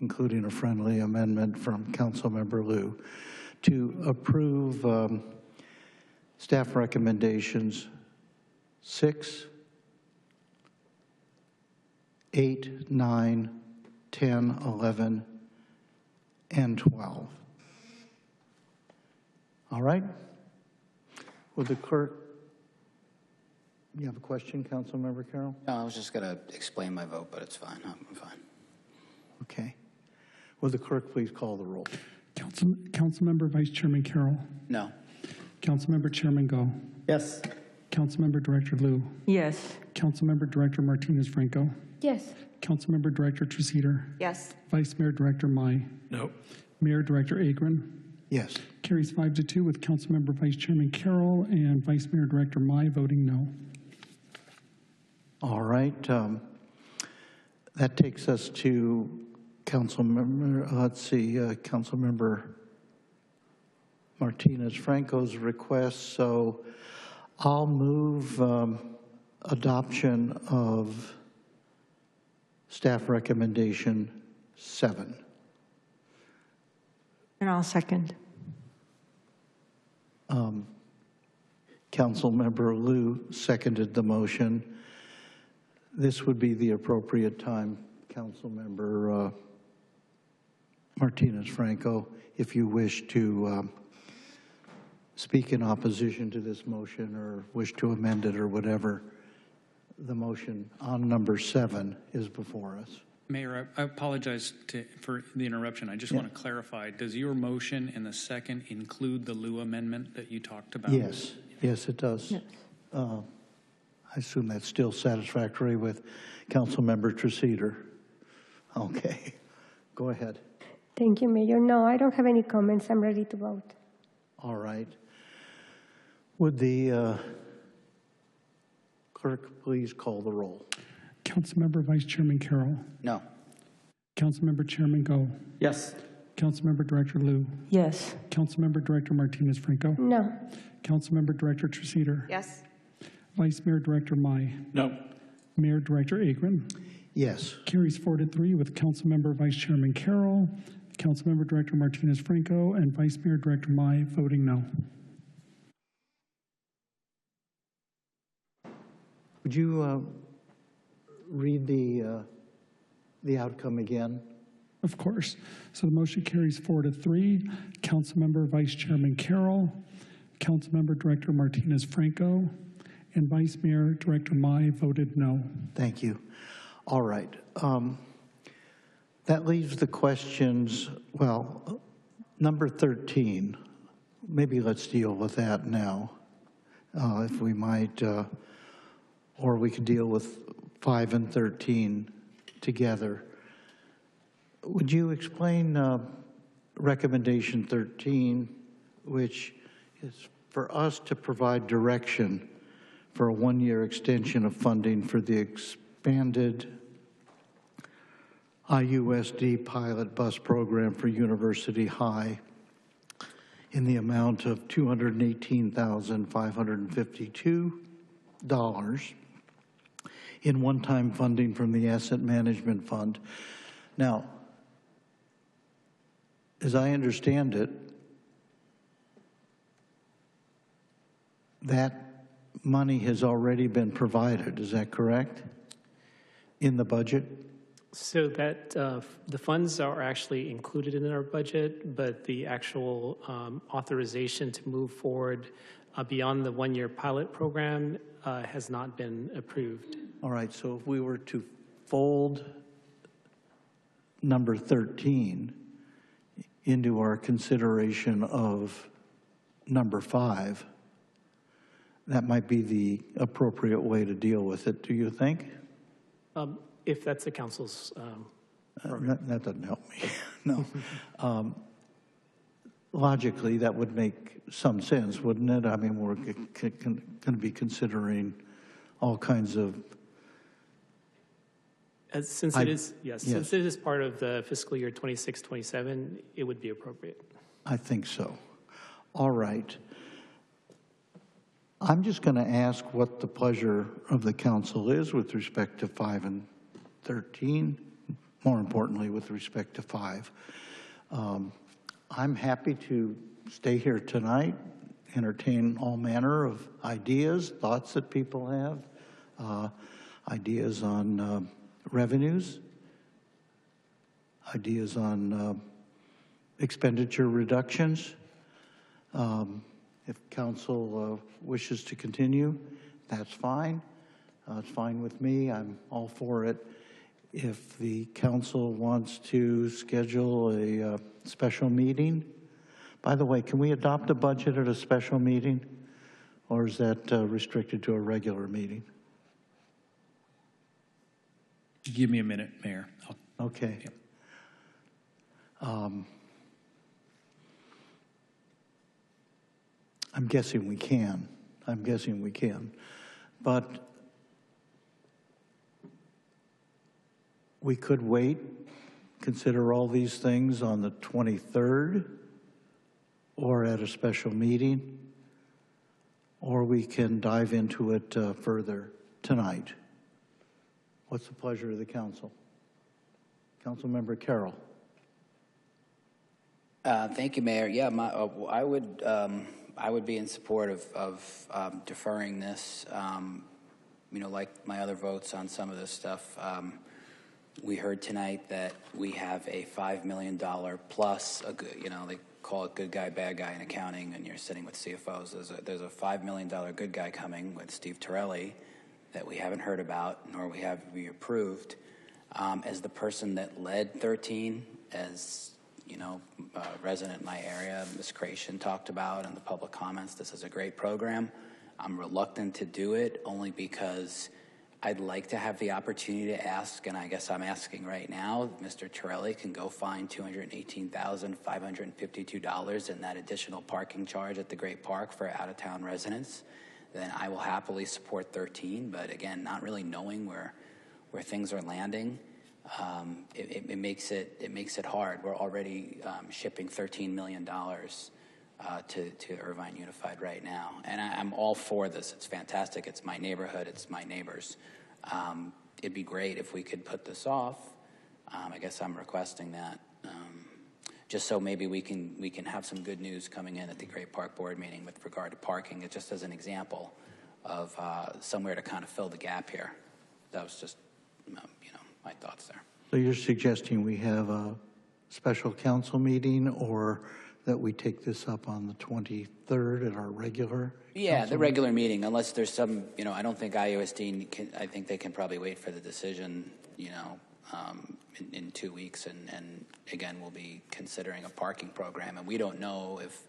including a friendly amendment from Councilmember Liu, to approve staff recommendations 6, 8, 9, 10, 11, and 12. All right? Would the clerk, you have a question, Councilmember Carroll? No, I was just going to explain my vote, but it's fine. I'm fine. Okay. Would the clerk please call the roll? Councilmember Vice Chairman Carroll. No. Councilmember Chairman Go. Yes. Councilmember Director Liu. Yes. Councilmember Director Martinez-Franco. Yes. Councilmember Director Treseder. Yes. Vice Mayor Director Mai. No. Mayor Director Agron. Yes. Carries 5-2 with Councilmember Vice Chairman Carroll and Vice Mayor Director Mai voting no. All right. That takes us to Councilmember, Councilmember Martinez-Franco's request. So I'll move adoption of staff recommendation 7. And I'll second. Councilmember Liu seconded the motion. This would be the appropriate time, Councilmember Martinez-Franco, if you wish to speak in opposition to this motion or wish to amend it or whatever. The motion on number 7 is before us. Mayor, I apologize for the interruption. I just want to clarify. Does your motion in the second include the Liu amendment that you talked about? Yes. Yes, it does. Yes. I assume that's still satisfactory with Councilmember Treseder. Okay. Go ahead. Thank you, Mayor. No, I don't have any comments. I'm ready to vote. All right. Would the clerk please call the roll? Councilmember Vice Chairman Carroll. No. Councilmember Chairman Go. Yes. Councilmember Director Liu. Yes. Councilmember Director Martinez-Franco. No. Councilmember Director Treseder. Yes. Vice Mayor Director Mai. No. Mayor Director Agron. Yes. Carries 4-3 with Councilmember Vice Chairman Carroll, Councilmember Director Martinez-Franco, and Vice Mayor Director Mai voting no. Would you read the outcome again? Of course. So the motion carries 4-3. Councilmember Vice Chairman Carroll, Councilmember Director Martinez-Franco, and Vice Mayor Director Mai voted no. Thank you. All right. That leaves the questions, well, number 13. Maybe let's deal with that now, if we might or we could deal with 5 and 13 together. Would you explain recommendation 13, which is for us to provide direction for a one-year extension of funding for the expanded IUSD pilot bus program for University High in the amount of $218,552 in one-time funding from the Asset Management Fund. Now, as I understand it, that money has already been provided, is that correct? In the budget? So that the funds are actually included in our budget, but the actual authorization to move forward beyond the one-year pilot program has not been approved. All right, so if we were to fold number 13 into our consideration of number 5, that might be the appropriate way to deal with it, do you think? If that's the council's that doesn't help me, no. Logically, that would make some sense, wouldn't it? I mean, we're going to be considering all kinds of... Since it is part of the fiscal year 26-27, it would be appropriate. I think so. All right. I'm just going to ask what the pleasure of the council is with respect to 5 and 13, more importantly with respect to 5. I'm happy to stay here tonight, entertain all manner of ideas, thoughts that people have, ideas on revenues, ideas on expenditure reductions. If council wishes to continue, that's fine. It's fine with me. I'm all for it. If the council wants to schedule a special meeting, by the way, can we adopt a budget at a special meeting, or is that restricted to a regular meeting? Give me a minute, Mayor. Okay. Yep. I'm guessing we can. But we could wait, consider all these things on the 23rd or at a special meeting, or we can dive into it further tonight. What's the pleasure of the council? Councilmember Carroll. Thank you, Mayor. Yeah, I would be in support of deferring this. Like my other votes on some of this stuff. We heard tonight that we have a $5 million plus, they call it good guy, bad guy in accounting, and you're sitting with CFOs. There's a $5 million good guy coming with Steve Torelli that we haven't heard about, nor we approved. As the person that led 13, as resident in my area, Ms. Creation talked about in the public comments, this is a great program. I'm reluctant to do it only because I'd like to have the opportunity to ask, and I guess I'm asking right now, Mr. Torelli can go find $218,552 in that additional parking charge at the Great Park for out-of-town residents. Then I will happily support 13, but again, not really knowing where things are landing, it makes it hard. We're already shipping $13 million to Irvine Unified right now, and I'm all for this. It's fantastic. It's my neighborhood. It's my neighbors. It'd be great if we could put this off. I guess I'm requesting that. Just so maybe we can have some good news coming in at the Great Park Board meeting with regard to parking. It just as an example of somewhere to kind of fill the gap here. That was just my thoughts there. So you're suggesting we have a special council meeting, or that we take this up on the 23rd at our regular? Yeah, the regular meeting, unless there's some, I don't think IUSD can, I think they can probably wait for the decision, in 2 weeks. And again, we'll be considering a parking program. And we don't know if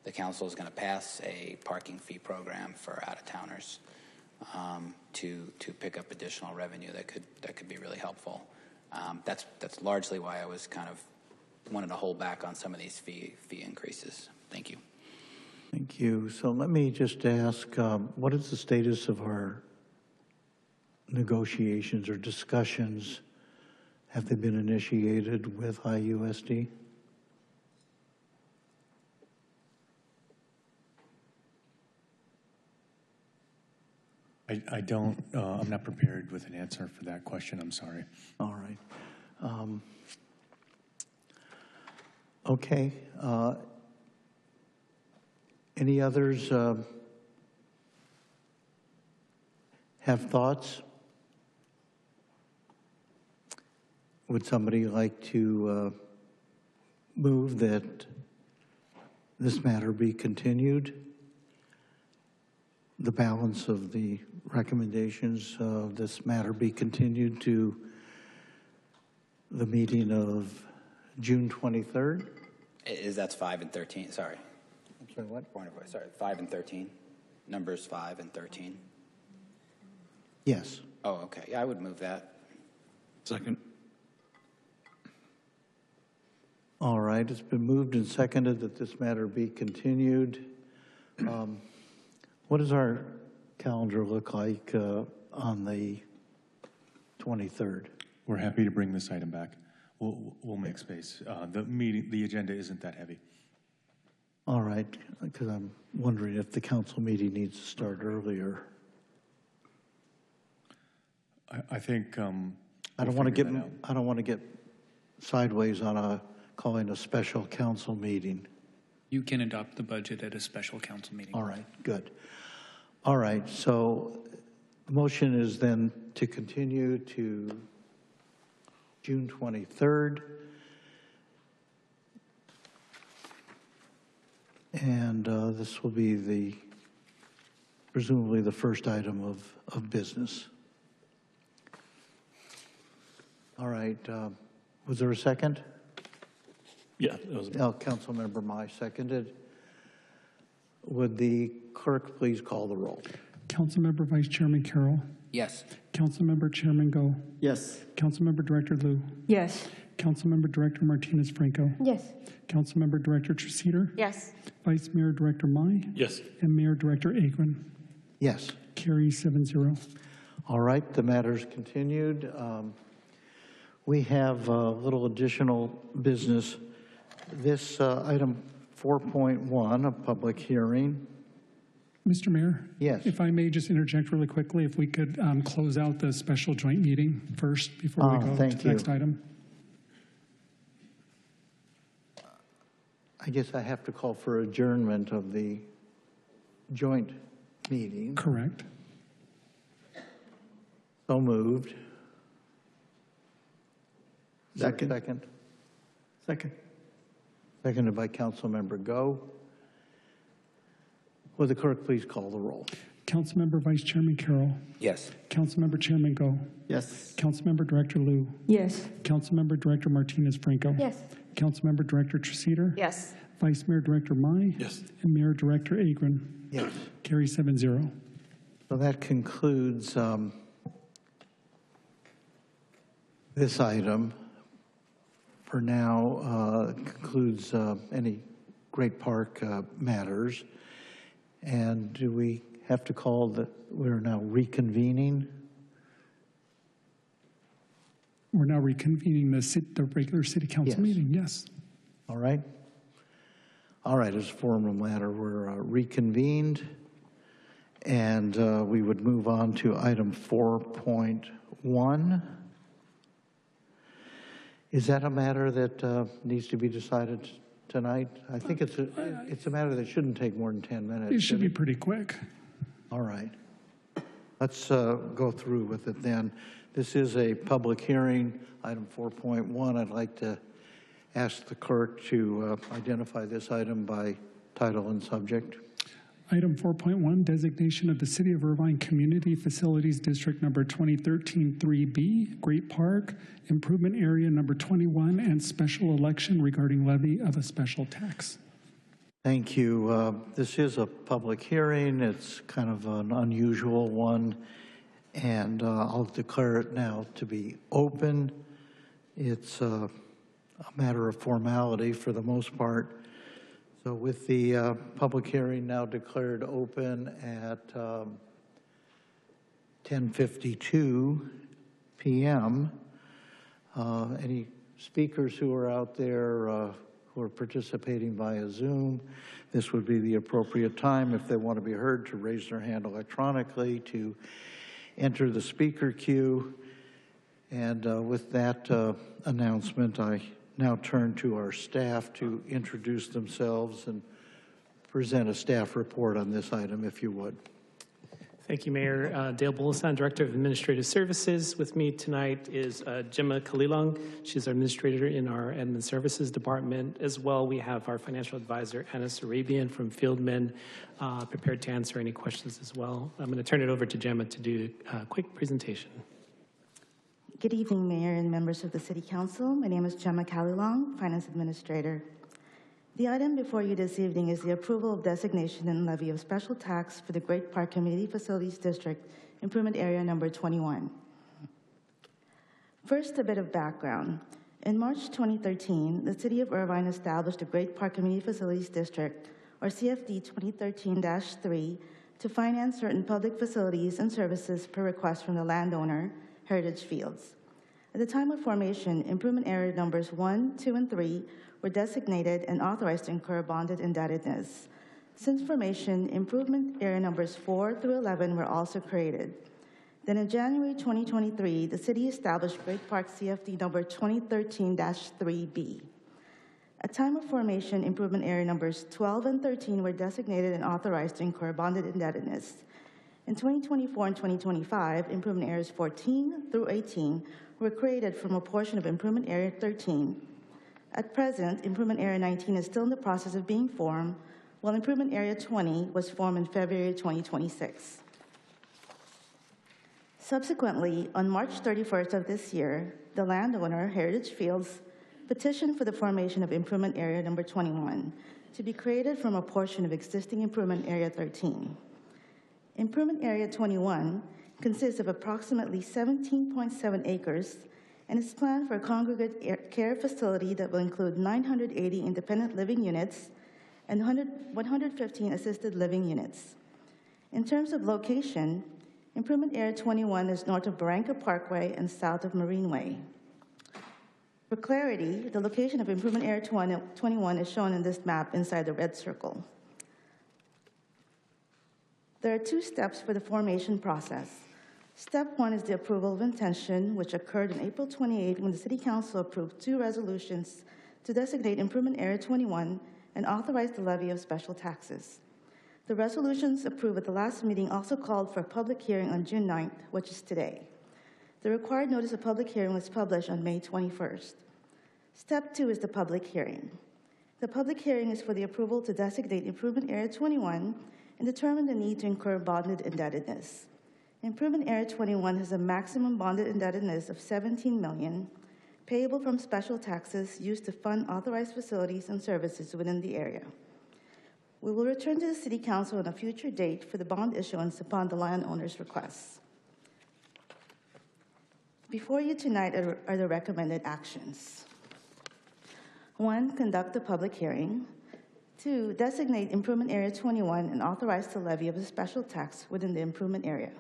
the council is going to pass a parking fee program for out-of-towners. to pick up additional revenue that could be really helpful. That's largely why I was kind of wanted to hold back on some of these fee increases. Thank you. Thank you. So let me just ask, what is the status of our negotiations or discussions? Have they been initiated with IUSD? I don't, I'm not prepared with an answer for that question. I'm sorry. All right. Okay. Any others have thoughts? Would somebody like to move that this matter be continued? The balance of the recommendations of this matter be continued to the meeting of June 23rd? That's 5 and 13, sorry. I'm sorry, what? Point of order, sorry, 5 and 13. Numbers 5 and 13. Yes. Oh, okay. Yeah, I would move that. Second. All right, it's been moved and seconded that this matter be continued. What does our calendar look like on the 23rd? We're happy to bring this item back. We'll make space. The agenda isn't that heavy. All right, because I'm wondering if the council meeting needs to start earlier. I think I don't want to get sideways on calling a special council meeting. You can adopt the budget at a special council meeting. All right, good. All right, so the motion is then to continue to June 23rd. And this will be presumably the first item of business. All right, was there a second? Yeah, that was Councilmember Mai seconded. Would the clerk please call the roll? Councilmember Vice Chairman Carroll. Yes. Councilmember Chairman Go. Yes. Councilmember Director Liu. Yes. Councilmember Director Martinez Franco. Yes. Councilmember Director Treseder. Yes. Vice Mayor Director Mai. Yes. And Mayor Director Agron. Yes. Carry 7-0. All right, the matter's continued. We have a little additional business. This item 4.1, a public hearing. Mr. Mayor? Yes. If I may just interject really quickly, if we could close out the special joint meeting first before we go to the next item. I guess I have to call for adjournment of the joint meeting. Correct. So moved. Second. Second. Second. Seconded by Councilmember Go. Would the clerk please call the roll? Councilmember Vice Chairman Carroll. Yes. Councilmember Chairman Go. Yes. Councilmember Director Liu. Yes. Councilmember Director Martinez Franco. Yes. Councilmember Director Treseder. Yes. Vice Mayor Director Mai. Yes. And Mayor Director Agron. Yes. Carry 7-0. So that concludes this item. For now, concludes any Great Park matters. And do we have to call that we're now reconvening? We're now reconvening the regular city council meeting, yes. All right. All right, as a formal matter, we're reconvened. And we would move on to item 4.1. Is that a matter that needs to be decided tonight? I think it's a matter that shouldn't take more than 10 minutes. It should be pretty quick. All right. Let's go through with it then. This is a public hearing, item 4.1. I'd like to ask the clerk to identify this item by title and subject. Item 4.1, designation of the City of Irvine Community Facilities District number 2013-3B, Great Park, Improvement Area number 21, and special election regarding levy of a special tax. Thank you. This is a public hearing. It's kind of an unusual one, and I'll declare it now to be open. It's a matter of formality for the most part. So with the public hearing now declared open at 10:52 p.m., any speakers who are out there who are participating via Zoom, this would be the appropriate time if they want to be heard to raise their hand electronically to enter the speaker queue. And with that announcement, I now turn to our staff to introduce themselves and present a staff report on this item, if you would. Thank you, Mayor. Dale Bolisan, Director of Administrative Services. With me tonight is Gemma Kalilong. She's our administrator in our Admin Services Department. As well, we have our financial advisor, Anna Sarabian from Fieldman, prepared to answer any questions as well. I'm going to turn it over to Gemma to do a quick presentation. Good evening, Mayor and members of the City Council. My name is Gemma Kalilong, Finance Administrator. The item before you this evening is the approval of designation and levy of special tax for the Great Park Community Facilities District, Improvement Area Number 21. First, a bit of background. In March 2013, the City of Irvine established the Great Park Community Facilities District, or CFD 2013-3, to finance certain public facilities and services per request from the landowner, Heritage Fields. At the time of formation, Improvement Area Numbers 1, 2, and 3 were designated and authorized to incur bonded indebtedness. Since formation, Improvement Area Numbers 4 through 11 were also created. Then in January 2023, the City established Great Park CFD number 2013-3B. At time of formation, Improvement Area Numbers 12 and 13 were designated and authorized to incur bonded indebtedness. In 2024 and 2025, Improvement Areas 14 through 18 were created from a portion of Improvement Area 13. At present, Improvement Area 19 is still in the process of being formed, while Improvement Area 20 was formed in February 2026. Subsequently, on March 31st of this year, the landowner, Heritage Fields, petitioned for the formation of Improvement Area Number 21 to be created from a portion of existing Improvement Area 13. Improvement Area 21 consists of approximately 17.7 acres and is planned for a congregate care facility that will include 980 independent living units and 115 assisted living units. In terms of location, Improvement Area 21 is north of Barranca Parkway and south of Marine Way. For clarity, the location of Improvement Area 21 is shown in this map inside the red circle. There are two steps for the formation process. Step one is the approval of intention, which occurred on April 28 when the City Council approved two resolutions to designate Improvement Area 21 and authorize the levy of special taxes. The resolutions approved at the last meeting also called for a public hearing on June 9th, which is today. The required notice of public hearing was published on May 21st. Step two is the public hearing. The public hearing is for the approval to designate Improvement Area 21 and determine the need to incur bonded indebtedness. Improvement Area 21 has a maximum bonded indebtedness of $17 million, payable from special taxes used to fund authorized facilities and services within the area. We will return to the City Council on a future date for the bond issuance upon the landowner's requests. Before you tonight are the recommended actions. 1, conduct a public hearing. 2, designate Improvement Area 21 and authorize the levy of a special tax within the improvement area.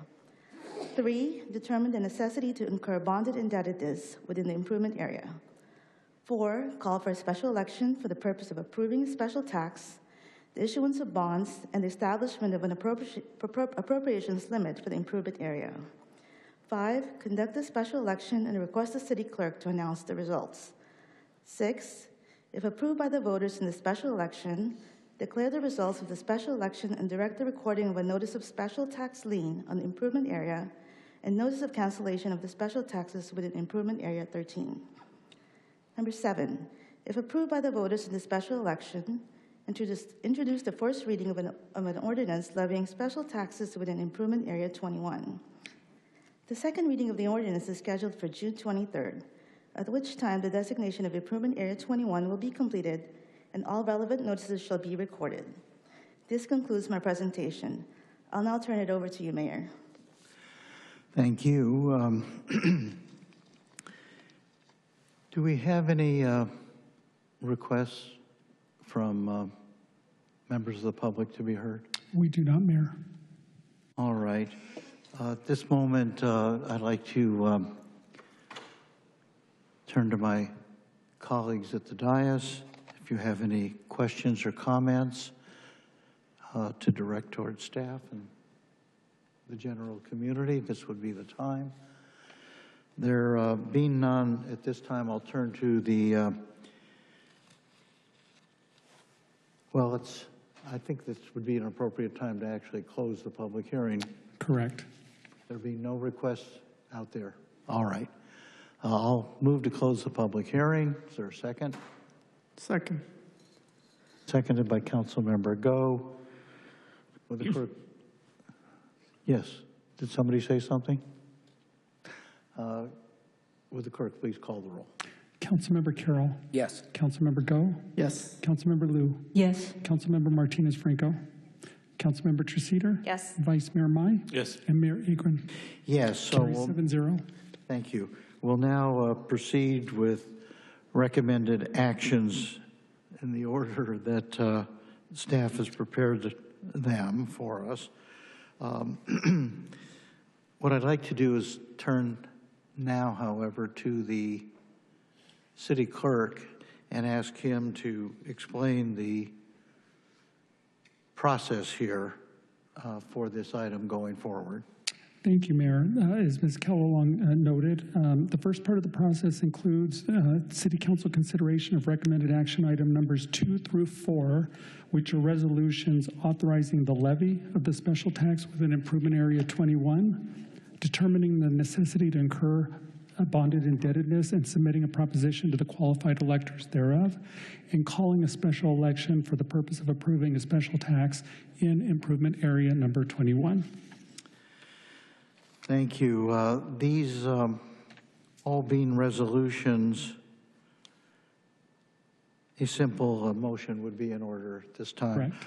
3, determine the necessity to incur bonded indebtedness within the improvement area. 4, call for a special election for the purpose of approving a special tax, the issuance of bonds, and the establishment of an appropriations limit for the improvement area. 5, conduct a special election and request the city clerk to announce the results. 6, if approved by the voters in the special election, declare the results of the special election and direct the recording of a notice of special tax lien on the improvement area and notice of cancellation of the special taxes within Improvement Area 13. Number 7, if approved by the voters in the special election, introduce the first reading of an ordinance levying special taxes within Improvement Area 21. The second reading of the ordinance is scheduled for June 23rd, at which time the designation of Improvement Area 21 will be completed and all relevant notices shall be recorded. This concludes my presentation. I'll now turn it over to you, Mayor. Thank you. Do we have any requests from members of the public to be heard? We do not, Mayor. All right. At this moment, I'd like to turn to my colleagues at the dais. If you have any questions or comments to direct towards staff and the general community, this would be the time. There being none at this time, I'll turn to the, I think this would be an appropriate time to actually close the public hearing. Correct. There be no requests out there. All right. I'll move to close the public hearing. Is there a second? Second. Seconded by Councilmember Go. Would the clerk? Yes. Did somebody say something? Would the clerk please call the roll? Councilmember Carroll. Yes. Councilmember Go. Yes. Councilmember Liu. Yes. Councilmember Martinez Franco. Councilmember Treceder. Yes. Vice Mayor Mai. Yes. And Mayor Agron. Yes. So Carries 7-0. Thank you. We'll now proceed with recommended actions in the order that staff has prepared them for us. What I'd like to do is turn now, however, to the city clerk and ask him to explain the process here for this item going forward. Thank you, Mayor. As Ms. Kellogg noted, the first part of the process includes City Council consideration of recommended action item numbers 2 through 4, which are resolutions authorizing the levy of the special tax within Improvement Area 21, determining the necessity to incur a bonded indebtedness and submitting a proposition to the qualified electors thereof, and calling a special election for the purpose of approving a special tax in Improvement Area number 21. Thank you. These all being resolutions, a simple motion would be in order at this time. Correct.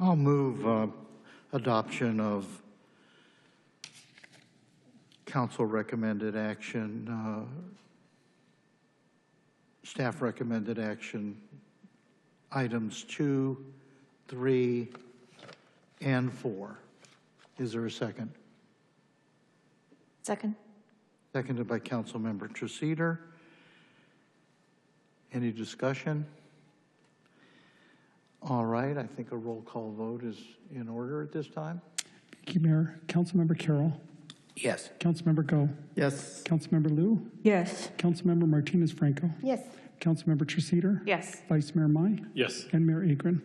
I'll move adoption of council recommended action, staff recommended action items 2, 3, and 4. Is there a second? Second. Seconded by Councilmember Treceder. Any discussion? All right, I think a roll call vote is in order at this time. Thank you, Mayor. Councilmember Carroll. Yes. Councilmember Go. Yes. Councilmember Liu. Yes. Councilmember Martinez Franco. Yes. Councilmember Treceder. Yes. Vice Mayor Mai. Yes. And Mayor Agron.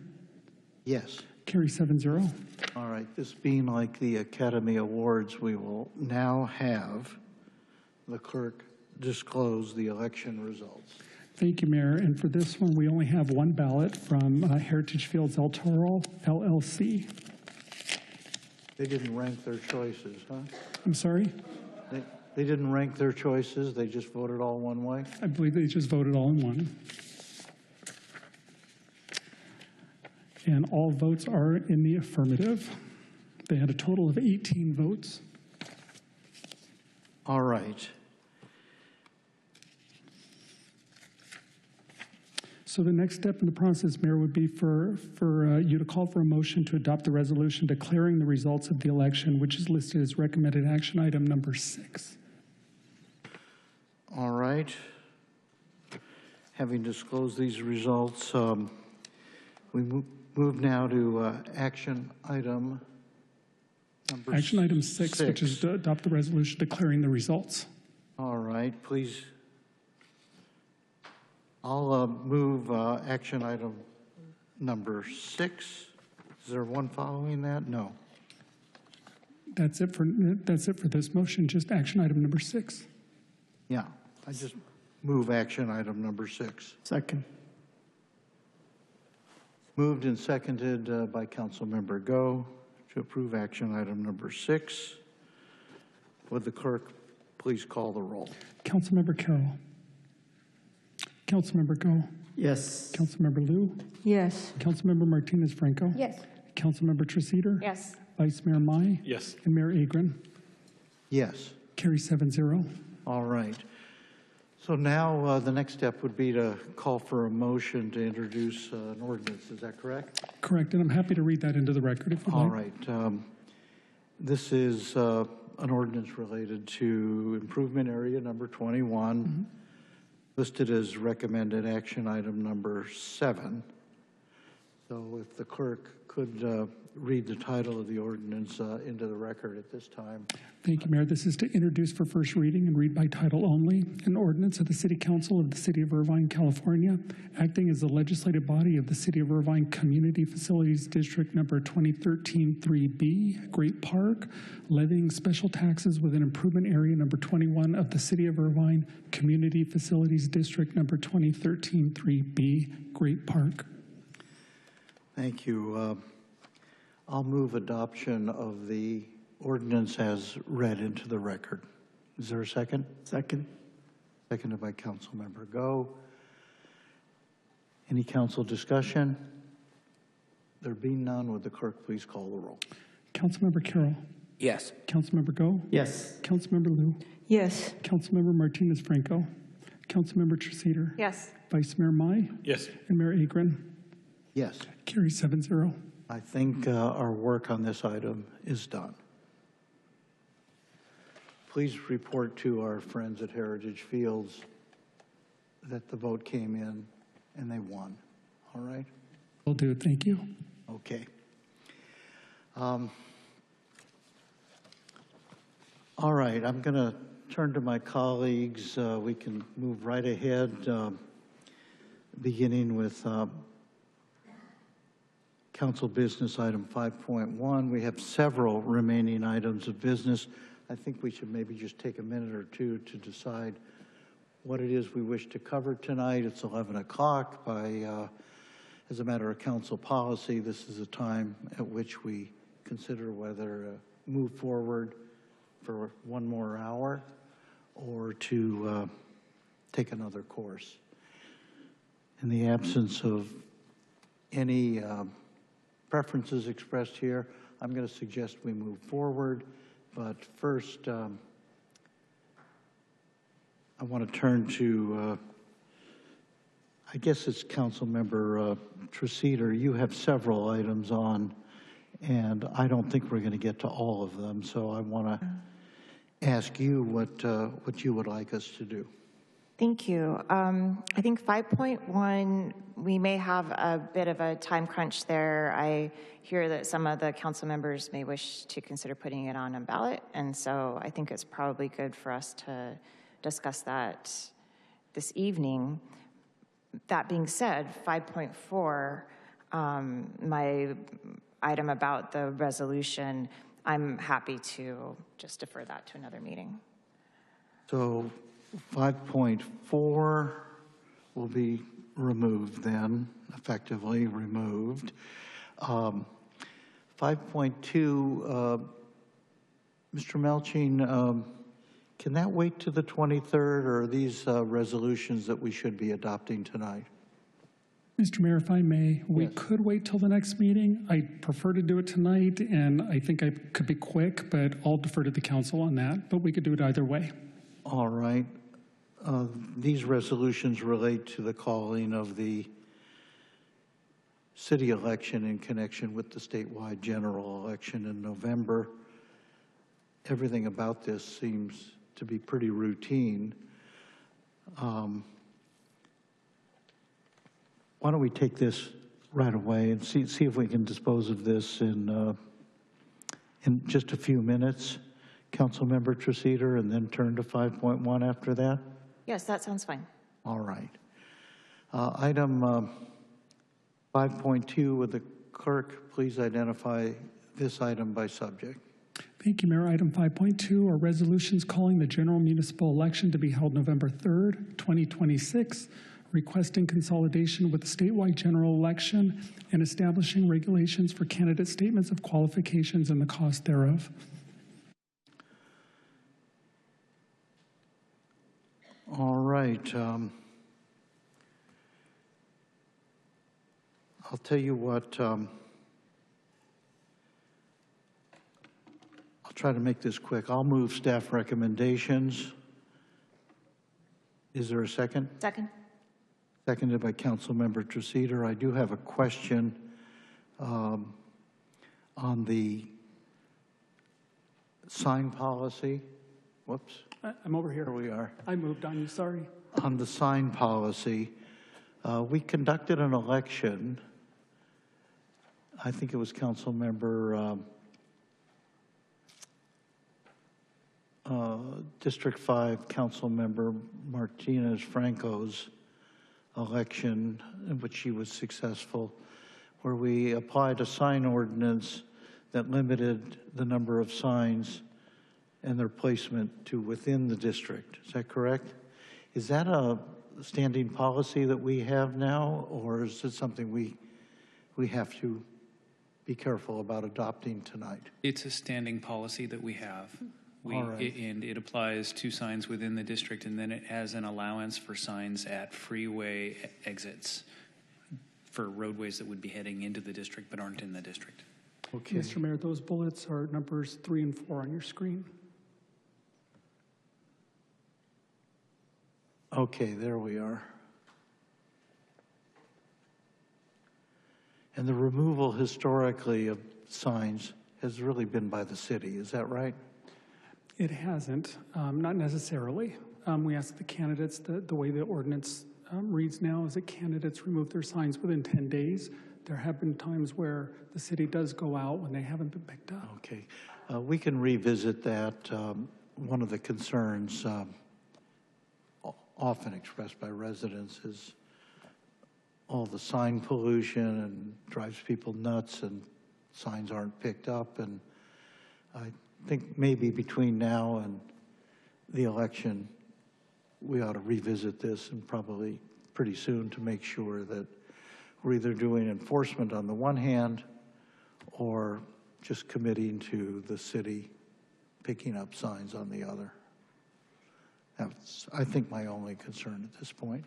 Yes. Carry 7-0. All right, this being like the Academy Awards, we will now have the clerk disclose the election results. Thank you, Mayor. And for this one, we only have one ballot from Heritage Fields El Toro, LLC. They didn't rank their choices, huh? I'm sorry? They didn't rank their choices, they just voted all one way? I believe they just voted all in one. And all votes are in the affirmative. They had a total of 18 votes. All right. So the next step in the process, Mayor, would be for you to call for a motion to adopt the resolution declaring the results of the election, which is listed as recommended action item number 6. All right. Having disclosed these results, we move now to action item number Action item 6, which is to adopt the resolution declaring the results. All right, please. I'll move action item number 6. Is there one following that? No. That's it for this motion, just action item number 6. Yeah, I just move action item number 6. Second. Moved and seconded by Councilmember Go to approve action item number 6. Would the clerk please call the roll? Councilmember Carroll. Councilmember Go. Yes. Councilmember Liu, Yes. Councilmember Martinez Franco, Yes. Councilmember Treceder, Yes. Vice Mayor Mai, Yes. and Mayor Agron. Yes. Carry 7-0. All right. So now the next step would be to call for a motion to introduce an ordinance. Is that correct? Correct, and I'm happy to read that into the record if you'd All like. right. This is an ordinance related to improvement area number 21, listed as recommended action item number 7. So if the clerk could read the title of the ordinance into the record at this time. Thank you, Mayor. This is to introduce for first reading and read by title only an ordinance of the City Council of the City of Irvine, California, acting as the legislative body of the City of Irvine Community Facilities District number 2013-3B, Great Park, levying special taxes within improvement area number 21 of the City of Irvine Community Facilities District number 2013-3B, Great Park. Thank you. I'll move adoption of the ordinance as read into the record. Is there a second? Second. Seconded by Councilmember Go. Any council discussion? There being none, would the clerk please call the roll? Councilmember Carroll. Yes. Councilmember Go. Yes. Councilmember Liu. Yes. Councilmember Martinez Franco. Councilmember Treceder. Yes. Vice Mayor Mai. Yes. And Mayor Agron. Yes. Carry 7-0. I think our work on this item is done. Please report to our friends at Heritage Fields that the vote came in and they won. All right? Will do. Thank you. Okay. All right. I'm going to turn to my colleagues. We can move right ahead, beginning with Council Business Item 5.1. We have several remaining items of business. I think we should maybe just take a minute or two to decide what it is we wish to cover tonight. It's 11 o'clock. As a matter of council policy, this is a time at which we consider whether to move forward for one more hour or to take another course. In the absence of any preferences expressed here, I'm going to suggest we move forward. But first, I want to turn to, I guess it's Councilmember Treceder. You have several items on, and I don't think we're going to get to all of them. So I want to ask you what you would like us to do. Thank you. I think 5.1, we may have a bit of a time crunch there. I hear that some of the council members may wish to consider putting it on a ballot, and so I think it's probably good for us to discuss that this evening. That being said, 5.4, my item about the resolution, I'm happy to just defer that to another meeting. So 5.4 will be removed then, effectively removed. 5.2, Mr. Melching, can that wait to the 23rd, or are these resolutions that we should be adopting tonight? Mr. Mayor, if I may, we could wait till the next meeting. I prefer to do it tonight, and I think I could be quick, but I'll defer to the council on that. But we could do it either way. All right. These resolutions relate to the calling of the city election in connection with the statewide general election in November. Everything about this seems to be pretty routine. Why don't we take this right away and see if we can dispose of this in just a few minutes, Councilmember Treceder, and then turn to 5.1 after that? Yes, that sounds fine. All right. Item 5.2, would the clerk please identify this item by subject? Thank you, Mayor. Item 5.2 are resolutions calling the general municipal election to be held November 3rd, 2026, requesting consolidation with the statewide general election, and establishing regulations for candidate statements of qualifications and the cost thereof. All right. I'll tell you what, I'll try to make this quick. I'll move staff recommendations. Is there a second? Second. Seconded by Councilmember Treceder. I do have a question on the sign policy. Whoops. I'm over here. Here we are. I moved on you, sorry. On the sign policy, we conducted an election. I think it was Councilmember District 5 Councilmember Martinez Franco's election, in which she was successful, where we applied a sign ordinance that limited the number of signs and their placement to within the district. Is that correct? Is that a standing policy that we have now, or is it something we have to be careful about adopting tonight? It's a standing policy that we have. All right. And it applies to signs within the district, and then it has an allowance for signs at freeway exits for roadways that would be heading into the district but aren't in the district. Okay. Mr. Mayor, those bullets are numbers 3 and 4 on your screen. Okay, there we are. And the removal historically of signs has really been by the city, is that right? It hasn't, not necessarily. We asked the candidates, the way the ordinance reads now is that candidates remove their signs within 10 days. There have been times where the city does go out when they haven't been picked up. Okay, we can revisit that. One of the concerns often expressed by residents is all the sign pollution and drives people nuts, and signs aren't picked up. And I think maybe between now and the election, we ought to revisit this, and probably pretty soon, to make sure that we're either doing enforcement on the one hand or just committing to the city picking up signs on the other. That's, I think, my only concern at this point.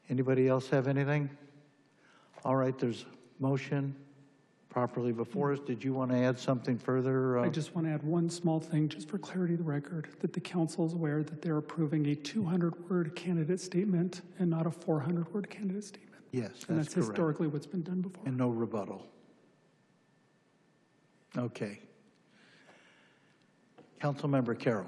Anybody else have anything? All right, there's motion properly before us. Did you want to add something further? I just want to add one small thing, just for clarity of the record, that the council is aware that they're approving a 200-word candidate statement and not a 400-word candidate statement. Yes, And that's that's correct. historically what's been done before. And no rebuttal. Okay. Councilmember Carroll.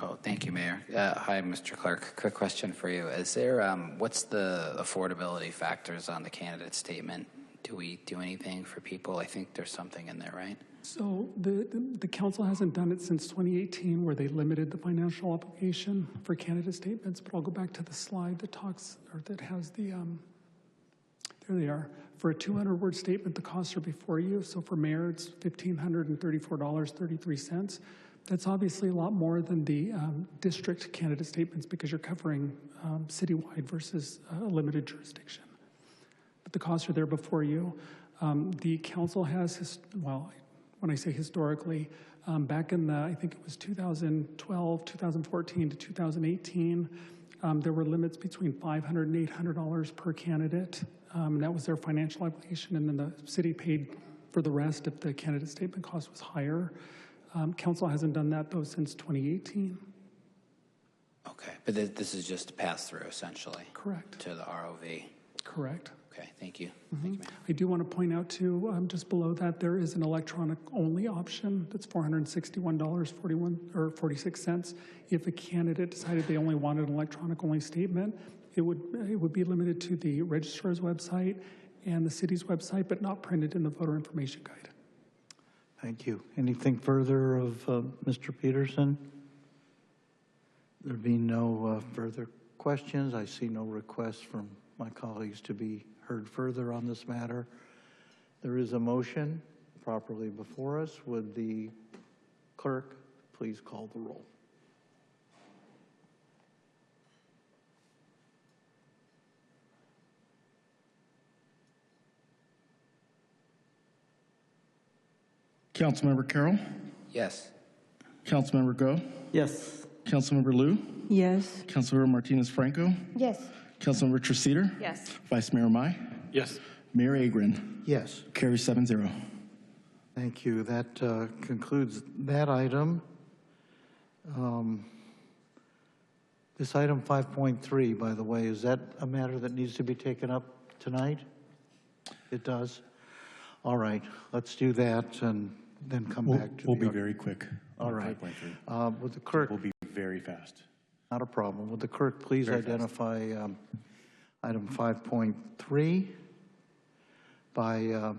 Oh, thank you, Mayor. Hi, Mr. Clerk. Quick question for you. Is there, what's the affordability factors on the candidate statement? Do we do anything for people? I think there's something in there, right? So the council hasn't done it since 2018, where they limited the financial obligation for candidate statements. But I'll go back to the slide that talks, or that has the, there they are. For a 200-word statement, the costs are before you. So for mayor, it's $1,534.33. That's obviously a lot more than the district candidate statements, because you're covering citywide versus a limited jurisdiction. But the costs are there before you. The council has, well, when I say historically, back in the, I think it was 2012, 2014 to 2018, there were limits between $500 and $800 per candidate. And that was their financial obligation, and then the city paid for the rest if the candidate statement cost was higher. Council hasn't done that, though, since 2018. Okay, but this is just a pass-through, essentially? Correct. To the ROV? Correct. Okay, thank you. Mm-hmm. I do want to point out, too, just below that, there is an electronic-only option that's $461.46. If a candidate decided they only wanted an electronic-only statement, it would be limited to the registrar's website and the city's website, but not printed in the voter information guide. Thank you. Anything further of Mr. Peterson? There being no further questions, I see no requests from my colleagues to be heard further on this matter. There is a motion properly before us. Would the clerk please call the roll? Councilmember Carroll? Yes. Councilmember Go? Yes. Councilmember Liu? Yes. Councilmember Martinez Franco? Yes. Councilmember Treceder? Yes. Vice Mayor Mai? Yes. Mayor Agrin? Yes. Carries 7-0. Thank you. That concludes that item. This item 5.3, by the way, is that a matter that needs to be taken up tonight? It does? All right, let's do that and then come back to We'll be very quick. All right. 5.3. Would the clerk... We'll be very fast. Not a problem. Would the clerk please Very fast. identify item 5.3 by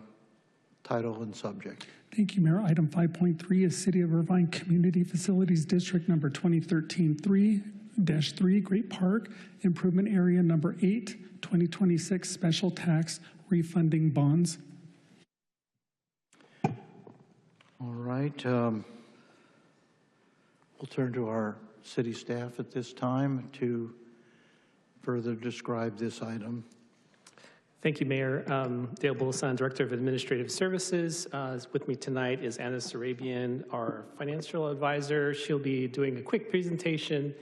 title and subject? Thank you, Mayor. Item 5.3 is City of Irvine Community Facilities District number 2013-3-3 Great Park Improvement Area number 8, 2026 Special Tax Refunding Bonds. All right. We'll turn to our city staff at this time to further describe this item. Thank you, Mayor. Dale Bulsan, Director of Administrative Services. With me tonight is Anna Sarabian, our financial advisor. She'll be doing a quick presentation,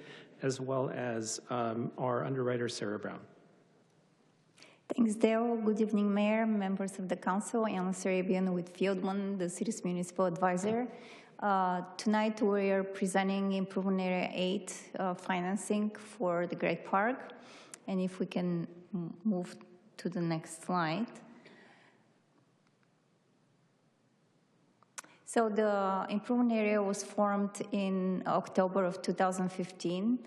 as well as our underwriter, Sarah Brown. Thanks, Dale. Good evening, Mayor, members of the Council. Anna Sarabian with Fieldman, the city's municipal advisor. Tonight we are presenting Improvement Area 8 financing for the Great Park. And if we can move to the next slide. So the improvement area was formed in October of 2015,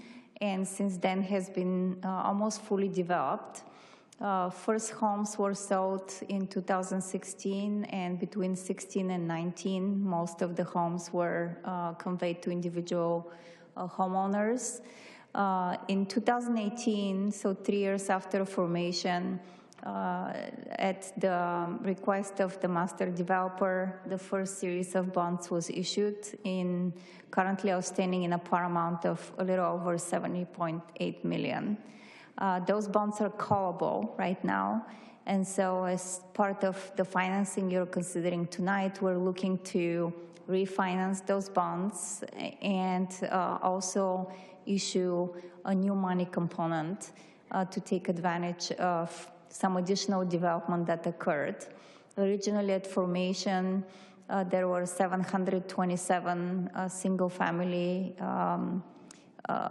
and since then has been almost fully developed. First homes were sold in 2016, and between 16 and 19, most of the homes were conveyed to individual homeowners. In 2018, so 3 years after formation, at the request of the master developer, the first series of bonds was issued, currently outstanding in a par amount of a little over $70.8 million. Those bonds are callable right now, and so as part of the financing you're considering tonight, we're looking to refinance those bonds and also issue a new money component to take advantage of some additional development that occurred. Originally at formation, there were 727 single-family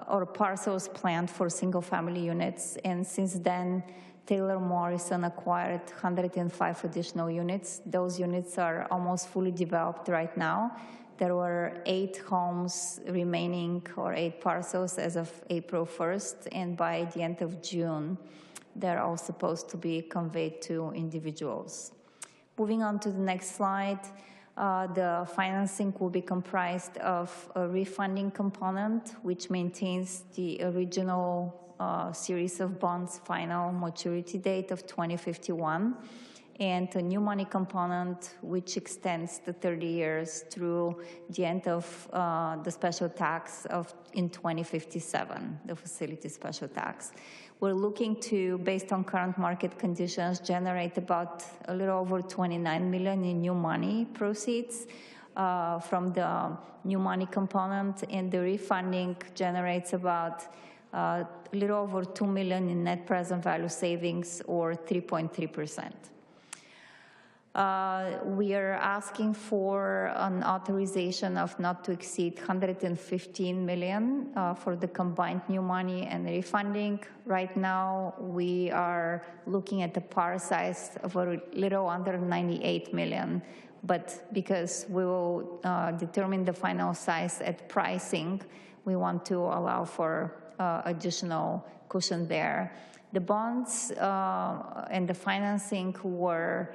or parcels planned for single-family units, and since then, Taylor Morrison acquired 105 additional units. Those units are almost fully developed right now. There were 8 homes remaining, or 8 parcels as of April 1st, and by the end of June, they're all supposed to be conveyed to individuals. Moving on to the next slide, the financing will be comprised of a refunding component, which maintains the original series of bonds' final maturity date of 2051, and a new money component, which extends the 30 years through the end of the special tax in 2057, the facility special tax. We're looking to, based on current market conditions, generate about a little over $29 million in new money proceeds from the new money component, and the refunding generates about a little over $2 million in net present value savings, or 3.3%. We are asking for an authorization of not to exceed $115 million for the combined new money and refunding. Right now, we are looking at the par size of a little under $98 million, but because we will determine the final size at pricing, we want to allow for additional cushion there. The bonds and the financing were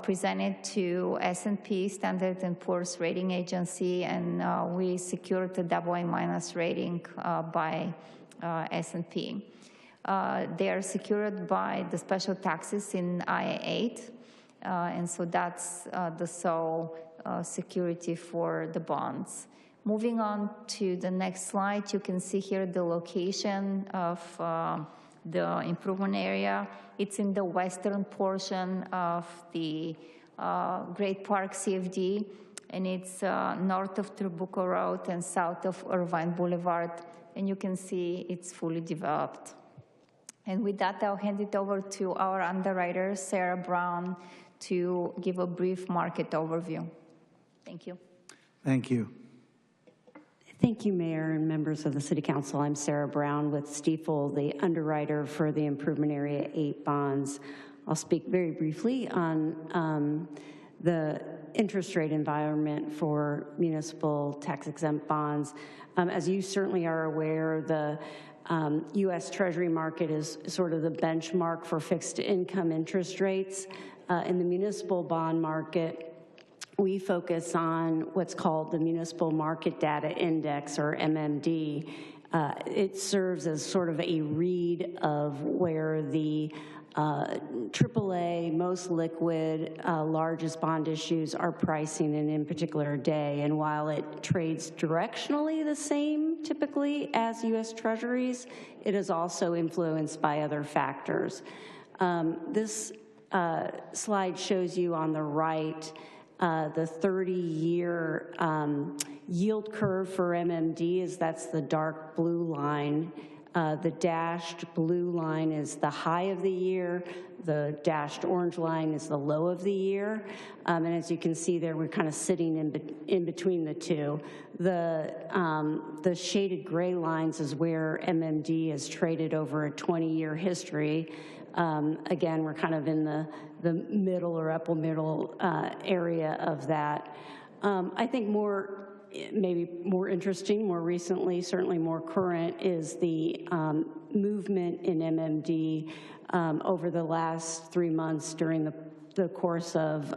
presented to S&P, Standard & Poor's rating agency, and we secured a AA- rating by S&P. They are secured by the special taxes in IA-8, and so that's the sole security for the bonds. Moving on to the next slide, you can see here the location of the improvement area. It's in the western portion of the Great Park CFD, and it's north of Trabuco Road and south of Irvine Boulevard, and you can see it's fully developed. And with that, I'll hand it over to our underwriter, Sarah Brown, to give a brief market overview. Thank you. Thank you. Thank you, Mayor and members of the City Council. I'm Sarah Brown with Stiefel, the underwriter for the Improvement Area 8 bonds. I'll speak very briefly on the interest rate environment for municipal tax-exempt bonds. As you certainly are aware, the U.S. Treasury market is sort of the benchmark for fixed income interest rates. In the municipal bond market, we focus on what's called the Municipal Market Data Index, or MMD. It serves as sort of a read of where the AAA, most liquid, largest bond issues are pricing in a particular day. And while it trades directionally the same typically as U.S. Treasuries, it is also influenced by other factors. This slide shows you on the right the 30-year yield curve for MMD, that's the dark blue line. The dashed blue line is the high of the year. The dashed orange line is the low of the year. And as you can see there, we're kind of sitting in between the two. The shaded gray lines is where MMD is traded over a 20-year history. Again, we're kind of in the middle or upper middle area of that. I think maybe more interesting, more recently, certainly more current, is the movement in MMD over the last 3 months during the course of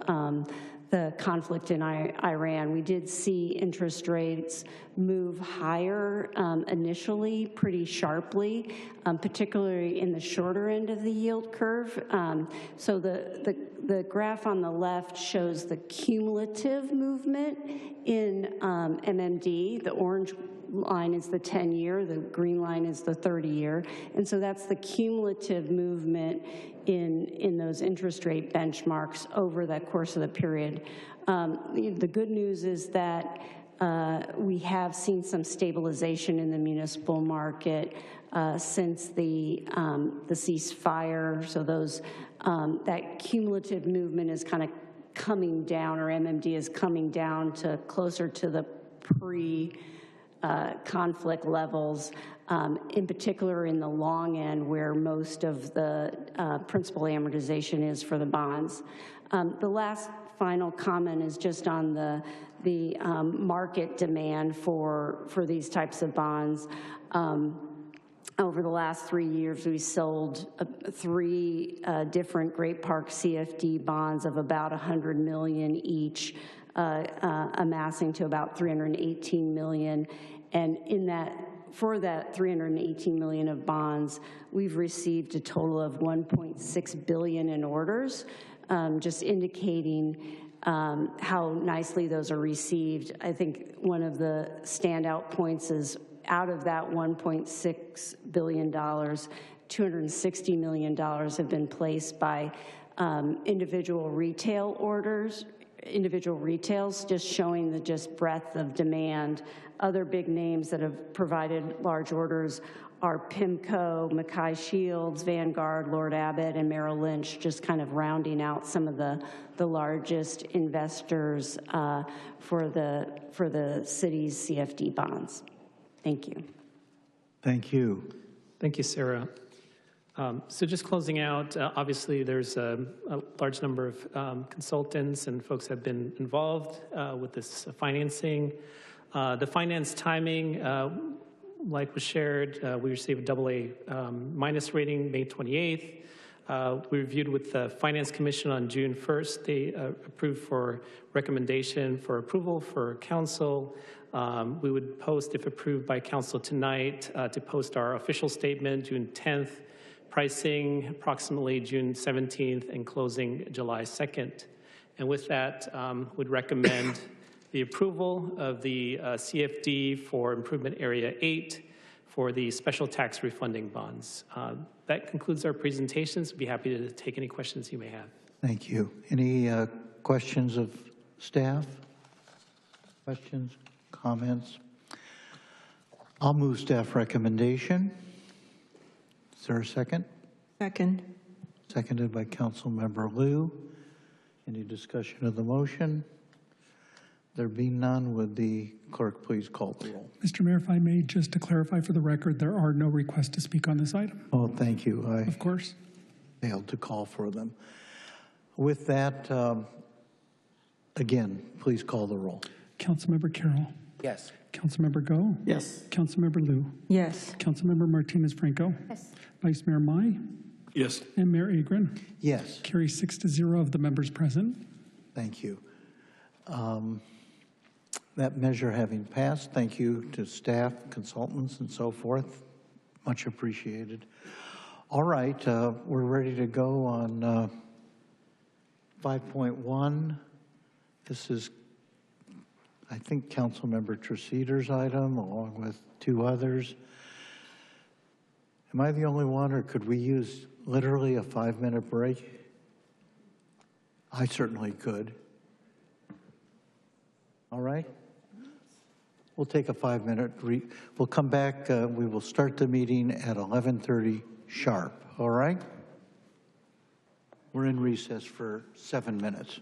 the conflict in Iran. We did see interest rates move higher initially pretty sharply, particularly in the shorter end of the yield curve. So the graph on the left shows the cumulative movement in MMD. The orange line is the 10-year, the green line is the 30-year. And so that's the cumulative movement in those interest rate benchmarks over the course of the period. The good news is that we have seen some stabilization in the municipal market since the ceasefire. So that cumulative movement is kind of coming down, or MMD is coming down to closer to the conflict levels, in particular in the long end where most of the principal amortization is for the bonds. The last final comment is just on the market demand for these types of bonds. Over the last 3 years, we sold 3 different Great Park CFD bonds of about $100 million each, amassing to about $318 million. And for that $318 million of bonds, we've received a total of $1.6 billion in orders, just indicating how nicely those are received. I think one of the standout points is out of that $1.6 billion, $260 million have been placed by individual retail orders, individual retails, just showing the breadth of demand. Other big names that have provided large orders are PIMCO, Mackay Shields, Vanguard, Lord Abbett, and Merrill Lynch, just kind of rounding out some of the largest investors for the city's CFD bonds. Thank you. Thank you. Thank you, Sarah. So just closing out, obviously there's a large number of consultants and folks have been involved with this financing. The finance timing, like was shared, we received a AA- rating May 28th. We reviewed with the Finance Commission on June 1st. They approved for recommendation for approval for council. We would post, if approved by council tonight, to post our official statement June 10th, pricing approximately June 17th, and closing July 2nd. And with that, would recommend the approval of the CFD for Improvement Area 8 for the special tax refunding bonds. That concludes our presentations. I'd be happy to take any questions you may have. Thank you. Any questions of staff? Questions, comments? I'll move staff recommendation. Is there a second? Second. Seconded by Councilmember Liu. Any discussion of the motion? There being none, would the clerk please call the roll? Mr. Mayor, if I may, just to clarify for the record, there are no requests to speak on this item. Oh, thank you. Of course. Failed to call for them. With that, again, please call the roll. Councilmember Carroll. Yes. Councilmember Go. Yes. Councilmember Liu. Yes. Councilmember Martinez Franco. Yes. Vice Mayor Mai. Yes. And Mayor Agron. Yes. Carry 6-0 of the members present. Thank you. That measure having passed, thank you to staff, consultants, and so forth. Much appreciated. All right, we're ready to go on 5.1. This is, I think, Councilmember Treseder's item, along with two others. Am I the only one, or could we use literally a 5-minute break? I certainly could. All right? We'll take a 5-minute, we'll come back, we will start the meeting at 11:30 sharp, all right? We're in recess for 7 minutes.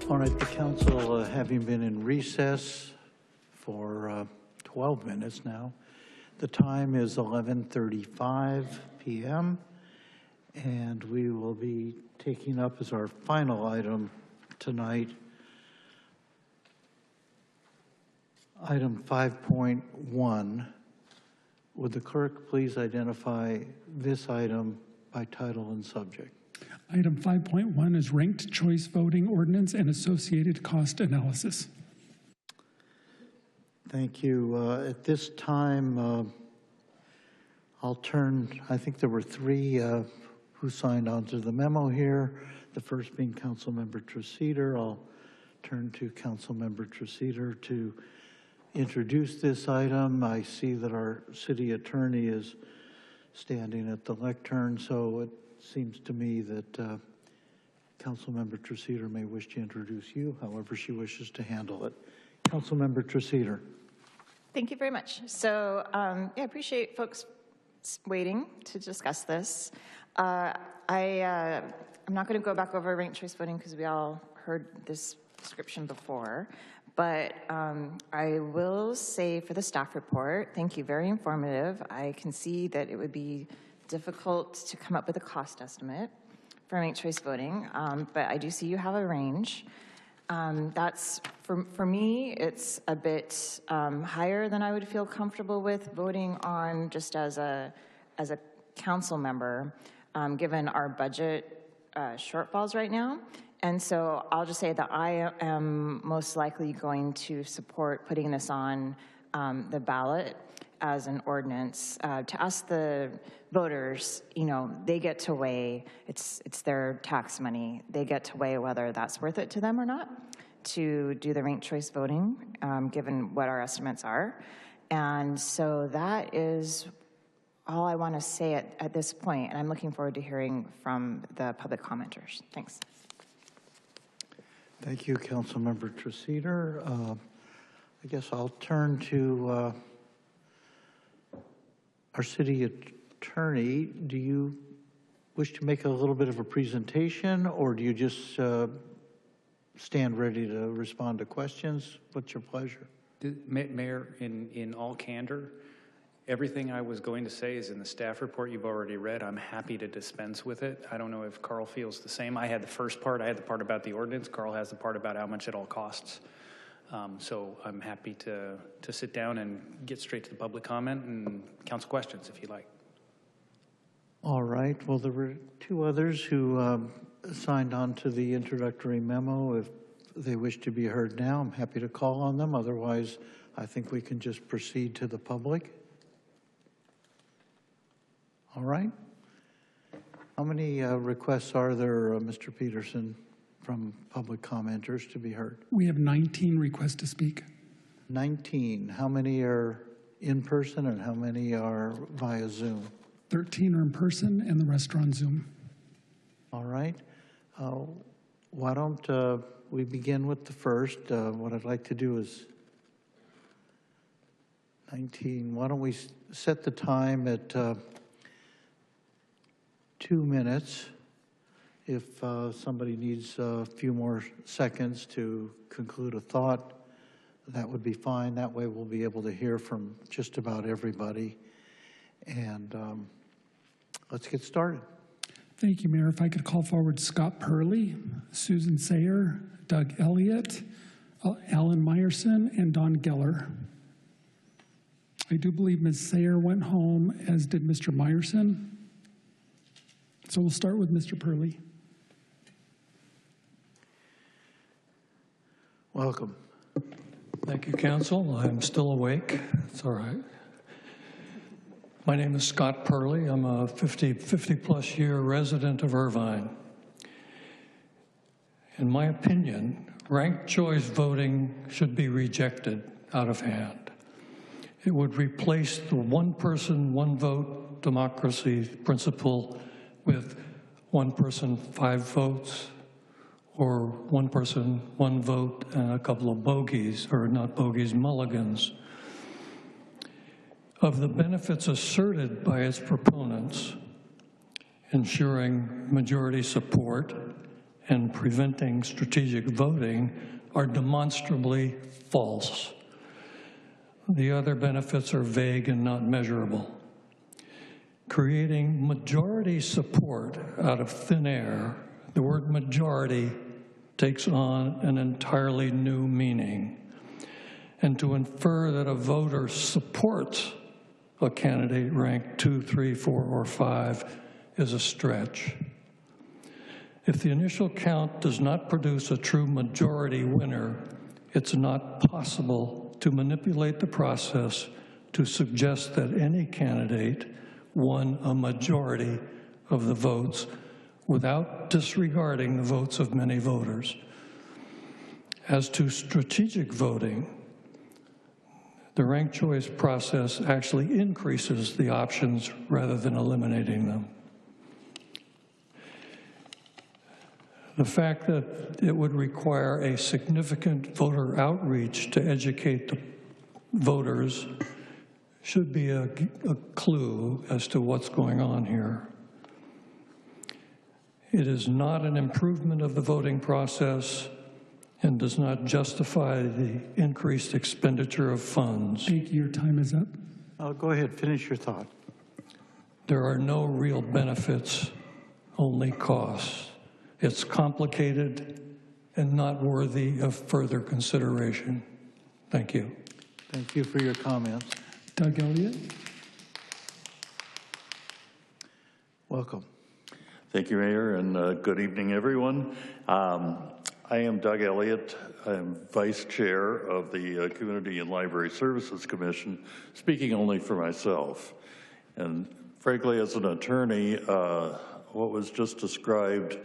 All right, the council, having been in recess for 12 minutes now, the time is 11:35 p.m., and we will be taking up as our final item tonight, item 5.1. Would the clerk please identify this item by title and subject? Item 5.1 is ranked choice voting ordinance and associated cost analysis. Thank you. At this time, I'll turn, I think there were three who signed on to the memo here, the first being Councilmember Treseder. I'll turn to Councilmember Treseder to introduce this item. I see that our city attorney is standing at the lectern, so it seems to me that Councilmember Treseder may wish to introduce you, however she wishes to handle it. Councilmember Treseder. Thank you very much. So yeah, I appreciate folks waiting to discuss this. I'm not going to go back over ranked choice voting because we all heard this description before, but I will say for the staff report, thank you, very informative. I can see that it would be difficult to come up with a cost estimate for ranked choice voting, but I do see you have a range. That's, for me, it's a bit higher than I would feel comfortable with voting on just as a council member, given our budget shortfalls right now. And so I'll just say that I am most likely going to support putting this on the ballot as an ordinance to ask the voters, you know, they get to weigh, it's their tax money, they get to weigh whether that's worth it to them or not to do the ranked choice voting, given what our estimates are. And so that is all I want to say at this point, and I'm looking forward to hearing from the public commenters. Thanks. Thank you, Councilmember Treseder. I guess I'll turn to our city attorney. Do you wish to make a little bit of a presentation, or do you just stand ready to respond to questions? What's your pleasure? Mayor, in all candor, everything I was going to say is in the staff report you've already read. I'm happy to dispense with it. I don't know if Carl feels the same. I had the first part. I had the part about the ordinance. Carl has the part about how much it all costs. So I'm happy to sit down and get straight to the public comment and council questions if you like. All right. Well, there were two others who signed on to the introductory memo. If they wish to be heard now, I'm happy to call on them. Otherwise, I think we can just proceed to the public. All right. How many requests are there, Mr. Peterson, from public commenters to be heard? We have 19 requests to speak. 19. How many are in person and how many are via Zoom? 13 are in person and the rest are on Zoom. All right. Why don't we begin with the first? What I'd like to do is 19. Why don't we set the time at 2 minutes? If somebody needs a few more seconds to conclude a thought, that would be fine. That way we'll be able to hear from just about everybody. And let's get started. Thank you, Mayor. If I could call forward Scott Purley, Susan Sayer, Doug Elliott, Alan Meyerson, and Don Geller. I do believe Ms. Sayer went home, as did Mr. Meyerson. So we'll start with Mr. Purley. Welcome. Thank you, Council. I'm still awake. It's all right. My name is Scott Purley. I'm a 50-plus year resident of Irvine. In my opinion, ranked choice voting should be rejected out of hand. It would replace the one person, one vote democracy principle with one person, 5 votes, or one person, one vote, and a couple of bogeys, or not bogeys, mulligans. Of the benefits asserted by its proponents, ensuring majority support, and preventing strategic voting are demonstrably false. The other benefits are vague and not measurable. Creating majority support out of thin air, the word majority takes on an entirely new meaning. And to infer that a voter supports a candidate ranked 2, 3, 4, or 5 is a stretch. If the initial count does not produce a true majority winner, it's not possible to manipulate the process to suggest that any candidate won a majority of the votes without disregarding the votes of many voters. As to strategic voting, the ranked choice process actually increases the options rather than eliminating them. The fact that it would require a significant voter outreach to educate the voters should be a clue as to what's going on here. It is not an improvement of the voting process and does not justify the increased expenditure of funds. Thank you. Your time is up. Go ahead, finish your thought. There are no real benefits, only costs. It's complicated and not worthy of further consideration. Thank you. Thank you for your comments. Doug Elliott. Welcome. Thank you, Mayor, and good evening, everyone. I am Doug Elliott. I'm Vice Chair of the Community and Library Services Commission, speaking only for myself. And frankly, as an attorney, what was just described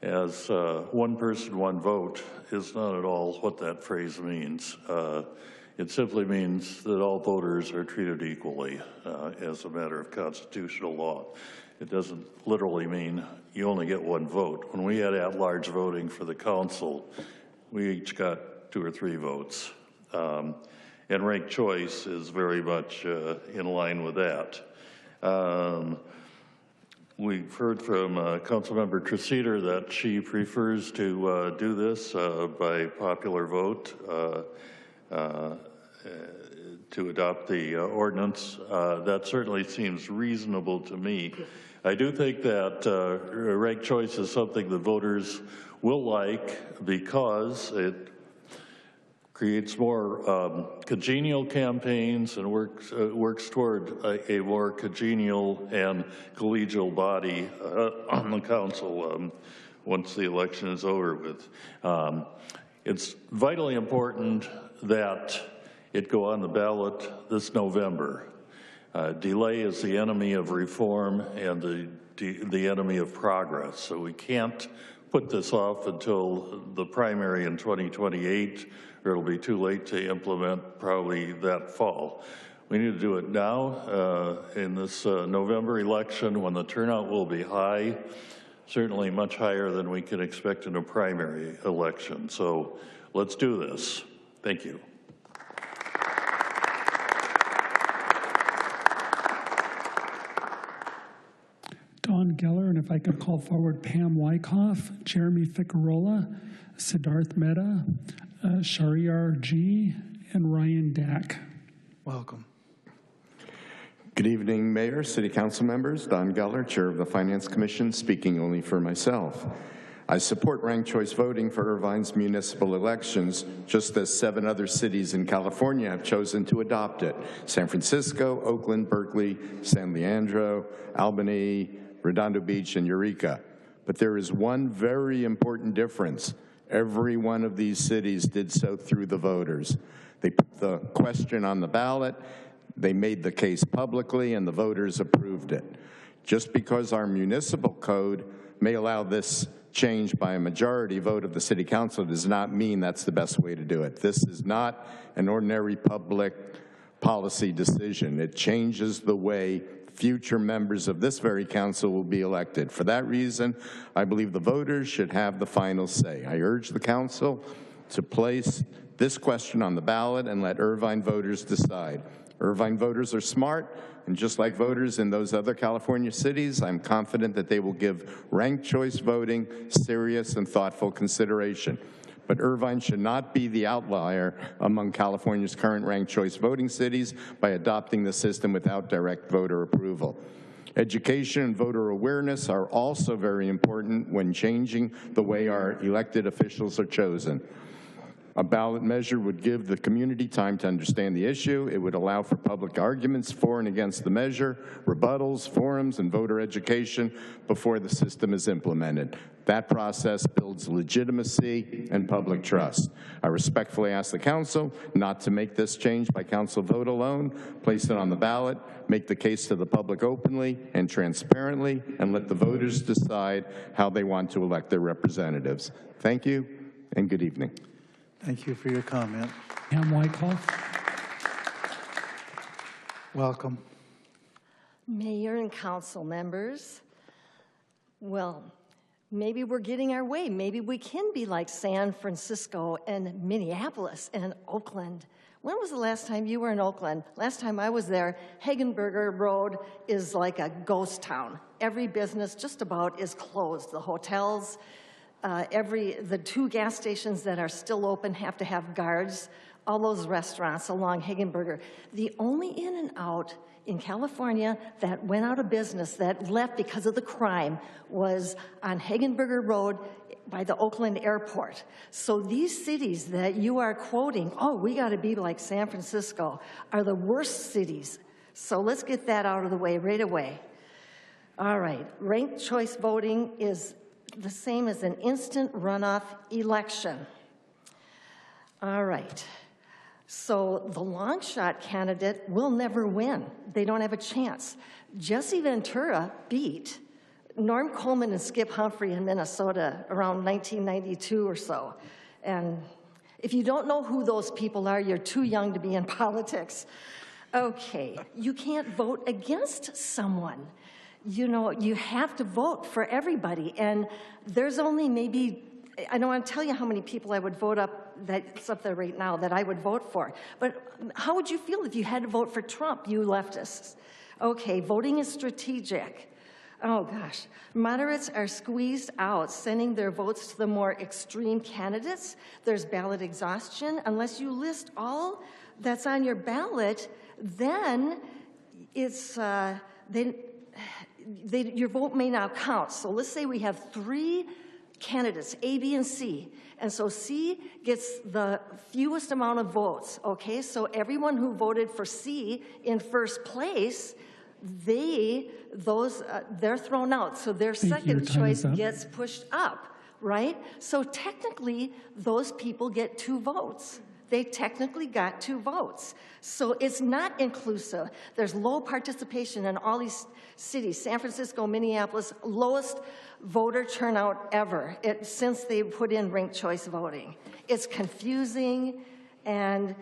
as one person, one vote is not at all what that phrase means. It simply means that all voters are treated equally as a matter of constitutional law. It doesn't literally mean you only get one vote. When we had at-large voting for the council, we each got 2 or 3 votes. And ranked choice is very much in line with that. We've heard from Councilmember Treseder that she prefers to do this by popular vote to adopt the ordinance. That certainly seems reasonable to me. I do think that ranked choice is something the voters will like because it creates more congenial campaigns and works toward a more congenial and collegial body on the council once the election is over with. It's vitally important that it go on the ballot this November. Delay is the enemy of reform and the enemy of progress. So we can't put this off until the primary in 2028, or it'll be too late to implement probably that fall. We need to do it now in this November election when the turnout will be high, certainly much higher than we can expect in a primary election. So let's do this. Thank you. Don Geller, and if I could call forward Pam Wyckoff, Jeremy Ficarola, Siddharth Mehta, Shariar G., and Ryan Dack. Welcome. Good evening, Mayor, City Council members. Don Geller, Chair of the Finance Commission, speaking only for myself. I support ranked choice voting for Irvine's municipal elections, just as 7 other cities in California have chosen to adopt it: San Francisco, Oakland, Berkeley, San Leandro, Albany, Redondo Beach, and Eureka. But there is one very important difference. Every one of these cities did so through the voters. They put the question on the ballot, they made the case publicly, and the voters approved it. Just because our municipal code may allow this change by a majority vote of the City Council does not mean that's the best way to do it. This is not an ordinary public policy decision. It changes the way future members of this very council will be elected. For that reason, I believe the voters should have the final say. I urge the council to place this question on the ballot and let Irvine voters decide. Irvine voters are smart. And just like voters in those other California cities, I'm confident that they will give ranked choice voting serious and thoughtful consideration. But Irvine should not be the outlier among California's current ranked choice voting cities by adopting the system without direct voter approval. Education and voter awareness are also very important when changing the way our elected officials are chosen. A ballot measure would give the community time to understand the issue. It would allow for public arguments for and against the measure, rebuttals, forums, and voter education before the system is implemented. That process builds legitimacy and public trust. I respectfully ask the council not to make this change by council vote alone, place it on the ballot, make the case to the public openly and transparently, and let the voters decide how they want to elect their representatives. Thank you, and good evening. Thank you for your comment. Pam Wyckoff. Welcome. Mayor and council members, well, maybe we're getting our way. Maybe we can be like San Francisco and Minneapolis and Oakland. When was the last time you were in Oakland? Last time I was there, Hagenberger Road is like a ghost town. Every business just about is closed. The hotels, the 2 gas stations that are still open have to have guards. All those restaurants along Hagenberger. The only in and out in California that went out of business, that left because of the crime, was on Hagenberger Road by the Oakland airport. So these cities that you are quoting, oh, we got to be like San Francisco, are the worst cities. So let's get that out of the way right away. All right, ranked choice voting is the same as an instant runoff election. All right. So the long shot candidate will never win. They don't have a chance. Jesse Ventura beat Norm Coleman and Skip Humphrey in Minnesota around 1992 or so. And if you don't know who those people are, you're too young to be in politics. Okay, you can't vote against someone. You know, you have to vote for everybody. And there's only maybe, I don't want to tell you how many people I would vote up, that's up there right now, that I would vote for. But how would you feel if you had to vote for Trump, you leftists? Okay, voting is strategic. Oh gosh, moderates are squeezed out, sending their votes to the more extreme candidates. There's ballot exhaustion. Unless you list all that's on your ballot, then it's, your vote may not count. So let's say we have 3 candidates, A, B, and C. And so C gets the fewest amount of votes, okay? So everyone who voted for C in first place, they're thrown out. So their second choice gets pushed up, right? So technically, those people get 2 votes. They technically got 2 votes. So it's not inclusive. There's low participation in all these cities, San Francisco, Minneapolis, lowest voter turnout ever since they put in ranked choice voting. It's confusing, and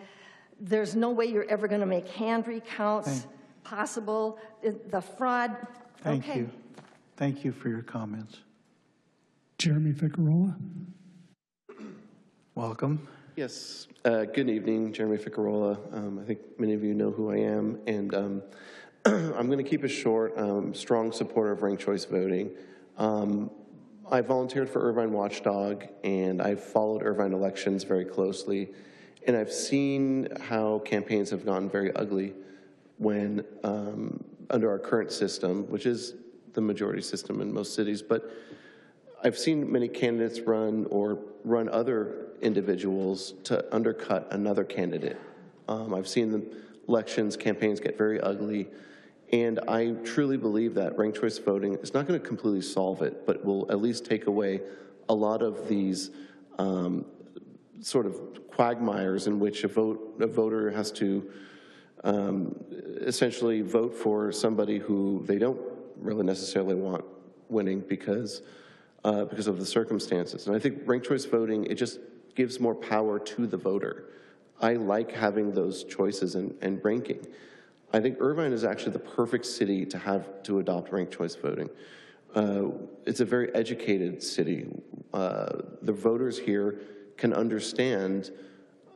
there's no way you're ever going to make hand recounts possible. The fraud. Thank you. Thank you for your comments. Jeremy Ficarola. Welcome. Yes, good evening, Jeremy Ficarola. I think many of you know who I am, and I'm going to keep it short. Strong supporter of ranked choice voting. I volunteered for Irvine Watchdog, and I've followed Irvine elections very closely, and I've seen how campaigns have gotten very ugly when under our current system, which is the majority system in most cities, but I've seen many candidates run other individuals to undercut another candidate. I've seen the elections, campaigns get very ugly, and I truly believe that ranked choice voting is not going to completely solve it, but will at least take away a lot of these sort of quagmires in which a voter has to essentially vote for somebody who they don't really necessarily want winning because of the circumstances. And I think ranked choice voting, it just gives more power to the voter. I like having those choices and ranking. I think Irvine is actually the perfect city to adopt ranked choice voting. It's a very educated city. The voters here can understand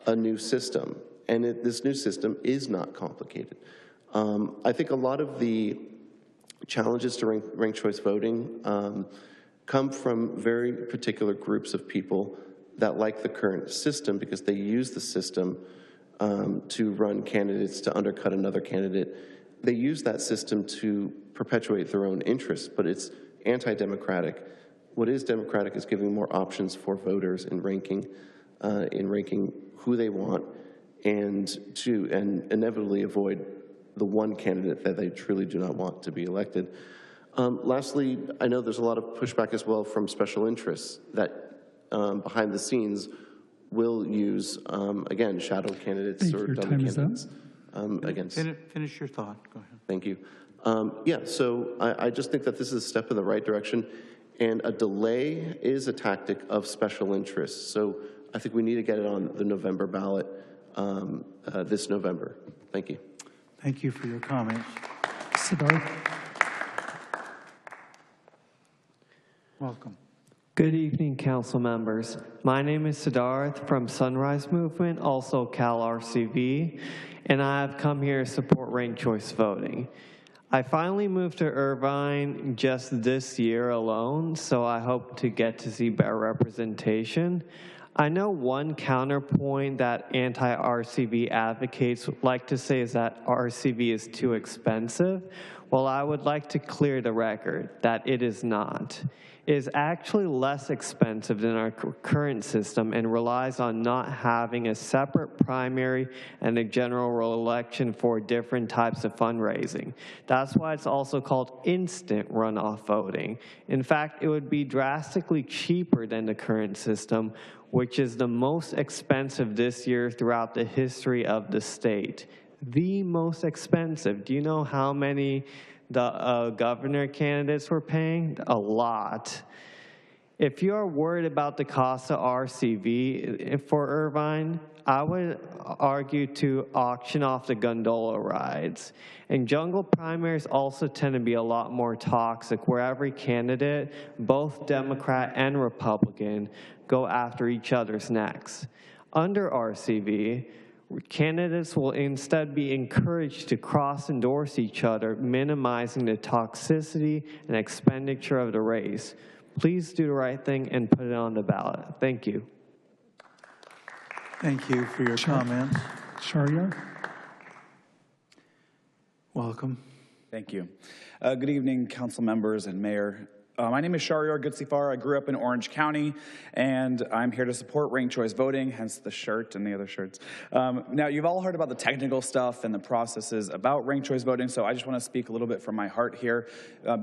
a new system, and this new system is not complicated. I think a lot of the challenges to ranked choice voting come from very particular groups of people that like the current system because they use the system to run candidates to undercut another candidate. They use that system to perpetuate their own interests, but it's anti-democratic. What is democratic is giving more options for voters in ranking who they want and inevitably avoid the one candidate that they truly do not want to be elected. Lastly, I know there's a lot of pushback as well from special interests that behind the scenes will use, again, shadow candidates or dummy candidates. Finish your thought. Go ahead. Thank you. Yeah, so I just think that this is a step in the right direction, and a delay is a tactic of special interests. So I think we need to get it on the November ballot this November. Thank you. Thank you for your comments. Siddharth. Welcome. Good evening, council members. My name is Siddharth from Sunrise Movement, also Cal RCV, and I have come here to support ranked choice voting. I finally moved to Irvine just this year alone, so I hope to get to see better representation. I know one counterpoint that anti-RCV advocates like to say is that RCV is too expensive. Well, I would like to clear the record that it is not. It is actually less expensive than our current system and relies on not having a separate primary and a general election for different types of fundraising. That's why it's also called instant runoff voting. In fact, it would be drastically cheaper than the current system, which is the most expensive this year throughout the history of the state. The most expensive. Do you know how many the governor candidates were paying? A lot. If you are worried about the cost of RCV for Irvine, I would argue to auction off the gondola rides. And jungle primaries also tend to be a lot more toxic, where every candidate, both Democrat and Republican, go after each other's necks. Under RCV, candidates will instead be encouraged to cross-endorse each other, minimizing the toxicity and expenditure of the race. Please do the right thing and put it on the ballot. Thank you. Thank you for your comments. Sharyar. Welcome. Thank you. Good evening, council members and mayor. My name is Sharyar Gutsifar. I grew up in Orange County, and I'm here to support ranked choice voting, hence the shirt and the other shirts. Now, you've all heard about the technical stuff and the processes about ranked choice voting, so I just want to speak a little bit from my heart here.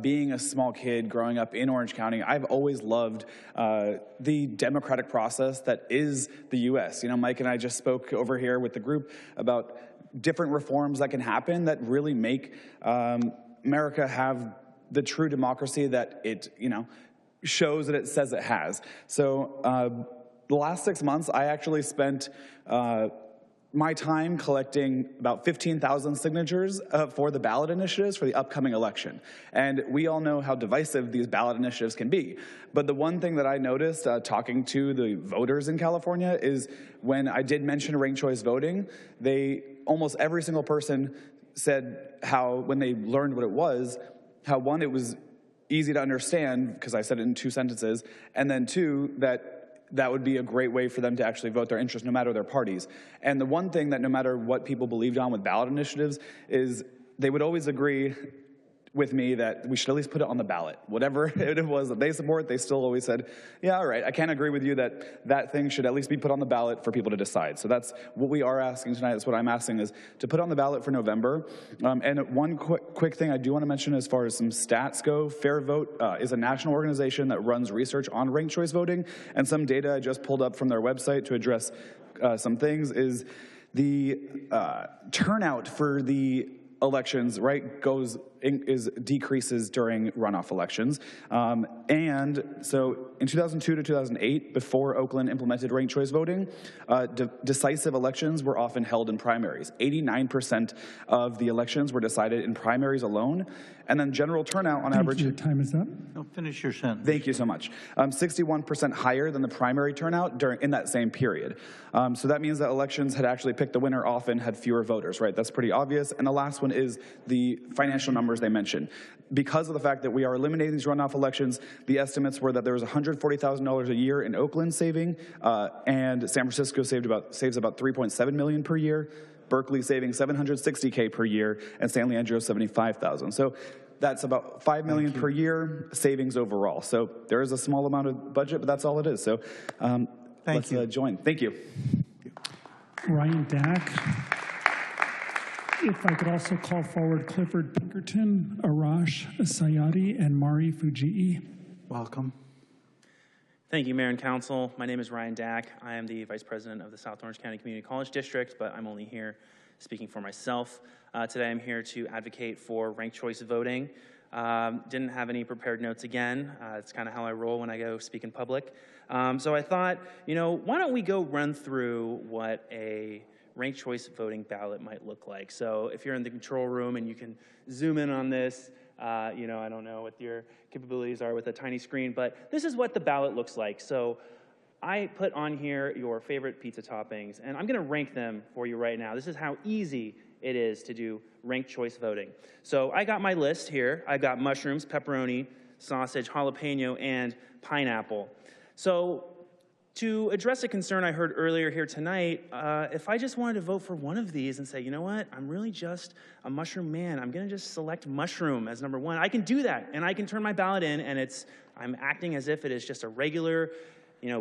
Being a small kid growing up in Orange County, I've always loved the democratic process that is the U.S. You know, Mike and I just spoke over here with the group about different reforms that can happen that really make America have the true democracy that it, shows that it says it has. So the last 6 months, I actually spent my time collecting about 15,000 signatures for the ballot initiatives for the upcoming election. And we all know how divisive these ballot initiatives can be. But the one thing that I noticed talking to the voters in California is when I did mention ranked choice voting, almost every single person said how, when they learned what it was, how one, it was easy to understand because I said it in 2 sentences, and then 2, that would be a great way for them to actually vote their interest no matter their parties. And the one thing that no matter what people believed on with ballot initiatives is they would always agree with me that we should at least put it on the ballot. Whatever it was that they support, they still always said, yeah, all right, I can't agree with you that thing should at least be put on the ballot for people to decide. So that's what we are asking tonight. That's what I'm asking, is to put on the ballot for November. And one quick thing I do want to mention as far as some stats go, Fair Vote is a national organization that runs research on ranked choice voting. And some data I just pulled up from their website to address some things is the turnout for the elections, right, goes decreases during runoff elections. And so in 2002 to 2008, before Oakland implemented ranked choice voting, decisive elections were often held in primaries. 89% of the elections were decided in primaries alone, and then general turnout on average. Your time is up. No, finish your sentence. Thank you so much. 61% higher than the primary turnout in that same period. So that means that elections had actually picked the winner often had fewer voters, right? That's pretty obvious. And the last one is the financial numbers they mentioned. Because of the fact that we are eliminating these runoff elections, the estimates were that there was $140,000 a year in Oakland saving, and San Francisco saves about $3.7 million per year. Berkeley saving $760K per year, and San Leandro $75,000. So that's about $5 million per year savings overall. So there is a small amount of budget, but that's all it is. So let's join. Thank you. Ryan Dack. If I could also call forward Clifford Pinkerton, Arash Sayadi, and Mari Fujii. Welcome. Thank you, Mayor and Council. My name is Ryan Dack. I am the Vice President of the South Orange County Community College District, but I'm only here speaking for myself. Today I'm here to advocate for ranked choice voting. Didn't have any prepared notes again. It's kind of how I roll when I go speak in public. So I thought, why don't we go run through what a ranked choice voting ballot might look like. So if you're in the control room and you can zoom in on this, I don't know what your capabilities are with a tiny screen, but this is what the ballot looks like. So I put on here your favorite pizza toppings, and I'm going to rank them for you right now. This is how easy it is to do ranked choice voting. So I got my list here. I got mushrooms, pepperoni, sausage, jalapeno, and pineapple. So to address a concern I heard earlier here tonight, if I just wanted to vote for one of these and say, you know what, I'm really just a mushroom man, I'm gonna just select mushroom as number one, I can do that, and I can turn my ballot in, and I'm acting as if it is just a regular,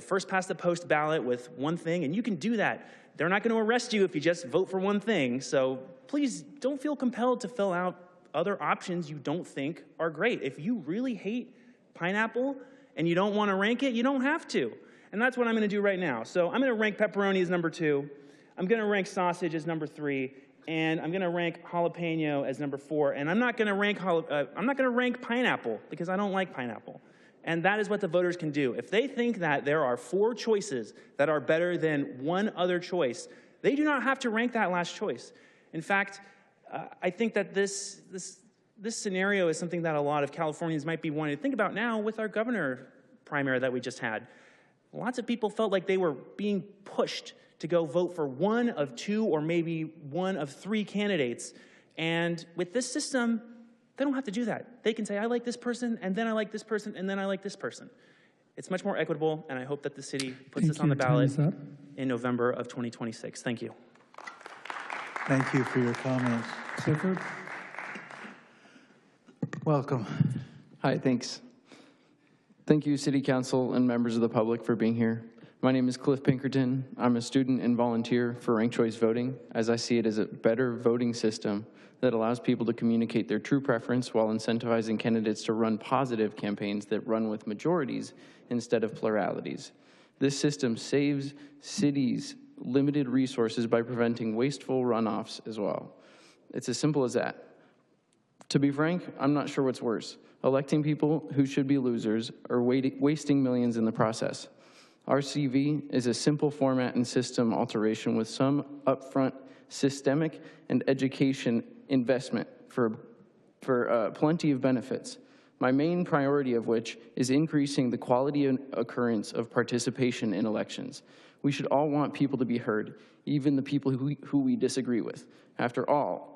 first past the post ballot with one thing, and you can do that. They're not gonna arrest you if you just vote for one thing, so please don't feel compelled to fill out other options you don't think are great. If you really hate pineapple and you don't wanna rank it, you don't have to. And that's what I'm going to do right now. So I'm going to rank pepperoni as number 2. I'm going to rank sausage as number 3, and I'm going to rank jalapeno as number 4. And I'm not going to rank pineapple because I don't like pineapple. And that is what the voters can do. If they think that there are 4 choices that are better than one other choice, they do not have to rank that last choice. In fact, I think that this scenario is something that a lot of Californians might be wanting to think about now with our governor primary that we just had. Lots of people felt like they were being pushed to go vote for one of 2 or maybe one of 3 candidates. And with this system, they don't have to do that. They can say, I like this person, and then I like this person, and then I like this person. It's much more equitable, and I hope that the city puts this on the ballot in November of 2026. Thank you. Thank you for your comments. Clifford? Welcome. Hi, thanks. Thank you, City Council and members of the public for being here. My name is Cliff Pinkerton. I'm a student and volunteer for ranked choice voting, as I see it as a better voting system that allows people to communicate their true preference while incentivizing candidates to run positive campaigns that run with majorities instead of pluralities. This system saves cities limited resources by preventing wasteful runoffs as well. It's as simple as that. To be frank, I'm not sure what's worse, electing people who should be losers or wasting millions in the process. RCV is a simple format and system alteration with some upfront systemic and education investment for plenty of benefits. My main priority of which is increasing the quality and occurrence of participation in elections. We should all want people to be heard, even the people who we disagree with. After all,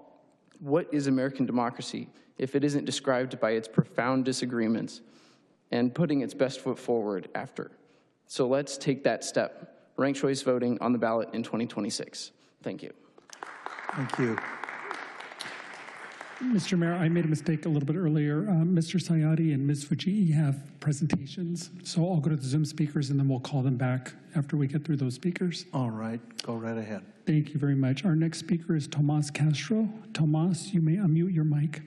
what is American democracy if it isn't described by its profound disagreements and putting its best foot forward after? So let's take that step. Ranked choice voting on the ballot in 2026. Thank you. Thank you. Mr. Mayor, I made a mistake a little bit earlier. Mr. Sayadi and Ms. Fujii have presentations, so I'll go to the Zoom speakers and then we'll call them back after we get through those speakers. All right, go right ahead. Thank you very much. Our next speaker is Tomas Castro. Tomas, you may unmute your mic.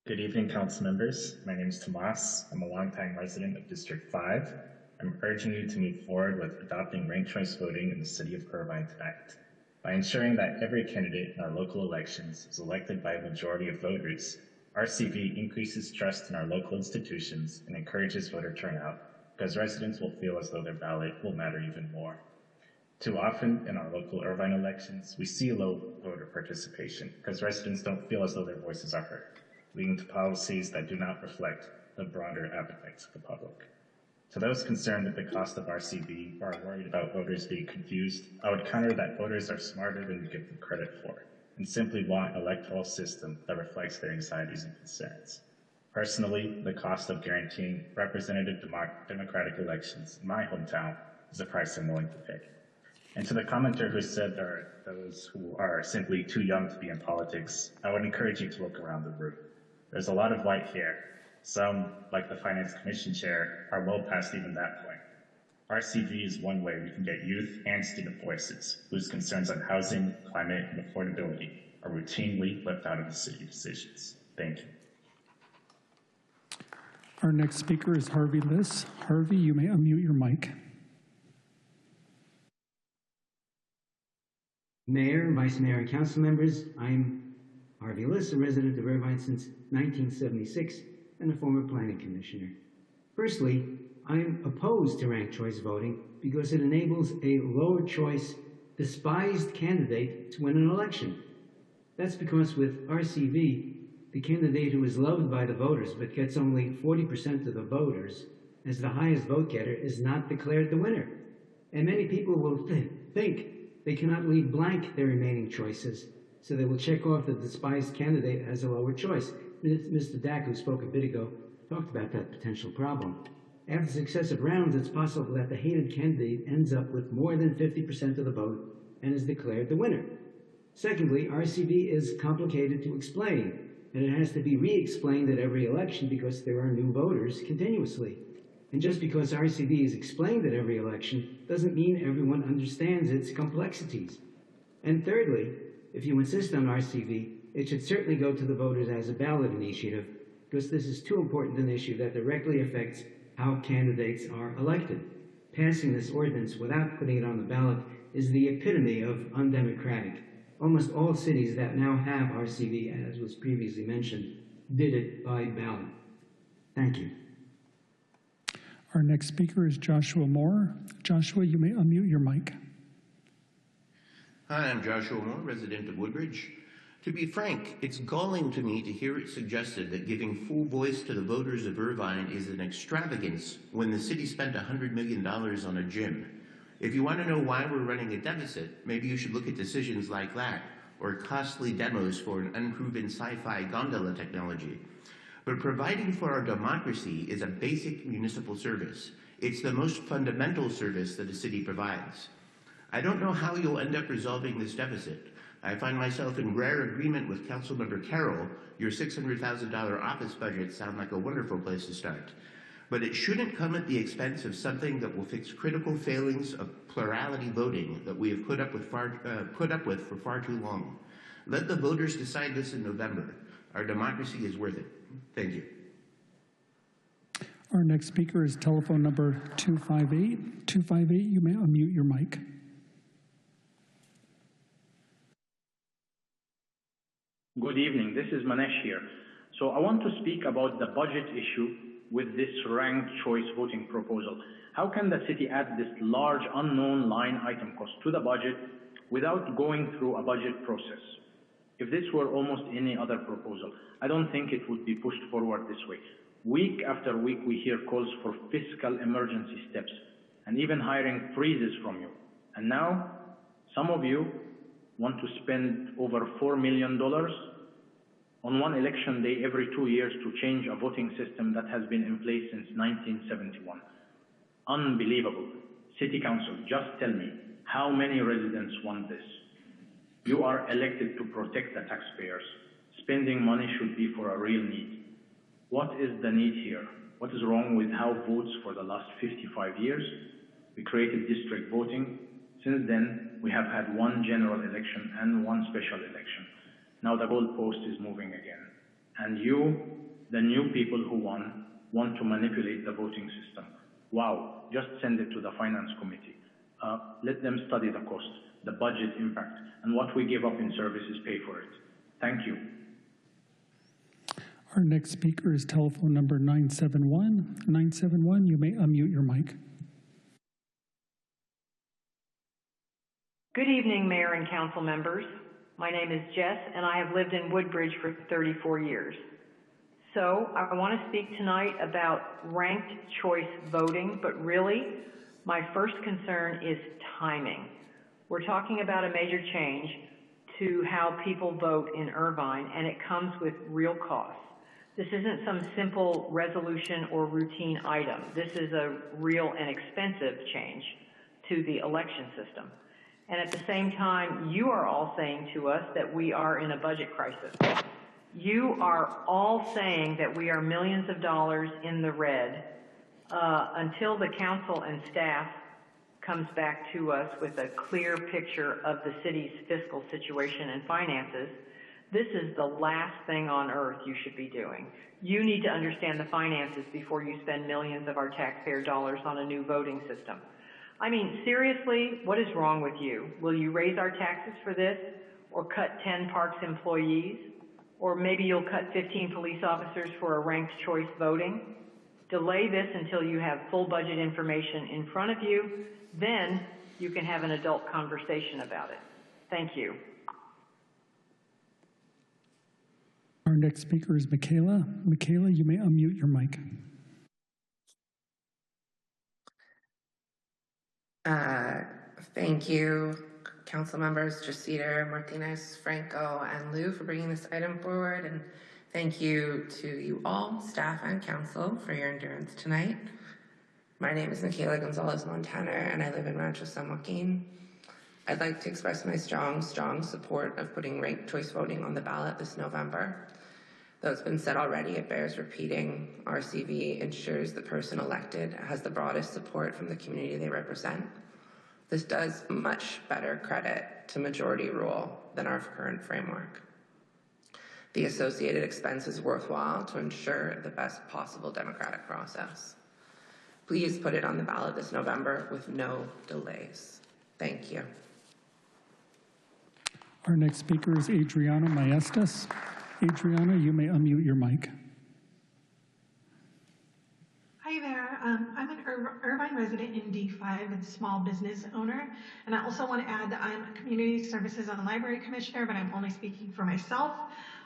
Good evening, council members. My name is Tomas. I'm a longtime resident of District 5. I'm urging you to move forward with adopting ranked choice voting in the city of Irvine tonight. By ensuring that every candidate in our local elections is elected by a majority of voters, RCV increases trust in our local institutions and encourages voter turnout because residents will feel as though their ballot will matter even more. Too often in our local Irvine elections, we see low voter participation because residents don't feel as though their voices are heard, leading to policies that do not reflect the broader appetites of the public. To those concerned with the cost of RCV or are worried about voters being confused, I would counter that voters are smarter than we give them credit for and simply want an electoral system that reflects their anxieties and concerns. Personally, the cost of guaranteeing representative democratic elections in my hometown is a price I'm willing to pay. And to the commenter who said there are those who are simply too young to be in politics, I would encourage you to look around the room. There's a lot of white hair. Some, like the Finance Commission chair, are well past even that point. RCV is one way we can get youth and student voices whose concerns on housing, climate, and affordability are routinely left out of the city decisions. Thank you. Our next speaker is Harvey Liss. Harvey, you may unmute your mic. Mayor, Vice Mayor, and council members, I'm Harvey Liss, a resident of Irvine since 1976 and a former planning commissioner. Firstly, I'm opposed to ranked choice voting because it enables a lower choice, despised candidate to win an election. That's because with RCV, the candidate who is loved by the voters but gets only 40% of the voters as the highest vote getter is not declared the winner. And many people will think they cannot leave blank their remaining choices, so they will check off the despised candidate as a lower choice. Mr. Dack, who spoke a bit ago, talked about that potential problem. After successive rounds, it's possible that the hated candidate ends up with more than 50% of the vote and is declared the winner. Secondly, RCV is complicated to explain, and it has to be re-explained at every election because there are new voters continuously. And just because RCV is explained at every election doesn't mean everyone understands its complexities. And thirdly, if you insist on RCV, it should certainly go to the voters as a ballot initiative because this is too important an issue that directly affects how candidates are elected. Passing this ordinance without putting it on the ballot is the epitome of undemocratic. Almost all cities that now have RCV, as was previously mentioned, did it by ballot. Thank you. Our next speaker is Joshua Moore. Joshua, you may unmute your mic. Hi, I'm Joshua Moore, resident of Woodbridge. To be frank, it's galling to me to hear it suggested that giving full voice to the voters of Irvine is an extravagance when the city spent $100 million on a gym. If you want to know why we're running a deficit, maybe you should look at decisions like that, or costly demos for an unproven sci-fi gondola technology. But providing for our democracy is a basic municipal service. It's the most fundamental service that a city provides. I don't know how you'll end up resolving this deficit. I find myself in rare agreement with Councilmember Carroll. Your $600,000 office budget sounds like a wonderful place to start. But it shouldn't come at the expense of something that will fix critical failings of plurality voting that we have put up with for far too long. Let the voters decide this in November. Our democracy is worth it. Thank you. Our next speaker is telephone number 258. 258, you may unmute your mic. Good evening, this is Manesh here. So I want to speak about the budget issue with this ranked choice voting proposal. How can the city add this large unknown line item cost to the budget without going through a budget process? If this were almost any other proposal, I don't think it would be pushed forward this way. Week after week, we hear calls for fiscal emergency steps and even hiring freezes from you. And now, some of you want to spend over $4 million on one election day every 2 years to change a voting system that has been in place since 1971. Unbelievable. City Council, just tell me, how many residents want this? You are elected to protect the taxpayers. Spending money should be for a real need. What is the need here? What is wrong with how votes for the last 55 years? We created district voting. Since then, we have had one general election and one special election. Now the goalpost is moving again. And you, the new people who won, want to manipulate the voting system. Wow, just send it to the Finance Committee. Let them study the cost. the budget impact, and what we give up in services pay for it. Thank you. Our next speaker is telephone number 971. 971, you may unmute your mic. Good evening, Mayor and Council members. My name is Jess, and I have lived in Woodbridge for 34 years. So I want to speak tonight about ranked choice voting, but really, my first concern is timing. We're talking about a major change to how people vote in Irvine, and it comes with real costs. This isn't some simple resolution or routine item. This is a real and expensive change to the election system. And at the same time, you are all saying to us that we are in a budget crisis. You are all saying that we are millions of dollars in the red until the council and staff comes back to us with a clear picture of the city's fiscal situation and finances. This is the last thing on earth you should be doing. You need to understand the finances before you spend millions of our taxpayer dollars on a new voting system. I mean, seriously, what is wrong with you? Will you raise our taxes for this, or cut 10 parks employees? Or maybe you'll cut 15 police officers for a ranked choice voting? Delay this until you have full budget information in front of you, then you can have an adult conversation about it. Thank you. Our next speaker is Michaela. Michaela, you may unmute your mic. Thank you, council members Jacider, Martinez, Franco, and Lou for bringing this item forward. And thank you to you all, staff and council, for your endurance tonight. My name is Michaela Gonzalez-Montana, and I live in Rancho San Joaquin. I'd like to express my strong support of putting ranked choice voting on the ballot this November. Though it's been said already, it bears repeating. RCV ensures the person elected has the broadest support from the community they represent. This does much better credit to majority rule than our current framework. The associated expense is worthwhile to ensure the best possible democratic process. Please put it on the ballot this November with no delays. Thank you. Our next speaker is Adriana Maestas. Adriana, you may unmute your mic. Hi there. I'm an Irvine resident in D5 and small business owner. And I also want to add that I'm a community services and library commissioner, but I'm only speaking for myself.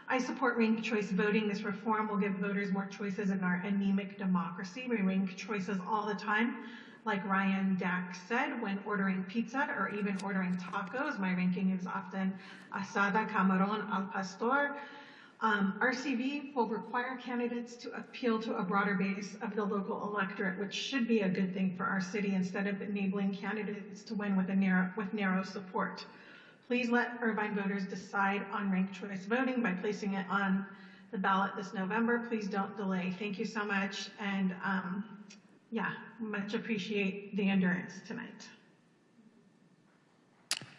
I support ranked choice voting. This reform will give voters more choices in our anemic democracy. We rank choices all the time. Like Ryan Dack said, when ordering pizza or even ordering tacos, my ranking is often asada, camarón, al pastor. RCV will require candidates to appeal to a broader base of the local electorate, which should be a good thing for our city instead of enabling candidates to win with narrow support. Please let Irvine voters decide on ranked choice voting by placing it on the ballot this November. Please don't delay. Thank you so much, and yeah, much appreciate the endurance tonight.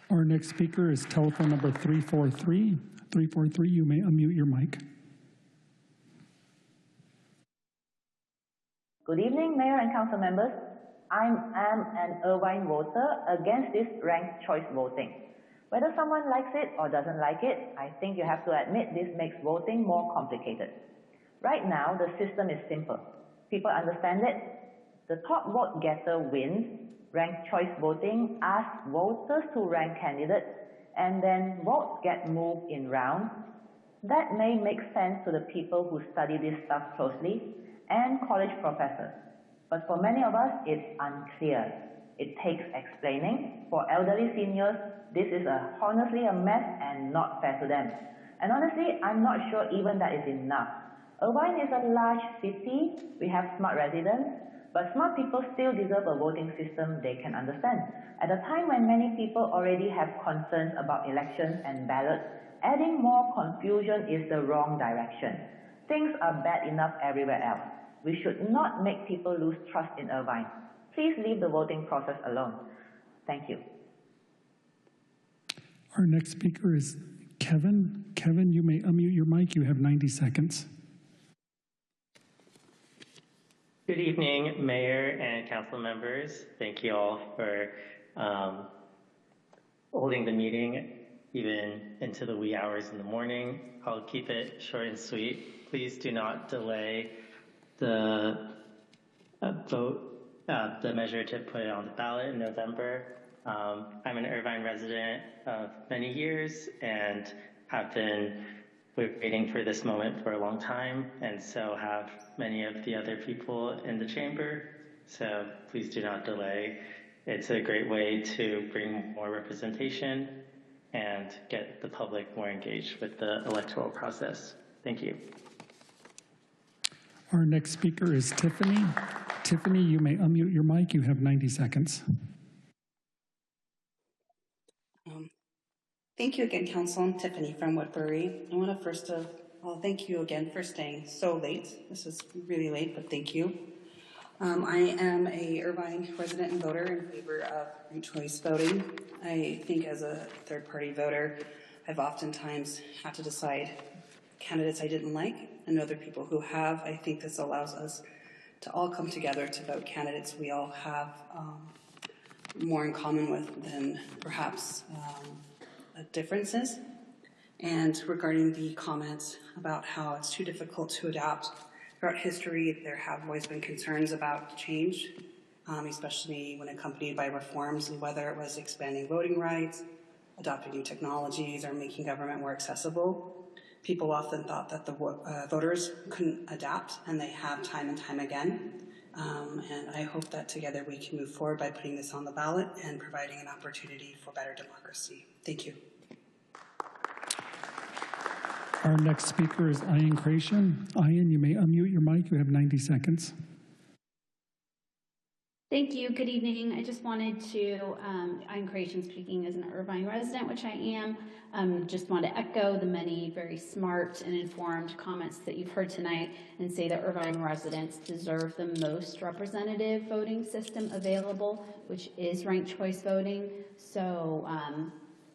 Our next speaker is telephone number 343. 343, you may unmute your mic. Good evening, Mayor and Council members. I am an Irvine voter against this ranked choice voting. Whether someone likes it or doesn't like it, I think you have to admit this makes voting more complicated. Right now, the system is simple. People understand it. The top vote getter wins. Ranked choice voting asks voters to rank candidates, and then votes get moved in rounds. That may make sense to the people who study this stuff closely and college professors. But for many of us, it's unclear. It takes explaining. For elderly seniors, this is honestly a mess and not fair to them. And honestly, I'm not sure even that is enough. Irvine is a large city. We have smart residents. But smart people still deserve a voting system they can understand. At a time when many people already have concerns about elections and ballots, adding more confusion is the wrong direction. Things are bad enough everywhere else. We should not make people lose trust in Irvine. Please leave the voting process alone. Thank you. Our next speaker is Kevin. Kevin, you may unmute your mic. You have 90 seconds. Good evening, Mayor and Council members. Thank you all for holding the meeting even into the wee hours in the morning. I'll keep it short and sweet. Please do not delay the the measure to put it on the ballot in November. I'm an Irvine resident of many years and have been waiting for this moment for a long time, and so have many of the other people in the chamber. So please do not delay. It's a great way to bring more representation and get the public more engaged with the electoral process. Thank you. Our next speaker is Tiffany. Tiffany, you may unmute your mic. You have 90 seconds. Thank you again, Council. I'm Tiffany from Woodbury. I want to first of all thank you again for staying so late. This is really late, but thank you. I am a Irvine resident and voter in favor of ranked choice voting. I think as a third-party voter, I've oftentimes had to decide candidates I didn't like and other people who have. I think this allows us to all come together to vote candidates we all have more in common with than perhaps differences. And regarding the comments about how it's too difficult to adapt, throughout history there have always been concerns about change, especially when accompanied by reforms, and whether it was expanding voting rights, adopting new technologies, or making government more accessible. People often thought that the voters couldn't adapt, and they have time and time again. And I hope that together we can move forward by putting this on the ballot and providing an opportunity for better democracy. Thank you. Our next speaker is Ian Creation. Ian, you may unmute your mic. You have 90 seconds. Thank you. Good evening. I just wanted to, I'm Creation speaking as an Irvine resident, which I am. Just want to echo the many very smart and informed comments that you've heard tonight and say that Irvine residents deserve the most representative voting system available, which is ranked choice voting. So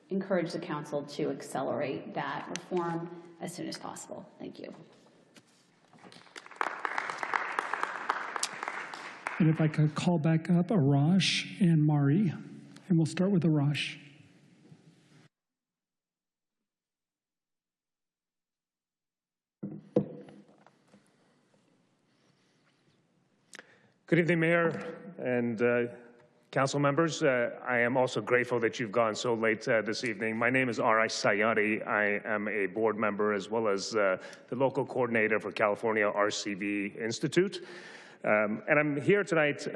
encourage the council to accelerate that reform as soon as possible. Thank you. And if I could call back up Arash and Mari, and we'll start with Arash. Good evening, Mayor and council members. I am also grateful that you've gone so late this evening. My name is Arash Sayari. I am a board member as well as the local coordinator for California RCV Institute. And I'm here tonight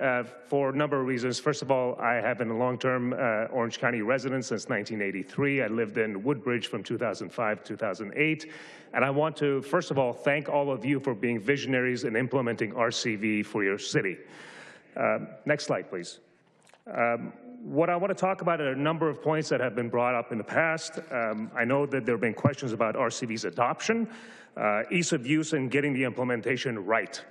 for a number of reasons. First of all, I have been a long-term Orange County resident since 1983. I lived in Woodbridge from 2005 to 2008. And I want to, first of all, thank all of you for being visionaries in implementing RCV for your city. Next slide, please. What I want to talk about are a number of points that have been brought up in the past. I know that there have been questions about RCV's adoption, ease of use, and getting the implementation right.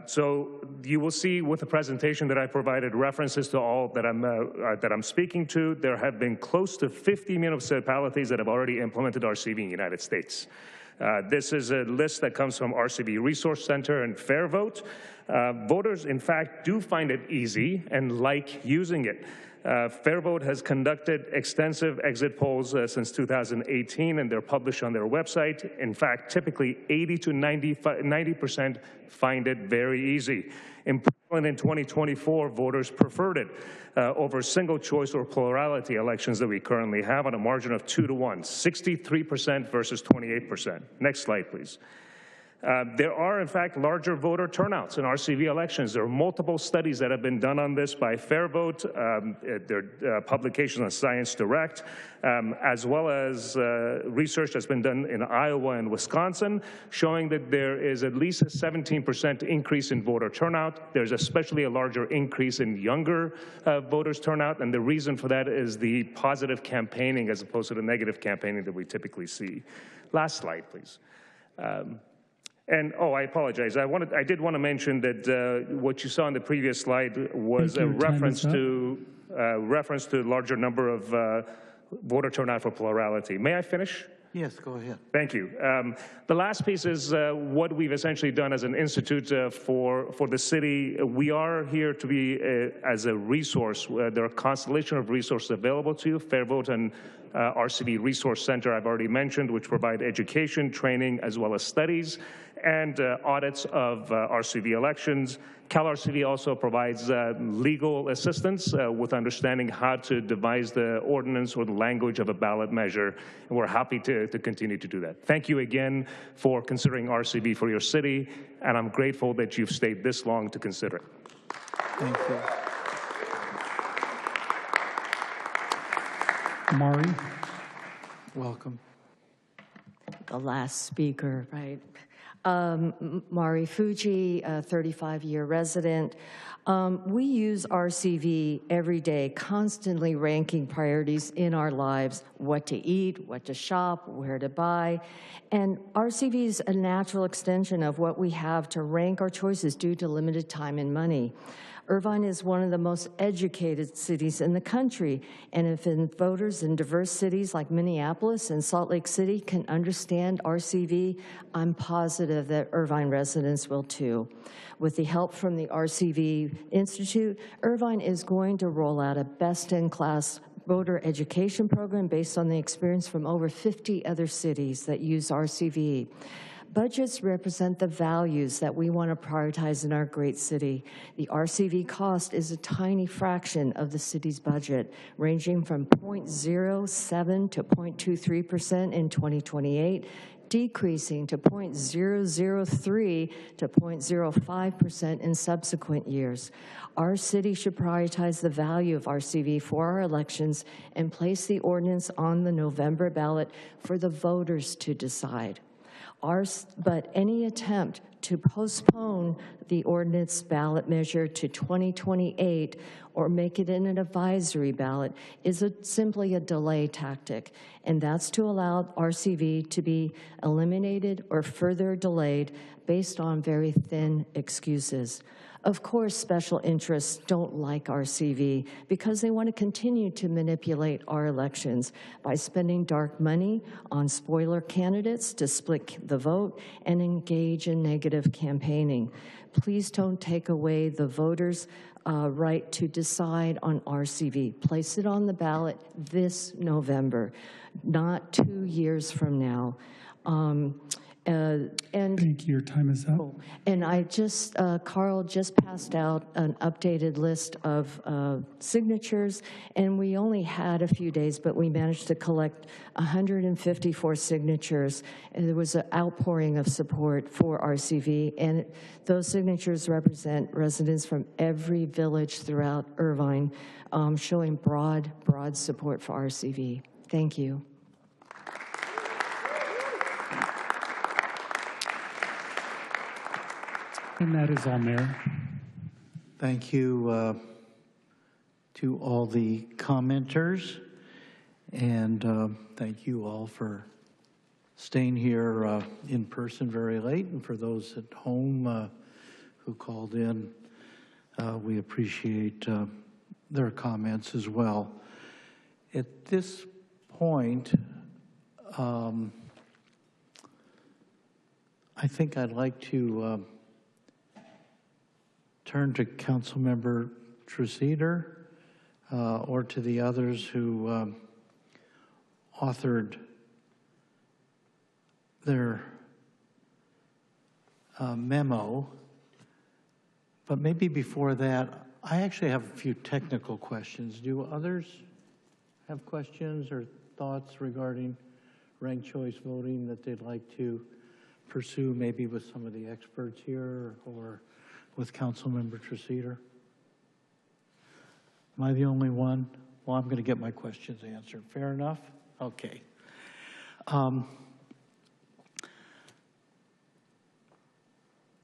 So you will see with the presentation that I provided references to all that I'm speaking to. There have been close to 50 municipalities that have already implemented RCV in the United States. This is a list that comes from RCV Resource Center and Fair Vote. Voters, in fact, do find it easy and like using it. Fair Vote has conducted extensive exit polls since 2018, and they're published on their website. In fact, typically 80 to 90% find it very easy. In Portland in 2024, voters preferred it over single choice or plurality elections that we currently have on a margin of 2-1, 63% versus 28%. Next slide, please. There are, in fact, larger voter turnouts in RCV elections. There are multiple studies that have been done on this by Fair Vote, there are publications on Science Direct, as well as research that's been done in Iowa and Wisconsin, showing that there is at least a 17% increase in voter turnout. There's especially a larger increase in younger voters turnout, and the reason for that is the positive campaigning as opposed to the negative campaigning that we typically see. Last slide, please. And, oh, I apologize. I did want to mention that what you saw on the previous slide was a reference to larger number of voter turnout for plurality. May I finish? Yes, go ahead. Thank you. The last piece is what we've essentially done as an institute for the city. We are here to be as a resource. There are a constellation of resources available to you. Fair Vote and RCV Resource Center I've already mentioned, which provide education, training, as well as studies, and audits of RCV elections. CalRCV also provides legal assistance with understanding how to devise the ordinance or the language of a ballot measure, and we're happy to continue to do that. Thank you again for considering RCV for your city, and I'm grateful that you've stayed this long to consider it. Thank you. Mari. Welcome. The last speaker, right? Mari Fuji, a 35-year resident. We use RCV every day, constantly ranking priorities in our lives, what to eat, what to shop, where to buy. And RCV is a natural extension of what we have to rank our choices due to limited time and money. Irvine is one of the most educated cities in the country, and if voters in diverse cities like Minneapolis and Salt Lake City can understand RCV, I'm positive that Irvine residents will too. With the help from the RCV Institute, Irvine is going to roll out a best-in-class voter education program based on the experience from over 50 other cities that use RCV. Budgets represent the values that we want to prioritize in our great city. The RCV cost is a tiny fraction of the city's budget, ranging from 0.07 to 0.23% in 2028, decreasing to 0.003 to 0.05% in subsequent years. Our city should prioritize the value of RCV for our elections and place the ordinance on the November ballot for the voters to decide. But any attempt to postpone the ordinance ballot measure to 2028 or make it in an advisory ballot is simply a delay tactic, and that's to allow RCV to be eliminated or further delayed based on very thin excuses. Of course, special interests don't like RCV because they want to continue to manipulate our elections by spending dark money on spoiler candidates to split the vote and engage in negative campaigning. Please don't take away the voters' right to decide on RCV. Place it on the ballot this November, not 2 years from now. Thank you. Your time is up. And I just, Carl just passed out an updated list of signatures, and we only had a few days, but we managed to collect 154 signatures, and there was an outpouring of support for RCV, and those signatures represent residents from every village throughout Irvine, showing broad support for RCV. Thank you. And that is all, Mayor. Thank you to all the commenters, and thank you all for staying here in person very late, and for those at home who called in, we appreciate their comments as well. At this point, I think I'd like to turn to Councilmember Treseder or to the others who authored their memo. But maybe before that, I actually have a few technical questions. Do others have questions or thoughts regarding ranked choice voting that they'd like to pursue, maybe with some of the experts here or with Councilmember Treseder? Am I the only one? Well, I'm going to get my questions answered. Fair enough? Okay.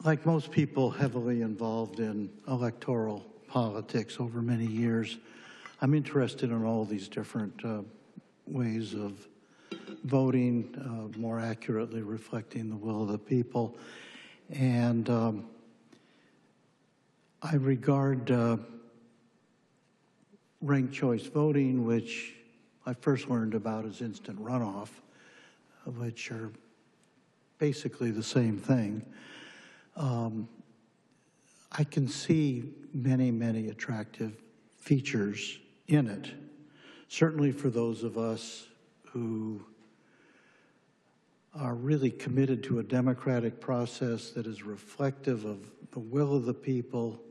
Like most people heavily involved in electoral politics over many years, I'm interested in all these different ways of voting, more accurately reflecting the will of the people. And I regard ranked choice voting, which I first learned about as instant runoff, which are basically the same thing. I can see many, many attractive features in it. Certainly for those of us who are really committed to a democratic process that is reflective of the will of the people,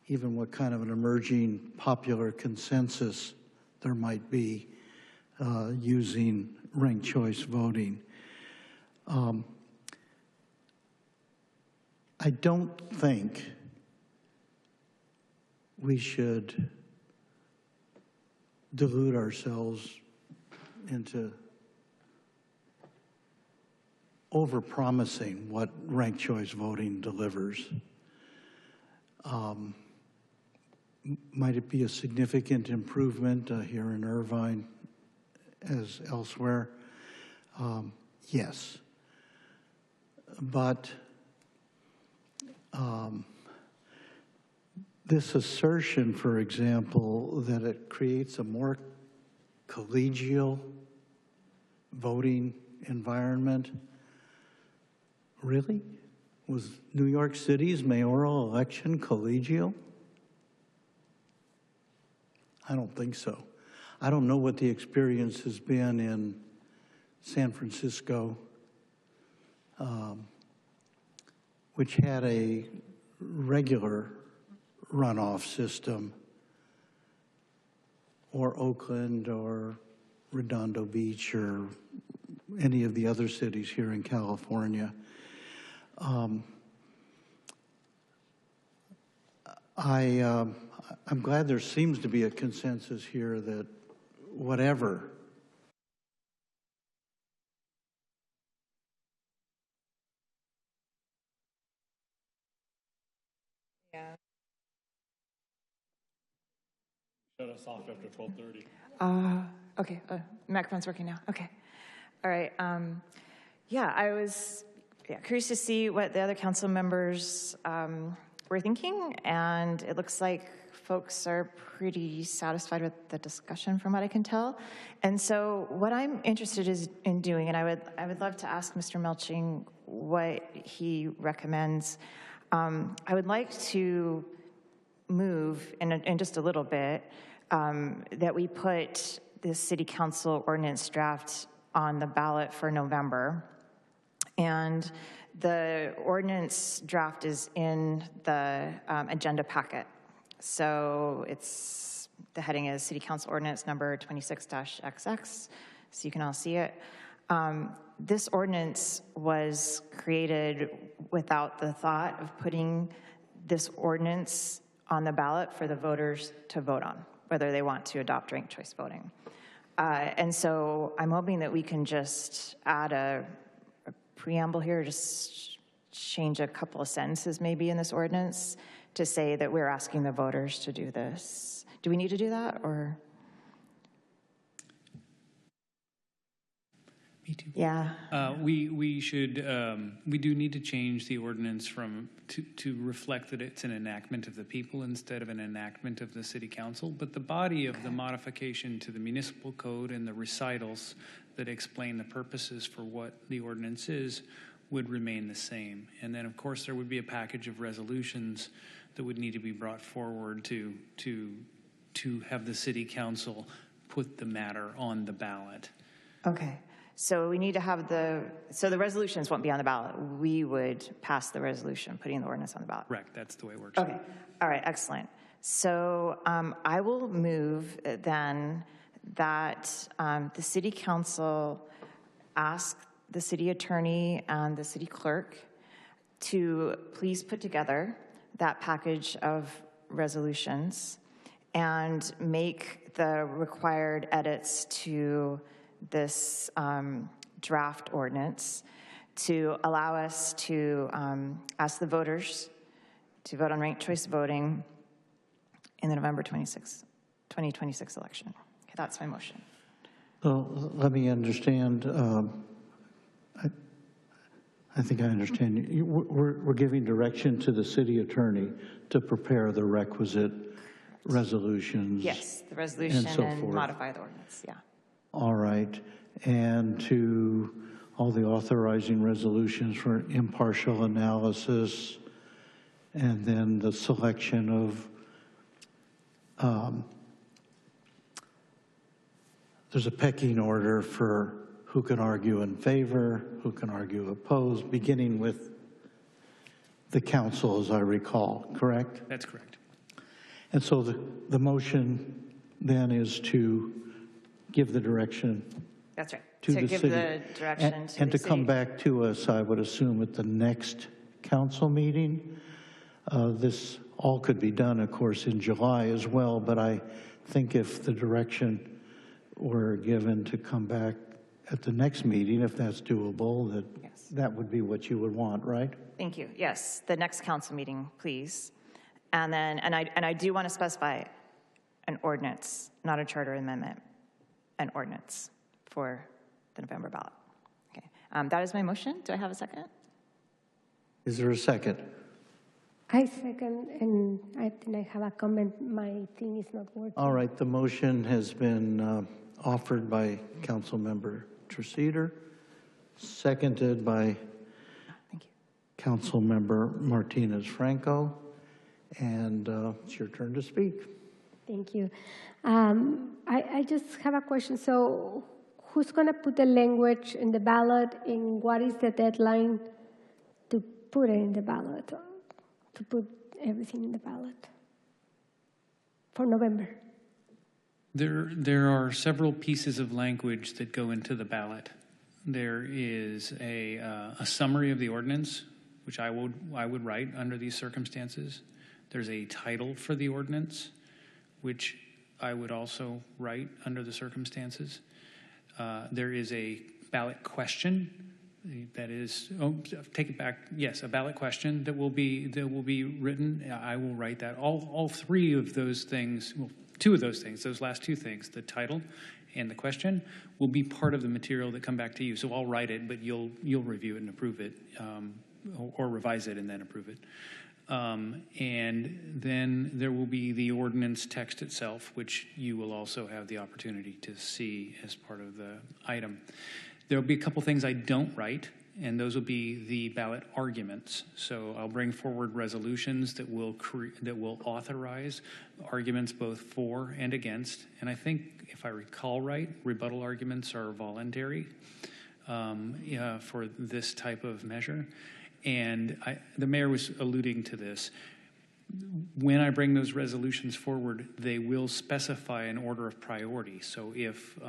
even what kind of an emerging popular consensus there might be using ranked choice voting. I don't think we should delude ourselves into over-promising what ranked choice voting delivers. Might it be a significant improvement here in Irvine as elsewhere? Yes. But this assertion, for example, that it creates a more collegial voting environment, really? Was New York City's mayoral election collegial? I don't think so. I don't know what the experience has been in San Francisco, which had a regular runoff system, or Oakland, or Redondo Beach, or any of the other cities here in California. I'm glad there seems to be a consensus here that whatever Shut us off after 12:30. Okay, microphone's working now. Okay. All right. Yeah, I was curious to see what the other council members were thinking, and it looks like folks are pretty satisfied with the discussion from what I can tell. And so what I'm interested in doing, and I would love to ask Mr. Melching what he recommends. I would like to move in just a little bit that we put the city council ordinance draft on the ballot for November. And the ordinance draft is in the agenda packet. So the heading is City Council Ordinance number 26-XX, so you can all see it. This ordinance was created without the thought of putting this ordinance on the ballot for the voters to vote on, whether they want to adopt ranked choice voting. And so I'm hoping that we can just add a preamble here, just change a couple of sentences maybe in this ordinance to say that we're asking the voters to do this. Do we need to do that, or? Me too. Yeah. We should, we do need to change the ordinance to reflect that it's an enactment of the people instead of an enactment of the city council. But the body of the modification to the municipal code and the recitals that explain the purposes for what the ordinance is would remain the same. And then, of course, there would be a package of resolutions that would need to be brought forward to have the city council put the matter on the ballot. Okay. So we need to have so the resolutions won't be on the ballot. We would pass the resolution, putting the ordinance on the ballot. Correct. That's the way it works. Okay. All right. Excellent. So I will move then that the city council ask the city attorney and the city clerk to please put together that package of resolutions and make the required edits to this draft ordinance to allow us to ask the voters to vote on ranked choice voting in the November 2026 election. Okay, that's my motion. Well, let me understand. I think I understand. We're giving direction to the city attorney to prepare the requisite resolutions. Yes, the resolution and forth. modify the ordinance, yeah. All right. and to all the authorizing resolutions for impartial analysis, and then the selection of there's a pecking order for who can argue in favor, who can argue opposed, beginning with the council, as I recall, correct? That's correct. And so the motion then is to give the direction. That's right. To To the give city. the direction to And the to come city. back to us, I would assume, at the next council meeting. This all could be done, of course, in July as well, but I think if the direction were given to come back at the next meeting, if that's doable, that would be what you would want, right? Thank you. Yes, the next council meeting, please. And then, and I do want to specify an ordinance, not a charter amendment, an ordinance for the November ballot. Okay, that is my motion. Do I have a second? Is there a second? I second, and I think I have a comment. My thing is not working. All right, the motion has been offered by Councilmember Treseder, seconded by Councilmember Martinez Franco, and it's your turn to speak. Thank you. I just have a question. So who's going to put the language in the ballot, and what is the deadline to put it in the ballot, to put everything in the ballot for November? There are several pieces of language that go into the ballot. There is a summary of the ordinance, which I would write under these circumstances. There's a title for the ordinance, which I would also write under the circumstances. There is a ballot question that is, take it back. Yes, a ballot question that will be written. I will write that. All three of those things, well, two of those things, those last two things, the title and the question, will be part of the material that come back to you. So I'll write it, but you'll review it and approve it, or revise it and then approve it. And then there will be the ordinance text itself, which you will also have the opportunity to see as part of the item. There will be a couple things I don't write, and those will be the ballot arguments. So I'll bring forward resolutions that will authorize arguments both for and against. And I think, if I recall right, rebuttal arguments are voluntary for this type of measure. And the mayor was alluding to this. When I bring those resolutions forward, they will specify an order of priority. So if,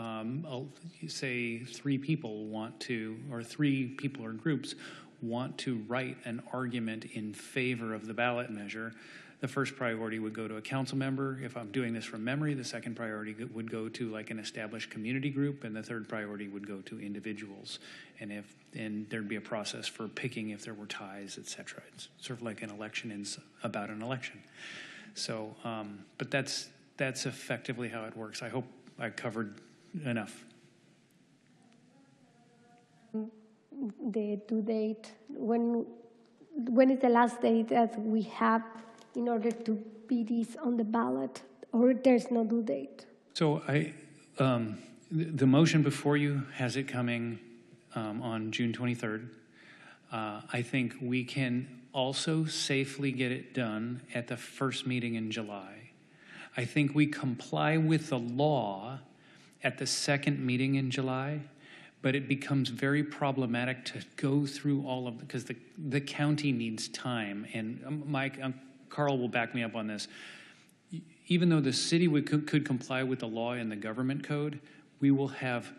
say, three people or groups want to write an argument in favor of the ballot measure, the first priority would go to a council member. If I'm doing this from memory, the second priority would go to like an established community group, and the third priority would go to individuals. And there'd be a process for picking if there were ties, et cetera. It's sort of like an election about an election. So, but that's effectively how it works. I hope I covered enough. The due date, when is the last date that we have in order to be this on the ballot, or there's no due date? So the motion before you has it coming on June 23rd. I think we can also safely get it done at the first meeting in July. I think we comply with the law at the second meeting in July, but it becomes very problematic to go through all of, because the county needs time. And Mike, Carl will back me up on this. Even though the city could comply with the law and the government code, we will have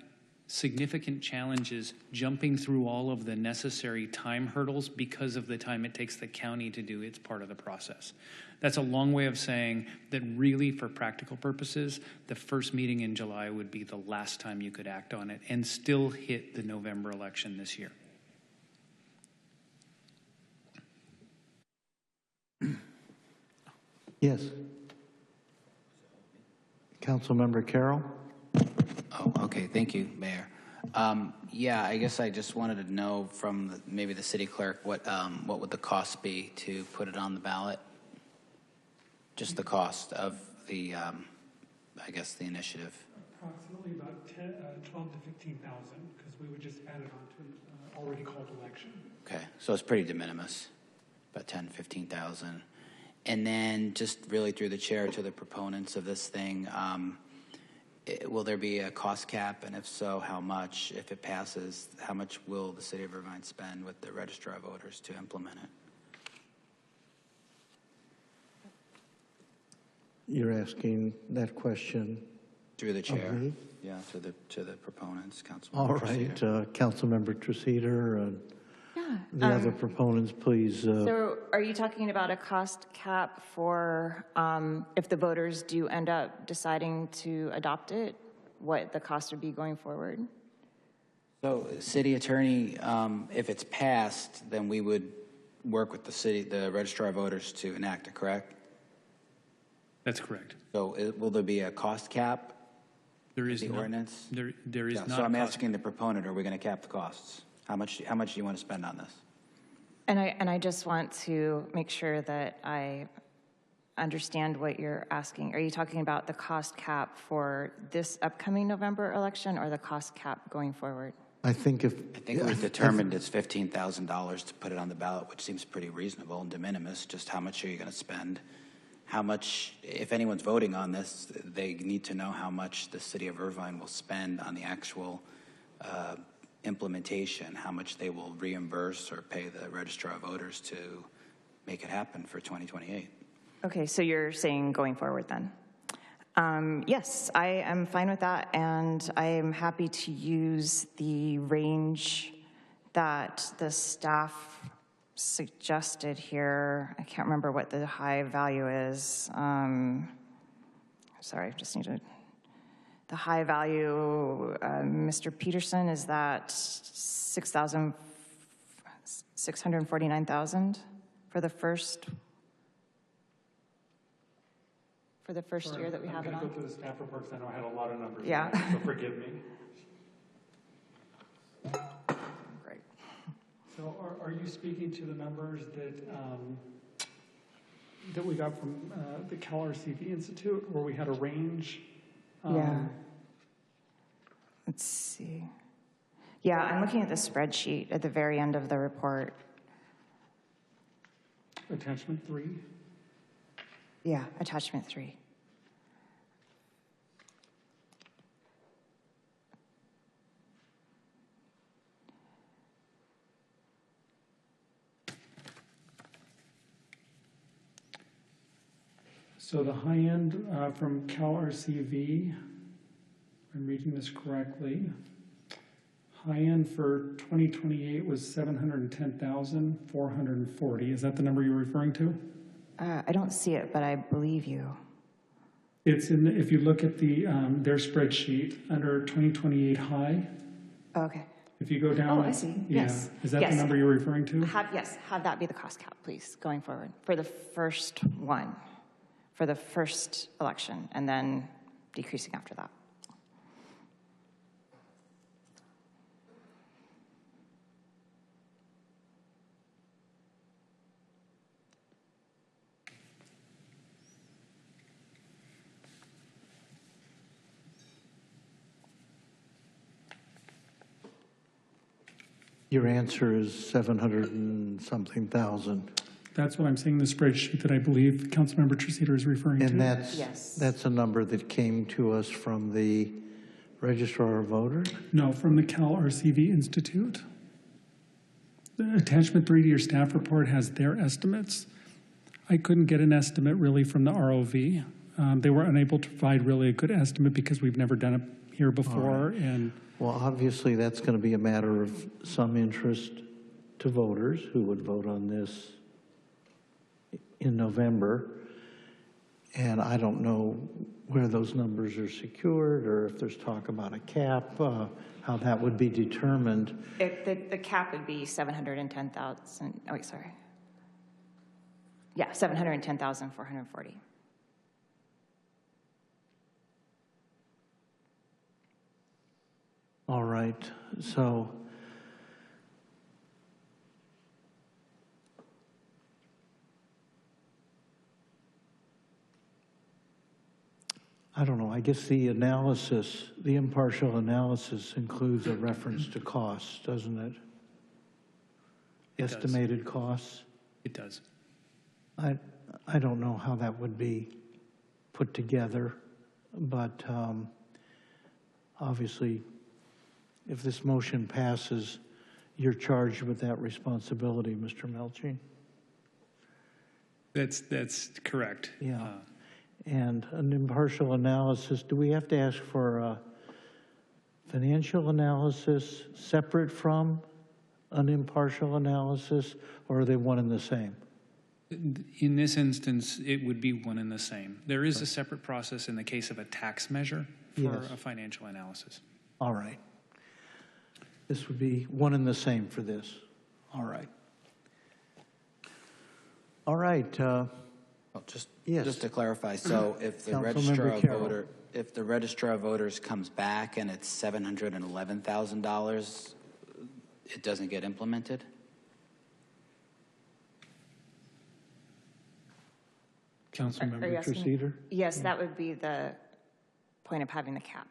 significant challenges jumping through all of the necessary time hurdles because of the time it takes the county to do its part of the process. That's a long way of saying that really, for practical purposes, the first meeting in July would be the last time you could act on it and still hit the November election this year. Yes. Councilmember Carroll? Oh, okay. Thank you, Mayor. Yeah, I guess I just wanted to know from maybe the city clerk what would the cost be to put it on the ballot? Just the cost of the, I guess, the initiative. Approximately about 12 to 15,000, because we would just add it on to an already called election. Okay, so it's pretty de minimis, about 10, 15,000. And then just really through the chair to the proponents of this thing, will there be a cost cap? And if so, how much? If it passes, how much will the city of Irvine spend with the registrar of voters to implement it? You're asking that question? Through the chair. Me? Yeah, to the proponents, Councilmember. All right, Councilmember Treseder, the other proponents, please. So are you talking about a cost cap for if the voters do end up deciding to adopt it, what the cost would be going forward? So, city attorney, if it's passed, then we would work with the registrar of voters to enact it, correct? That's correct. So will there be a cost cap? There is the ordinance? There is not. So I'm asking the proponent, are we going to cap the costs? How much do you want to spend on this? And I just want to make sure that I understand what you're asking. Are you talking about the cost cap for this upcoming November election or the cost cap going forward? I think it was determined it's $15,000 to put it on the ballot, which seems pretty reasonable and de minimis. Just how much are you going to spend? How much, if anyone's voting on this, they need to know how much the city of Irvine will spend on the actual implementation, how much they will reimburse or pay the registrar of voters to make it happen for 2028. Okay, so you're saying going forward then? Yes, I am fine with that, and I am happy to use the range that the staff suggested here. I can't remember what the high value is. Sorry, I just need to. The high value, Mr. Peterson, is that 649,000 for the first year that we have it on? I'm going to go through the staff reports. I know I had a lot of numbers. Yeah. There, so forgive me. Great. So are you speaking to the numbers that we got from the Cal RCV Institute, where we had a range? Yeah. Let's see. Yeah, I'm looking at the spreadsheet at the very end of the report. Attachment 3? Yeah, attachment 3. So the high end from Cal RCV, if I'm reading this correctly, high end for 2028 was 710,440. Is that the number you're referring to? I don't see it, but I believe you. It's in. If you look at their spreadsheet under 2028 high. Okay. If you go down. Oh, I see. Yeah. Yes. Is that yes. the number you're referring to? Have that be the cost cap, please, going forward for the first one, for the first election, and then decreasing after that. Your answer is 700 and something thousand. That's what I'm seeing in the spreadsheet that I believe Councilmember Treseder is referring to. And that's a number that came to us from the Registrar of Voters? No, from the Cal RCV Institute. The attachment 3 to your staff report has their estimates. I couldn't get an estimate really from the ROV. They were unable to provide really a good estimate because we've never done it here before. Right. And well, obviously that's going to be a matter of some interest to voters who would vote on this in November. And I don't know where those numbers are secured or if there's talk about a cap, how that would be determined. The cap would be 710,000. Oh, wait, sorry. Yeah, 710,440. All right, so I don't know, I guess the analysis, the impartial analysis includes a reference to costs, doesn't it? Estimated costs? It does. I don't know how that would be put together, but obviously, if this motion passes, you're charged with that responsibility, Mr. Melching. That's correct. Yeah. And an impartial analysis, do we have to ask for a financial analysis separate from an impartial analysis, or are they one and the same? In this instance, it would be one and the same. There is a separate process in the case of a tax measure for a financial analysis. All right. This would be one and the same for this. All right. All right. Just to clarify, so if the registrar of voters comes back and it's $711,000, it doesn't get implemented? Councilmember Treceder? Yes, that would be the point of having the cap.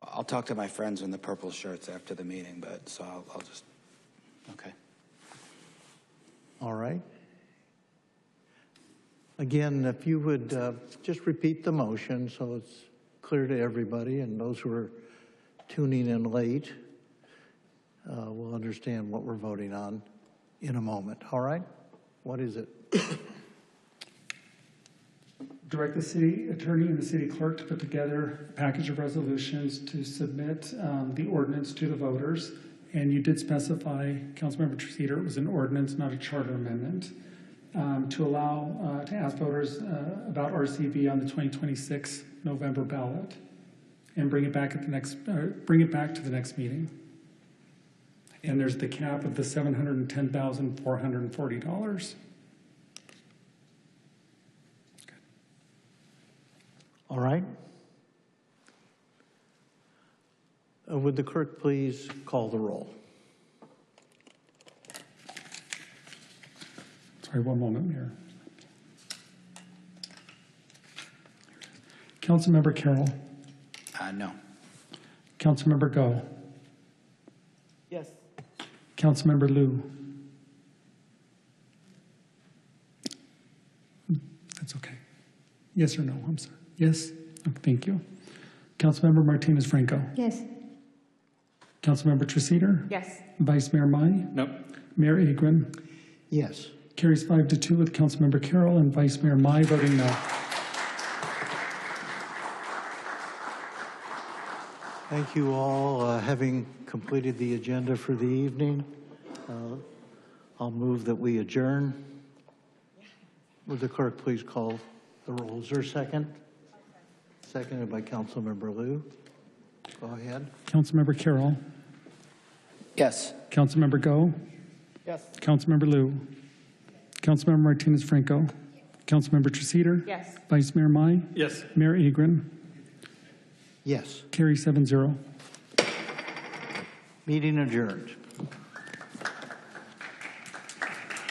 I'll talk to my friends in the purple shirts after the meeting, but so I'll just, okay. All right. Again, if you would just repeat the motion so it's clear to everybody, and those who are tuning in late will understand what we're voting on in a moment. All right? What is it? Direct the city attorney and the city clerk to put together a package of resolutions to submit the ordinance to the voters. And you did specify, Councilmember Treceder, it was an ordinance, not a charter amendment, to allow, to ask voters about RCV on the 2026 November ballot and bring it back at the next, bring it back to the next meeting. And there's the cap of the $710,440. All right. Would the clerk please call the roll? Sorry, one moment, Mayor. Councilmember Carroll. No. Councilmember Go. Yes. Councilmember Liu. That's okay. Yes or no? I'm sorry. Yes? Oh, thank you. Councilmember Martinez Franco. Yes. Councilmember Treceder. Yes. Vice Mayor Mai. Nope. Mayor Agron. Yes. Carries 5-2 with Councilmember Carroll and Vice Mayor Mai voting no. Thank you all. Having completed the agenda for the evening, I'll move that we adjourn. Would the clerk please call the roll? Is there a second? Seconded by Councilmember Liu. Go ahead. Councilmember Carroll. Yes. Councilmember Go. Yes. Councilmember Liu. Councilmember Martinez Franco. Councilmember Treceder. Yes. Vice Mayor Mai. Yes. Mayor Agron. Yes. Carry 7-0. Meeting adjourned.